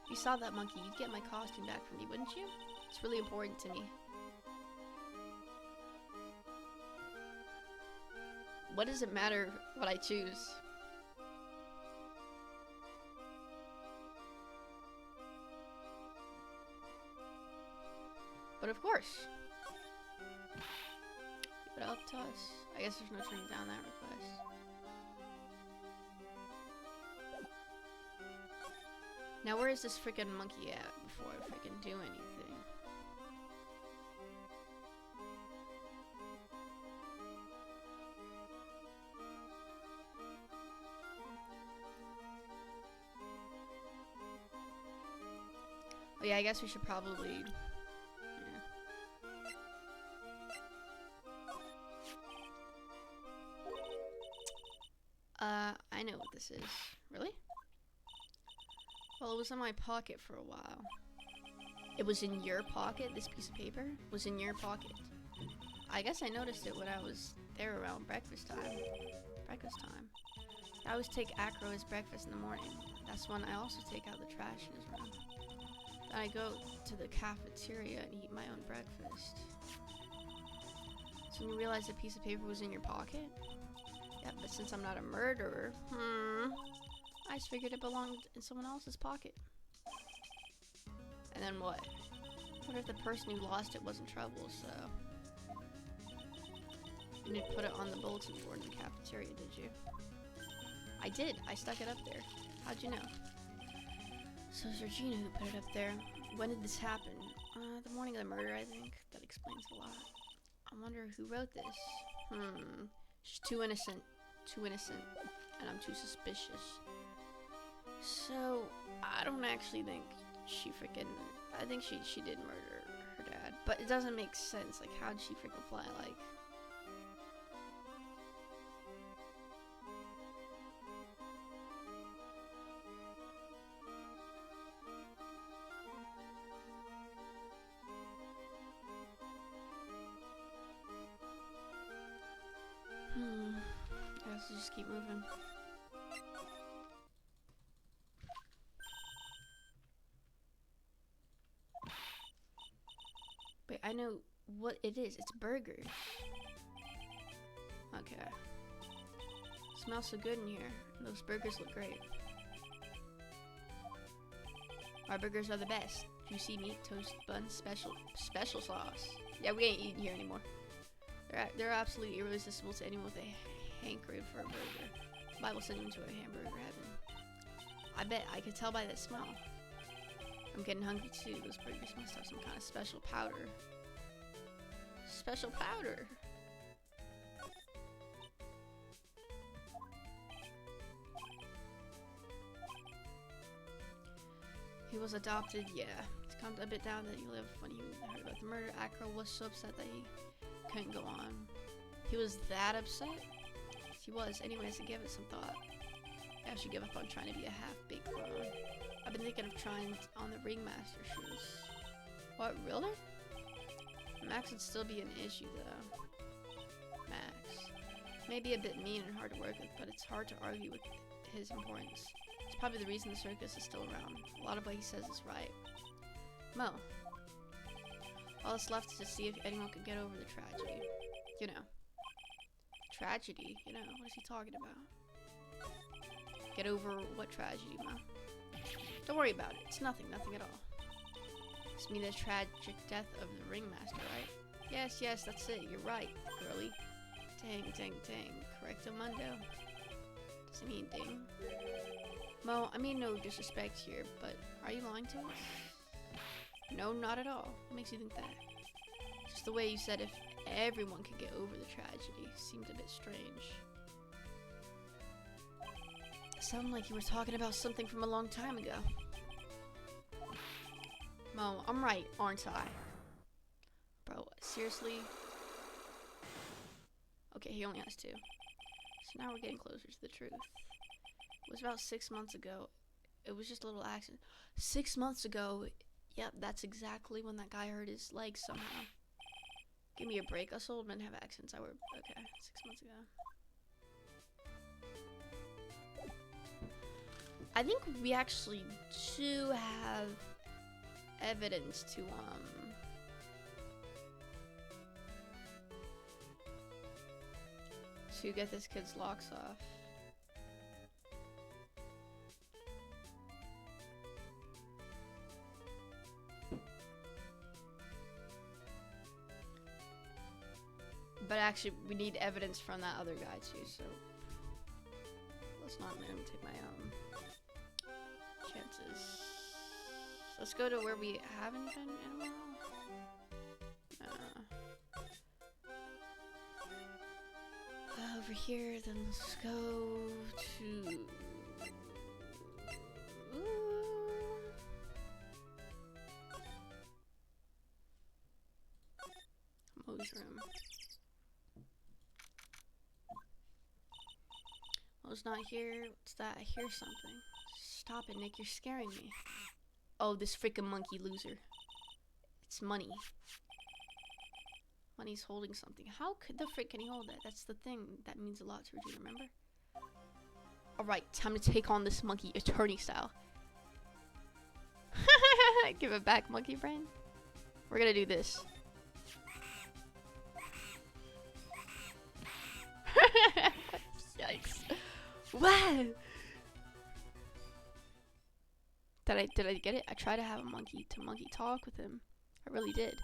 [SPEAKER 1] If you saw that monkey, you'd get my costume back from me, wouldn't you? It's really important to me. What does it matter what I choose? But of course. Keep it up to us. I guess there's no turning down that request. Now where is this freaking monkey at before I freaking do anything? Oh yeah, I guess we should probably... I know what this is. Really? Well, it was in my pocket for a while. It was in your pocket? This piece of paper was in your pocket. I guess I noticed it when I was there around breakfast time. I always take Acro as breakfast in the morning. That's when I also take out the trash in his room. Then I go to the cafeteria and eat my own breakfast. So when you realize the piece of paper was in your pocket? Yeah, but since I'm not a murderer, I just figured it belonged in someone else's pocket. And then what? What if the person who lost it was in trouble, so... You didn't put it on the bulletin board in the cafeteria, did you? I did. I stuck it up there. How'd you know? So it's Regina who put it up there. When did this happen? The morning of the murder, I think. That explains a lot. I wonder who wrote this. She's too innocent. Too innocent. And I'm too suspicious. So, I don't actually think she freaking... I think she did murder her dad. But it doesn't make sense. Like, how'd she freaking fly? Like... I guess we'll just keep moving. Wait, I know what it is. It's burgers. Okay. Smells so good in here. Those burgers look great. Our burgers are the best. Juicy meat, toast, bun, special sauce. Yeah, we ain't eating here anymore. They're absolutely irresistible to anyone with a hankering for a burger. The Bible sent you to a hamburger heaven. I bet I could tell by that smell. I'm getting hungry too. Those burgers must have some kind of special powder. Special powder. He was adopted, yeah. It's calmed a bit down that he lived when he heard about the murder. Akra was so upset that he couldn't go on. He was that upset? He was. Anyways, I gave it some thought. I should give up on trying to be a half-baked clone. I've been thinking of trying on the ringmaster shoes. What, really? Max would still be an issue, though. Max. Maybe a bit mean and hard to work with, but it's hard to argue with his importance. It's probably the reason the circus is still around. A lot of what he says is right. Mo. All that's left is to see if anyone can get over the tragedy. You know. Tragedy? You know, what is he talking about? Get over what tragedy, Mo? Don't worry about it. It's nothing at all. It's mean the tragic death of the ringmaster, right? Yes, that's it. You're right, girly. Dang. Correcto mundo. Doesn't mean ding. Mo, I mean no disrespect here, but are you lying to us? No, not at all. What makes you think that? Just the way you said if everyone could get over the tragedy seemed a bit strange. It sounded like you were talking about something from a long time ago. Mo, I'm right, aren't I? Bro, seriously? Okay, he only has two. So now we're getting closer to the truth. It was about 6 months ago. It was just a little accident. 6 months ago? Yep, that's exactly when that guy hurt his leg somehow. Give me a break. Us old men have accents. Okay, 6 months ago. I think we actually do have evidence to get this kid's locks off. But actually, we need evidence from that other guy too, so let's not let him take my chances. Let's go to where we haven't been in a while. Over here, then let's go to Mo's room. Mo's not here. What's that? I hear something. Stop it, Nick. You're scaring me. Oh, this freaking monkey loser. It's money. Money's holding something. How could the frick can he hold that? That's the thing. That means a lot to Regina, remember? Alright, time to take on this monkey, Attourney style. Give it back, monkey brain. We're gonna do this. Yikes. What? Did I get it? I tried to have a monkey to monkey talk with him. I really did.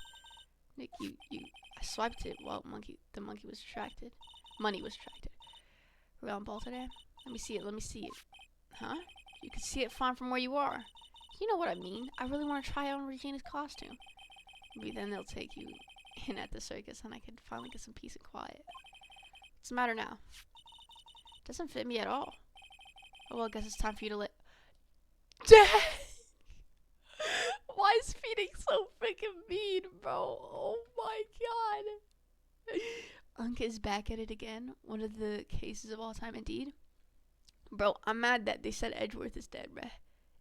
[SPEAKER 1] Nick, I swiped it while the monkey was distracted. Money was distracted. We're on ball today? Let me see it. Huh? You can see it fine from where you are. You know what I mean. I really want to try on Regina's costume. Maybe then they'll take you in at the circus and I can finally get some peace and quiet. What's the matter now? Doesn't fit me at all. Oh, well, I guess it's time for you to let... Dad! Why is Phoenix so freaking mean, bro? Oh my god. Unc is back at it again. One of the cases of all time, indeed. Bro, I'm mad that they said Edgeworth is dead, bruh.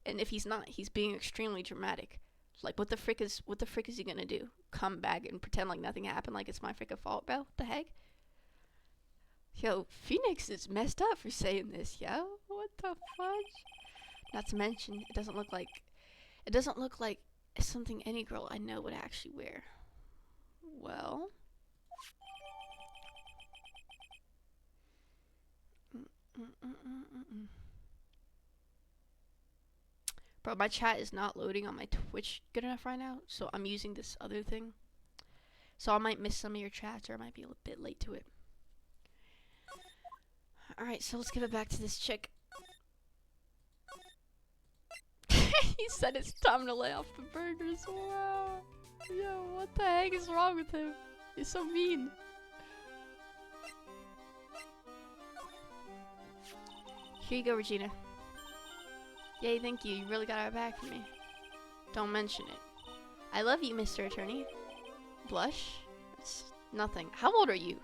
[SPEAKER 1] And if he's not, he's being extremely dramatic. Like, what the frick is he gonna do? Come back and pretend like nothing happened, like it's my frickin' fault, bro? What the heck? Yo, Phoenix is messed up for saying this, yo. What the fudge? Not to mention, it doesn't look like something any girl I know would actually wear. Well, bro, my chat is not loading on my Twitch good enough right now, so I'm using this other thing. So I might miss some of your chats, or I might be a bit late to it. Alright, so let's give it back to this chick. He said it's time to lay off the burgers. Wow. Yo, what the heck is wrong with him? He's so mean. Here you go, Regina. Yay, thank you. You really got our back for me. Don't mention it. I love you, Mr. Attorney. Blush? It's nothing. How old are you?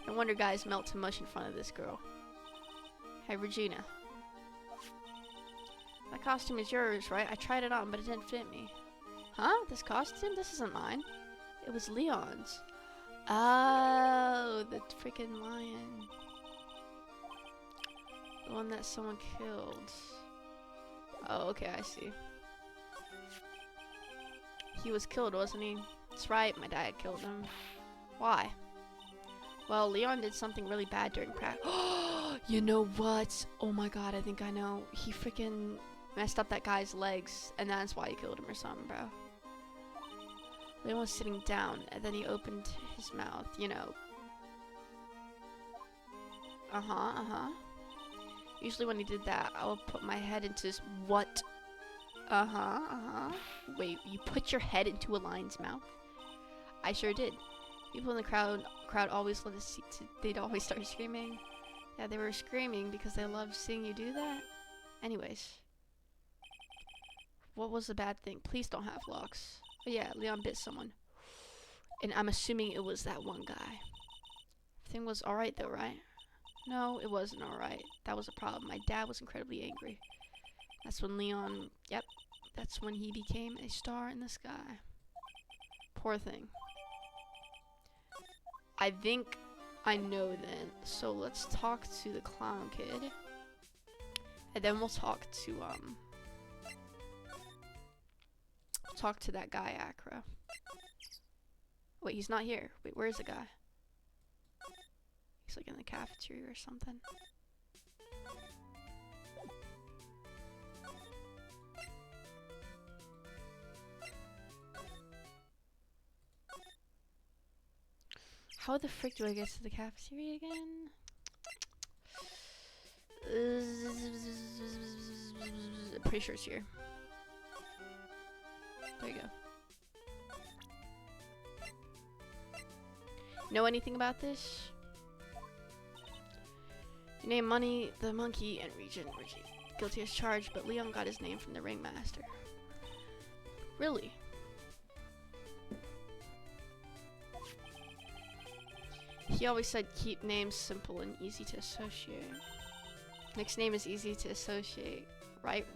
[SPEAKER 1] No wonder guys melt to mush in front of this girl. Hey, Regina. My costume is yours, right? I tried it on, but it didn't fit me. Huh? This costume? This isn't mine. It was Leon's. Oh, the freaking lion. The one that someone killed. Oh, okay, I see. He was killed, wasn't he? That's right, my dad killed him. Why? Well, Leon did something really bad during practice. You know what? Oh my god, I think I know. He freaking messed up that guy's legs, and that's why he killed him or something, bro. Leon was sitting down, and then he opened his mouth, you know. Usually when he did that, I would put my head into his... What? Wait, you put your head into a lion's mouth? I sure did. People in the crowd always let us see... They'd always start screaming. Yeah, they were screaming because they loved seeing you do that. Anyways. What was the bad thing? Please don't have locks. Oh yeah, Leon bit someone. And I'm assuming it was that one guy. Everything was alright though, right? No, it wasn't alright. That was a problem. My dad was incredibly angry. That's when Leon... Yep. That's when he became a star in the sky. Poor thing. I think I know then. So let's talk to the clown kid. And then we'll talk to, talk to that guy, Acra. Wait, he's not here. Wait, where's the guy? He's like in the cafeteria or something. How the frick do I get to the cafeteria again? I'm pretty sure it's here. There you go. Know anything about this? You name Money, the monkey, and Regent guilty as charged, but Leon got his name from the ringmaster. Really? He always said keep names simple and easy to associate. Nick's name is easy to associate. Right?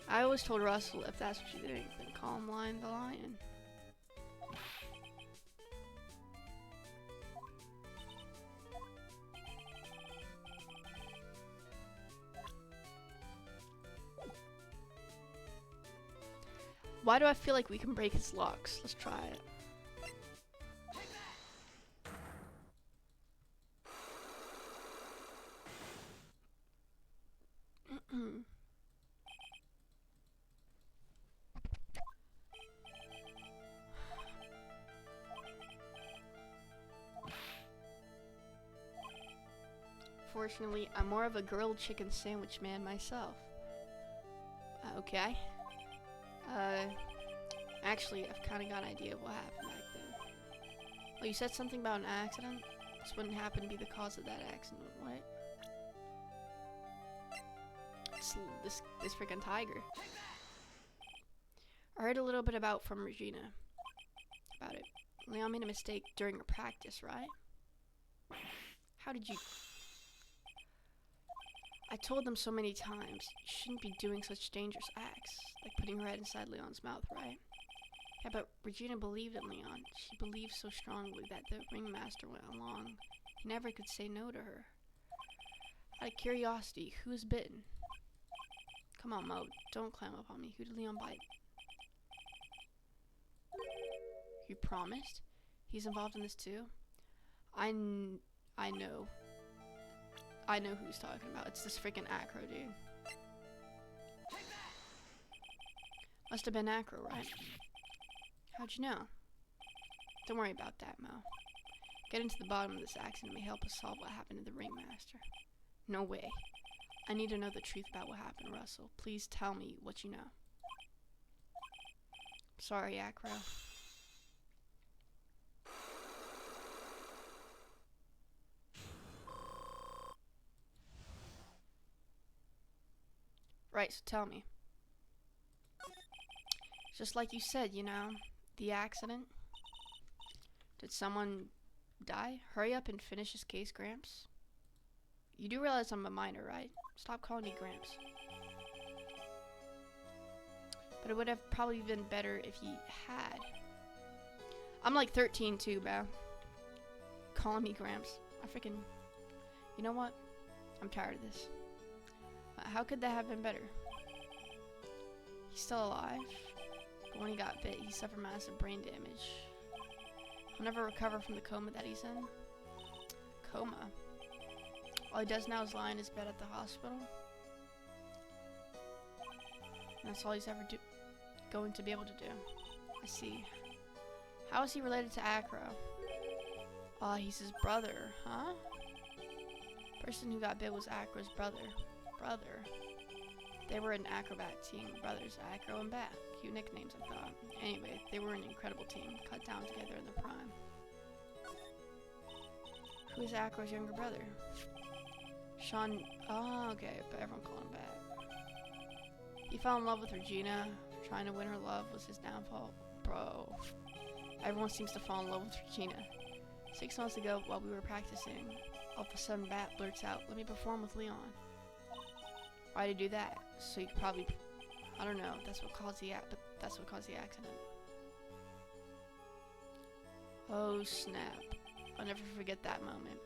[SPEAKER 1] I always told Russell if that's what you're doing, then call him Lion the Lion. Why do I feel like we can break his locks? Let's try it. Fortunately, I'm more of a grilled chicken sandwich man myself. Okay. Actually, I've kind of got an idea of what happened back then. Oh, you said something about an accident? This wouldn't happen to be the cause of that accident, what? It's this freaking tiger. I heard a little bit from Regina about it. Leon made a mistake during a practice, right? How did you... I told them so many times, you shouldn't be doing such dangerous acts, like putting her head inside Leon's mouth, right? Yeah, but Regina believed in Leon. She believed so strongly that the ringmaster went along. He never could say no to her. Out of curiosity, who's bitten? Come on, Mo, don't climb up on me. Who did Leon bite? You promised? He's involved in this too? I know. I know who he's talking about. It's this freaking Acro dude. Must have been Acro, right? How'd you know? Don't worry about that, Mo. Getting to the bottom of this accident may help us solve what happened to the ringmaster. No way. I need to know the truth about what happened, Russell. Please tell me what you know. Sorry, Acro. Right, so tell me. Just like you said, you know, the accident. Did someone die? Hurry up and finish this case, Gramps. You do realize I'm a minor, right? Stop calling me Gramps. But it would have probably been better if he had. I'm like 13 too, bro. Calling me Gramps. I freaking... You know what? I'm tired of this. How could that have been better? He's still alive. But when he got bit, he suffered massive brain damage. He'll never recover from the coma that he's in. Coma? All he does now is lie in his bed at the hospital. And that's all he's ever going to be able to do. I see. How is he related to Acro? He's his brother, huh? Person who got bit was Acro's brother. They were an acrobat team, brothers Acro and Bat. Cute nicknames, I thought. Anyway, they were an incredible team, cut down together in their prime. Who is Acro's younger brother? Sean. Oh, okay, but everyone called him Bat. He fell in love with Regina. Trying to win her love was his downfall. Bro. Everyone seems to fall in love with Regina. 6 months ago, while we were practicing, all of a sudden Bat blurts out, "Let me perform with Leon." Why did he do that? So you could probably, I don't know, that's what caused the accident. Oh snap. I'll never forget that moment.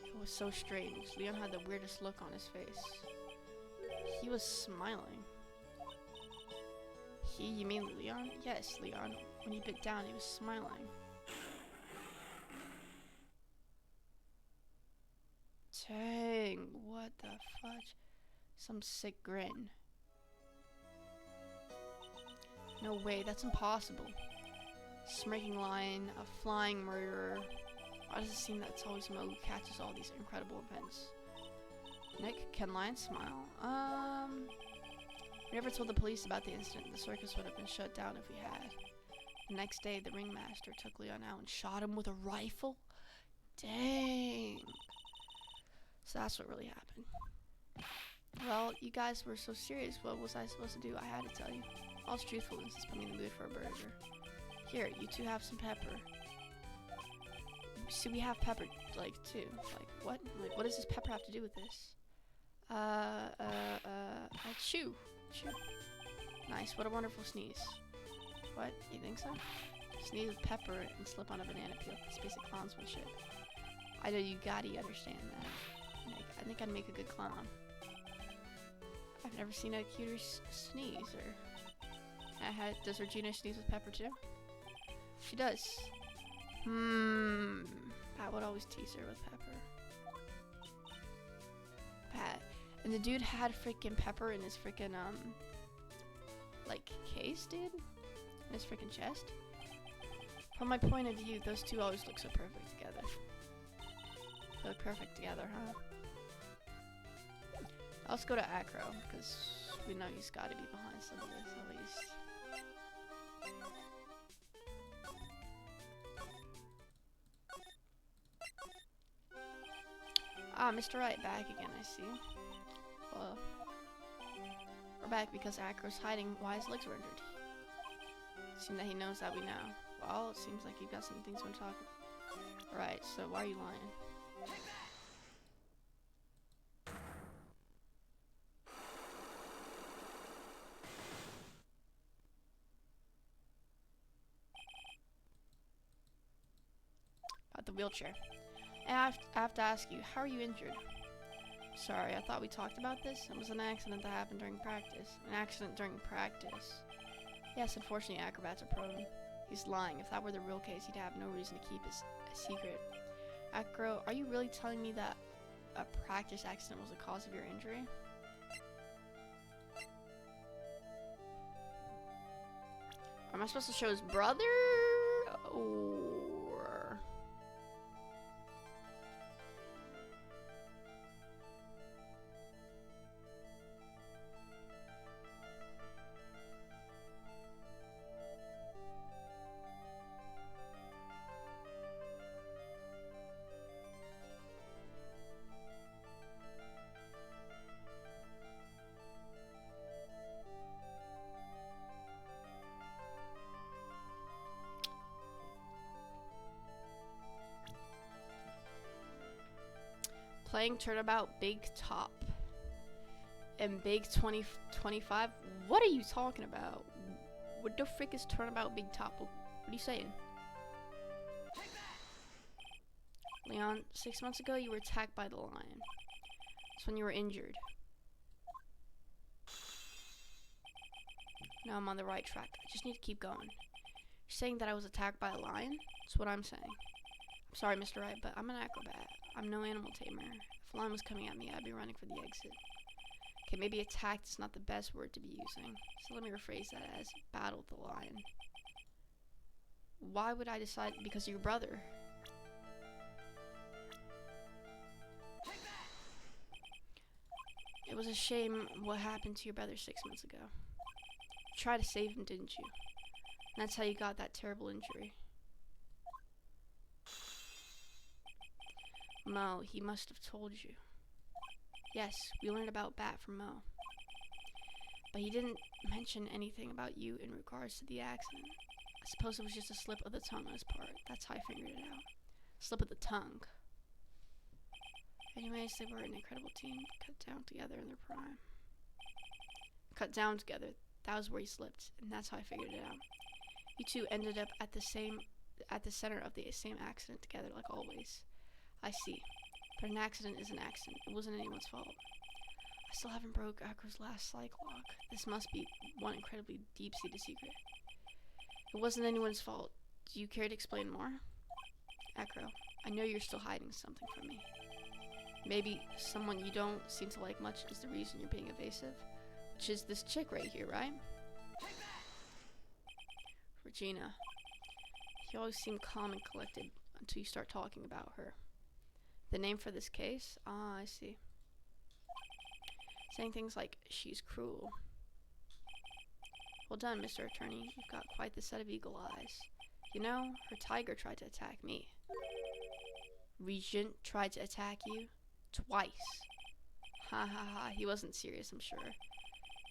[SPEAKER 1] It was so strange. Leon had the weirdest look on his face. He was smiling. You mean Leon? Yes, Leon. When he bit down, he was smiling. Dang, what the fudge? Some sick grin. No way, that's impossible. Smirking lion, a flying murderer. Why does it seem that it's always Mo who catches all these incredible events? Nick, can lions smile? We never told the police about the incident. The circus would have been shut down if we had. The next day, the ringmaster took Leon out and shot him with a rifle? Dang. So that's what really happened. Well, you guys were so serious. What was I supposed to do? I had to tell you. All's truthfulness has put me in the mood for a burger. Here, you two have some pepper. See, we have pepper, like, too. Like, what? Like, what does this pepper have to do with this? Chew. Nice, what a wonderful sneeze. What? You think so? Sneeze with pepper and slip on a banana peel. It's basic clownsmanship. I know you gotta understand that. I think I'd make a good clown. I've never seen a cuter sneeze, or... does Regina sneeze with pepper too? She does. Pat would always tease her with pepper. Pat. And the dude had freaking pepper in his freaking, like, case, dude? In his freaking chest? From my point of view, those two always look so perfect together. They look perfect together, huh? Let's go to Acro, because we know he's got to be behind some of this, at least. Ah, Mr. Wright, back again, I see. Well, we're back because Acro's hiding why his legs were injured. Seems that he knows that we know. Well, it seems like you've got some things you want to talk about. Right, so why are you lying? About the wheelchair. And I have to ask you, how are you injured? Sorry, I thought we talked about this. It was an accident that happened during practice. An accident during practice. Yes, unfortunately, acrobats are prone. He's lying. If that were the real case, he'd have no reason to keep his secret. Acro, are you really telling me that a practice accident was the cause of your injury? Am I supposed to show his brother? Or... Playing Turnabout Big Top and Big 2025. What are you talking about? What the frick is Turnabout Big Top? What are you saying? Leon, 6 months ago you were attacked by the lion. That's when you were injured. Now I'm on the right track. I just need to keep going. You're saying that I was attacked by a lion? That's what I'm saying. I'm sorry, Mr. Wright, but I'm an acrobat. I'm no animal tamer. If a lion was coming at me, I'd be running for the exit. Okay, maybe attacked is not the best word to be using. So let me rephrase that as battled the lion. Why would I decide? Because of your brother. It was a shame what happened to your brother 6 months ago. You tried to save him, didn't you? And that's how you got that terrible injury. Mo, he must have told you. Yes, we learned about Bat from Mo. But he didn't mention anything about you in regards to the accident. I suppose it was just a slip of the tongue on his part. That's how I figured it out. Slip of the tongue. Anyways, they were an incredible team. Cut down together in their prime. Cut down together. That was where he slipped, and that's how I figured it out. You two ended up at the center of the same accident together, like always. I see. But an accident is an accident. It wasn't anyone's fault. I still haven't broke Acro's last psych lock. This must be one incredibly deep-seated secret. It wasn't anyone's fault. Do you care to explain more? Acro, I know you're still hiding something from me. Maybe someone you don't seem to like much is the reason you're being evasive. Which is this chick right here, right? Regina. You always seem calm and collected until you start talking about her. The name for this case? Ah, I see. Saying things like, she's cruel. Well done, Mr. Attorney. You've got quite the set of eagle eyes. You know, her tiger tried to attack me. Regent tried to attack you? Twice. Ha ha ha, he wasn't serious, I'm sure.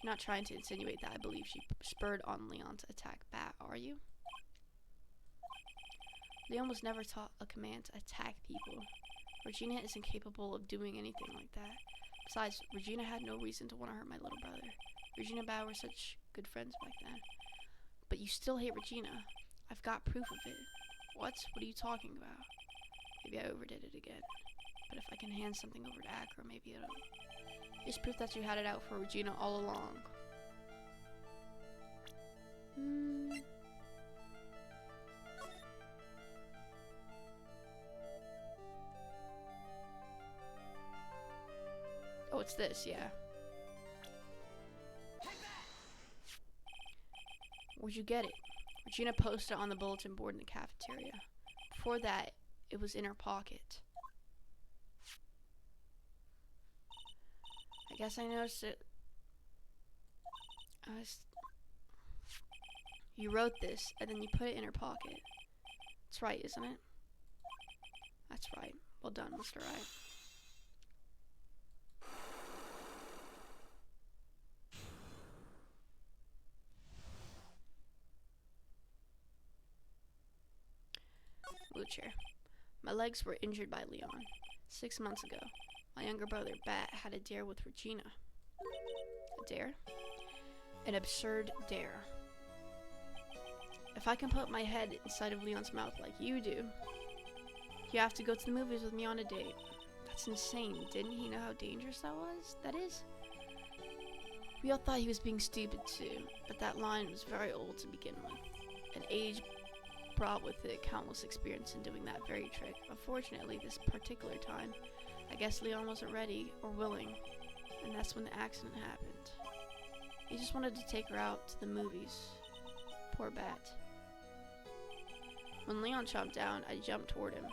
[SPEAKER 1] You're not trying to insinuate that I believe she spurred on Leon to attack Bat, are you? Leon was never taught a command to attack people. Regina isn't capable of doing anything like that. Besides, Regina had no reason to want to hurt my little brother. Regina and Bat were such good friends back then. But you still hate Regina. I've got proof of it. What? What are you talking about? Maybe I overdid it again. But if I can hand something over to Acro, maybe it'll... It's proof that you had it out for Regina all along. Oh, it's this, yeah. Where'd you get it? Regina posted it on the bulletin board in the cafeteria. Before that, it was in her pocket. I guess I noticed it. You wrote this, and then you put it in her pocket. That's right, isn't it? That's right. Well done, Mr. Wright. wheelchair. My legs were injured by Leon. 6 months ago, my younger brother, Bat, had a dare with Regina. A dare? An absurd dare. If I can put my head inside of Leon's mouth like you do, you have to go to the movies with me on a date. That's insane. Didn't he know how dangerous that is? We all thought he was being stupid too, but that line was very old to begin with. And age brought with it countless experience in doing that very trick. Unfortunately, this particular time, I guess Leon wasn't ready or willing, and that's when the accident happened. He just wanted to take her out to the movies. Poor Bat. When Leon chomped down, I jumped toward him.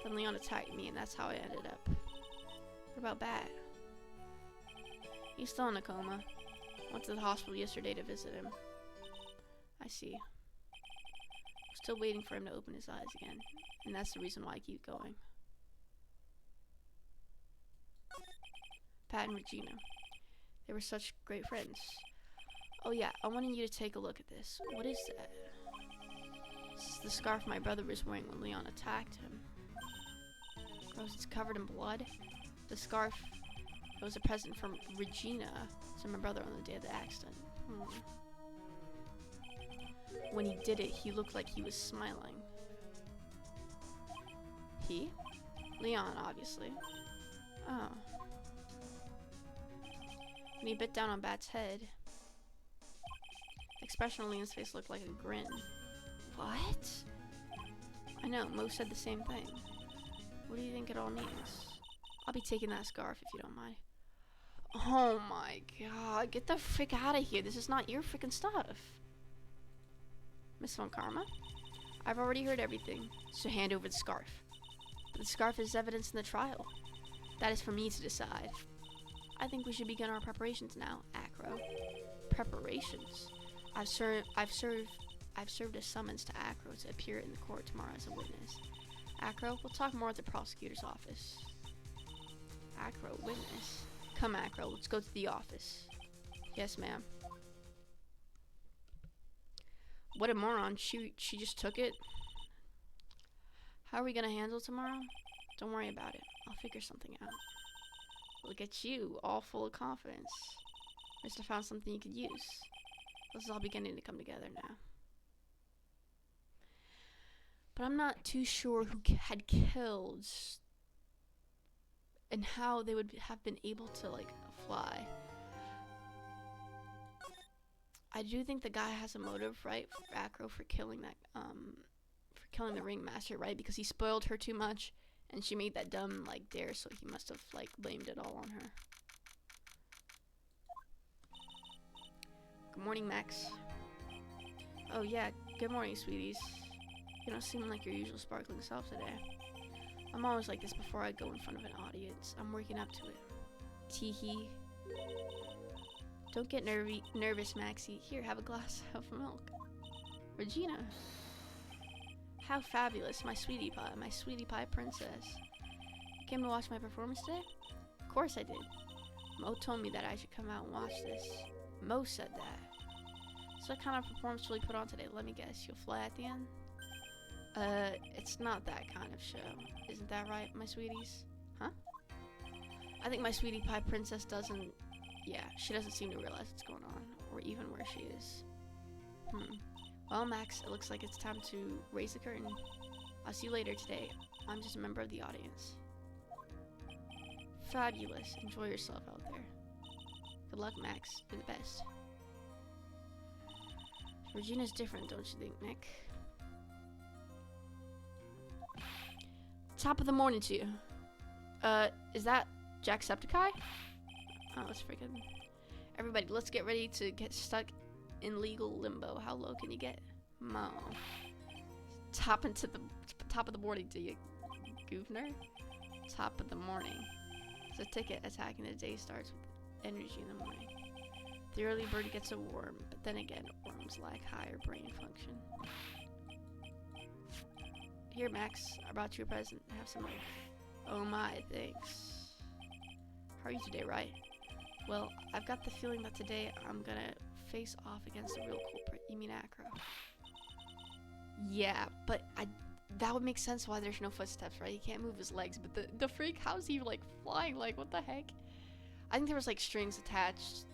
[SPEAKER 1] Then Leon attacked me, and that's how I ended up. What about Bat? He's still in a coma. Went to the hospital yesterday to visit him. I see. Still waiting for him to open his eyes again, and that's the reason why I keep going. Pat and Regina. They were such great friends. Oh yeah, I wanted you to take a look at this. What is that? This is the scarf my brother was wearing when Leon attacked him. Gross, it's covered in blood. The scarf, it was a present from Regina to my brother on the day of the accident. When he did it, he looked like he was smiling. He? Leon, obviously. Oh. When he bit down on Bat's head, the expression on Leon's face looked like a grin. What? I know, Mo said the same thing. What do you think it all means? I'll be taking that scarf if you don't mind. Oh my god, get the frick out of here. This is not your frickin' stuff. Miss Von Karma? I've already heard everything, so hand over the scarf. But the scarf is evidence in the trial. That is for me to decide. I think we should begin our preparations now, Acro. Preparations? I've served a summons to Acro to appear in the court tomorrow as a witness. Acro, we'll talk more at the prosecutor's office. Acro, witness? Come, Acro, let's go to the office. Yes, ma'am. What a moron. She just took it. How are we gonna handle tomorrow? Don't worry about it. I'll figure something out. Look at you, all full of confidence. Must have found something you could use. This is all beginning to come together now. But I'm not too sure who had killed and how they would have been able to, like, fly. I do think the guy has a motive, right, for Acro for killing that, for killing the ringmaster, right? Because he spoiled her too much, and she made that dumb, like, dare, so he must have, like, blamed it all on her. Good morning, Max. Oh, yeah, good morning, sweeties. You don't seem like your usual sparkling self today. I'm always like this before I go in front of an audience. I'm working up to it. Teehee. Don't get nervous, Maxie. Here, have a glass of milk. Regina. How fabulous, my sweetie pie princess. You came to watch my performance today? Of course I did. Mo told me that I should come out and watch this. Mo said that. So what kind of performance will you put on today? Let me guess, you'll fly at the end? It's not that kind of show. Isn't that right, my sweeties? Huh? I think my sweetie pie princess doesn't... Yeah, she doesn't seem to realize what's going on, or even where she is. Well, Max, it looks like it's time to raise the curtain. I'll see you later today. I'm just a member of the audience. Fabulous. Enjoy yourself out there. Good luck, Max. You're the best. Regina's different, don't you think, Nick? Top of the morning to you. Is that Jacksepticeye? Oh, it's freaking... Everybody, let's get ready to get stuck in legal limbo. How low can you get? Mo. Top of the morning to you, goofner. Top of the morning. It's a ticket. Attacking the day starts with energy in the morning. The early bird gets a worm, but then again, worms lack higher brain function. Here, Max, I brought you a present. Have some milk. Oh my, thanks. How are you today, right? Well, I've got the feeling that today I'm gonna face off against the real culprit. You mean Acro? Yeah, but that would make sense why there's no footsteps, right? He can't move his legs, but the freak, how's he like flying? Like, what the heck? I think there was like strings attached,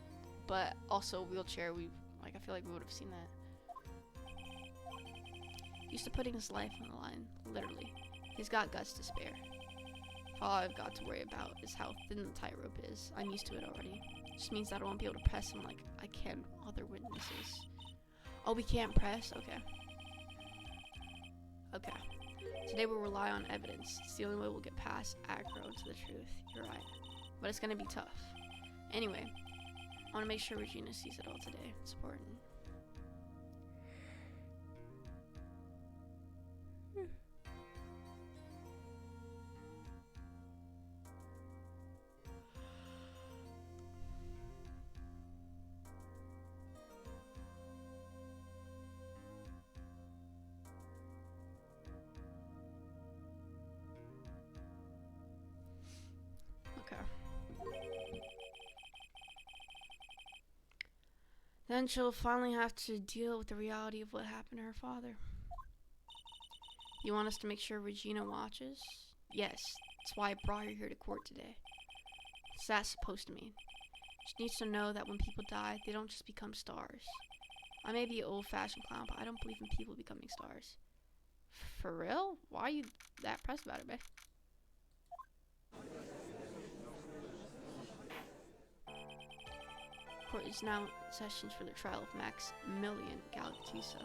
[SPEAKER 1] but also a wheelchair. I feel like we would have seen that. Used to putting his life on the line, literally. He's got guts to spare. All I've got to worry about is how thin the tightrope is. I'm used to it already. Just means that I won't be able to press him like I can other witnesses. Oh, we can't press? Okay. Okay. Today we'll rely on evidence. It's the only way we'll get past aggro to the truth. You're right. But it's gonna be tough. Anyway, I want to make sure Regina sees it all today. It's important. Okay. Then she'll finally have to deal with the reality of what happened to her father. You want us to make sure Regina watches? Yes, that's why I brought her here to court today. What's that supposed to mean? She needs to know that when people die, they don't just become stars. I may be an old-fashioned clown, but I don't believe in people becoming stars. For real? Why are you that pressed about it, babe? Court is now in sessions for the trial of Maximilian Galactisa.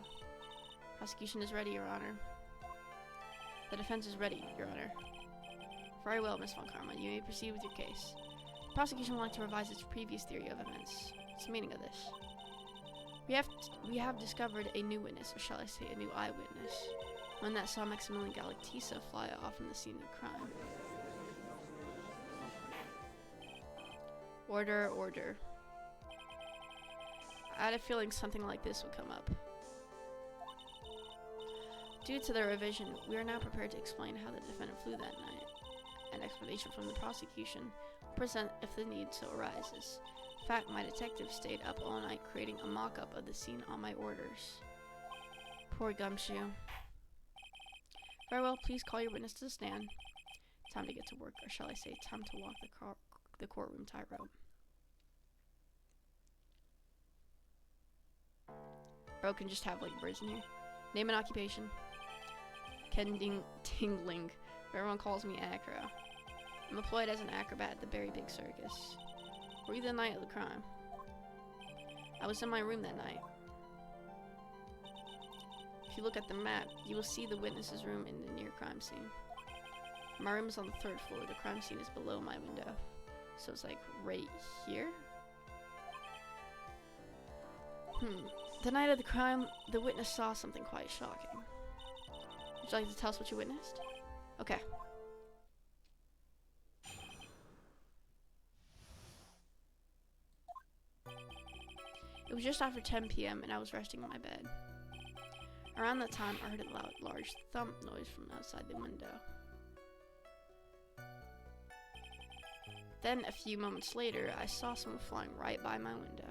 [SPEAKER 1] Prosecution is ready, Your Honor. The defense is ready, Your Honor. Very well, Miss Von Karma. You may proceed with your case. The prosecution would like to revise its previous theory of events. What's the meaning of this? We have discovered a new witness, or shall I say a new eyewitness. One that saw Maximilian Galactisa fly off from the scene of the crime. Order, order. I had a feeling something like this would come up. Due to the revision, we are now prepared to explain how the defendant flew that night. An explanation from the prosecution will present if the need so arises. In fact, my detective stayed up all night creating a mock-up of the scene on my orders. Poor Gumshoe. Very well, please call your witness to the stand. Time to get to work, or shall I say, time to walk the courtroom tightrope. Bro can just have like birds in here. Name and occupation. Ken Tingling. Everyone calls me Acro. I'm employed as an acrobat at the Berry Big Circus. Were you the night of the crime? I was in my room that night. If you look at the map, you will see the witness's room in the near crime scene. My room is on the 3rd floor. The crime scene is below my window. So it's like right here? The night of the crime, the witness saw something quite shocking. Would you like to tell us what you witnessed? Okay. It was just after 10 p.m. and I was resting in my bed. Around that time, I heard a loud, large thump noise from outside the window. Then, a few moments later, I saw someone flying right by my window.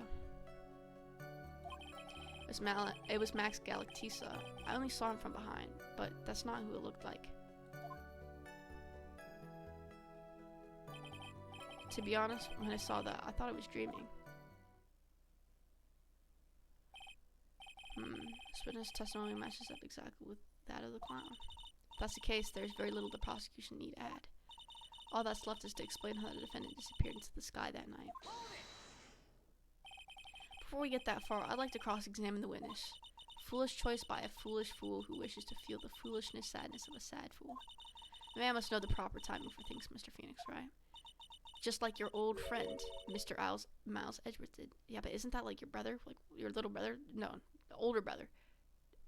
[SPEAKER 1] It was Max Galactisa. I only saw him from behind, but that's not who it looked like. To be honest, when I saw that, I thought I was dreaming. This witness testimony matches up exactly with that of the clown. If that's the case, there's very little the prosecution need add. All that's left is to explain how the defendant disappeared into the sky that night. Before we get that far, I'd like to cross-examine the witness. Foolish choice by a foolish fool who wishes to feel the foolishness, sadness of a sad fool. The man must know the proper timing for things, Mr. Phoenix, right? Just like your old friend, Mr. Miles Edgeworth did. Yeah, but isn't that like your brother? Like your little brother? No, the older brother.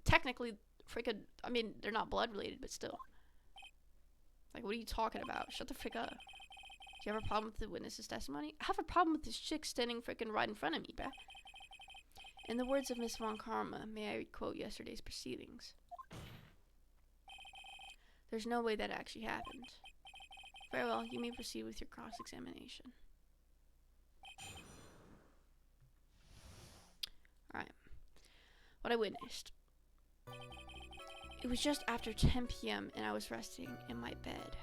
[SPEAKER 1] Technically, freaking, I mean, they're not blood related, but still. Like, what are you talking about? Shut the frick up. Do you have a problem with the witness's testimony? I have a problem with this chick standing freaking right in front of me, bruh. In the words of Miss Von Karma, may I quote yesterday's proceedings? There's no way that actually happened. Very well, you may proceed with your cross-examination. Alright. What I witnessed. It was just after 10 p.m. and I was resting in my bed.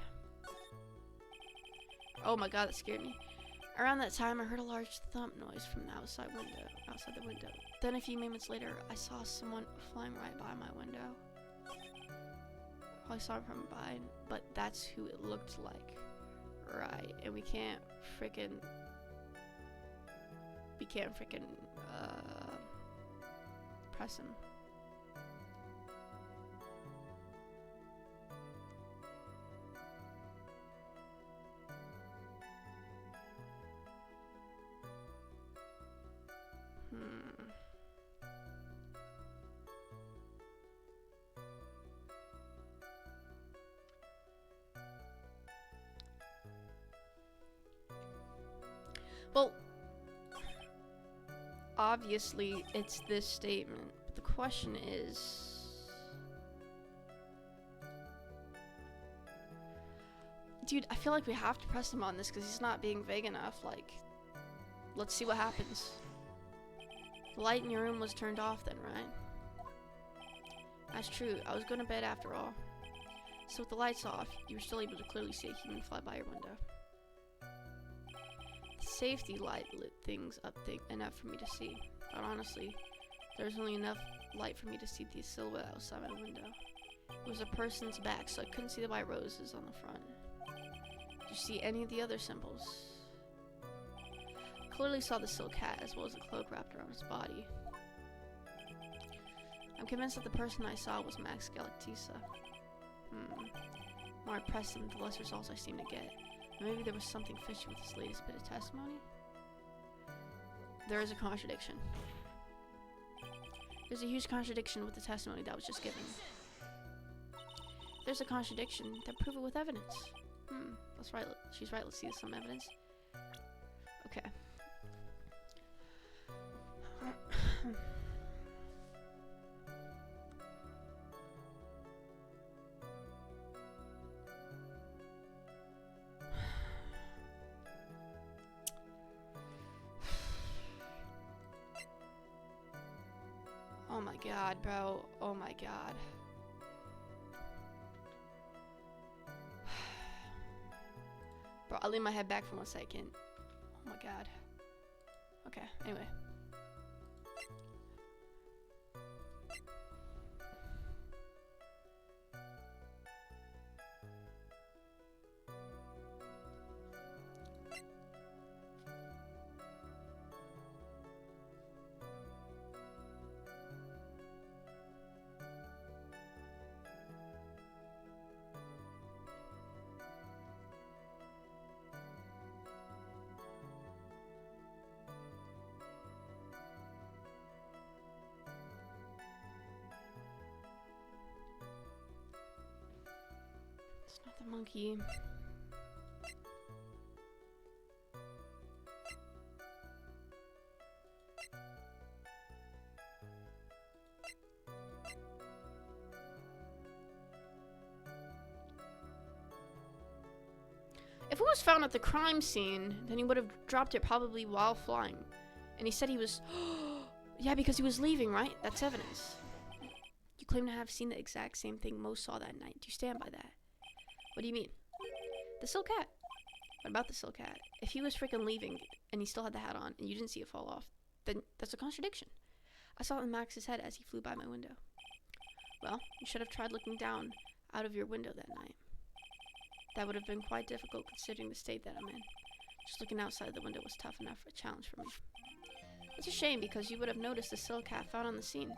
[SPEAKER 1] Oh my god, that scared me. Around that time, I heard a large thump noise from the outside the window. Then a few moments later, I saw someone flying right by my window. I saw him from behind, but that's who it looked like. Right, and we can't freaking press him. Well, obviously it's this statement, but the question is, dude, I feel like we have to press him on this because he's not being vague enough. Like, let's see what happens. The light in your room was turned off then, right? That's true. I was going to bed after all. So with the lights off, you were still able to clearly see a human fly by your window. The safety light lit things up enough for me to see. But honestly, there was only enough light for me to see the silhouette outside my window. It was a person's back, so I couldn't see the white roses on the front. Did you see any of the other symbols? I clearly saw the silk hat as well as the cloak wrapped around his body. I'm convinced that the person I saw was Max Galactisa. The more I pressed him, the less results I seemed to get. Maybe there was something fishy with this latest bit of testimony? There is a contradiction. There's a huge contradiction with the testimony that was just given. There's a contradiction, then prove it with evidence. That's right, she's right, let's see some evidence. Okay. Oh my god, bro. Oh my god. Bro, I'll lean my head back for 1 second. Oh my god. Okay, anyway. It's not the monkey. If it was found at the crime scene, then he would have dropped it probably while flying. And he said he was... Yeah, because he was leaving, right? That's evidence. You claim to have seen the exact same thing Mo saw that night. Do you stand by that? What do you mean? The silk hat. What about the silk hat? If he was freaking leaving and he still had the hat on and you didn't see it fall off, then that's a contradiction. I saw it in Max's head as he flew by my window. Well, you should have tried looking down out of your window that night. That would have been quite difficult considering the state that I'm in. Just looking outside the window was tough enough for a challenge for me. It's a shame because you would have noticed the silk hat found on the scene.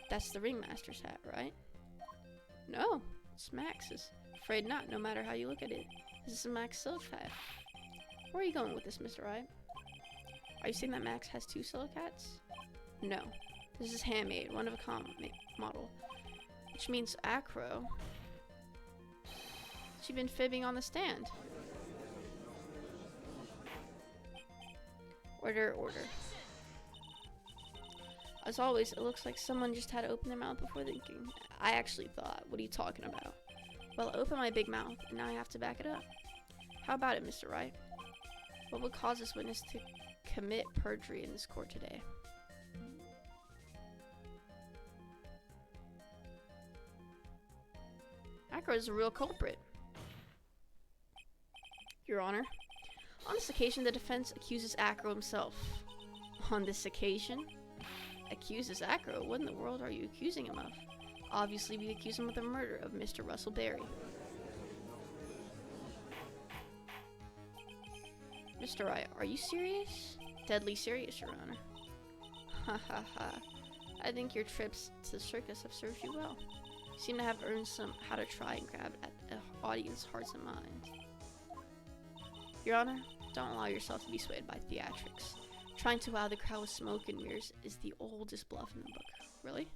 [SPEAKER 1] That's the ringmaster's hat, right? No, it's Max's. Afraid not, no matter how you look at it. This is a Max silk hat. Where are you going with this, Mr. Wright? Are you saying that Max has 2 silk hats? No. This is handmade, one of a kind model. Which means Acro. She's been fibbing on the stand. Order, order. As always, it looks like someone just had to open their mouth before thinking. I actually thought, what are you talking about? Well, I opened my big mouth, and now I have to back it up. How about it, Mr. Wright? What would cause this witness to commit perjury in this court today? Acro is the real culprit. Your Honor, on this occasion, the defense accuses Acro himself. On this occasion? Accuses Acro? What in the world are you accusing him of? Obviously, we accuse him of the murder of Mr. Russell Berry. Mr. Wright, are you serious? Deadly serious, Your Honor. Ha ha ha. I think your trips to the circus have served you well. You seem to have earned some how to try and grab at the audience's hearts and minds. Your Honor, don't allow yourself to be swayed by theatrics. Trying to wow the crowd with smoke and mirrors is the oldest bluff in the book. Really?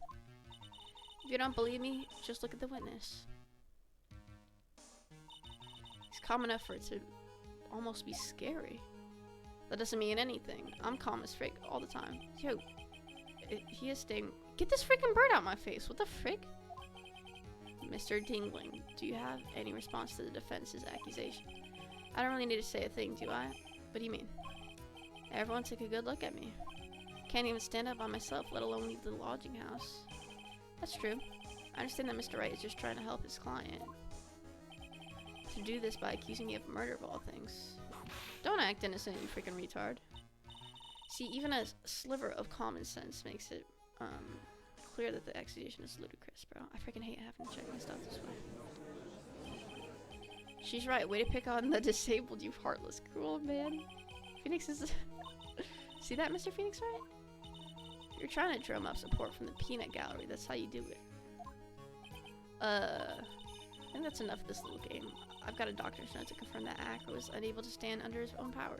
[SPEAKER 1] If you don't believe me, just look at the witness. He's calm enough for it to almost be scary. That doesn't mean anything. I'm calm as frick all the time. Yo, he is staying. Get this freaking bird out my face. What the frick? Mr. Dingling, do you have any response to the defense's accusation? I don't really need to say a thing, do I? What do you mean? Everyone take a good look at me. Can't even stand up by myself, let alone leave the lodging house. That's true. I understand that Mr. Wright is just trying to help his client. To do this by accusing you of murder of all things. Don't act innocent, you freaking retard. See, even a sliver of common sense makes it clear that the accusation is ludicrous, bro. I freaking hate having to check my stuff this way. She's right. Way to pick on the disabled, you heartless, cruel man. Phoenix is... See that, Mr. Phoenix, right? You're trying to drum up support from the peanut gallery. That's how you do it. I think that's enough of this little game. I've got a doctor's note to confirm that Acro was unable to stand under his own power.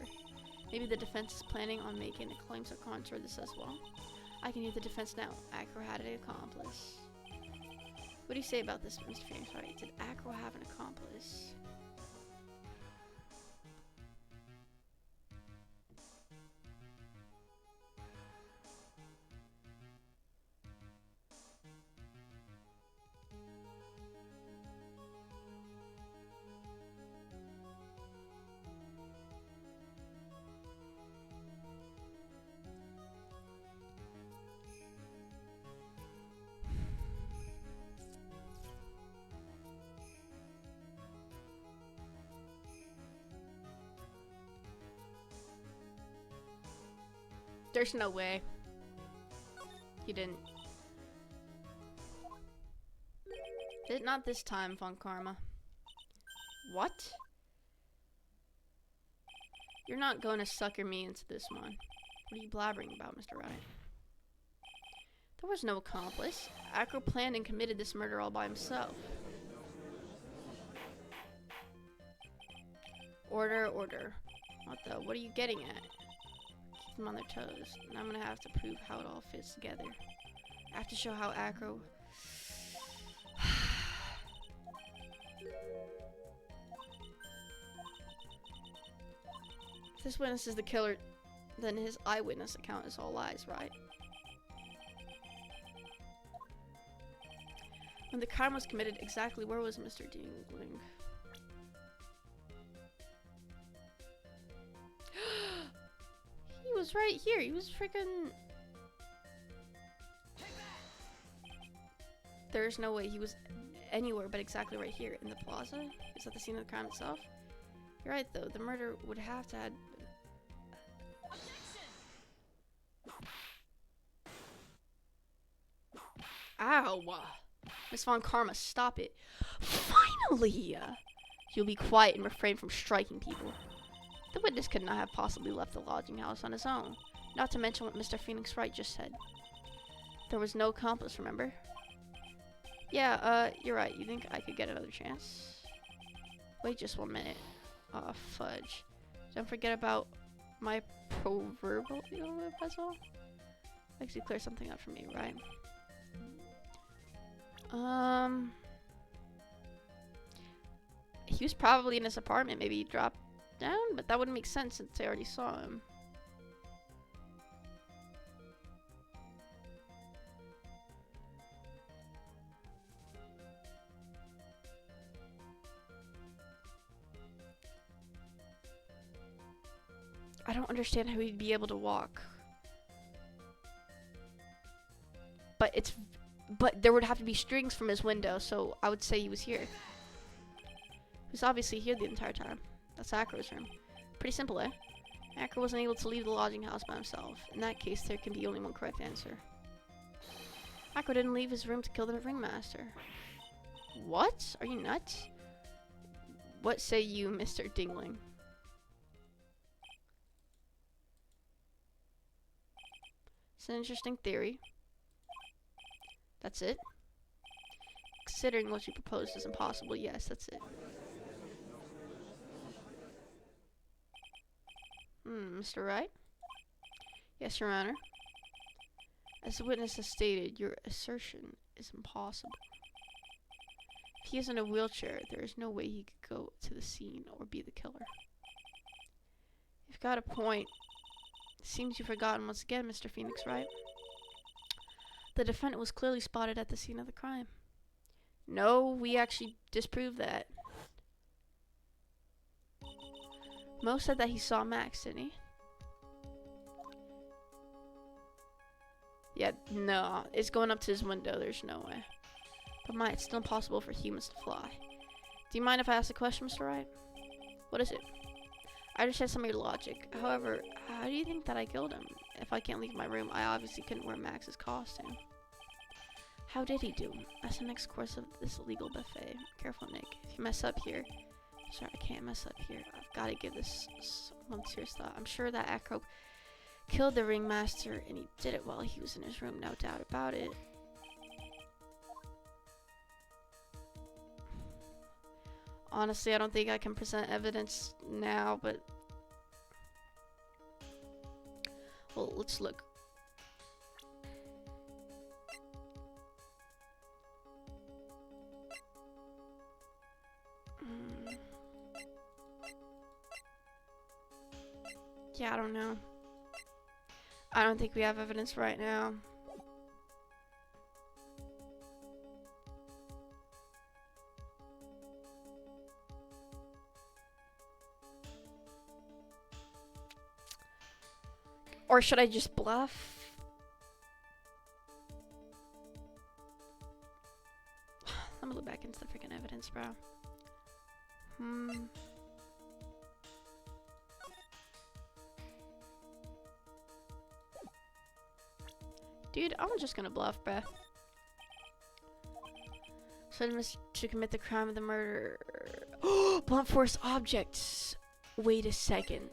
[SPEAKER 1] Maybe the defense is planning on making a claim to contour this as well. I can hear the defense now. Acro had an accomplice. What do you say about this, Mr. Phoenix? Right? Did Acro have an accomplice? There's no way. He didn't. Did not this time, Von Karma. What? You're not going to sucker me into this one. What are you blabbering about, Mr. Wright? There was no accomplice. Acro planned and committed this murder all by himself. Order, order. What are you getting at? Keep them on their toes. And I'm gonna have to prove how it all fits together. I have to show how Acro... If this witness is the killer, then his eyewitness account is all lies, right? When the crime was committed, exactly where was Mr. Dingling? He was right here. He was freaking... There's no way he was anywhere but exactly right here in the plaza. Is that the scene of the crime itself? You're right, though. The murder would have to have... Ow! Miss Von Karma, stop it. Finally! You'll be quiet and refrain from striking people. The witness could not have possibly left the lodging house on his own. Not to mention what Mr. Phoenix Wright just said. There was no accomplice, remember? Yeah, you're right. You think I could get another chance? Wait just 1 minute. Aw, fudge. Don't forget about my proverbial puzzle. Actually clear something up for me, right? He was probably in his apartment. Maybe he dropped down, but that wouldn't make sense since I already saw him. I don't understand how he'd be able to walk. But there would have to be strings from his window, so I would say he was here. He's obviously here the entire time. That's Acro's room. Pretty simple, eh? Acro wasn't able to leave the lodging house by himself. In that case, there can be only one correct answer. Acro didn't leave his room to kill the ringmaster. What? Are you nuts? What say you, Mr. Dingling? It's an interesting theory. That's it? Considering what you proposed is impossible, yes, that's it. Mr. Wright? Yes, Your Honor. As the witness has stated, your assertion is impossible. If he is in a wheelchair, there is no way he could go to the scene or be the killer. You've got a point. Seems you've forgotten once again, Mr. Phoenix Wright. The defendant was clearly spotted at the scene of the crime. No, we actually disproved that. Mo said that he saw Max, didn't he? Yeah, no. It's going up to his window. There's no way. But my, it's still impossible for humans to fly. Do you mind if I ask a question, Mr. Wright? What is it? I understand some of your logic. However, how do you think that I killed him? If I can't leave my room, I obviously couldn't wear Max's costume. How did he do? That's the next course of this illegal buffet. Careful, Nick. If you mess up here... Sorry, I can't mess up here. I've got to give this some serious thought. I'm sure that Acro killed the ringmaster, and he did it while he was in his room, no doubt about it. Honestly, I don't think I can present evidence now, but... Well, let's look. Yeah, I don't know. I don't think we have evidence right now. Or should I just bluff? Let me look back into the freaking evidence, bro. Dude, I'm just gonna bluff, bruh. Sentenced to commit the crime of the murder. Blunt force objects. Wait a second.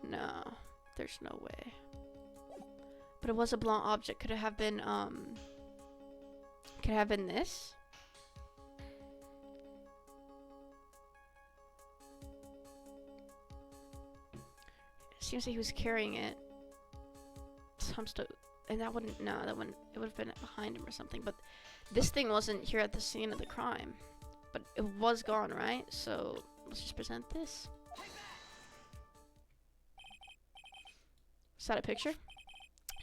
[SPEAKER 1] No, there's no way. But it was a blunt object. Could it have been, could it have been this? Seems like he was carrying it. And that wouldn't, no, that wouldn't, it would have been behind him or something. But this thing wasn't here at the scene of the crime. But it was gone, right? So, let's just present this. Is that a picture?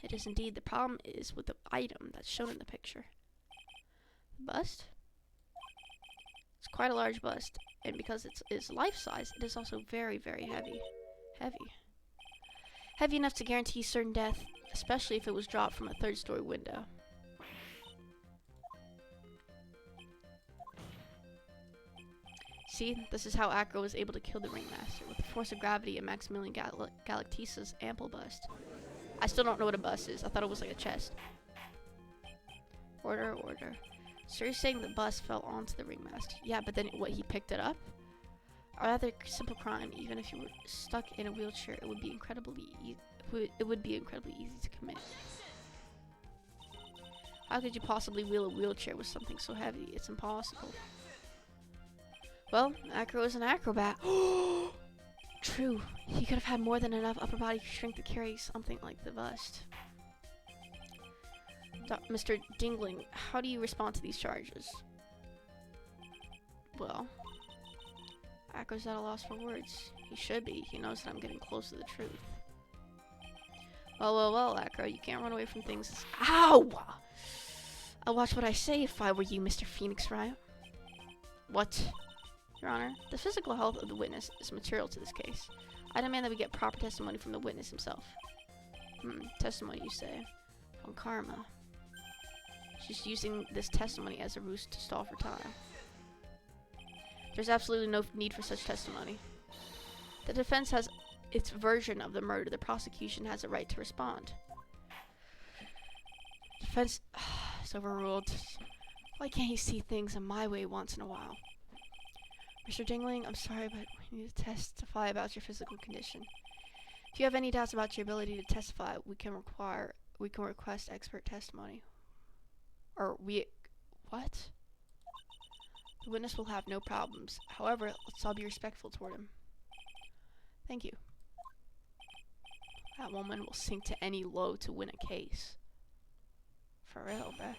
[SPEAKER 1] It is indeed. The problem is with the item that's shown in the picture. The bust? It's quite a large bust. And because it's life-size, it is also very, very heavy. Heavy enough to guarantee certain death, especially if it was dropped from a third-story window. See, this is how Acro was able to kill the ringmaster, with the force of gravity and Maximilian Galactisa's ample bust. I still don't know what a bust is. I thought it was like a chest. Order. So you're saying the bust fell onto the ringmaster? Yeah, but then what, he picked it up? A rather simple crime. Even if you were stuck in a wheelchair, it would be incredibly easy to commit. How could you possibly wheel a wheelchair with something so heavy? It's impossible. Well, Acro is an acrobat. True. He could have had more than enough upper body strength to carry something like the bust. Mr. Dingling, how do you respond to these charges? Well, Acro's at a loss for words. He should be. He knows that I'm getting close to the truth. Well, Acro, you can't run away from things. Ow! I'll watch what I say if I were you, Mr. Phoenix Wright. What? Your Honor, the physical health of the witness is material to this case. I demand that we get proper testimony from the witness himself. Testimony, you say? From Karma. She's using this testimony as a ruse to stall for time. There's absolutely no need for such testimony. The defense has its version of the murder. The prosecution has a right to respond. Defense is overruled. Why can't he see things in my way once in a while? Mr. Dingling, I'm sorry, but we need to testify about your physical condition. If you have any doubts about your ability to testify, we can request expert testimony. What? The witness will have no problems. However, let's all be respectful toward him. Thank you. That woman will sink to any low to win a case. For real, bruh.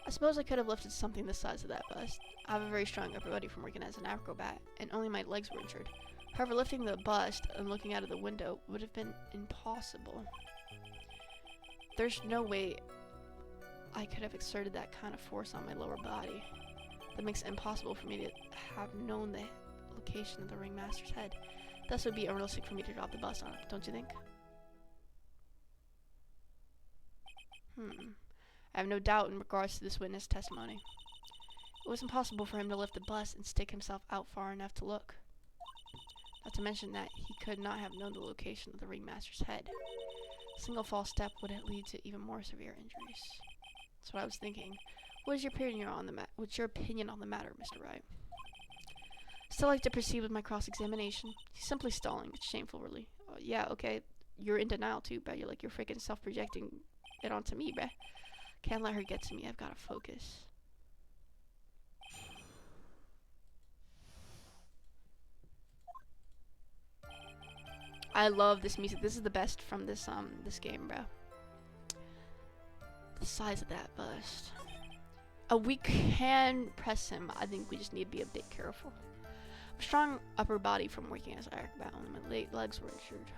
[SPEAKER 1] I suppose I could have lifted something the size of that bust. I have a very strong upper body from working as an acrobat, and only my legs were injured. However, lifting the bust and looking out of the window would have been impossible. There's no way I could have exerted that kind of force on my lower body. That makes it impossible for me to have known the location of the ringmaster's head. Thus, it would be unrealistic for me to drop the bust on it, don't you think? I have no doubt in regards to this witness testimony. It was impossible for him to lift the bust and stick himself out far enough to look. Not to mention that he could not have known the location of the ringmaster's head. A single false step would lead to even more severe injuries. That's what I was thinking. What's your opinion on the matter, Mr. Wright? Still like to proceed with my cross-examination. He's simply stalling. It's shameful, really. Yeah, okay. You're in denial too, bruh. You're freaking self-projecting it onto me, bruh. Can't let her get to me. I've got to focus. I love this music. This is the best from this game, bro. The size of that bust. We can press him. I think we just need to be a bit careful. A strong upper body from working as an acrobat. Only my legs were injured.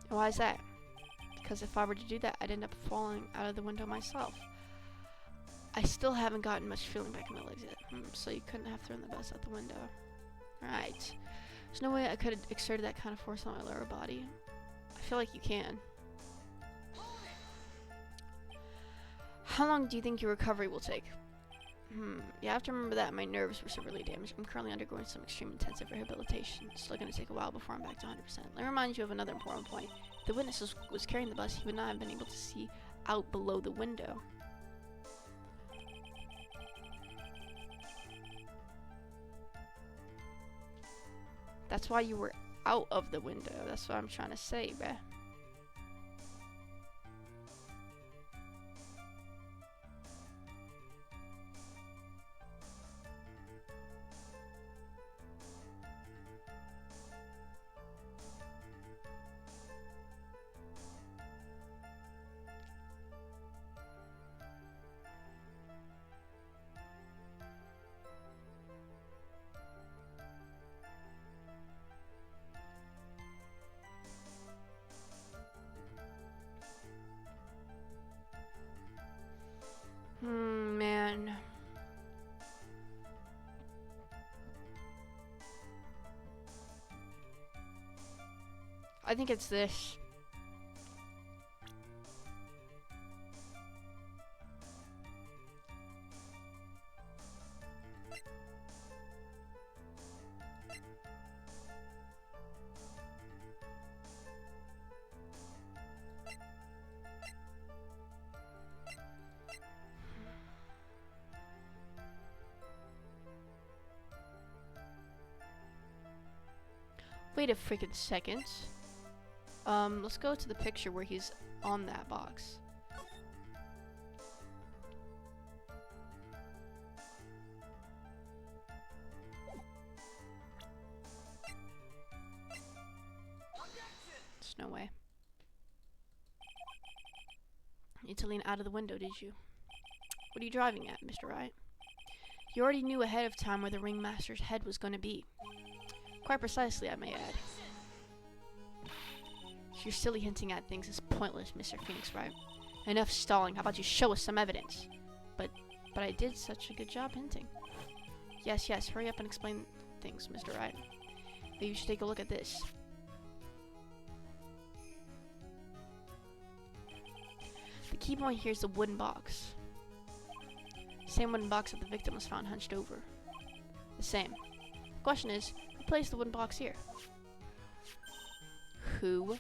[SPEAKER 1] Why is that? Because if I were to do that, I'd end up falling out of the window myself. I still haven't gotten much feeling back in my legs yet. So you couldn't have thrown the bus out the window. Right. There's no way I could have exerted that kind of force on my lower body. I feel like you can. How long do you think your recovery will take? You have to remember that my nerves were severely damaged. I'm currently undergoing some extreme intensive rehabilitation. It's still going to take a while before I'm back to 100%. Let me remind you of another important point. If the witness was carrying the bus, he would not have been able to see out below the window. That's why you were out of the window. That's what I'm trying to say, bruh. Man. I think it's this. Wait a freaking second. Let's go to the picture where he's on that box. There's no way. You need to lean out of the window, did you? What are you driving at, Mr. Wright? You already knew ahead of time where the ringmaster's head was going to be. Quite precisely, I may add. Your silly hinting at things is pointless, Mr. Phoenix Wright. Enough stalling. How about you show us some evidence? But I did such a good job hinting. Yes, yes, hurry up and explain things, Mr. Wright. Maybe you should take a look at this. The key point here is the wooden box. Same wooden box that the victim was found hunched over. The same. The question is, who placed the wooden box here? Who?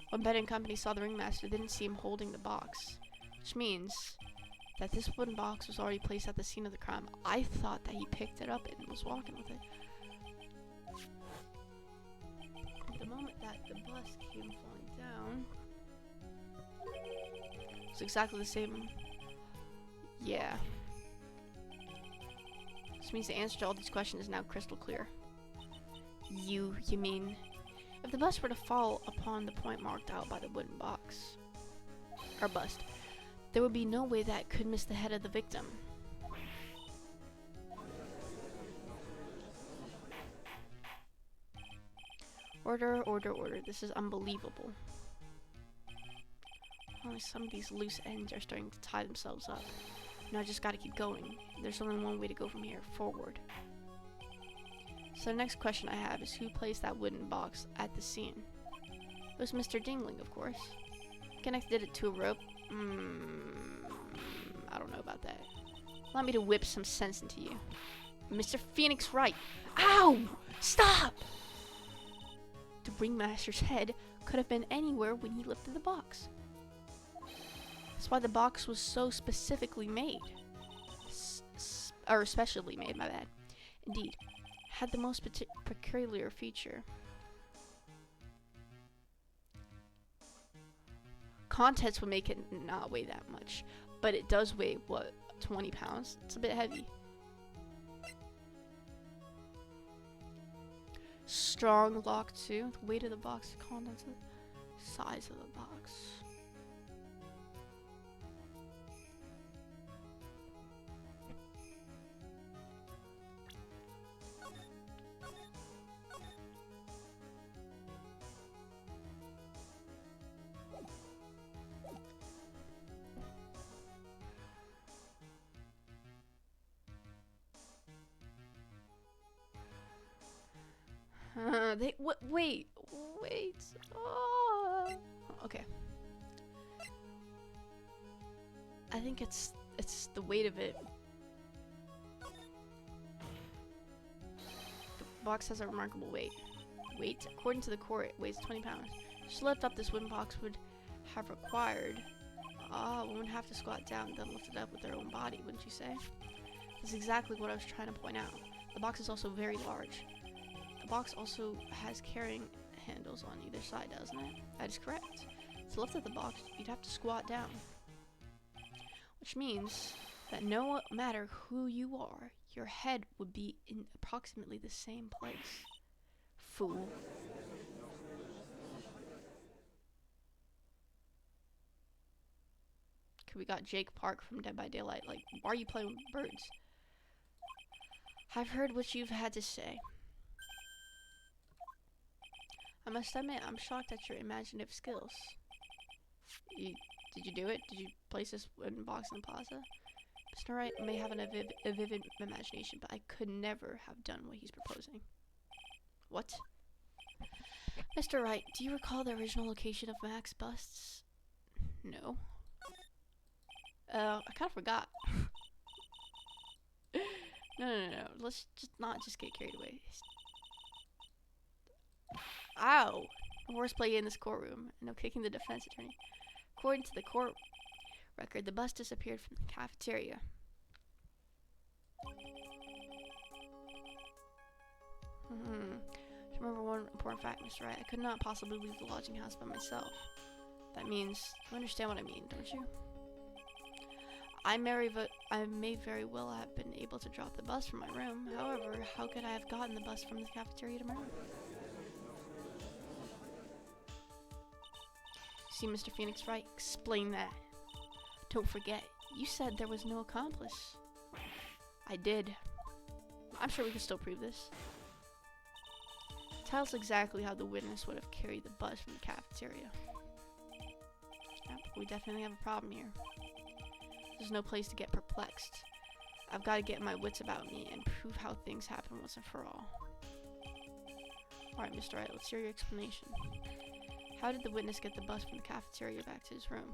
[SPEAKER 1] When Bed and Company saw the ringmaster, they didn't see him holding the box. Which means that this wooden box was already placed at the scene of the crime. I thought that he picked it up and was walking with it. The moment that the bus came falling down, it's exactly the same. Yeah. This means the answer to all these questions is now crystal clear. You mean, if the bus were to fall upon the point marked out by the wooden box, or bust, there would be no way that it could miss the head of the victim. Order, order, order. This is unbelievable. Only some of these loose ends are starting to tie themselves up. Now I just gotta keep going. There's only one way to go from here, forward. So the next question I have is, who placed that wooden box at the scene? It was Mr. Dingling, of course. Connected it to a rope. I don't know about that. Allow me to whip some sense into you. Mr. Phoenix Wright. Ow! Stop! The ringmaster's head could have been anywhere when he lifted the box. That's why the box was so specifically made. Or specially made, my bad. Indeed. Had the most peculiar feature. Contents would make it not weigh that much. But it does weigh, what, 20 pounds? It's a bit heavy. Strong lock too. The weight of the box, the contents, the size of the box. Wait. Oh. Okay. I think it's the weight of it. The box has a remarkable weight. According to the court, it weighs 20 pounds. To lift up this wooden box would have required. One would have to squat down and then lift it up with their own body, wouldn't you say? That's exactly what I was trying to point out. The box is also very large. The box also has carrying handles on either side, doesn't it? That is correct. To lift up the box, you'd have to squat down. Which means that no matter who you are, your head would be in approximately the same place. Fool. Okay, we got Jake Park from Dead by Daylight. Like, why are you playing with birds? I've heard what you've had to say. I must admit, I'm shocked at your imaginative skills. Did you do it? Did you place this wooden box in the plaza? Mr. Wright may have a vivid imagination, but I could never have done what he's proposing. What? Mr. Wright, do you recall the original location of Mac's busts? No. I kind of forgot. No. Let's not get carried away. Ow! Horseplay in this courtroom. No kicking the defense attorney. According to the court record, the bus disappeared from the cafeteria. Remember one important fact, Mr. Wright. I could not possibly leave the lodging house by myself. That means, you understand what I mean, don't you? I may very well have been able to drop the bus from my room. However, how could I have gotten the bus from the cafeteria to my room? See, Mr. Phoenix Wright, explain that. Don't forget, you said there was no accomplice. I did. I'm sure we can still prove this. Tell us exactly how the witness would have carried the bus from the cafeteria. Yep, we definitely have a problem here. There's no place to get perplexed. I've got to get my wits about me and prove how things happen once and for all. Alright, Mr. Wright, let's hear your explanation. How did the witness get the bus from the cafeteria back to his room?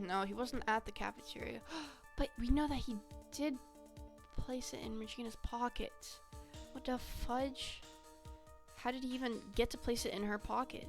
[SPEAKER 1] No, he wasn't at the cafeteria. But we know that he did place it in Regina's pocket. What the fudge? How did he even get to place it in her pocket?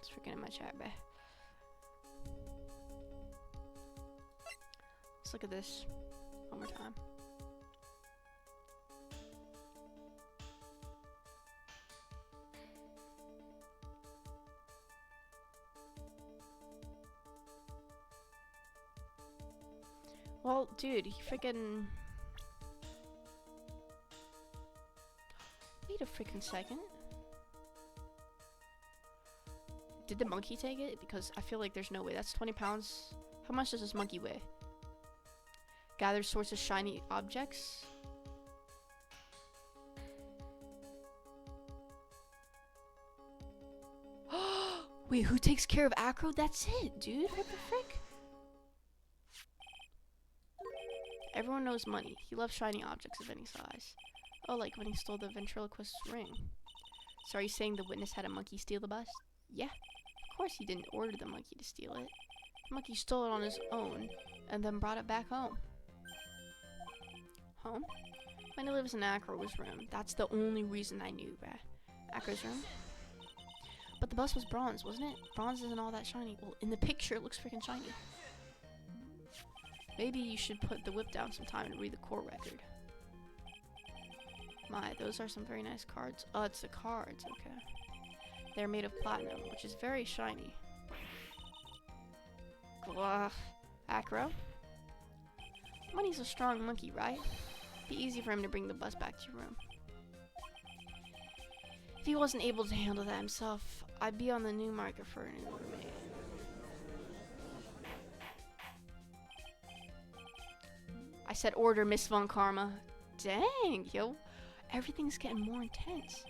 [SPEAKER 1] It's freaking in my chat, bruh. Let's look at this one more time. Well, dude, he freaking... Wait a freaking second. Did the monkey take it? Because I feel like there's no way. That's 20 pounds. How much does this monkey weigh? Gathers sorts of shiny objects. Wait, who takes care of Acro? That's it, dude. What the frick? Everyone knows money. He loves shiny objects of any size. Oh, like when he stole the ventriloquist's ring. So are you saying the witness had a monkey steal the bust? Yeah. Of course he didn't order the monkey to steal it. The monkey stole it on his own and then brought it back home. Home? When he lives in Acro's room. That's the only reason I knew, bruh. Acro's room? But the bus was bronze, wasn't it? Bronze isn't all that shiny. Well, in the picture, it looks freaking shiny. Maybe you should put the whip down sometime and read the court record. My, those are some very nice cards. Oh, it's the cards, okay. They're made of platinum, which is very shiny. Ugh. Acro? Money's a strong monkey, right? Be easy for him to bring the bus back to your room. If he wasn't able to handle that himself, I'd be on the new market for a new roommate. I said order, Miss Von Karma. Dang, yo. Everything's getting more intense.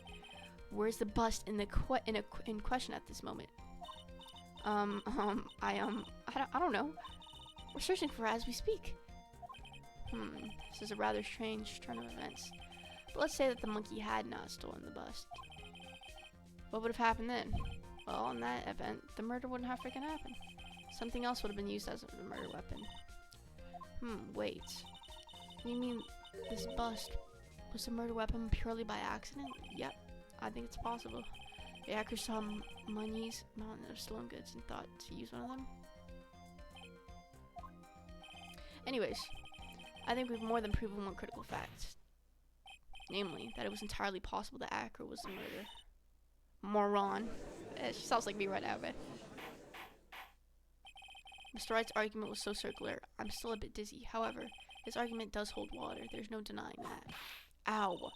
[SPEAKER 1] Where's the bust in question at this moment? I don't know. We're searching for it as we speak. This is a rather strange turn of events. But let's say that the monkey had not stolen the bust. What would have happened then? Well, in that event, the murder wouldn't have freaking happened. Something else would have been used as a murder weapon. Wait. You mean this bust was a murder weapon purely by accident? Yep, I think it's possible. The hacker saw Money's mountain of stolen goods and thought to use one of them. Anyways, I think we've more than proven one critical fact. Namely, that it was entirely possible that Acro was the murderer. Moron. She sounds like me right now, man. Mr. Wright's argument was so circular, I'm still a bit dizzy. However, his argument does hold water. There's no denying that. Ow.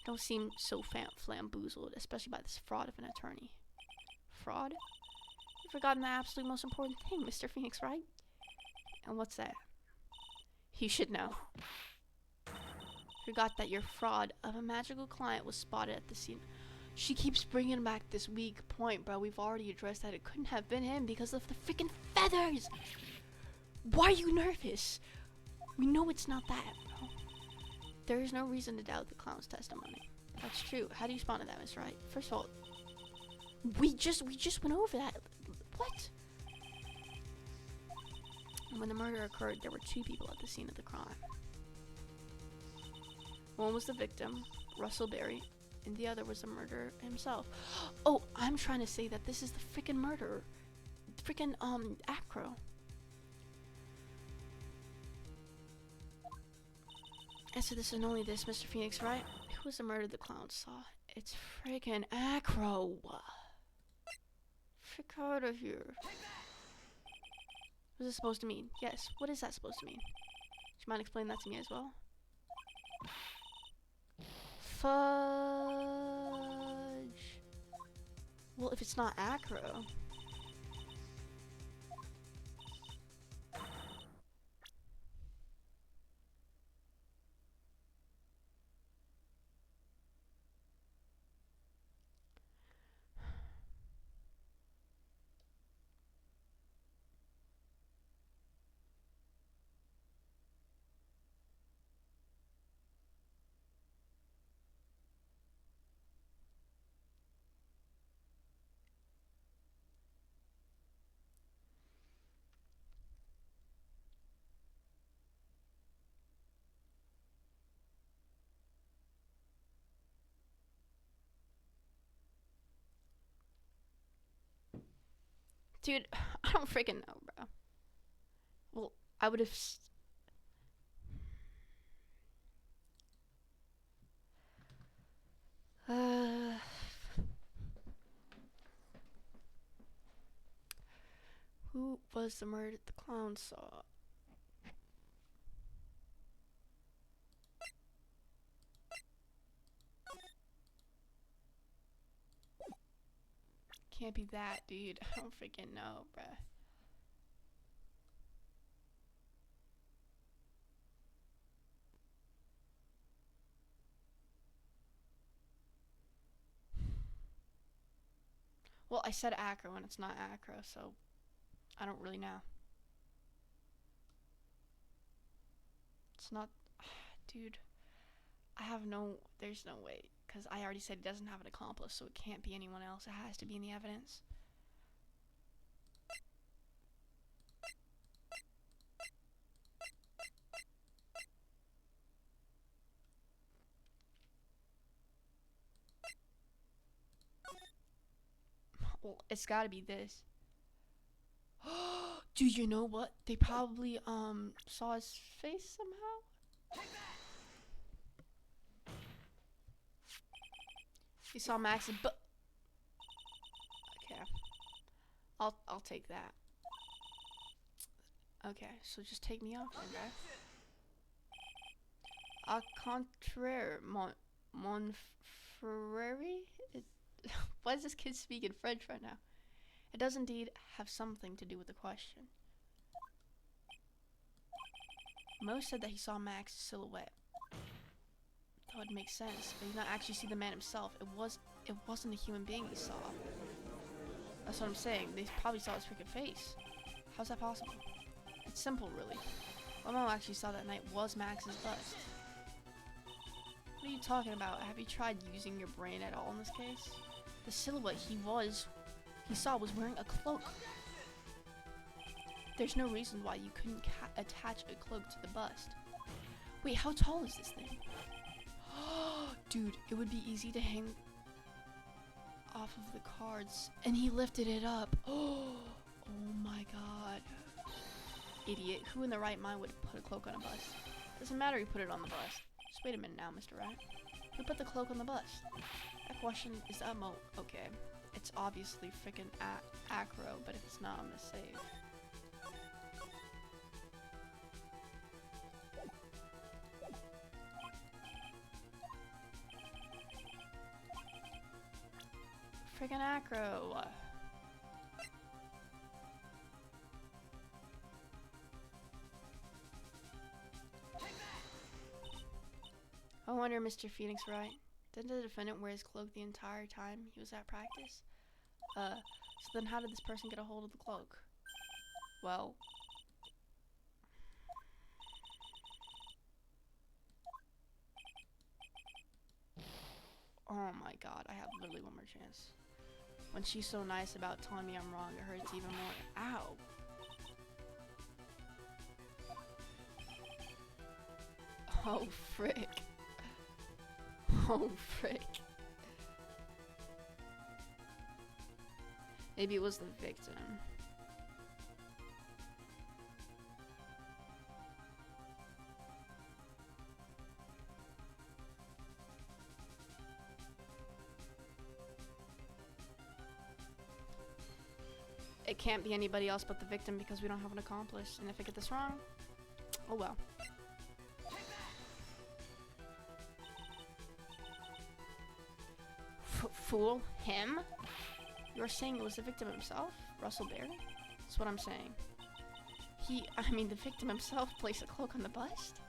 [SPEAKER 1] Don't seem so flamboozled, especially by this fraud of an attorney. Fraud? You've forgotten the absolute most important thing, Mr. Phoenix, right? And what's that? You should know. Forgot that your fraud of a magical client was spotted at the scene. She keeps bringing back this weak point, bro. We've already addressed that it couldn't have been him because of the freaking feathers. Why are you nervous? We know it's not that, bro. There is no reason to doubt the clown's testimony. That's true. How do you respond to that, Miss Wright? First of all, we just went over that. What? When the murder occurred, there were two people at the scene of the crime. One was the victim, Russell Berry, and the other was the murderer himself. Oh, I'm trying to say that this is the freaking murderer. Freaking, Acro. Answer this and only this, Mr. Phoenix, right? Who was the murderer the clown saw? It's freaking Acro. Frick out of here. What is this supposed to mean? Yes, what is that supposed to mean? Do you mind explaining that to me as well? Fudge. Well, if it's not Acro. Dude, I don't freaking know, bro. Well, I would have. Who was the murderer the clown saw? Can't be that, dude. I don't freaking know, bruh. Well, I said Acro and it's not Acro, so I don't really know. It's not. Dude. There's no way. Because I already said he doesn't have an accomplice, so it can't be anyone else. It has to be in the evidence. Well, it's gotta be this. Dude, you know what? They probably, saw his face somehow? He saw Max's butt. Okay. I'll take that. Okay, so just take me off then, guys. Au contraire, mon frere? Why is this kid speaking French right now? It does indeed have something to do with the question. Mo said that he saw Max's silhouette. That would make sense, but he did not actually see the man himself. It wasn't a human being he saw. That's what I'm saying. They probably saw his freaking face. How's that possible? It's simple, really. What Mo actually saw that night was Max's bust. What are you talking about? Have you tried using your brain at all in this case? The silhouette he saw was wearing a cloak. There's no reason why you couldn't attach a cloak to the bust. Wait, how tall is this thing? Dude, it would be easy to hang off of the cards. And he lifted it up. Oh my god. Idiot. Who in the right mind would put a cloak on a bust? Doesn't matter who put it on the bust. Just wait a minute now, Mr. Rat. Who put the cloak on the bust? That question is okay. It's obviously freaking Acro, but if it's not, I'm gonna save. Freaking Acro. I wonder, Mr. Phoenix, right? Didn't the defendant wear his cloak the entire time he was at practice? So then how did this person get a hold of the cloak? Well... Oh my god, I have literally one more chance. When she's so nice about telling me I'm wrong, it hurts even more. Ow! Oh, frick. Oh, frick. Maybe it was the victim. It can't be anybody else but the victim because we don't have an accomplice. And if I get this wrong, oh well. Fool? Him? You're saying it was the victim himself? Russell Berry? That's what I'm saying. The victim himself placed a cloak on the bust?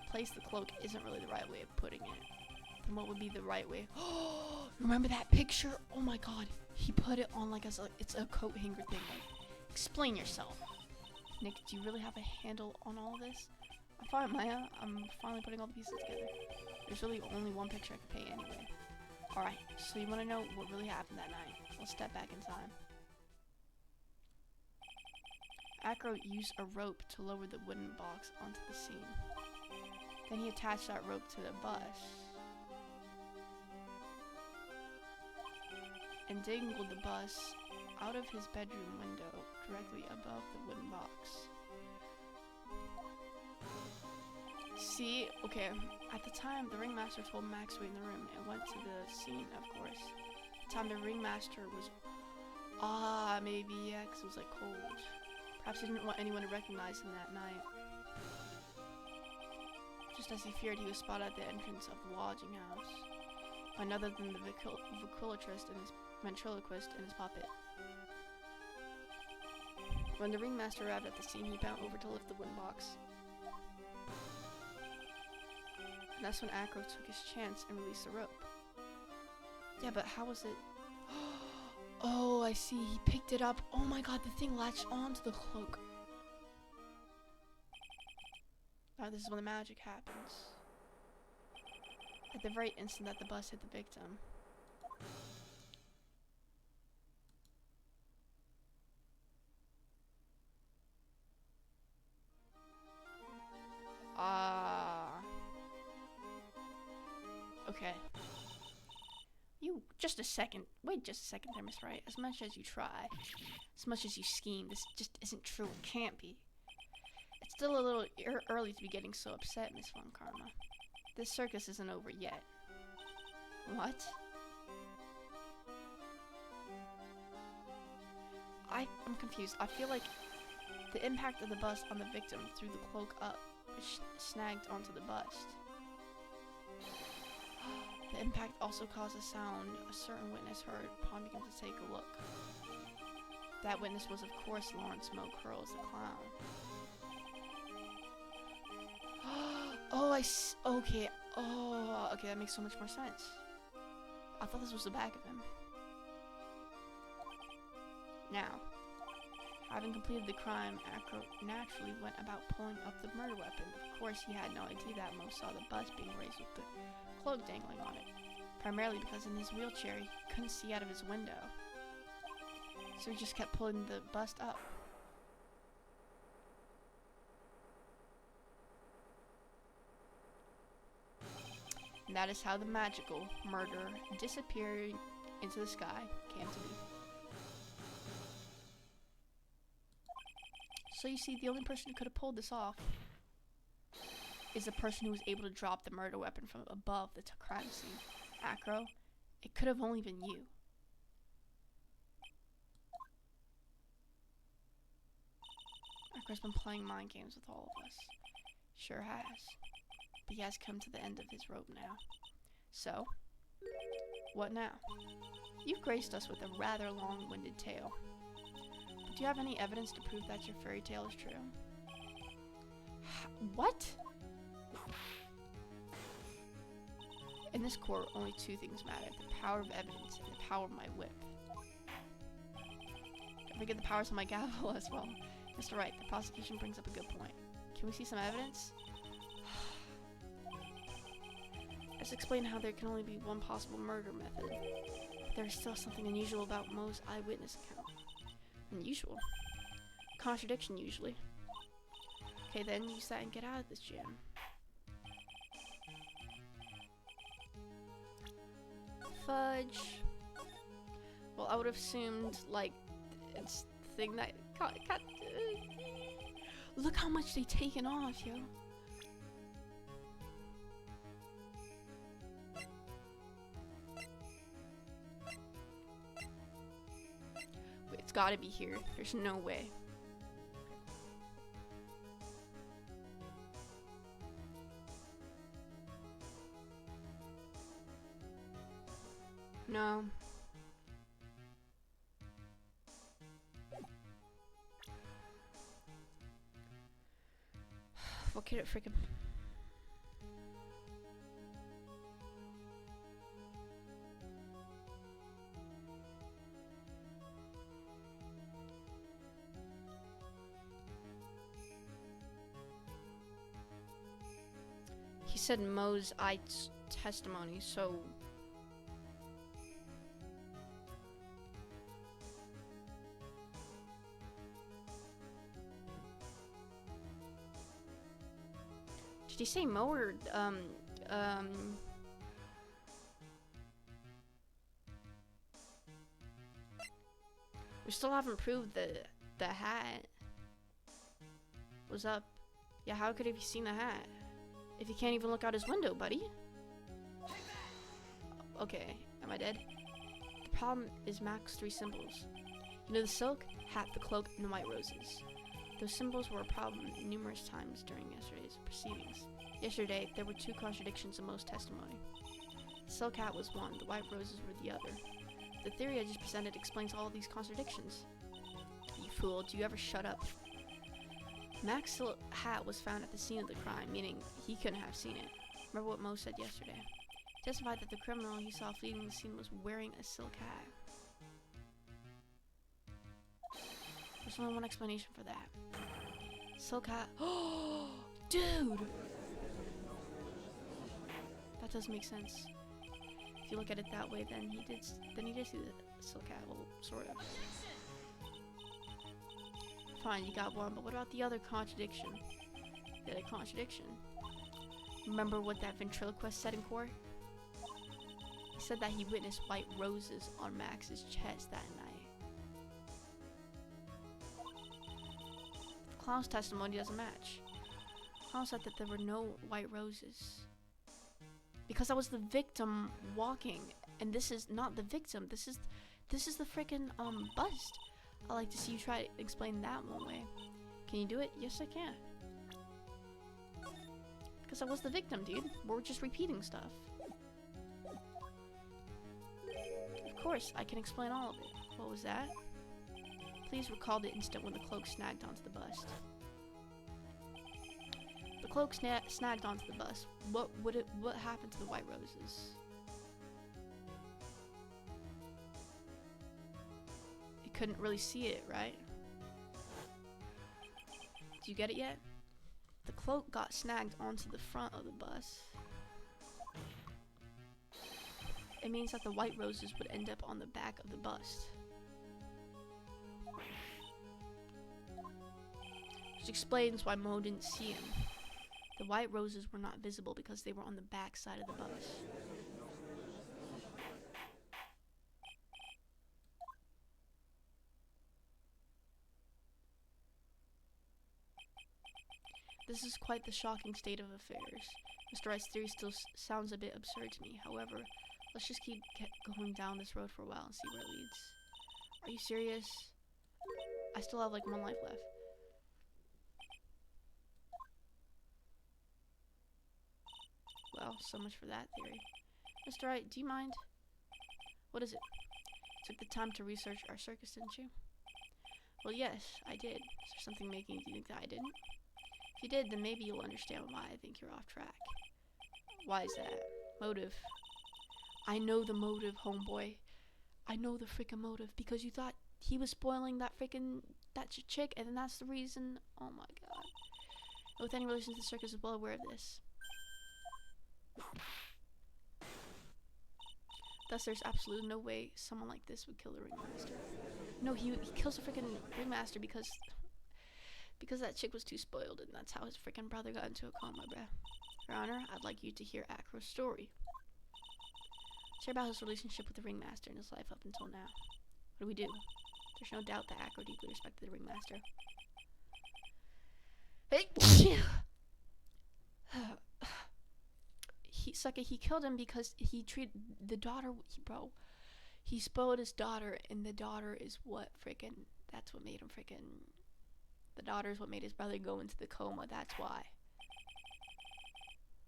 [SPEAKER 1] Place the cloak isn't really the right way of putting it. Then what would be the right way? Remember that picture? Oh my god. He put it on like it's a coat hanger thing. Like, explain yourself. Nick, do you really have a handle on all this? I'm fine, Maya. I'm finally putting all the pieces together. There's really only one picture I can paint anyway. Alright, so you want to know what really happened that night? Let's step back in time. Acro used a rope to lower the wooden box onto the scene. Then he attached that rope to the bus and dangled the bus out of his bedroom window directly above the wooden box. See, okay, at the time, the ringmaster told Max to wait in the room and went to the scene, of course. At the time, the ringmaster was, maybe, yeah, 'cause it was, like, cold. Perhaps he didn't want anyone to recognize him that night. Just as he feared, he was spotted at the entrance of the lodging house by none other than the ventriloquist and his puppet. When the ringmaster arrived at the scene, he bent over to lift the wooden box. And that's when Acro took his chance and released the rope. Yeah, but how was it? Oh, I see. He picked it up. Oh my god, the thing latched onto the cloak. Now this is when the magic happens. At the very instant that the bus hit the victim. Okay. Just a second. Wait just a second there, Miss Wright. As much as you try, as much as you scheme, this just isn't true. It can't be. It's still a little early to be getting so upset, Miss Von Karma. This circus isn't over yet. What? I'm confused. I feel like the impact of the bust on the victim threw the cloak up, which snagged onto the bust. The impact also caused a sound a certain witness heard upon beginning to take a look. That witness was, of course, Lawrence Mo Curls, the clown. Okay. Oh, okay, that makes so much more sense. I thought this was the back of him. Now, having completed the crime, Acro naturally went about pulling up the murder weapon. Of course, he had no idea that Mo saw the bus being raised with the cloak dangling on it, primarily because in his wheelchair he couldn't see out of his window, so he just kept pulling the bust up. And that is how the magical murder disappearing into the sky came to be. So you see, the only person who could have pulled this off is the person who was able to drop the murder weapon from above the crime scene. Acro, it could have only been you. Acro's been playing mind games with all of us. Sure has. But he has come to the end of his rope now. So, what now? You've graced us with a rather long-winded tale. But do you have any evidence to prove that your fairy tale is true? What? In this court, only two things matter: the power of evidence and the power of my whip. Don't forget the powers of my gavel as well. Mr. Wright, the prosecution brings up a good point. Can we see some evidence? Let's explain how there can only be one possible murder method. But there is still something unusual about Mo's eyewitness account. Unusual? Contradiction, usually. Okay, then use that and get out of this jam. Fudge. Well, I would have assumed, like, it's the thing that look how much they taken off, yo. Wait, it's gotta be here. There's no way. No. What could it freaking... He said Mo's testimony, so... Did he say Mo or, we still haven't proved the hat was up. Yeah, how could he have seen the hat? If he can't even look out his window, buddy. Okay, am I dead? The problem is Mac's 3 symbols. You know, the silk, hat, the cloak, and the white roses. Those symbols were a problem numerous times during yesterday's proceedings. Yesterday, there were 2 contradictions in Mo's testimony. The silk hat was one, the white roses were the other. The theory I just presented explains all of these contradictions. You fool, do you ever shut up? Mac's silk hat was found at the scene of the crime, meaning he couldn't have seen it. Remember what Mo said yesterday? He testified that the criminal he saw fleeing the scene was wearing a silk hat. There's only one explanation for that. Silk hat. Oh, dude! That does make sense. If you look at it that way, then he did see the silk hat. Well, sort of. Fine, you got one, but what about the other contradiction? The other contradiction. Remember what that ventriloquist said in court? He said that he witnessed white roses on Max's chest that night. Clown's testimony doesn't match. Clown said that there were no white roses. Because I was the victim walking, and this is not the victim. This is the freaking bust. I'd like to see you try to explain that one way. Can you do it? Yes, I can. Because I was the victim, dude. We're just repeating stuff. Of course, I can explain all of it. What was that? Please recall the instant when the cloak snagged onto the bust. The cloak snagged onto the bust. What happened to the white roses? You couldn't really see it, right? Do you get it yet? The cloak got snagged onto the front of the bus. It means that the white roses would end up on the back of the bust. Which explains why Mo didn't see him. The white roses were not visible because they were on the back side of the bus. This is quite the shocking state of affairs. Mr. Wright's theory still sounds a bit absurd to me. However, let's just keep going down this road for a while and see where it leads. Are you serious? I still have like 1 life left. Well, so much for that theory. Mr. Wright, do you mind? What is it? Took the time to research our circus, didn't you? Well, yes, I did. Is there something making you think that I didn't? If you did, then maybe you'll understand why I think you're off track. Why is that? Motive. I know the motive, homeboy. I know the freaking motive, because you thought he was spoiling that freaking chick, and then that's the reason. Oh my god. With any relation to the circus is well aware of this. Thus, there's absolutely no way someone like this would kill the ringmaster. No, he kills the freaking ringmaster because that chick was too spoiled, and that's how his freaking brother got into a coma, bruh. Your Honor, I'd like you to hear Acro's story. Share about his relationship with the ringmaster and his life up until now. What do we do? There's no doubt that Acro deeply respected the ringmaster. Hey! He killed him because he treated the daughter, he spoiled his daughter, and the daughter is what that's what made him the daughter is what made his brother go into the coma, that's why.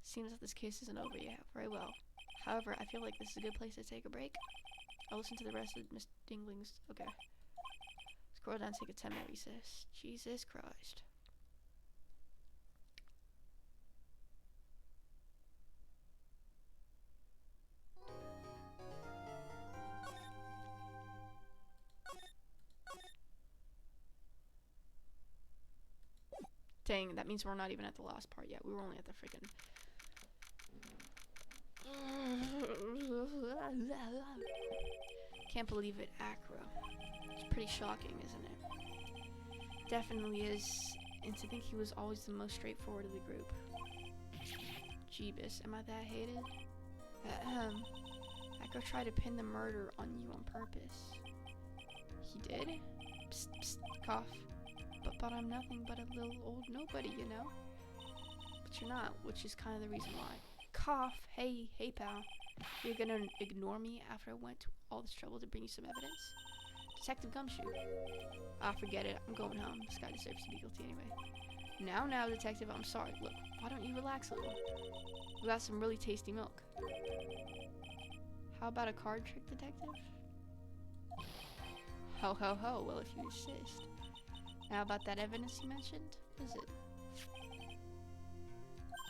[SPEAKER 1] Seems that this case isn't over yet. Very well. However, I feel like this is a good place to take a break. I'll listen to the rest of Miss Dingling's. Okay. Scroll down, take a 10-minute recess. Jesus Christ. Dang, that means we're not even at the last part yet. We were only at the freaking... Can't believe it, Acro. It's pretty shocking, isn't it? Definitely is. And to think he was always the most straightforward of the group. Jeebus, am I that hated? Acro tried to pin the murder on you on purpose. He did? Psst, psst, cough. But I'm nothing but a little old nobody, you know? But you're not, which is kind of the reason why. Cough. Hey, pal. You're gonna ignore me after I went to all this trouble to bring you some evidence? Detective Gumshoe. Ah, forget it. I'm going home. This guy deserves to be guilty anyway. Now, Detective, I'm sorry. Look, why don't you relax a little? We got some really tasty milk. How about a card trick, Detective? Ho, ho, ho. Well, if you insist. Now about that evidence you mentioned? What is it?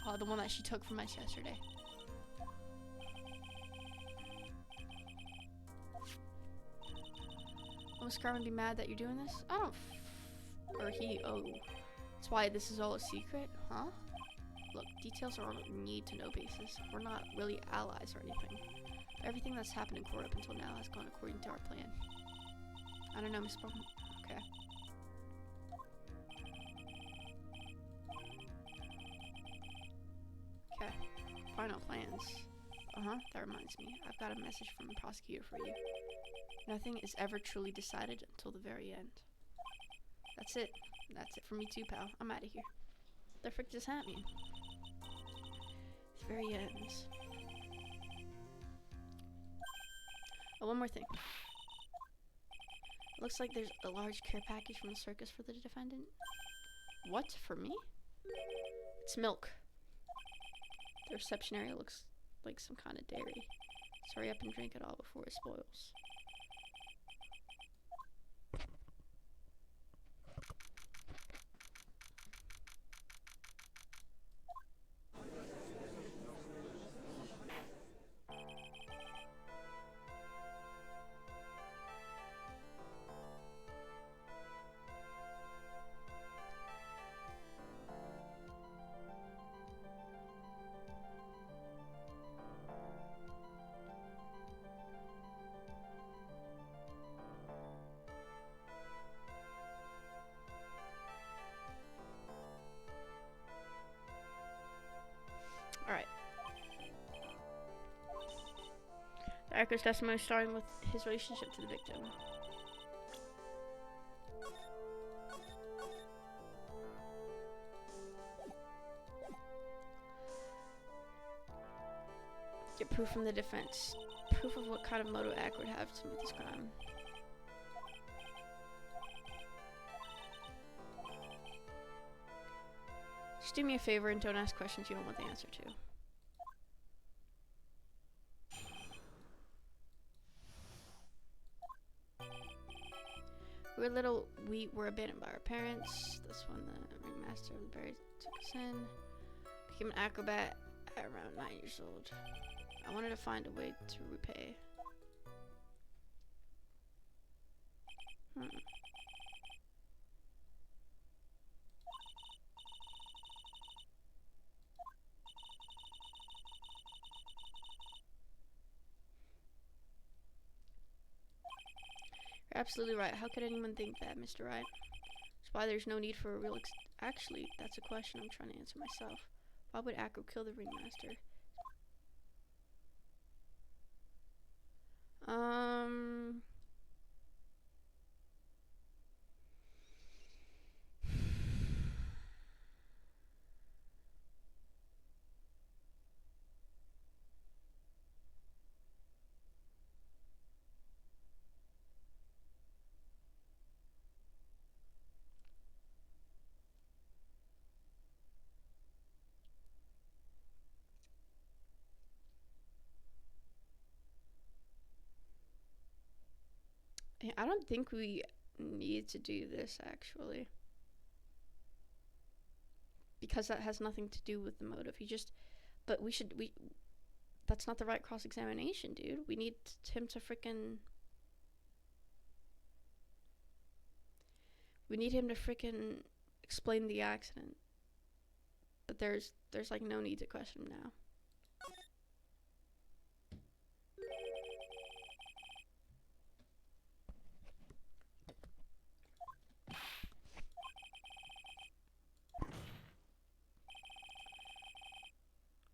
[SPEAKER 1] Oh, the one that she took from us yesterday. Will Miss Carmen be mad that you're doing this? I don't That's why this is all a secret? Huh? Look, details are on a need-to-know basis. We're not really allies or anything. Everything that's happened in court up until now has gone according to our plan. I don't know, Miss Carmen. Okay. Okay. Final plans. That reminds me. I've got a message from the prosecutor for you. Nothing is ever truly decided until the very end. That's it. That's it for me too, pal. I'm out of here. The frick does that mean? The very end. Oh, one more thing. It looks like there's a large care package from the circus for the defendant. What? For me? It's milk. The reception area looks like some kind of dairy. So hurry up and drink it all before it spoils. Alright. The actor's testimony starting with his relationship to the victim. Get proof from the defense. Proof of what kind of motive Ack would have to commit this crime. Just do me a favor and don't ask questions you don't want the answer to. We were abandoned by our parents. That's when the ringmaster of the berries took us in. Became an acrobat at around 9 years old. I wanted to find a way to repay. You're absolutely right. How could anyone think that, Mr. Wright? That's why there's no need for a real actually, that's a question I'm trying to answer myself. Why would Acro kill the ringmaster? I don't think we need to do this, actually. Because that has nothing to do with the motive. But that's not the right cross-examination, dude. We need him to freaking explain the accident. But there's like no need to question him now.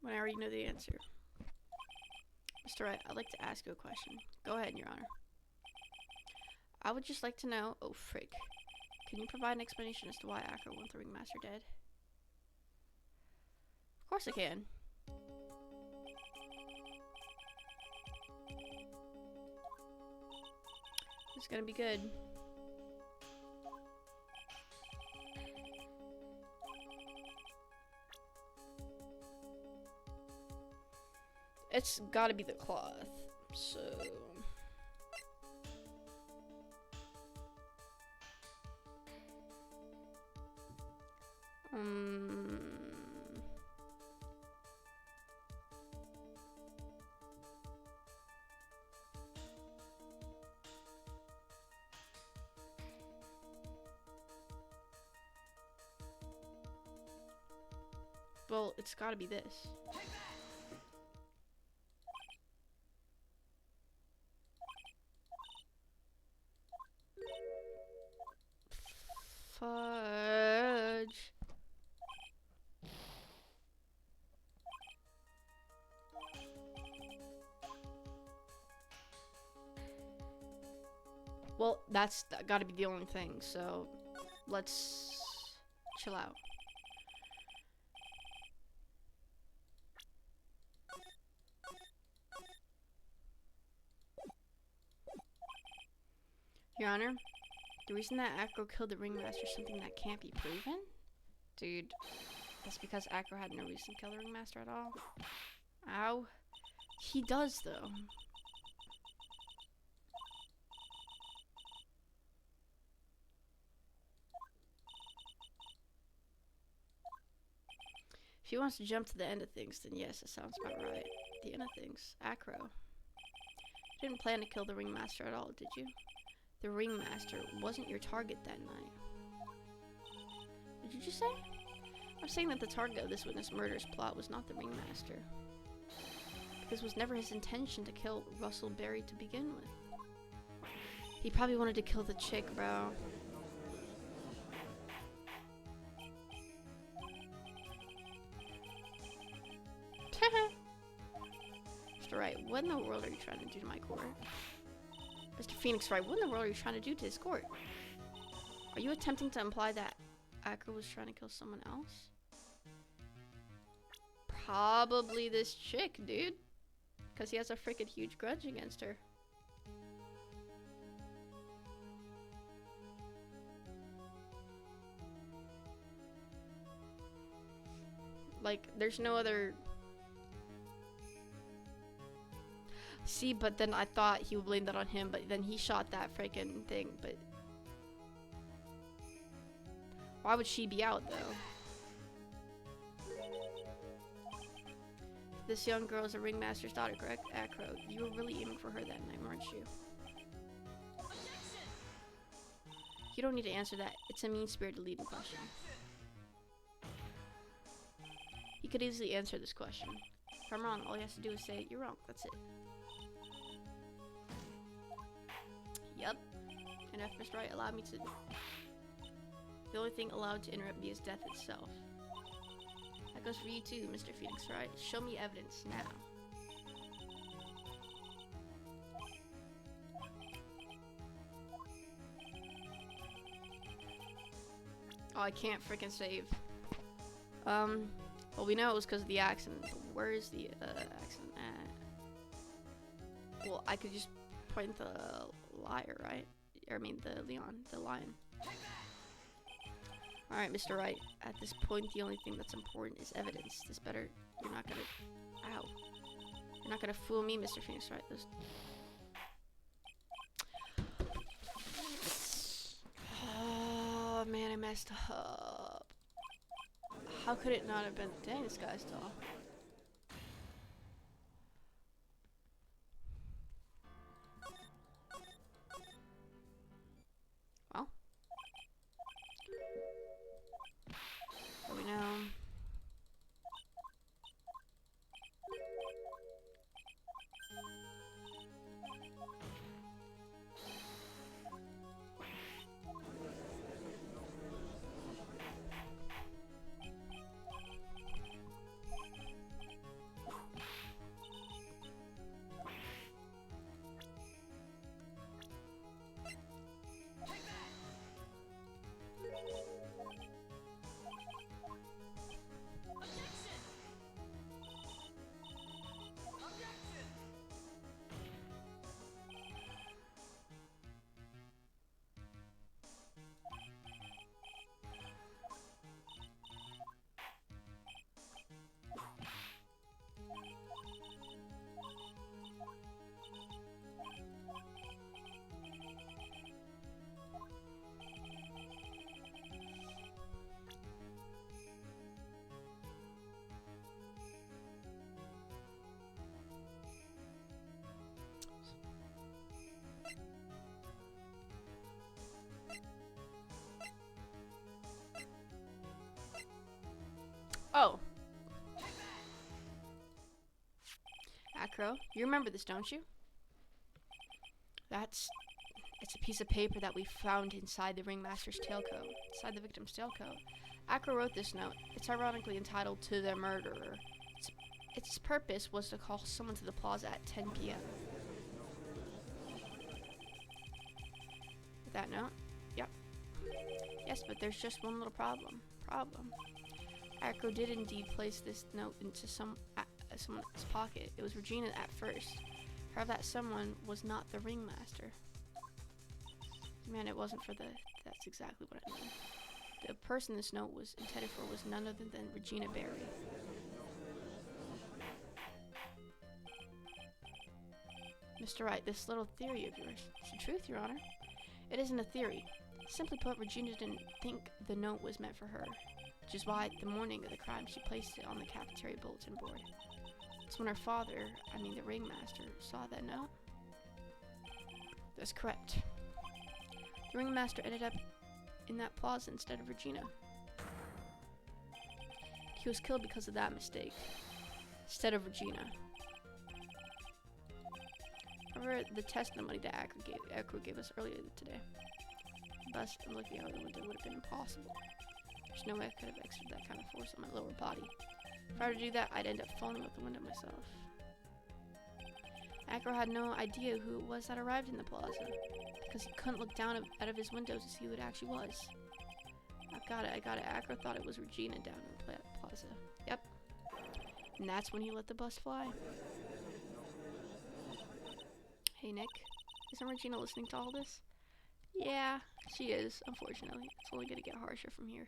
[SPEAKER 1] When I already know the answer. Mr. Wright, I'd like to ask you a question. Go ahead, Your Honor. I would just like to know... Oh, frick. Can you provide an explanation as to why Acker wants the Ringmaster dead? Of course I can. It's gonna be good. It's gotta be the cloth, so... Well, it's gotta be this. Fudge. Well, that's gotta be the only thing, so let's chill out. Your Honor, the reason that Acro killed the Ringmaster is something that can't be proven? Dude, that's because Acro had no reason to kill the Ringmaster at all. Ow. He does, though. If he wants to jump to the end of things, then yes, that sounds about right. The end of things. Acro. You didn't plan to kill the Ringmaster at all, did you? The Ringmaster wasn't your target that night. What did you just say? I'm saying that the target of this witness murder's plot was not the Ringmaster. Because it was never his intention to kill Russell Berry to begin with. He probably wanted to kill the chick, bro. Mr. Wright, what in the world are you trying to do to my court? Mr. Phoenix Wright, what in the world are you trying to do to his court? Are you attempting to imply that Acker was trying to kill someone else? Probably this chick, dude. Because he has a freaking huge grudge against her. Like, there's no other... See, but then I thought he would blame that on him, but then he shot that freaking thing, but... Why would she be out, though? This young girl is a Ringmaster's daughter, correct? Acro, you were really aiming for her that night, weren't you? You don't need to answer that. It's a mean-spirited leading question. He could easily answer this question. If I'm wrong, all he has to do is say, you're wrong, that's it. Yep. And if Mr. Wright allowed me to... The only thing allowed to interrupt me is death itself. That goes for you too, Mr. Phoenix Wright. Show me evidence now. Oh, I can't freaking save. Well, we know it was because of the accident. But where is the accident at? Well, I could just point the liar, right? Or I mean, the lion. Alright, Mr. Wright. At this point, the only thing that's important is evidence. You're not gonna... Ow. You're not gonna fool me, Mr. Phoenix Wright. man, I messed up. How could it not have been? Dang, this guy's tall. Well, what do we know? Oh. Acro, you remember this, don't you? It's a piece of paper that we found inside the ringmaster's tailcoat, inside the victim's tailcoat. Acro wrote this note. It's ironically entitled "To the Murderer." Its purpose was to call someone to the plaza at 10 p.m. With that note? Yep. Yes, but there's just one little problem. Acro did indeed place this note into someone's pocket. It was Regina at first. However, that someone was not the ringmaster. Man, it wasn't for the... That's exactly what I mean. The person this note was intended for was none other than Regina Barry. Mr. Wright, this little theory of yours is the truth, Your Honor. It isn't a theory. Simply put, Regina didn't think the note was meant for her, which is why, the morning of the crime, she placed it on the cafeteria bulletin board. It's when her father, the ringmaster, saw that note. That's correct. The ringmaster ended up in that plaza instead of Regina. He was killed because of that mistake, instead of Regina. However, the testimony that Acro gave us earlier today, bust and looking out the window would have been impossible. There's no way I could have exerted that kind of force on my lower body. If I were to do that, I'd end up falling out the window myself. Acro had no idea who it was that arrived in the plaza, because he couldn't look down out of his window to see who it actually was. I got it. Acro thought it was Regina down in the plaza. Yep. And that's when he let the bus fly. Hey, Nick. Isn't Regina listening to all this? Yeah, she is, unfortunately. It's only gonna get harsher from here.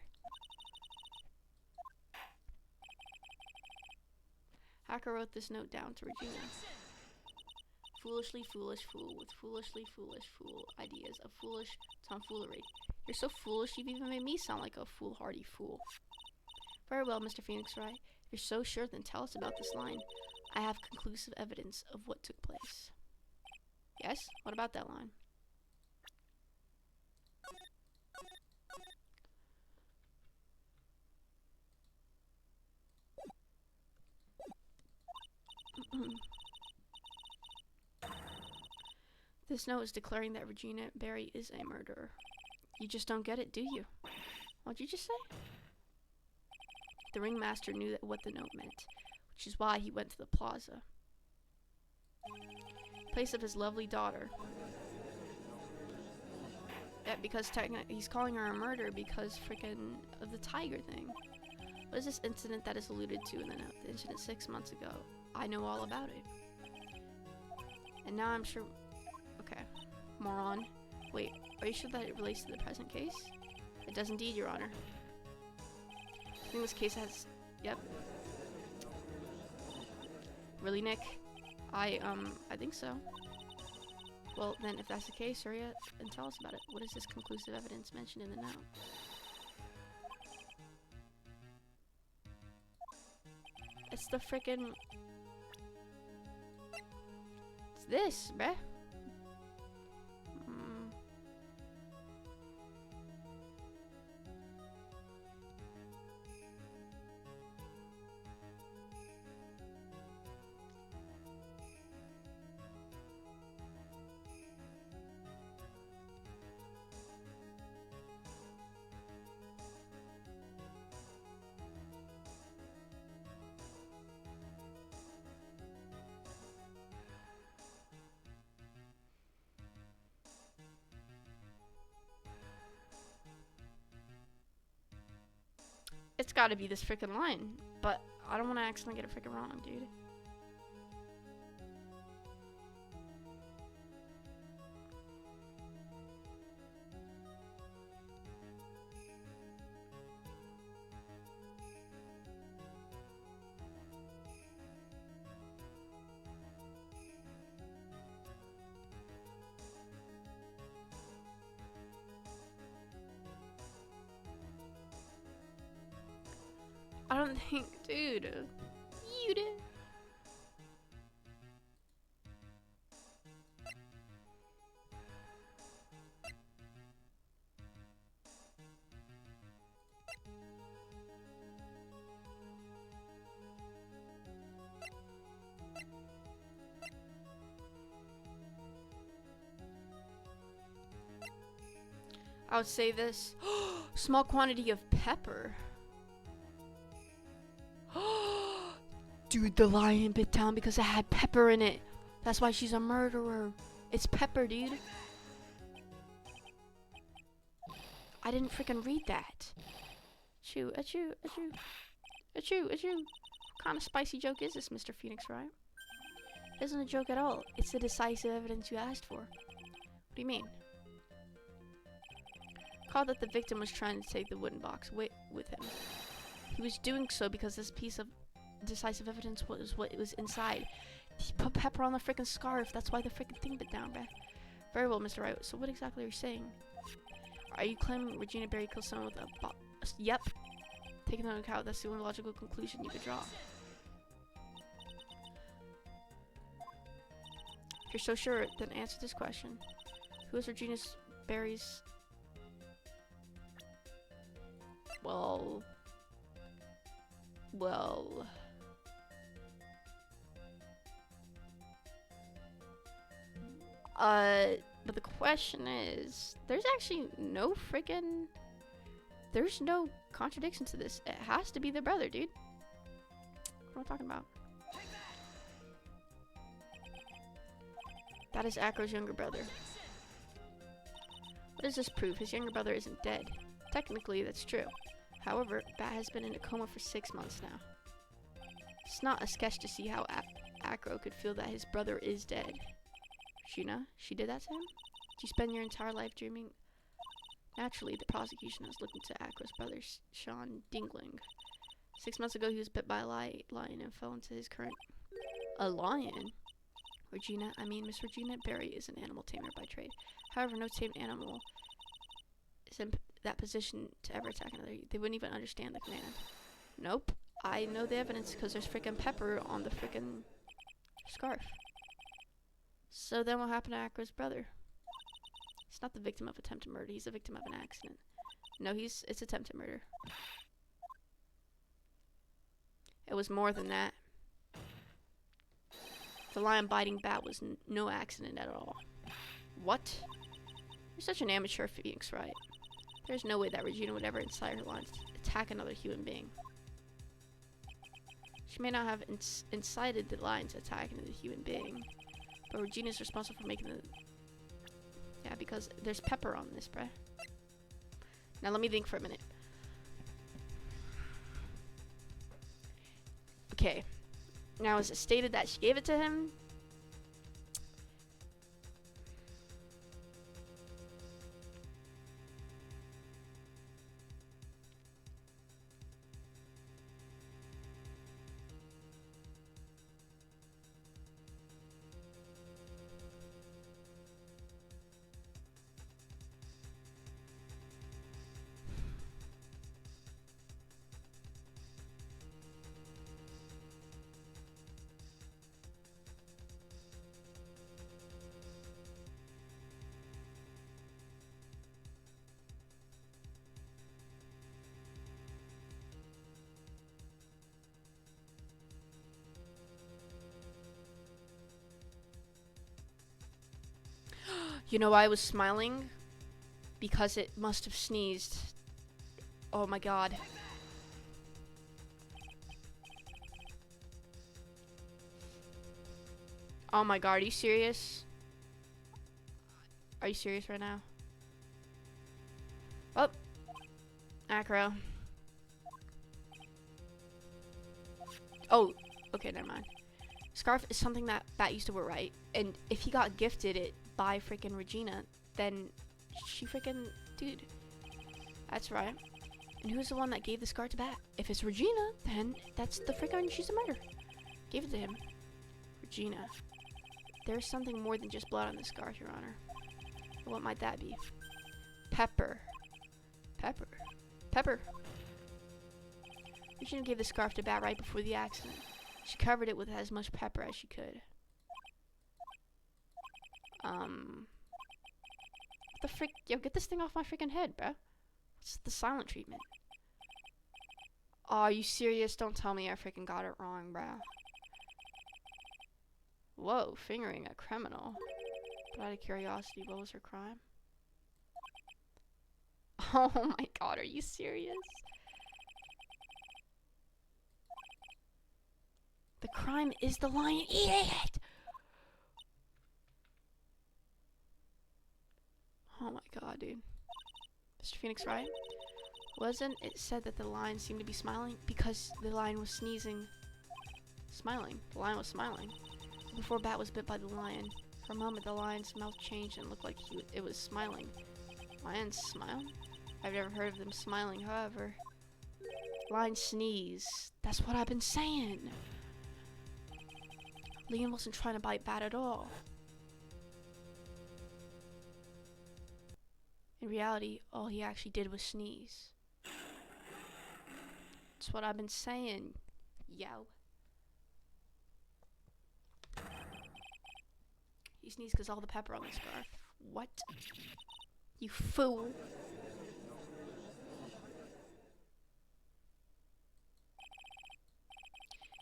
[SPEAKER 1] Hacker wrote this note down to Regina. Foolishly foolish fool with foolishly foolish fool ideas of foolish tomfoolery. You're so foolish you've even made me sound like a foolhardy fool. Very well, Mr. Phoenix Wright. If you're so sure, then tell us about this line. I have conclusive evidence of what took place. Yes? What about that line? This note is declaring that Regina Barry is a murderer. You just don't get it, do you? What'd you just say? The ringmaster knew what the note meant, which is why he went to the plaza. Place of his lovely daughter. Yeah, because technically he's calling her a murderer because freaking of the tiger thing. What is this incident that is alluded to in the note? The incident 6 months ago. I know all about it. And now I'm sure... Okay. Moron. Wait, are you sure that it relates to the present case? It does indeed, Your Honor. I think this case has... Yep. Really, Nick? I think so. Well, then, if that's the case, hurry up and tell us about it. What is this conclusive evidence mentioned in the note? It's the frickin'... It's this, bruh. It's gotta be this freaking line, but I don't want to accidentally get it freaking wrong, dude. I don't think, dude. You did. I would say this. Small quantity of pepper. Dude, the lion bit down because it had pepper in it. That's why she's a murderer. It's pepper, dude. I didn't freaking read that. Achoo, achoo, achoo. Achoo, achoo. What kind of spicy joke is this, Mr. Phoenix Wright? It isn't a joke at all. It's the decisive evidence you asked for. What do you mean? Called that the victim was trying to take the wooden box with him. He was doing so because this piece of decisive evidence was what was inside. He put pepper on the freaking scarf. That's why the freaking thing bit down, bruh. Very well, Mr. Wright. So what exactly are you saying? Are you claiming Regina Berry killed someone with a box? Yep. Taking into account, that's the only logical conclusion you could draw. If you're so sure, then answer this question. Who is Regina Berry's... Well... But the question is, there's actually no freaking... There's no contradiction to this. It has to be their brother, dude. What am I talking about? That is Acro's younger brother. What does this prove? His younger brother isn't dead. Technically, that's true. However, Bat has been in a coma for 6 months now. It's not a sketch to see how Acro could feel that his brother is dead. Shuna, she did that to him? Did you spend your entire life dreaming? Naturally, the prosecution is looking to Acro's brother, Sean Dingling. 6 months ago, he was bit by a lion and fell into his current... A lion? Miss Regina Berry is an animal tamer by trade. However, no tamed animal is in that position to ever attack another. They wouldn't even understand the command. Nope. I know the evidence because there's freaking pepper on the freaking scarf. So then what happened to Acro's brother? He's not the victim of attempted murder. He's the victim of an accident. No, it's attempted murder. It was more than that. The lion biting Bat was no accident at all. What? You're such an amateur, Phoenix, right? There's no way that Regina would ever incite her lions to attack another human being. She may not have incited the lions to attack another human being, but Regina's responsible for making the... Yeah, because there's pepper on this, bruh. Now let me think for a minute. Okay. Now, is it stated that she gave it to him? You know, I was smiling because it must have sneezed. Oh my god. Oh my god, are you serious? Are you serious right now? Oh. Acro. Oh, okay, never mind. Scarf is something that Bat used to wear, right? And if he got gifted it by freaking Regina, then she freaking... Dude. That's right. And who's the one that gave the scarf to Bat? If it's Regina, then that's the freaking... She's a murderer. Gave it to him. Regina. There's something more than just blood on the scarf, Your Honor. What might that be? Pepper. Pepper. Pepper. Regina gave the scarf to Bat right before the accident. She covered it with as much pepper as she could. What the frick? Yo, get this thing off my freaking head, bruh. What's the silent treatment? Oh, are you serious? Don't tell me I freaking got it wrong, bruh. Whoa, fingering a criminal. But out of curiosity, what was her crime? Oh my god, are you serious? The crime is the lion eating it! Oh my god, dude. Mr. Phoenix, right? Wasn't it said that the lion seemed to be smiling? Because the lion was sneezing. Smiling. The lion was smiling. Before Bat was bit by the lion, for a moment the lion's mouth changed and looked like it was smiling. Lions smile? I've never heard of them smiling, however. Lions sneeze. That's what I've been saying. Liam wasn't trying to bite Bat at all. In reality, all he actually did was sneeze. That's what I've been saying, yo. He sneezed because all the pepper on the scarf. What? You fool.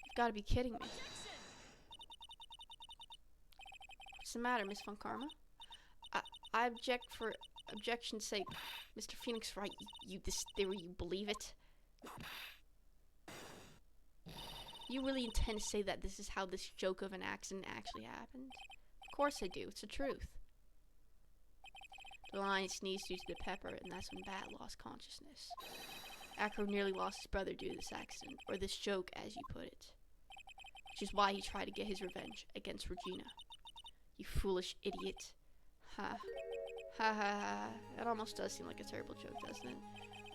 [SPEAKER 1] You've got to be kidding me. What's the matter, Miss Von Karma? I object for objection's sake. Mr. Phoenix, right? This theory, you believe it? You really intend to say that this is how this joke of an accident actually happened? Of course I do. It's the truth. The lion sneezed due to the pepper, and that's when Bat lost consciousness. Acro nearly lost his brother due to this accident, or this joke, as you put it. Which is why he tried to get his revenge against Regina. You foolish idiot. Ha. Ha ha ha. That almost does seem like a terrible joke, doesn't it?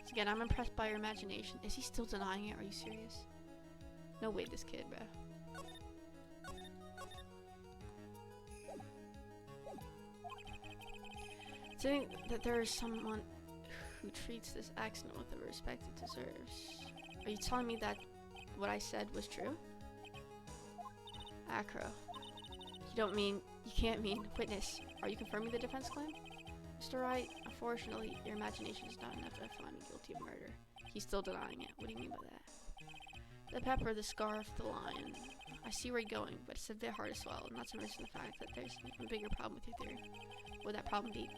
[SPEAKER 1] So again, I'm impressed by your imagination. Is he still denying it? Are you serious? No way, this kid, bruh. I think that there is someone who treats this accident with the respect it deserves. Are you telling me that what I said was true? Acro. You can't mean witness. Are you confirming the defense claim? Mr. Wright, unfortunately, your imagination is not enough to find me guilty of murder. He's still denying it. What do you mean by that? The pepper, the scarf, the lion. I see where you're going, but it's a bit hard to swallow, not to mention the fact that there's a bigger problem with your theory. What would that problem be?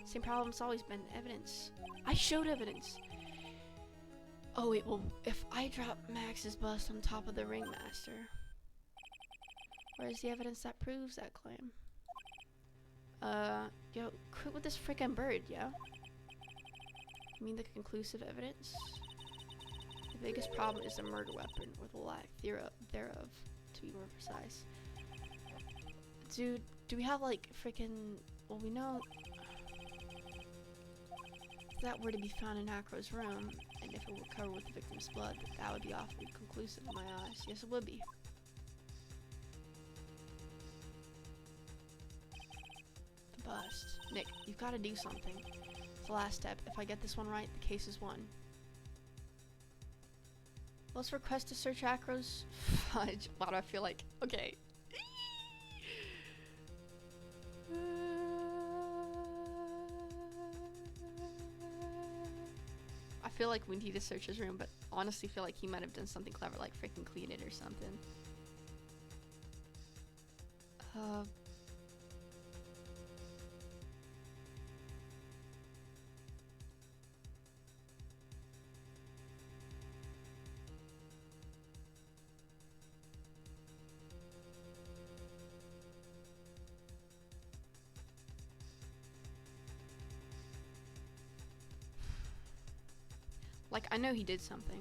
[SPEAKER 1] Same problem's always been evidence. I showed evidence! Oh wait, well, if I drop Max's bust on top of the ringmaster, where's the evidence that proves that claim? Yo, quit with this frickin' bird, yo. You mean the conclusive evidence? The biggest problem is the murder weapon, or the lack thereof, to be more precise. Dude, do we have like frickin'... Well, we know... If that were to be found in Acro's room, and if it were covered with the victim's blood, that would be awfully conclusive in my eyes. Yes, it would be. The bust. Nick, you've got to do something. It's the last step. If I get this one right, the case is won. Let's request to search Acro's... Fudge. Why do I feel like... Okay. I feel like we need to search his room, but honestly feel like he might have done something clever, like freaking clean it or something. Like, I know he did something.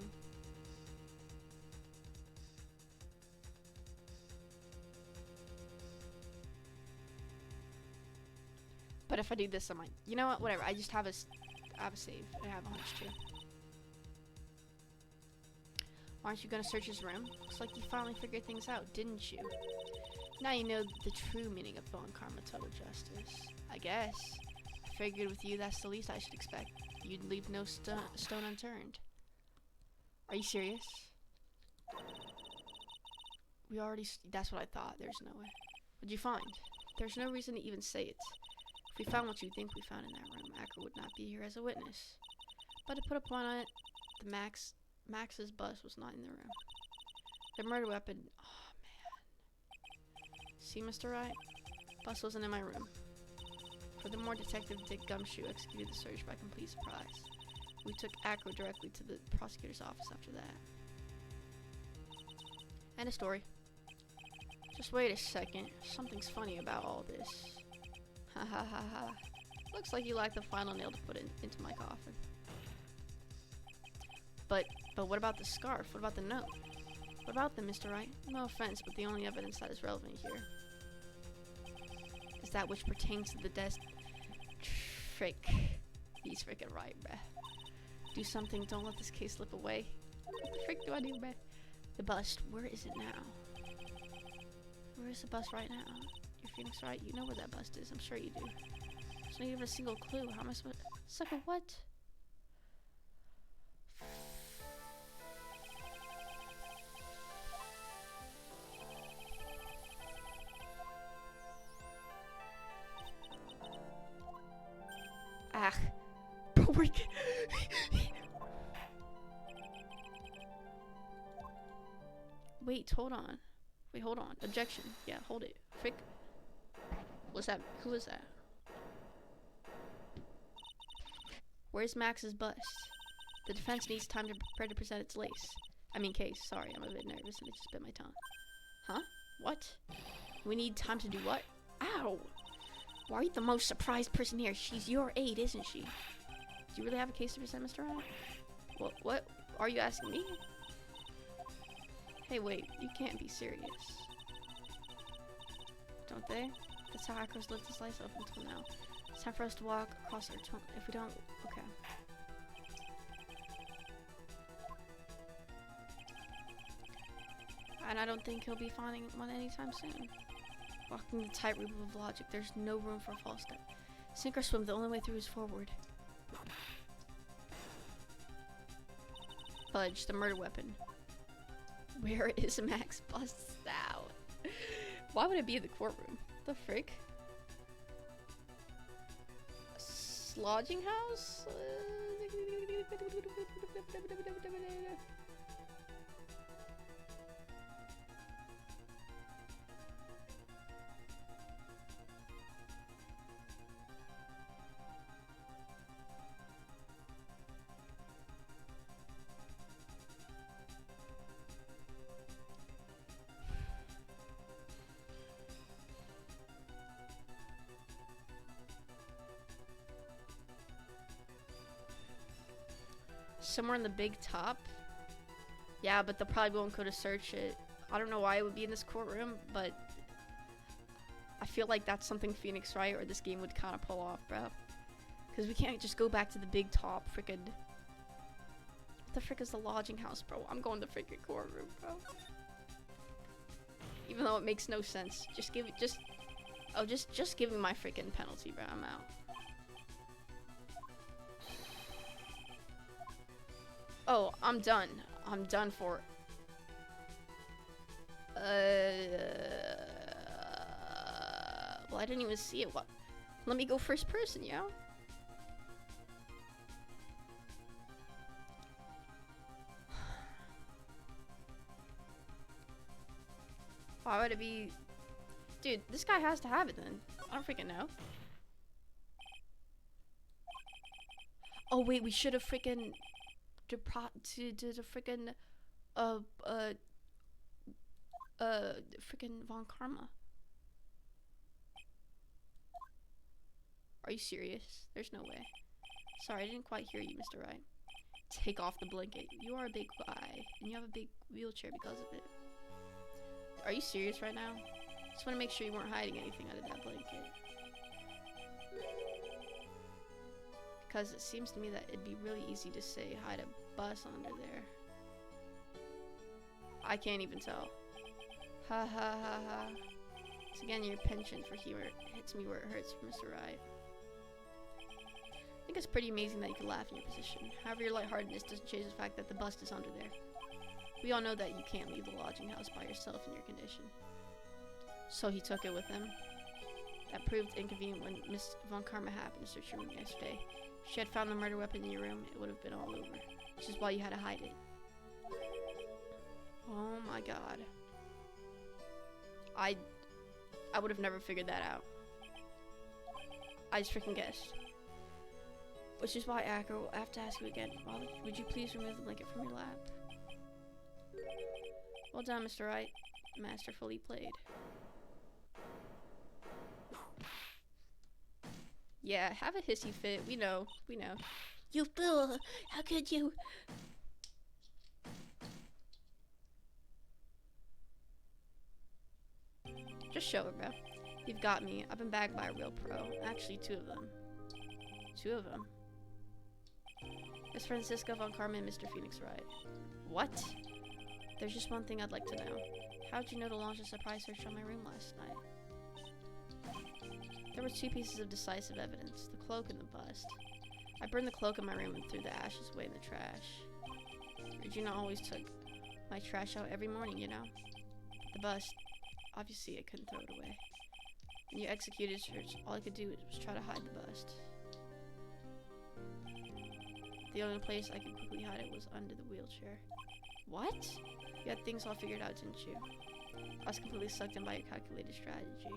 [SPEAKER 1] But if I do this, I might. You know what? Whatever. I just have a save. I have a hunch too. Aren't you gonna search his room? Looks like you finally figured things out, didn't you? Now you know the true meaning of Von Karma Total Justice. I guess. I figured with you that's the least I should expect. You'd leave no stone unturned. Are you serious? We already. That's what I thought. There's no way. What'd you find? There's no reason to even say it. If we found what you think we found in that room, Acker would not be here as a witness. But to put a point on it, the Max's bus was not in the room. The murder weapon. Oh man. See, Mr. Wright? Bus wasn't in my room. Furthermore, Detective Dick Gumshoe executed the search by complete surprise. We took Acker directly to the prosecutor's office after that. End of story. Just wait a second. Something's funny about all this. Ha ha ha ha. Looks like you like the final nail to put into my coffin. But what about the scarf? What about the note? What about them, Mr. Wright? No offense, but the only evidence that is relevant here is that which pertains to the desk. Frick. He's freaking right, bruh. Do something, don't let this case slip away. What the frick do I do, bruh? The bust, where is it now? Where is the bust right now? You're Phoenix, right? You know where that bust is, I'm sure you do. There's not even a single clue. How am I supposed to... Sucker, what? Ah. Bro, we're... Wait, hold on. Wait, hold on. Objection. Yeah, hold it. Frick. What's that? Who is that? Where's Max's bust? The defense needs time to prepare to present its case. Sorry, I'm a bit nervous and I just bit my tongue. Huh? What? We need time to do what? Ow! Why are you the most surprised person here? She's your aide, isn't she? Do you really have a case to present, Mr. Ryan? What? Are you asking me? Hey, wait. You can't be serious. Don't they? That's how hackers lived this life up until now. It's time for us to walk across our tongue. If we don't... Okay. And I don't think he'll be finding one anytime soon. Walking the tightrope of logic, there's no room for a false step. Sink or swim, the only way through is forward. Fudge, the murder weapon. Where is Max busts out? Why would it be in the courtroom? The frick? A lodging house? Somewhere in the big top. Yeah, but they'll probably won't go to search it. I don't know why it would be in this courtroom, but I feel like that's something Phoenix Wright or this game would kind of pull off, bro. Because we can't just go back to the big top, frickin'. What the frick is the lodging house, bro? I'm going to frickin' courtroom, bro. Even though it makes no sense. Just give me my frickin' penalty, bro. I'm out. Oh, I'm done. I'm done for. Well, I didn't even see it. What? Let me go first person, yo. Why would it be? Dude, this guy has to have it then. I don't freaking know. Oh wait, we should have freaking to the freaking freaking Von Karma. Are you serious? There's no way. Sorry, I didn't quite hear you, Mr. Wright. take off the blanket. You are a big guy, and you have a big wheelchair because of it. Are you serious right now? Just want to make sure you weren't hiding anything under that blanket. Because it seems to me that it'd be really easy to say hide a bus under there. I can't even tell. Ha ha ha ha. It's again your penchant for humor. It hits me where it hurts, Mr. Wright. I think it's pretty amazing that you can laugh in your position. However, your lightheartedness doesn't change the fact that the bust is under there. We all know that you can't leave the lodging house by yourself in your condition. So he took it with him. That proved inconvenient when Miss Von Karma happened to search your room yesterday. If she had found the murder weapon in your room, it would have been all over. Which is why you had to hide it. Oh my god. I would have never figured that out. I just freaking guessed. Which is why, Acro, will have to ask you again. Would you please remove the blanket from your lap? Well done, Mr. Wright. Masterfully played. Yeah, have a hissy fit. We know. We know. You fool! How could you? Just show her, bro. You've got me. I've been bagged by a real pro. Actually, two of them. Two of them. It's Francisco Von Karma and Mr. Phoenix Wright. What? There's just one thing I'd like to know. How'd you know to launch a surprise search on my room last night? There were two pieces of decisive evidence, the cloak and the bust. I burned the cloak in my room and threw the ashes away in the trash. Regina always took my trash out every morning, you know? The bust, obviously I couldn't throw it away. When you executed search, all I could do was try to hide the bust. The only place I could quickly hide it was under the wheelchair. What? You had things all figured out, didn't you? I was completely sucked in by your calculated strategy.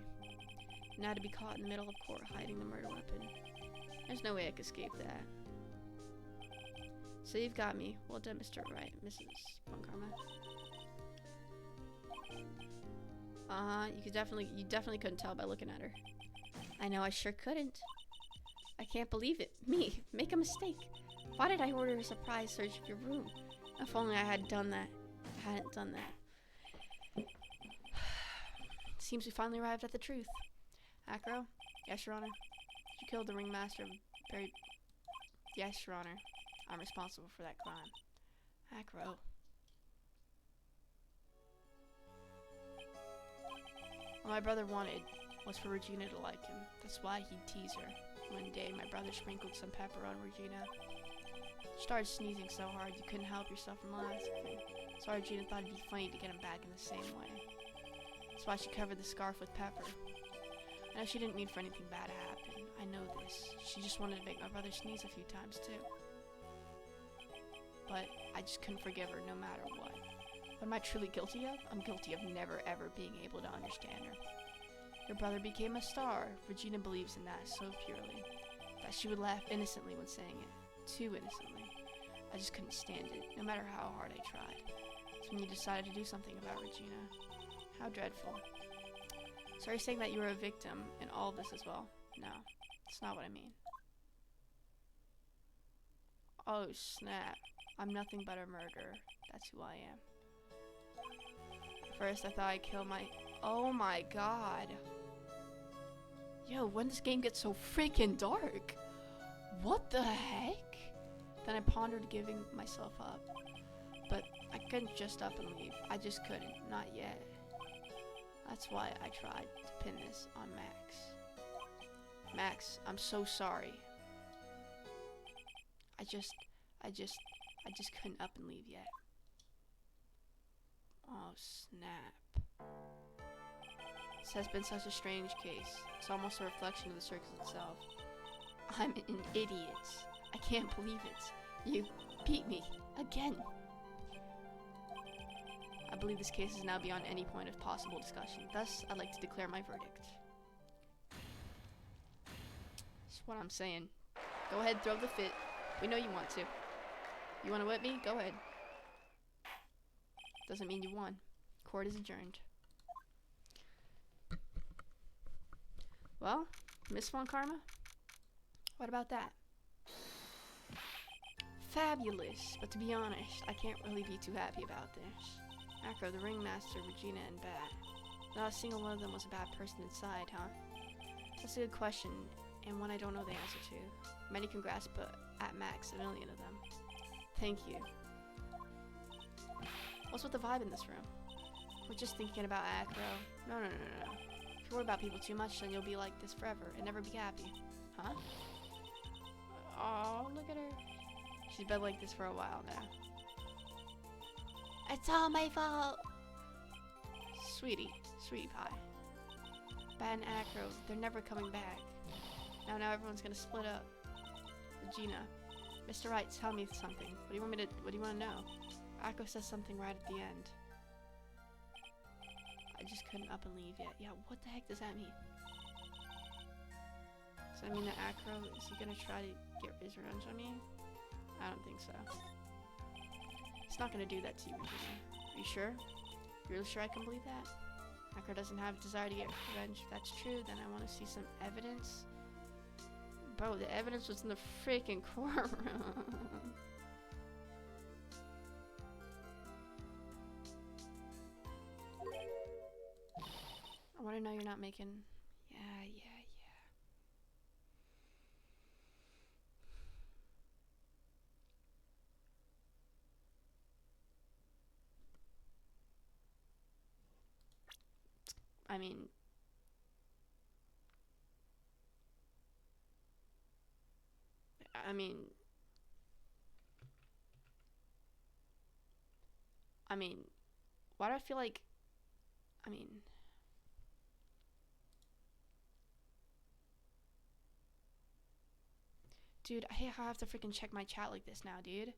[SPEAKER 1] Now to be caught in the middle of court hiding the murder weapon. There's no way I could escape that. So you've got me. Well done, Mr. Wright, Mrs. Von Karma. You definitely couldn't tell by looking at her. I know, I sure couldn't. I can't believe it. Me, make a mistake. Why did I order a surprise search of your room? If only I had done that. I hadn't done that. Seems we finally arrived at the truth. Acro? Yes, Your Honor. You killed the ringmaster of Barry... Yes, Your Honor. I'm responsible for that crime. Acro. What my brother wanted was for Regina to like him. That's why he'd tease her. One day, my brother sprinkled some pepper on Regina. She started sneezing so hard you couldn't help yourself from laughing. So Regina thought it'd be funny to get him back in the same way. That's why she covered the scarf with pepper. I know she didn't mean for anything bad to happen. I know this. She just wanted to make my brother sneeze a few times too. But I just couldn't forgive her no matter what. What am I truly guilty of? I'm guilty of never ever being able to understand her. Your brother became a star. Regina believes in that so purely that she would laugh innocently when saying it. Too innocently. I just couldn't stand it, no matter how hard I tried. So when you decided to do something about Regina. How dreadful. So are you saying that you were a victim in all of this as well? No, that's not what I mean. Oh snap. I'm nothing but a murderer. That's who I am. At first I thought I'd kill my... Oh my god. Yo, when this game gets so freaking dark? What the heck? Then I pondered giving myself up. But I couldn't just up and leave. I just couldn't. Not yet. That's why I tried to pin this on Max. Max, I'm so sorry. I just couldn't up and leave yet. Oh, snap. This has been such a strange case. It's almost a reflection of the circus itself. I'm an idiot. I can't believe it. You beat me. Again. I believe this case is now beyond any point of possible discussion. Thus, I'd like to declare my verdict. That's what I'm saying. Go ahead, throw the fit. We know you want to. You want to whip me? Go ahead. Doesn't mean you won. Court is adjourned. Well, Miss Von Karma? What about that? Fabulous, but to be honest, I can't really be too happy about this. Acro, the ringmaster, Regina, and Bat. Not a single one of them was a bad person inside, huh? That's a good question, and one I don't know the answer to. Many congrats, but at max, 1 million of them. Thank you. What's with the vibe in this room? We're just thinking about Acro. No. If you worry about people too much, then you'll be like this forever and never be happy. Huh? Oh, look at her. She's been like this for a while now. It's all my fault! Sweetie pie. Bat and Acro, they're never coming back. Now everyone's gonna split up. Regina. Mr. Wright, tell me something. What do you want to know? Acro says something right at the end. I just couldn't up and leave yet. Yeah, what the heck does that mean? Does that mean that Acro, is he gonna try to get his revenge on me? I don't think so. He's not gonna do that to you, Regina. Are you sure? You really sure I can believe that? Acro doesn't have a desire to get revenge. If that's true, then I want to see some evidence. Bro, the evidence was in the freaking courtroom. I want to know you're not making... Yeah. I mean... why do I feel like... Dude, I hate how I have to freaking check my chat like this now, dude.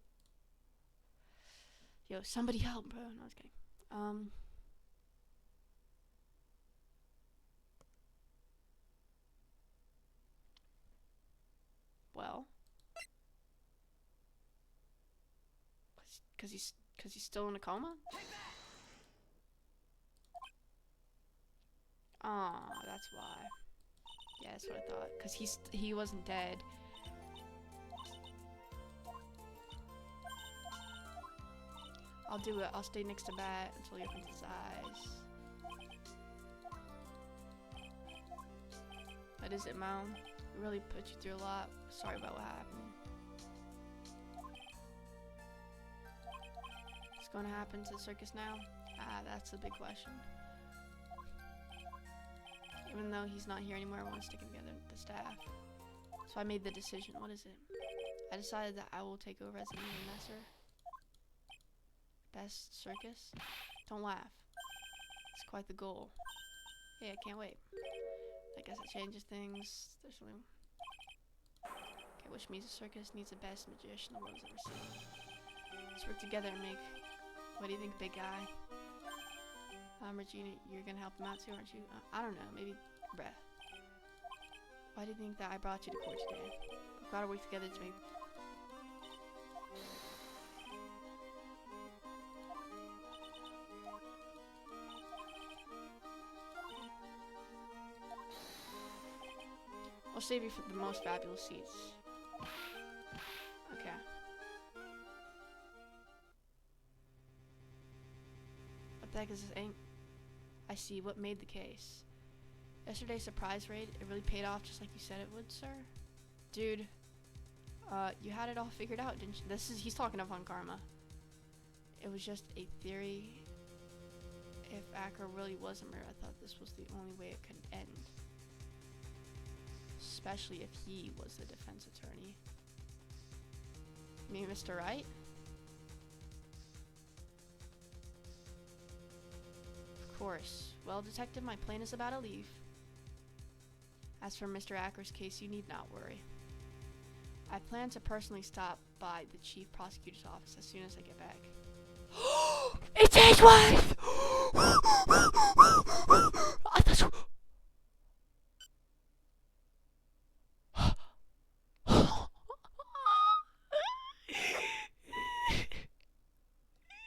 [SPEAKER 1] Yo, somebody help, bro. No, I was kidding. Well. Cause he's still in a coma? Aw, that's why. Yeah, that's what I thought. Cause he wasn't dead. I'll do it. I'll stay next to Bat until he opens his eyes. What is it, Mom? We really put you through a lot. Sorry about what happened. What's going to happen to the circus now? That's the big question. Even though he's not here anymore, I want to stick him together with the staff. So I made the decision. What is it? I decided that I will take over as the master. Best circus? Don't laugh. It's quite the goal. Hey, I can't wait. I guess it changes things. There's something. Okay, which means the circus needs the best magician the world's ever seen. Let's work together and make... What do you think, big guy? Regina, you're gonna help him out too, aren't you? I don't know, maybe... Bruh. Why do you think that I brought you to court today? We've gotta work together to make... I'll save you for the most fabulous seats. Okay. What the heck is this ink? I see. What made the case? Yesterday's surprise raid, it really paid off just like you said it would, sir? Dude, you had it all figured out, didn't you? He's talking of on Karma. It was just a theory. If Acro really was a murderer, I thought this was the only way it could end. Especially if he was the defense attorney. Me, Mr. Wright? Of course. Well, Detective, my plane is about to leave. As for Mr. Acker's case, you need not worry. I plan to personally stop by the chief prosecutor's office as soon as I get back. It's his wife!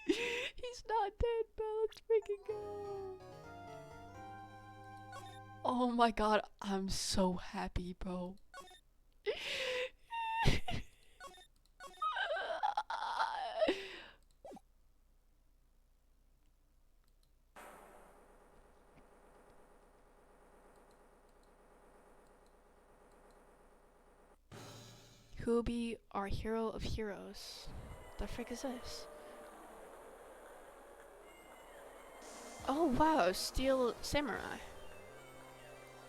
[SPEAKER 1] He's not dead, bro. Let's freaking go. Oh my god, I'm so happy, bro. Who will be our hero of heroes? The frick is this? Oh wow, Steel Samurai.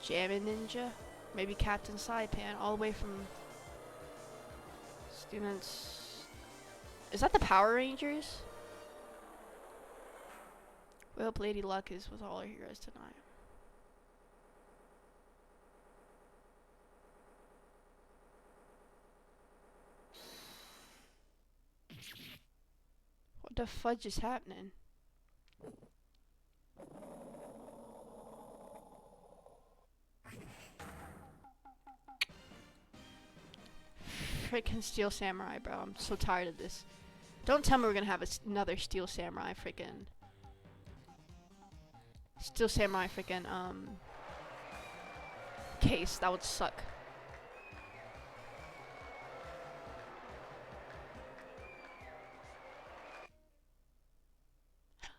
[SPEAKER 1] Jammin' Ninja. Maybe Captain Saipan, all the way from students. Is that the Power Rangers? We hope Lady Luck is with all our heroes tonight. What the fudge is happening? Freaking Steel Samurai, bro. I'm so tired of this. Don't tell me we're gonna have another Steel Samurai freaking... Steel Samurai freaking, case. That would suck.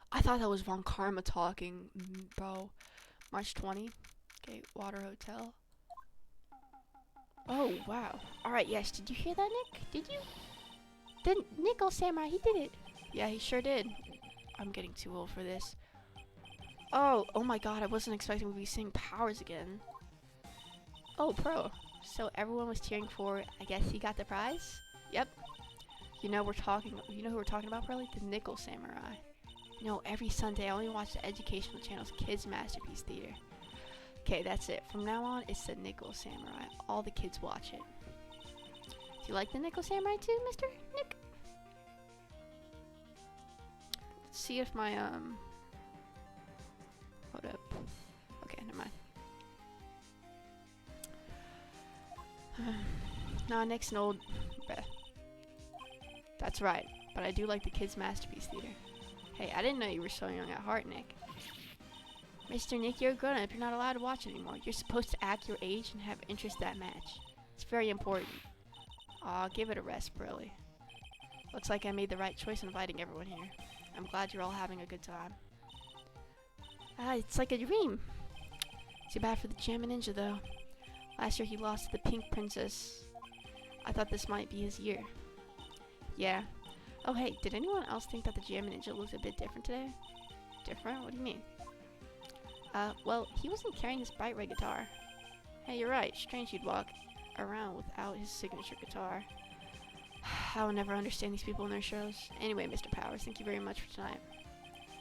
[SPEAKER 1] I thought that was Von Karma talking, bro. March 20. Okay, Water Hotel. Oh, wow. Alright, yes. Did you hear that, Nick? Did you? The Nickel Samurai, he did it. Yeah, he sure did. I'm getting too old for this. Oh my god, I wasn't expecting we'd be seeing Powers again. Oh, pro. So everyone was cheering for, I guess he got the prize? Yep. You know who we're talking about, probably? The Nickel Samurai. You know, every Sunday I only watch the educational channel's Kids Masterpiece Theater. Okay, that's it. From now on, it's the Nickel Samurai. All the kids watch it. Do you like the Nickel Samurai too, Mr. Nick? Let's see if my, hold up. Okay, never mind. Nah, Nick's an old... Bleh. That's right, but I do like the Kids Masterpiece Theater. Hey, I didn't know you were so young at heart, Nick. Mr. Nick, you're a grown-up. You're not allowed to watch anymore. You're supposed to act your age and have interest that match. It's very important. Aw, give it a rest, Burley. Looks like I made the right choice inviting everyone here. I'm glad you're all having a good time. It's like a dream. Too bad for the Jammin' Ninja, though. Last year he lost to the Pink Princess. I thought this might be his year. Yeah. Oh hey, did anyone else think that the Jammin' Ninja looked a bit different today? Different? What do you mean? Well, he wasn't carrying his bright red guitar. Hey, you're right. Strange he'd walk around without his signature guitar. I'll never understand these people in their shows. Anyway, Mr. Powers, thank you very much for tonight.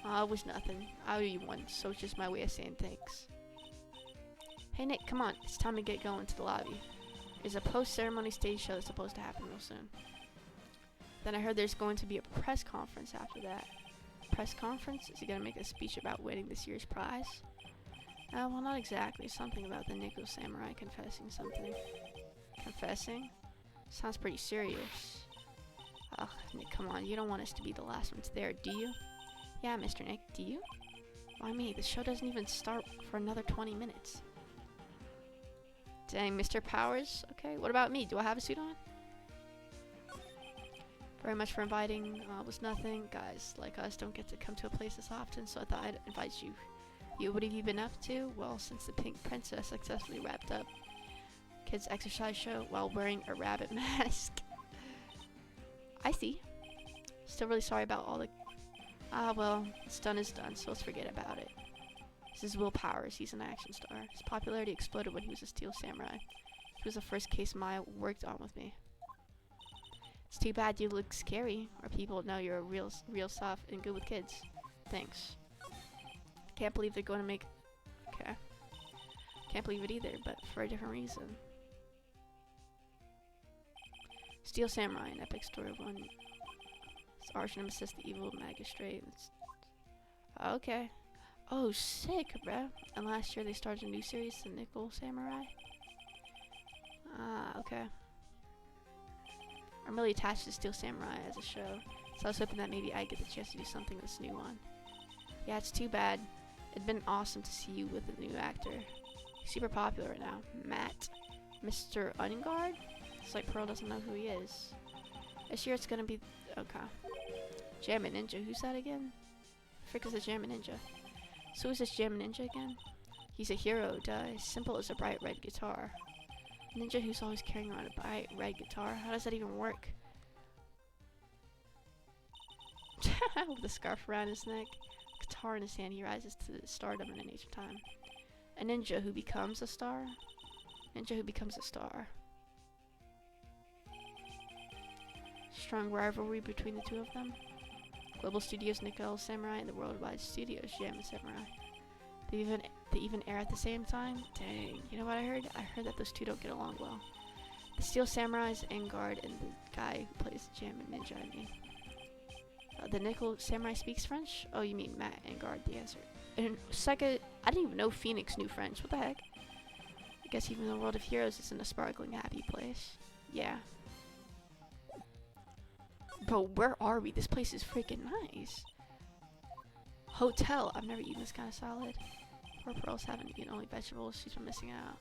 [SPEAKER 1] It was nothing. I owe you one, so it's just my way of saying thanks. Hey Nick, come on. It's time to get going to the lobby. There's a post-ceremony stage show that's supposed to happen real soon. Then I heard there's going to be a press conference after that. Press conference? Is he going to make a speech about winning this year's prize? Well, not exactly. Something about the Nickel Samurai confessing something. Confessing? Sounds pretty serious. Ugh, Nick, come on. You don't want us to be the last ones there, do you? Yeah, Mr. Nick, do you? Why me? The show doesn't even start for another 20 minutes. Dang, Mr. Powers? Okay, what about me? Do I have a suit on? Very much for inviting. Was nothing. Guys like us don't get to come to a place this often, so I thought I'd invite you. What have you been up to? Well, since the Pink Princess successfully wrapped up kids' exercise show while wearing a rabbit mask. I see. Still really sorry about all the... well, it's done is done, so let's forget about it. This is Will Powers. He's an action star. His popularity exploded when he was a Steel Samurai. He was the first case Maya worked on with me. It's too bad you look scary, or people know you're real soft and good with kids. Thanks. Can't believe they're going to make... Okay. Can't believe it either, but for a different reason. Steel Samurai, an epic story of one. His arch nemesis, the evil magistrate. Okay. Oh, sick, bruh. And last year they started a new series, the Nickel Samurai. Okay. I'm really attached to Steel Samurai as a show, so I was hoping that maybe I'd get the chance to do something with this new one. Yeah, it's too bad. It'd been awesome to see you with a new actor. He's super popular right now. Matt. Mr. Ungard? It's like Pearl doesn't know who he is. This year it's gonna be... Okay. Jammin' Ninja. Who's that again? Frick is a Jammin' Ninja. So who's this Jammin' Ninja again? He's a hero, duh. As simple as a bright red guitar. Ninja who's always carrying around a bright red guitar. How does that even work? With a scarf around his neck, guitar in his hand, he rises to stardom in an age of time. A ninja who becomes a star. Ninja who becomes a star. Strong rivalry between the two of them. Global Studios Nickel Samurai and the Worldwide Studios Jam Samurai. They even air at the same time? Dang. You know what I heard? I heard that those two don't get along well. The Steel Samurai's Engard and the guy who plays the Jam and Ninja, I mean. The Nickel Samurai speaks French? Oh, you mean Matt Engard, the answer. And second, I didn't even know Phoenix knew French. What the heck? I guess even the world of heroes isn't a sparkling, happy place. Yeah. Bro, where are we? This place is freaking nice. Hotel. I've never eaten this kind of salad. Poor Pearl's haven't eaten only vegetables. She's been missing out.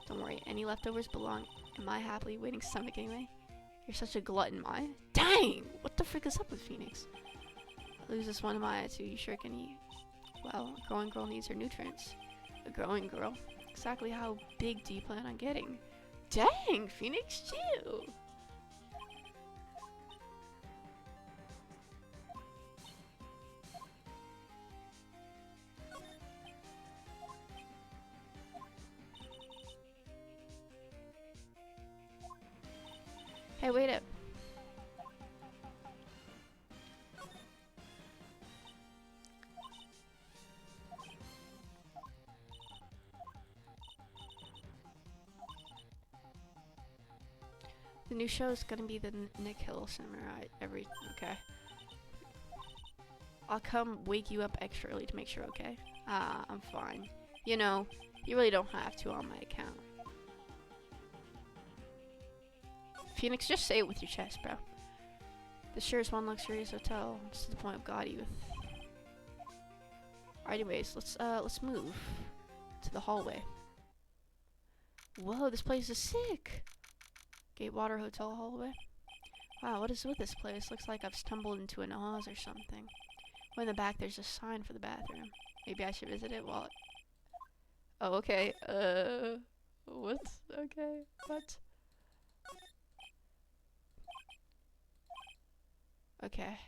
[SPEAKER 1] Don't worry. Any leftovers belong in my happily waiting stomach anyway. You're such a glutton, Maya. Dang! What the frick is up with Phoenix? I lose this one Maya too. You sure can eat. Well, a growing girl needs her nutrients. A growing girl? Exactly how big do you plan on getting? Dang! Phoenix, chill! Hey, wait up. The new show is gonna be the Nick Hill Samurai okay. I'll come wake you up extra early to make sure, okay? I'm fine. You know, you really don't have to on my account. Phoenix, just say it with your chest, bro. This sure is one luxurious hotel. It's to the point of gaudy with... Alright, anyways, let's move to the hallway. Whoa, this place is sick! Gatewater Hotel hallway. Wow, what is with this place? Looks like I've stumbled into an Oz or something. Well, in the back, there's a sign for the bathroom. Maybe I should visit it while... Oh, okay. What? Okay, what? Okay.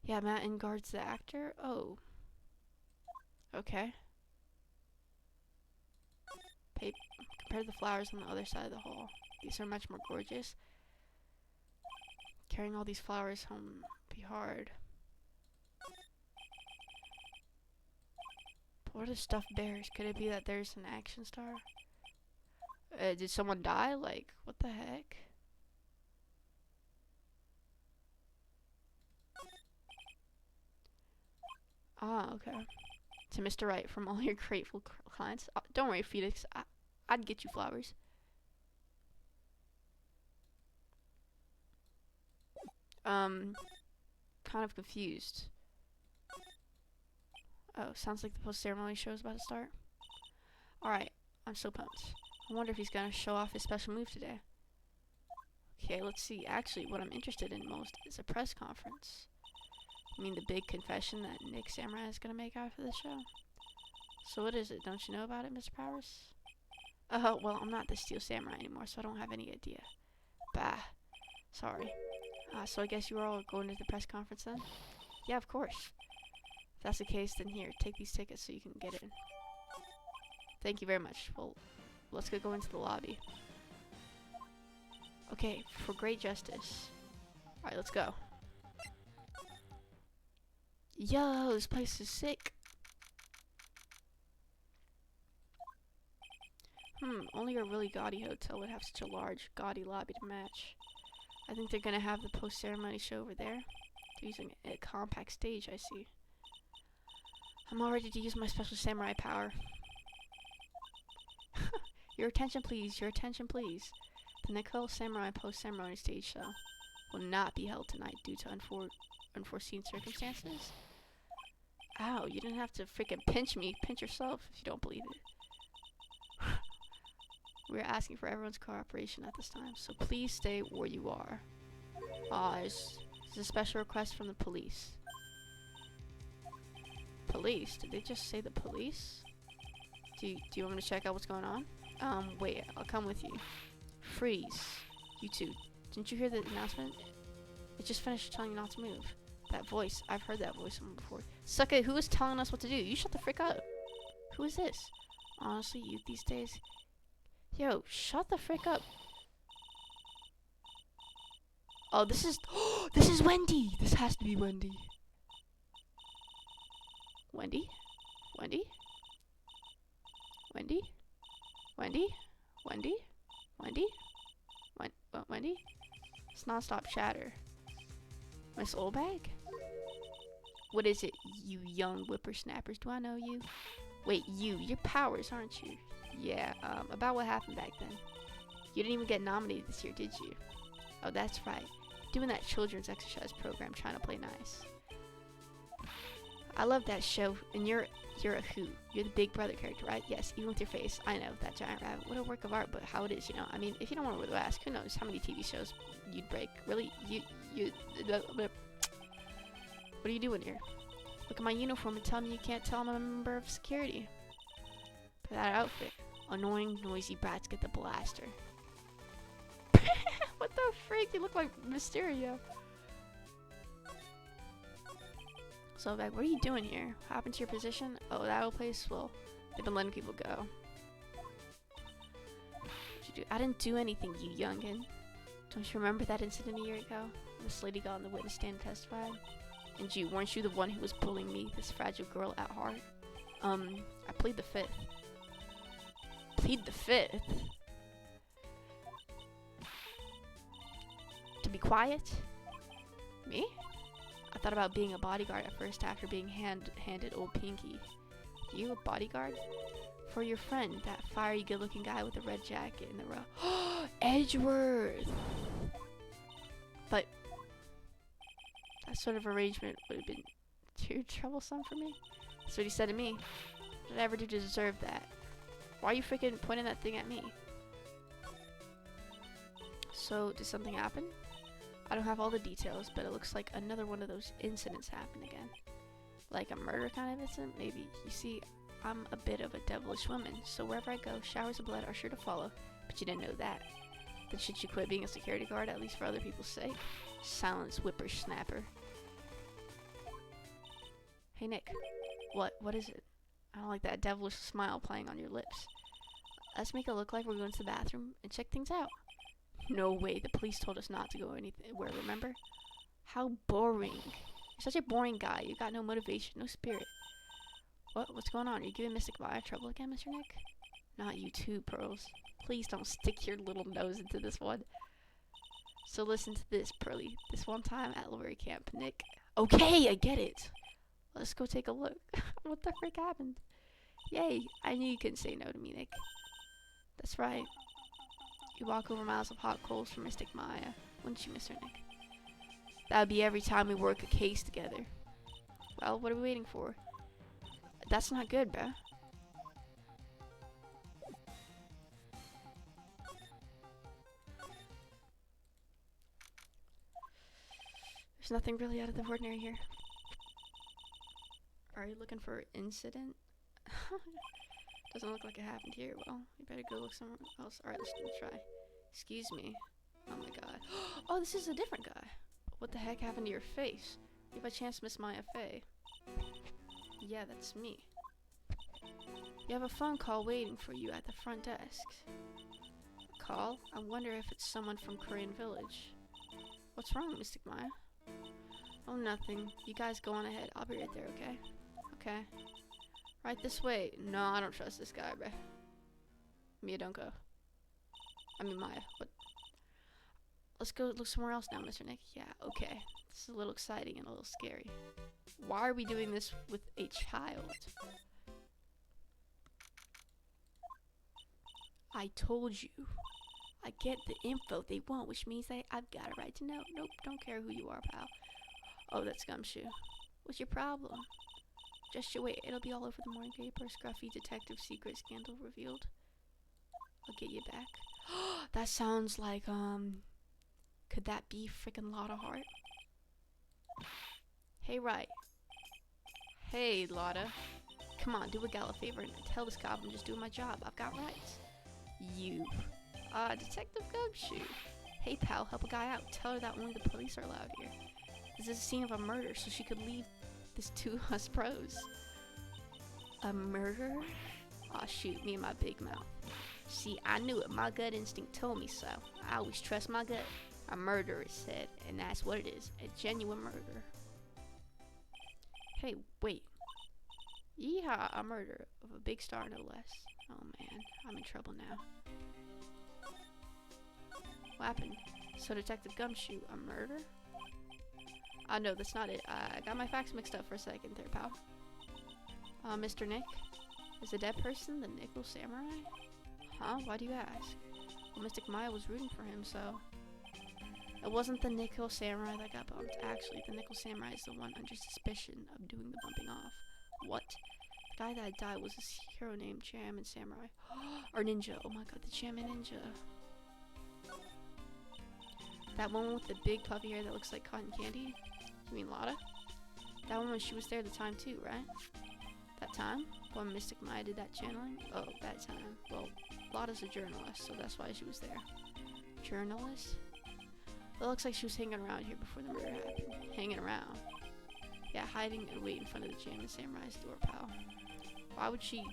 [SPEAKER 1] Yeah, Matt Engard's the actor? Oh. Okay. Compare the flowers on the other side of the hall. These are much more gorgeous. Carrying all these flowers home would be hard. But what are stuffed bears? Could it be that there's an action star? Did someone die? Like, what the heck? Ah, okay. To Mr. Wright, from all your grateful clients. Don't worry, Phoenix. I'd get you flowers. Kind of confused. Oh, sounds like the post-ceremony show is about to start. Alright, I'm so pumped. I wonder if he's gonna show off his special move today. Okay, let's see. Actually, what I'm interested in most is a press conference. I mean the big confession that Nick Samurai is gonna make after the show. So what is it? Don't you know about it, Mr. Powers? Oh, well, I'm not the Steel Samurai anymore, so I don't have any idea. Bah. Sorry. So I guess you are all going to the press conference then? Yeah, of course. If that's the case, then here, take these tickets so you can get in. Thank you very much. Well, let's go into the lobby. Okay, for great justice. Alright, let's go. Yo, this place is sick. Only a really gaudy hotel would have such a large, gaudy lobby to match. I think they're gonna have the post-ceremony show over there. They're using a compact stage, I see. I'm all ready to use my special samurai power. Your attention please, your attention please. The Nickel Samurai post-ceremony stage show will not be held tonight due to unforeseen circumstances. Ow, you didn't have to freaking pinch me. Pinch yourself if you don't believe it. We're asking for everyone's cooperation at this time, so please stay where you are. This is a special request from the police. Police? Did they just say the police? Do you want me to check out what's going on? Wait, I'll come with you. Freeze. You two. Didn't you hear the announcement? It just finished telling you not to move. That voice. I've heard that voice from before. Suck it, who is telling us what to do? You shut the frick up. Who is this? Honestly, youth these days. Yo, shut the frick up. Oh, this is this is Wendy. This has to be Wendy. Wendy? Wendy? Wendy? Wendy? Wendy? Wendy? Wendy? It's non-stop chatter. Miss Oldbag? What is it, you young whippersnappers? Do I know you? Wait, you're Powers, aren't you? Yeah, about what happened back then. You didn't even get nominated this year, did you? Oh, that's right. Doing that children's exercise program, trying to play nice. I love that show, and you're a who? You're the Big Brother character, right? Yes, even with your face. I know, that giant rabbit. What a work of art, but how it is, you know? I mean, if you don't want to wear the mask, who knows how many TV shows you'd break? Really? What are you doing here? Look at my uniform and tell me you can't tell I'm a member of security. For that outfit. Annoying, noisy brats get the blaster. What the freak? You look like Mysterio. So, like, what are you doing here? What happened to your position? Oh, that old place? Well, they've been letting people go. What'd you do? I didn't do anything, you youngin'. Don't you remember that incident a year ago? This lady got on the witness stand and testified? And weren't you the one who was bullying me, this fragile girl at heart? I plead the fifth. Plead the fifth? To be quiet? Me? I thought about being a bodyguard at first after being handed old Pinky. You, a bodyguard? For your friend, that fiery good-looking guy with the red jacket in the row. Edgeworth! But that sort of arrangement would have been too troublesome for me. That's what he said to me. What did I ever do to deserve that? Why are you freaking pointing that thing at me? So, did something happen? I don't have all the details, but it looks like another one of those incidents happened again. Like a murder kind of incident, maybe. You see, I'm a bit of a devilish woman, so wherever I go, showers of blood are sure to follow. But you didn't know that. Then should you quit being a security guard, at least for other people's sake? Silence, whippersnapper. Hey, Nick. What is it? I don't like that devilish smile playing on your lips. Let's make it look like we're going to the bathroom and check things out. No way, the police told us not to go anywhere, remember? How boring. You're such a boring guy. You got no motivation, no spirit. What's going on? Are you giving Mystic Maya trouble again, Mr. Nick? Not you too, Pearls. Please don't stick your little nose into this one. So listen to this, Pearly. This one time at Lowry Camp, Nick. Okay, I get it. Let's go take a look. What the frick happened? Yay, I knew you couldn't say no to me, Nick. That's right. You walk over miles of hot coals for Mystic Maya, wouldn't you, Mr. Nick? That would be every time we work a case together. Well, what are we waiting for? That's not good, bruh. There's nothing really out of the ordinary here. Are you looking for an incident? Doesn't look like it happened here. Well, you better go look somewhere else. Alright, let's try. Excuse me. Oh my god. Oh, this is a different guy. What the heck happened to your face? You by chance miss Maya Fey? Yeah, that's me. You have a phone call waiting for you at the front desk. Call? I wonder if it's someone from Korean Village. What's wrong, Mystic Maya? Oh, nothing. You guys go on ahead. I'll be right there, okay? Okay. Right this way. No, I don't trust this guy, bruh. Mia, don't go. I mean, Maya. What? Let's go look somewhere else now, Mr. Nick. Yeah, okay. This is a little exciting and a little scary. Why are we doing this with a child? I told you. I get the info they want, which means that I've got a right to know. Nope, don't care who you are, pal. Oh, that's Gumshoe. What's your problem? Just you wait, it'll be all over the morning paper. Scruffy detective secret scandal revealed. I'll get you back. That sounds like, Could that be freaking Lotta Hart? Hey, right. Hey, Lotta. Come on, do a gal a favor and tell this cop I'm just doing my job. I've got rights. You. Detective Gumshoe. Hey, pal, help a guy out. Tell her that only the police are allowed here. This is a scene of a murder, so she could leave this to us pros. A murder? Aw, shoot, me and my big mouth. See, I knew it. My gut instinct told me so. I always trust my gut. A murder is said, and that's what it is. A genuine murder. Hey, wait. Yeehaw, a murder of a big star, no less. Oh man, I'm in trouble now. What happened? So Detective Gumshoe, a murder? No, that's not it. I got my facts mixed up for a second there, pal. Mr. Nick? Is a dead person the Nickel Samurai? Huh? Why do you ask? Well, Mystic Maya was rooting for him, so... It wasn't the Nickel Samurai that got bumped. Actually, the Nickel Samurai is the one under suspicion of doing the bumping off. What? The guy that died was this hero named Jammin Samurai. Or Ninja. Oh my god, the Jammin Ninja. That one with the big puffy hair that looks like cotton candy? You mean Lotta? That one when she was there at the time too, right? That time? When Mystic Maya did that channeling? Oh, that time. Well, Lotta's a journalist, so that's why she was there. Journalist? It looks like she was hanging around here before the murder happened. Hanging around? Yeah, hiding and waiting in front of the Jammin Samurai's door, pal. Why would she...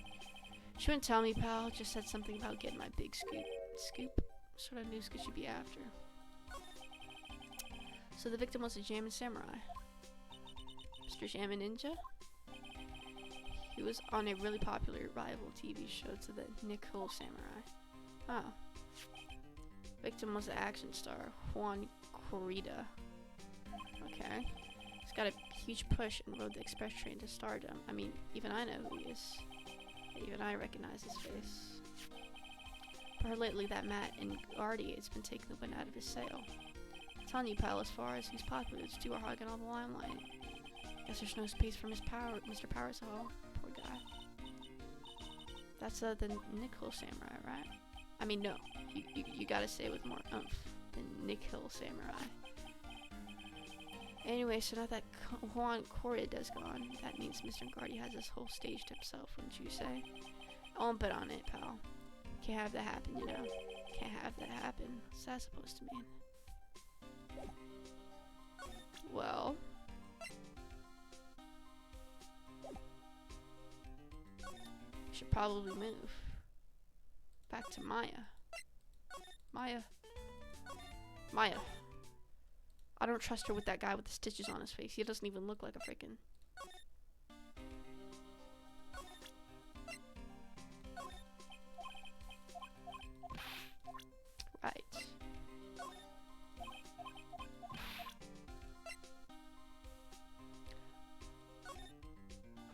[SPEAKER 1] She wouldn't tell me, pal. Just said something about getting my big scoop. Scoop? What sort of news could she be after? So the victim was a Jammin Samurai. Mr. Jammin Ninja? He was on a really popular rival TV show to the Nickel Samurai. Oh. Victim was the action star, Juan Corrida. Okay. He's got a huge push and rode the express train to stardom. I mean, even I know who he is. Even I recognize his face. For her lately, that Matt and Guardy has been taking the wind out of his sail. I'm telling you, pal, as far as who's popular, it's two are hogging all the limelight. Guess there's no space for Mr. Powers at all. Poor guy. That's the Nickel Samurai, right? I mean, no. You gotta say it with more oomph than Nickel Samurai. Anyway, so now that Juan Corrida's gone, that means Mr. Guardy has this whole stage to himself, wouldn't you say? I won't bet on it, pal. Can't have that happen, you know? Can't have that happen. What's that supposed to mean? Well... we should probably move. Back to Maya. Maya. I don't trust her with that guy with the stitches on his face. He doesn't even look like a freaking... Right.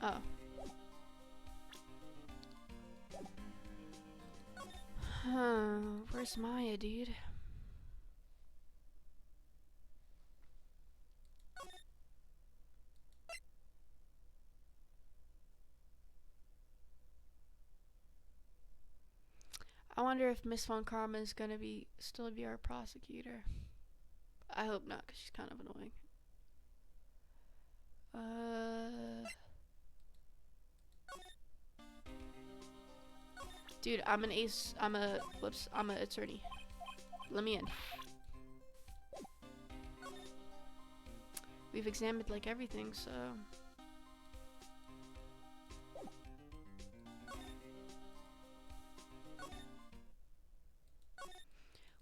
[SPEAKER 1] Oh. Where's Maya, dude? I wonder if Miss Von Karma is gonna still be our prosecutor. I hope not, because she's kind of annoying. Dude, I'm an attorney. Let me in. We've examined like everything, so...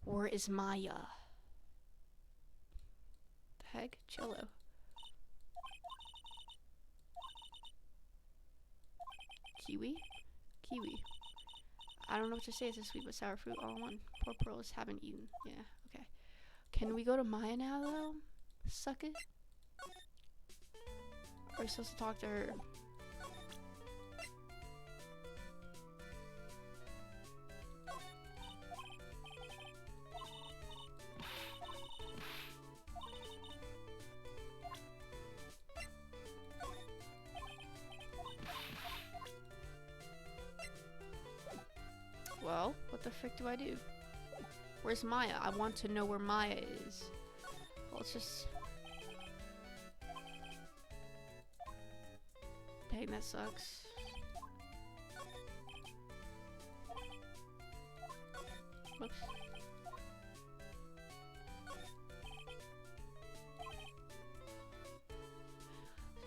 [SPEAKER 1] Where is Maya? The heck? Cello. Kiwi? Kiwi. I don't know what to say. It's a sweet but sour fruit all in one. Poor pearls haven't eaten. Yeah, okay. Can we go to Maya now, though? Suck it? Or are we supposed to talk to her? Well, what the frick do I do? Where's Maya? I want to know where Maya is. Well, let's just... Dang, that sucks. Whoops.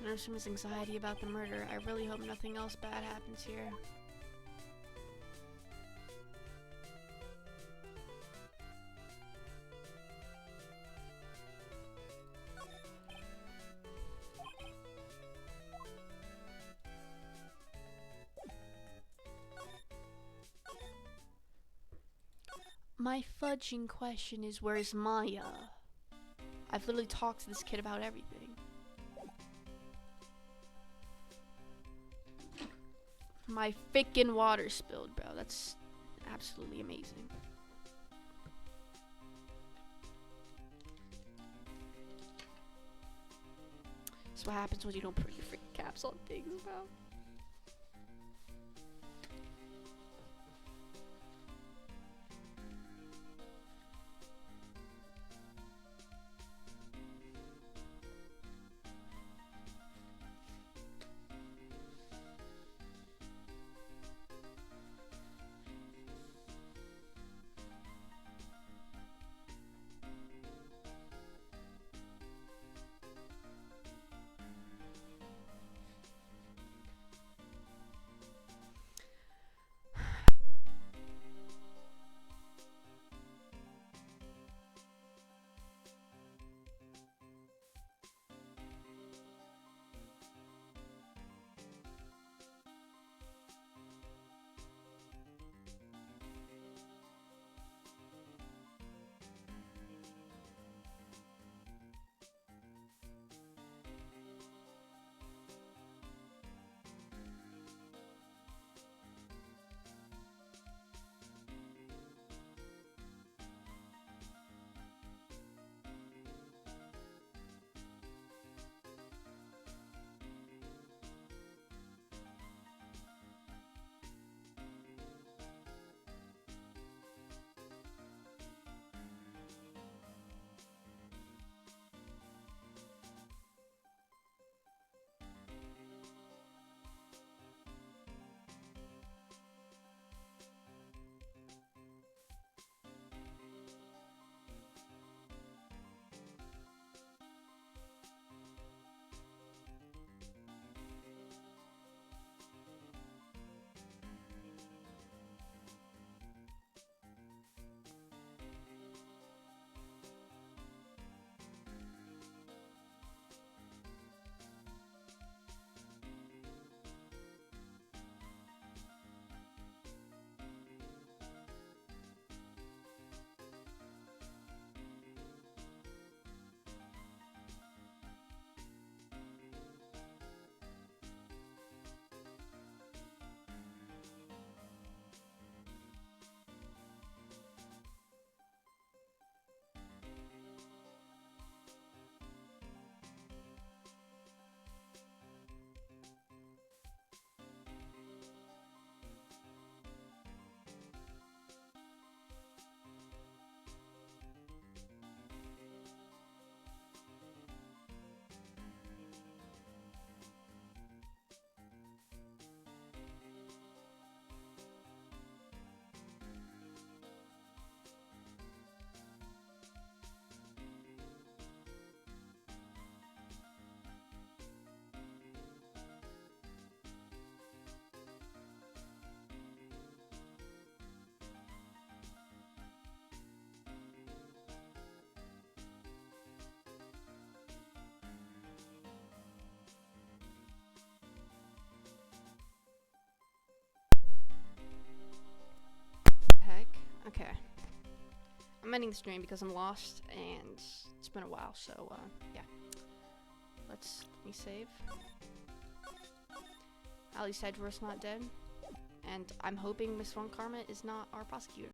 [SPEAKER 1] I know some anxiety about the murder. I really hope nothing else bad happens here. My fudging question is, where's Maya? I've literally talked to this kid about everything. My frickin' water spilled, bro. That's absolutely amazing. That's what happens when you don't put your freaking caps on things, bro. Heck. Okay. I'm ending the stream because I'm lost and it's been a while, so yeah. Let me save. At least Edgeworth's not dead. And I'm hoping Miss Von Karma is not our prosecutor.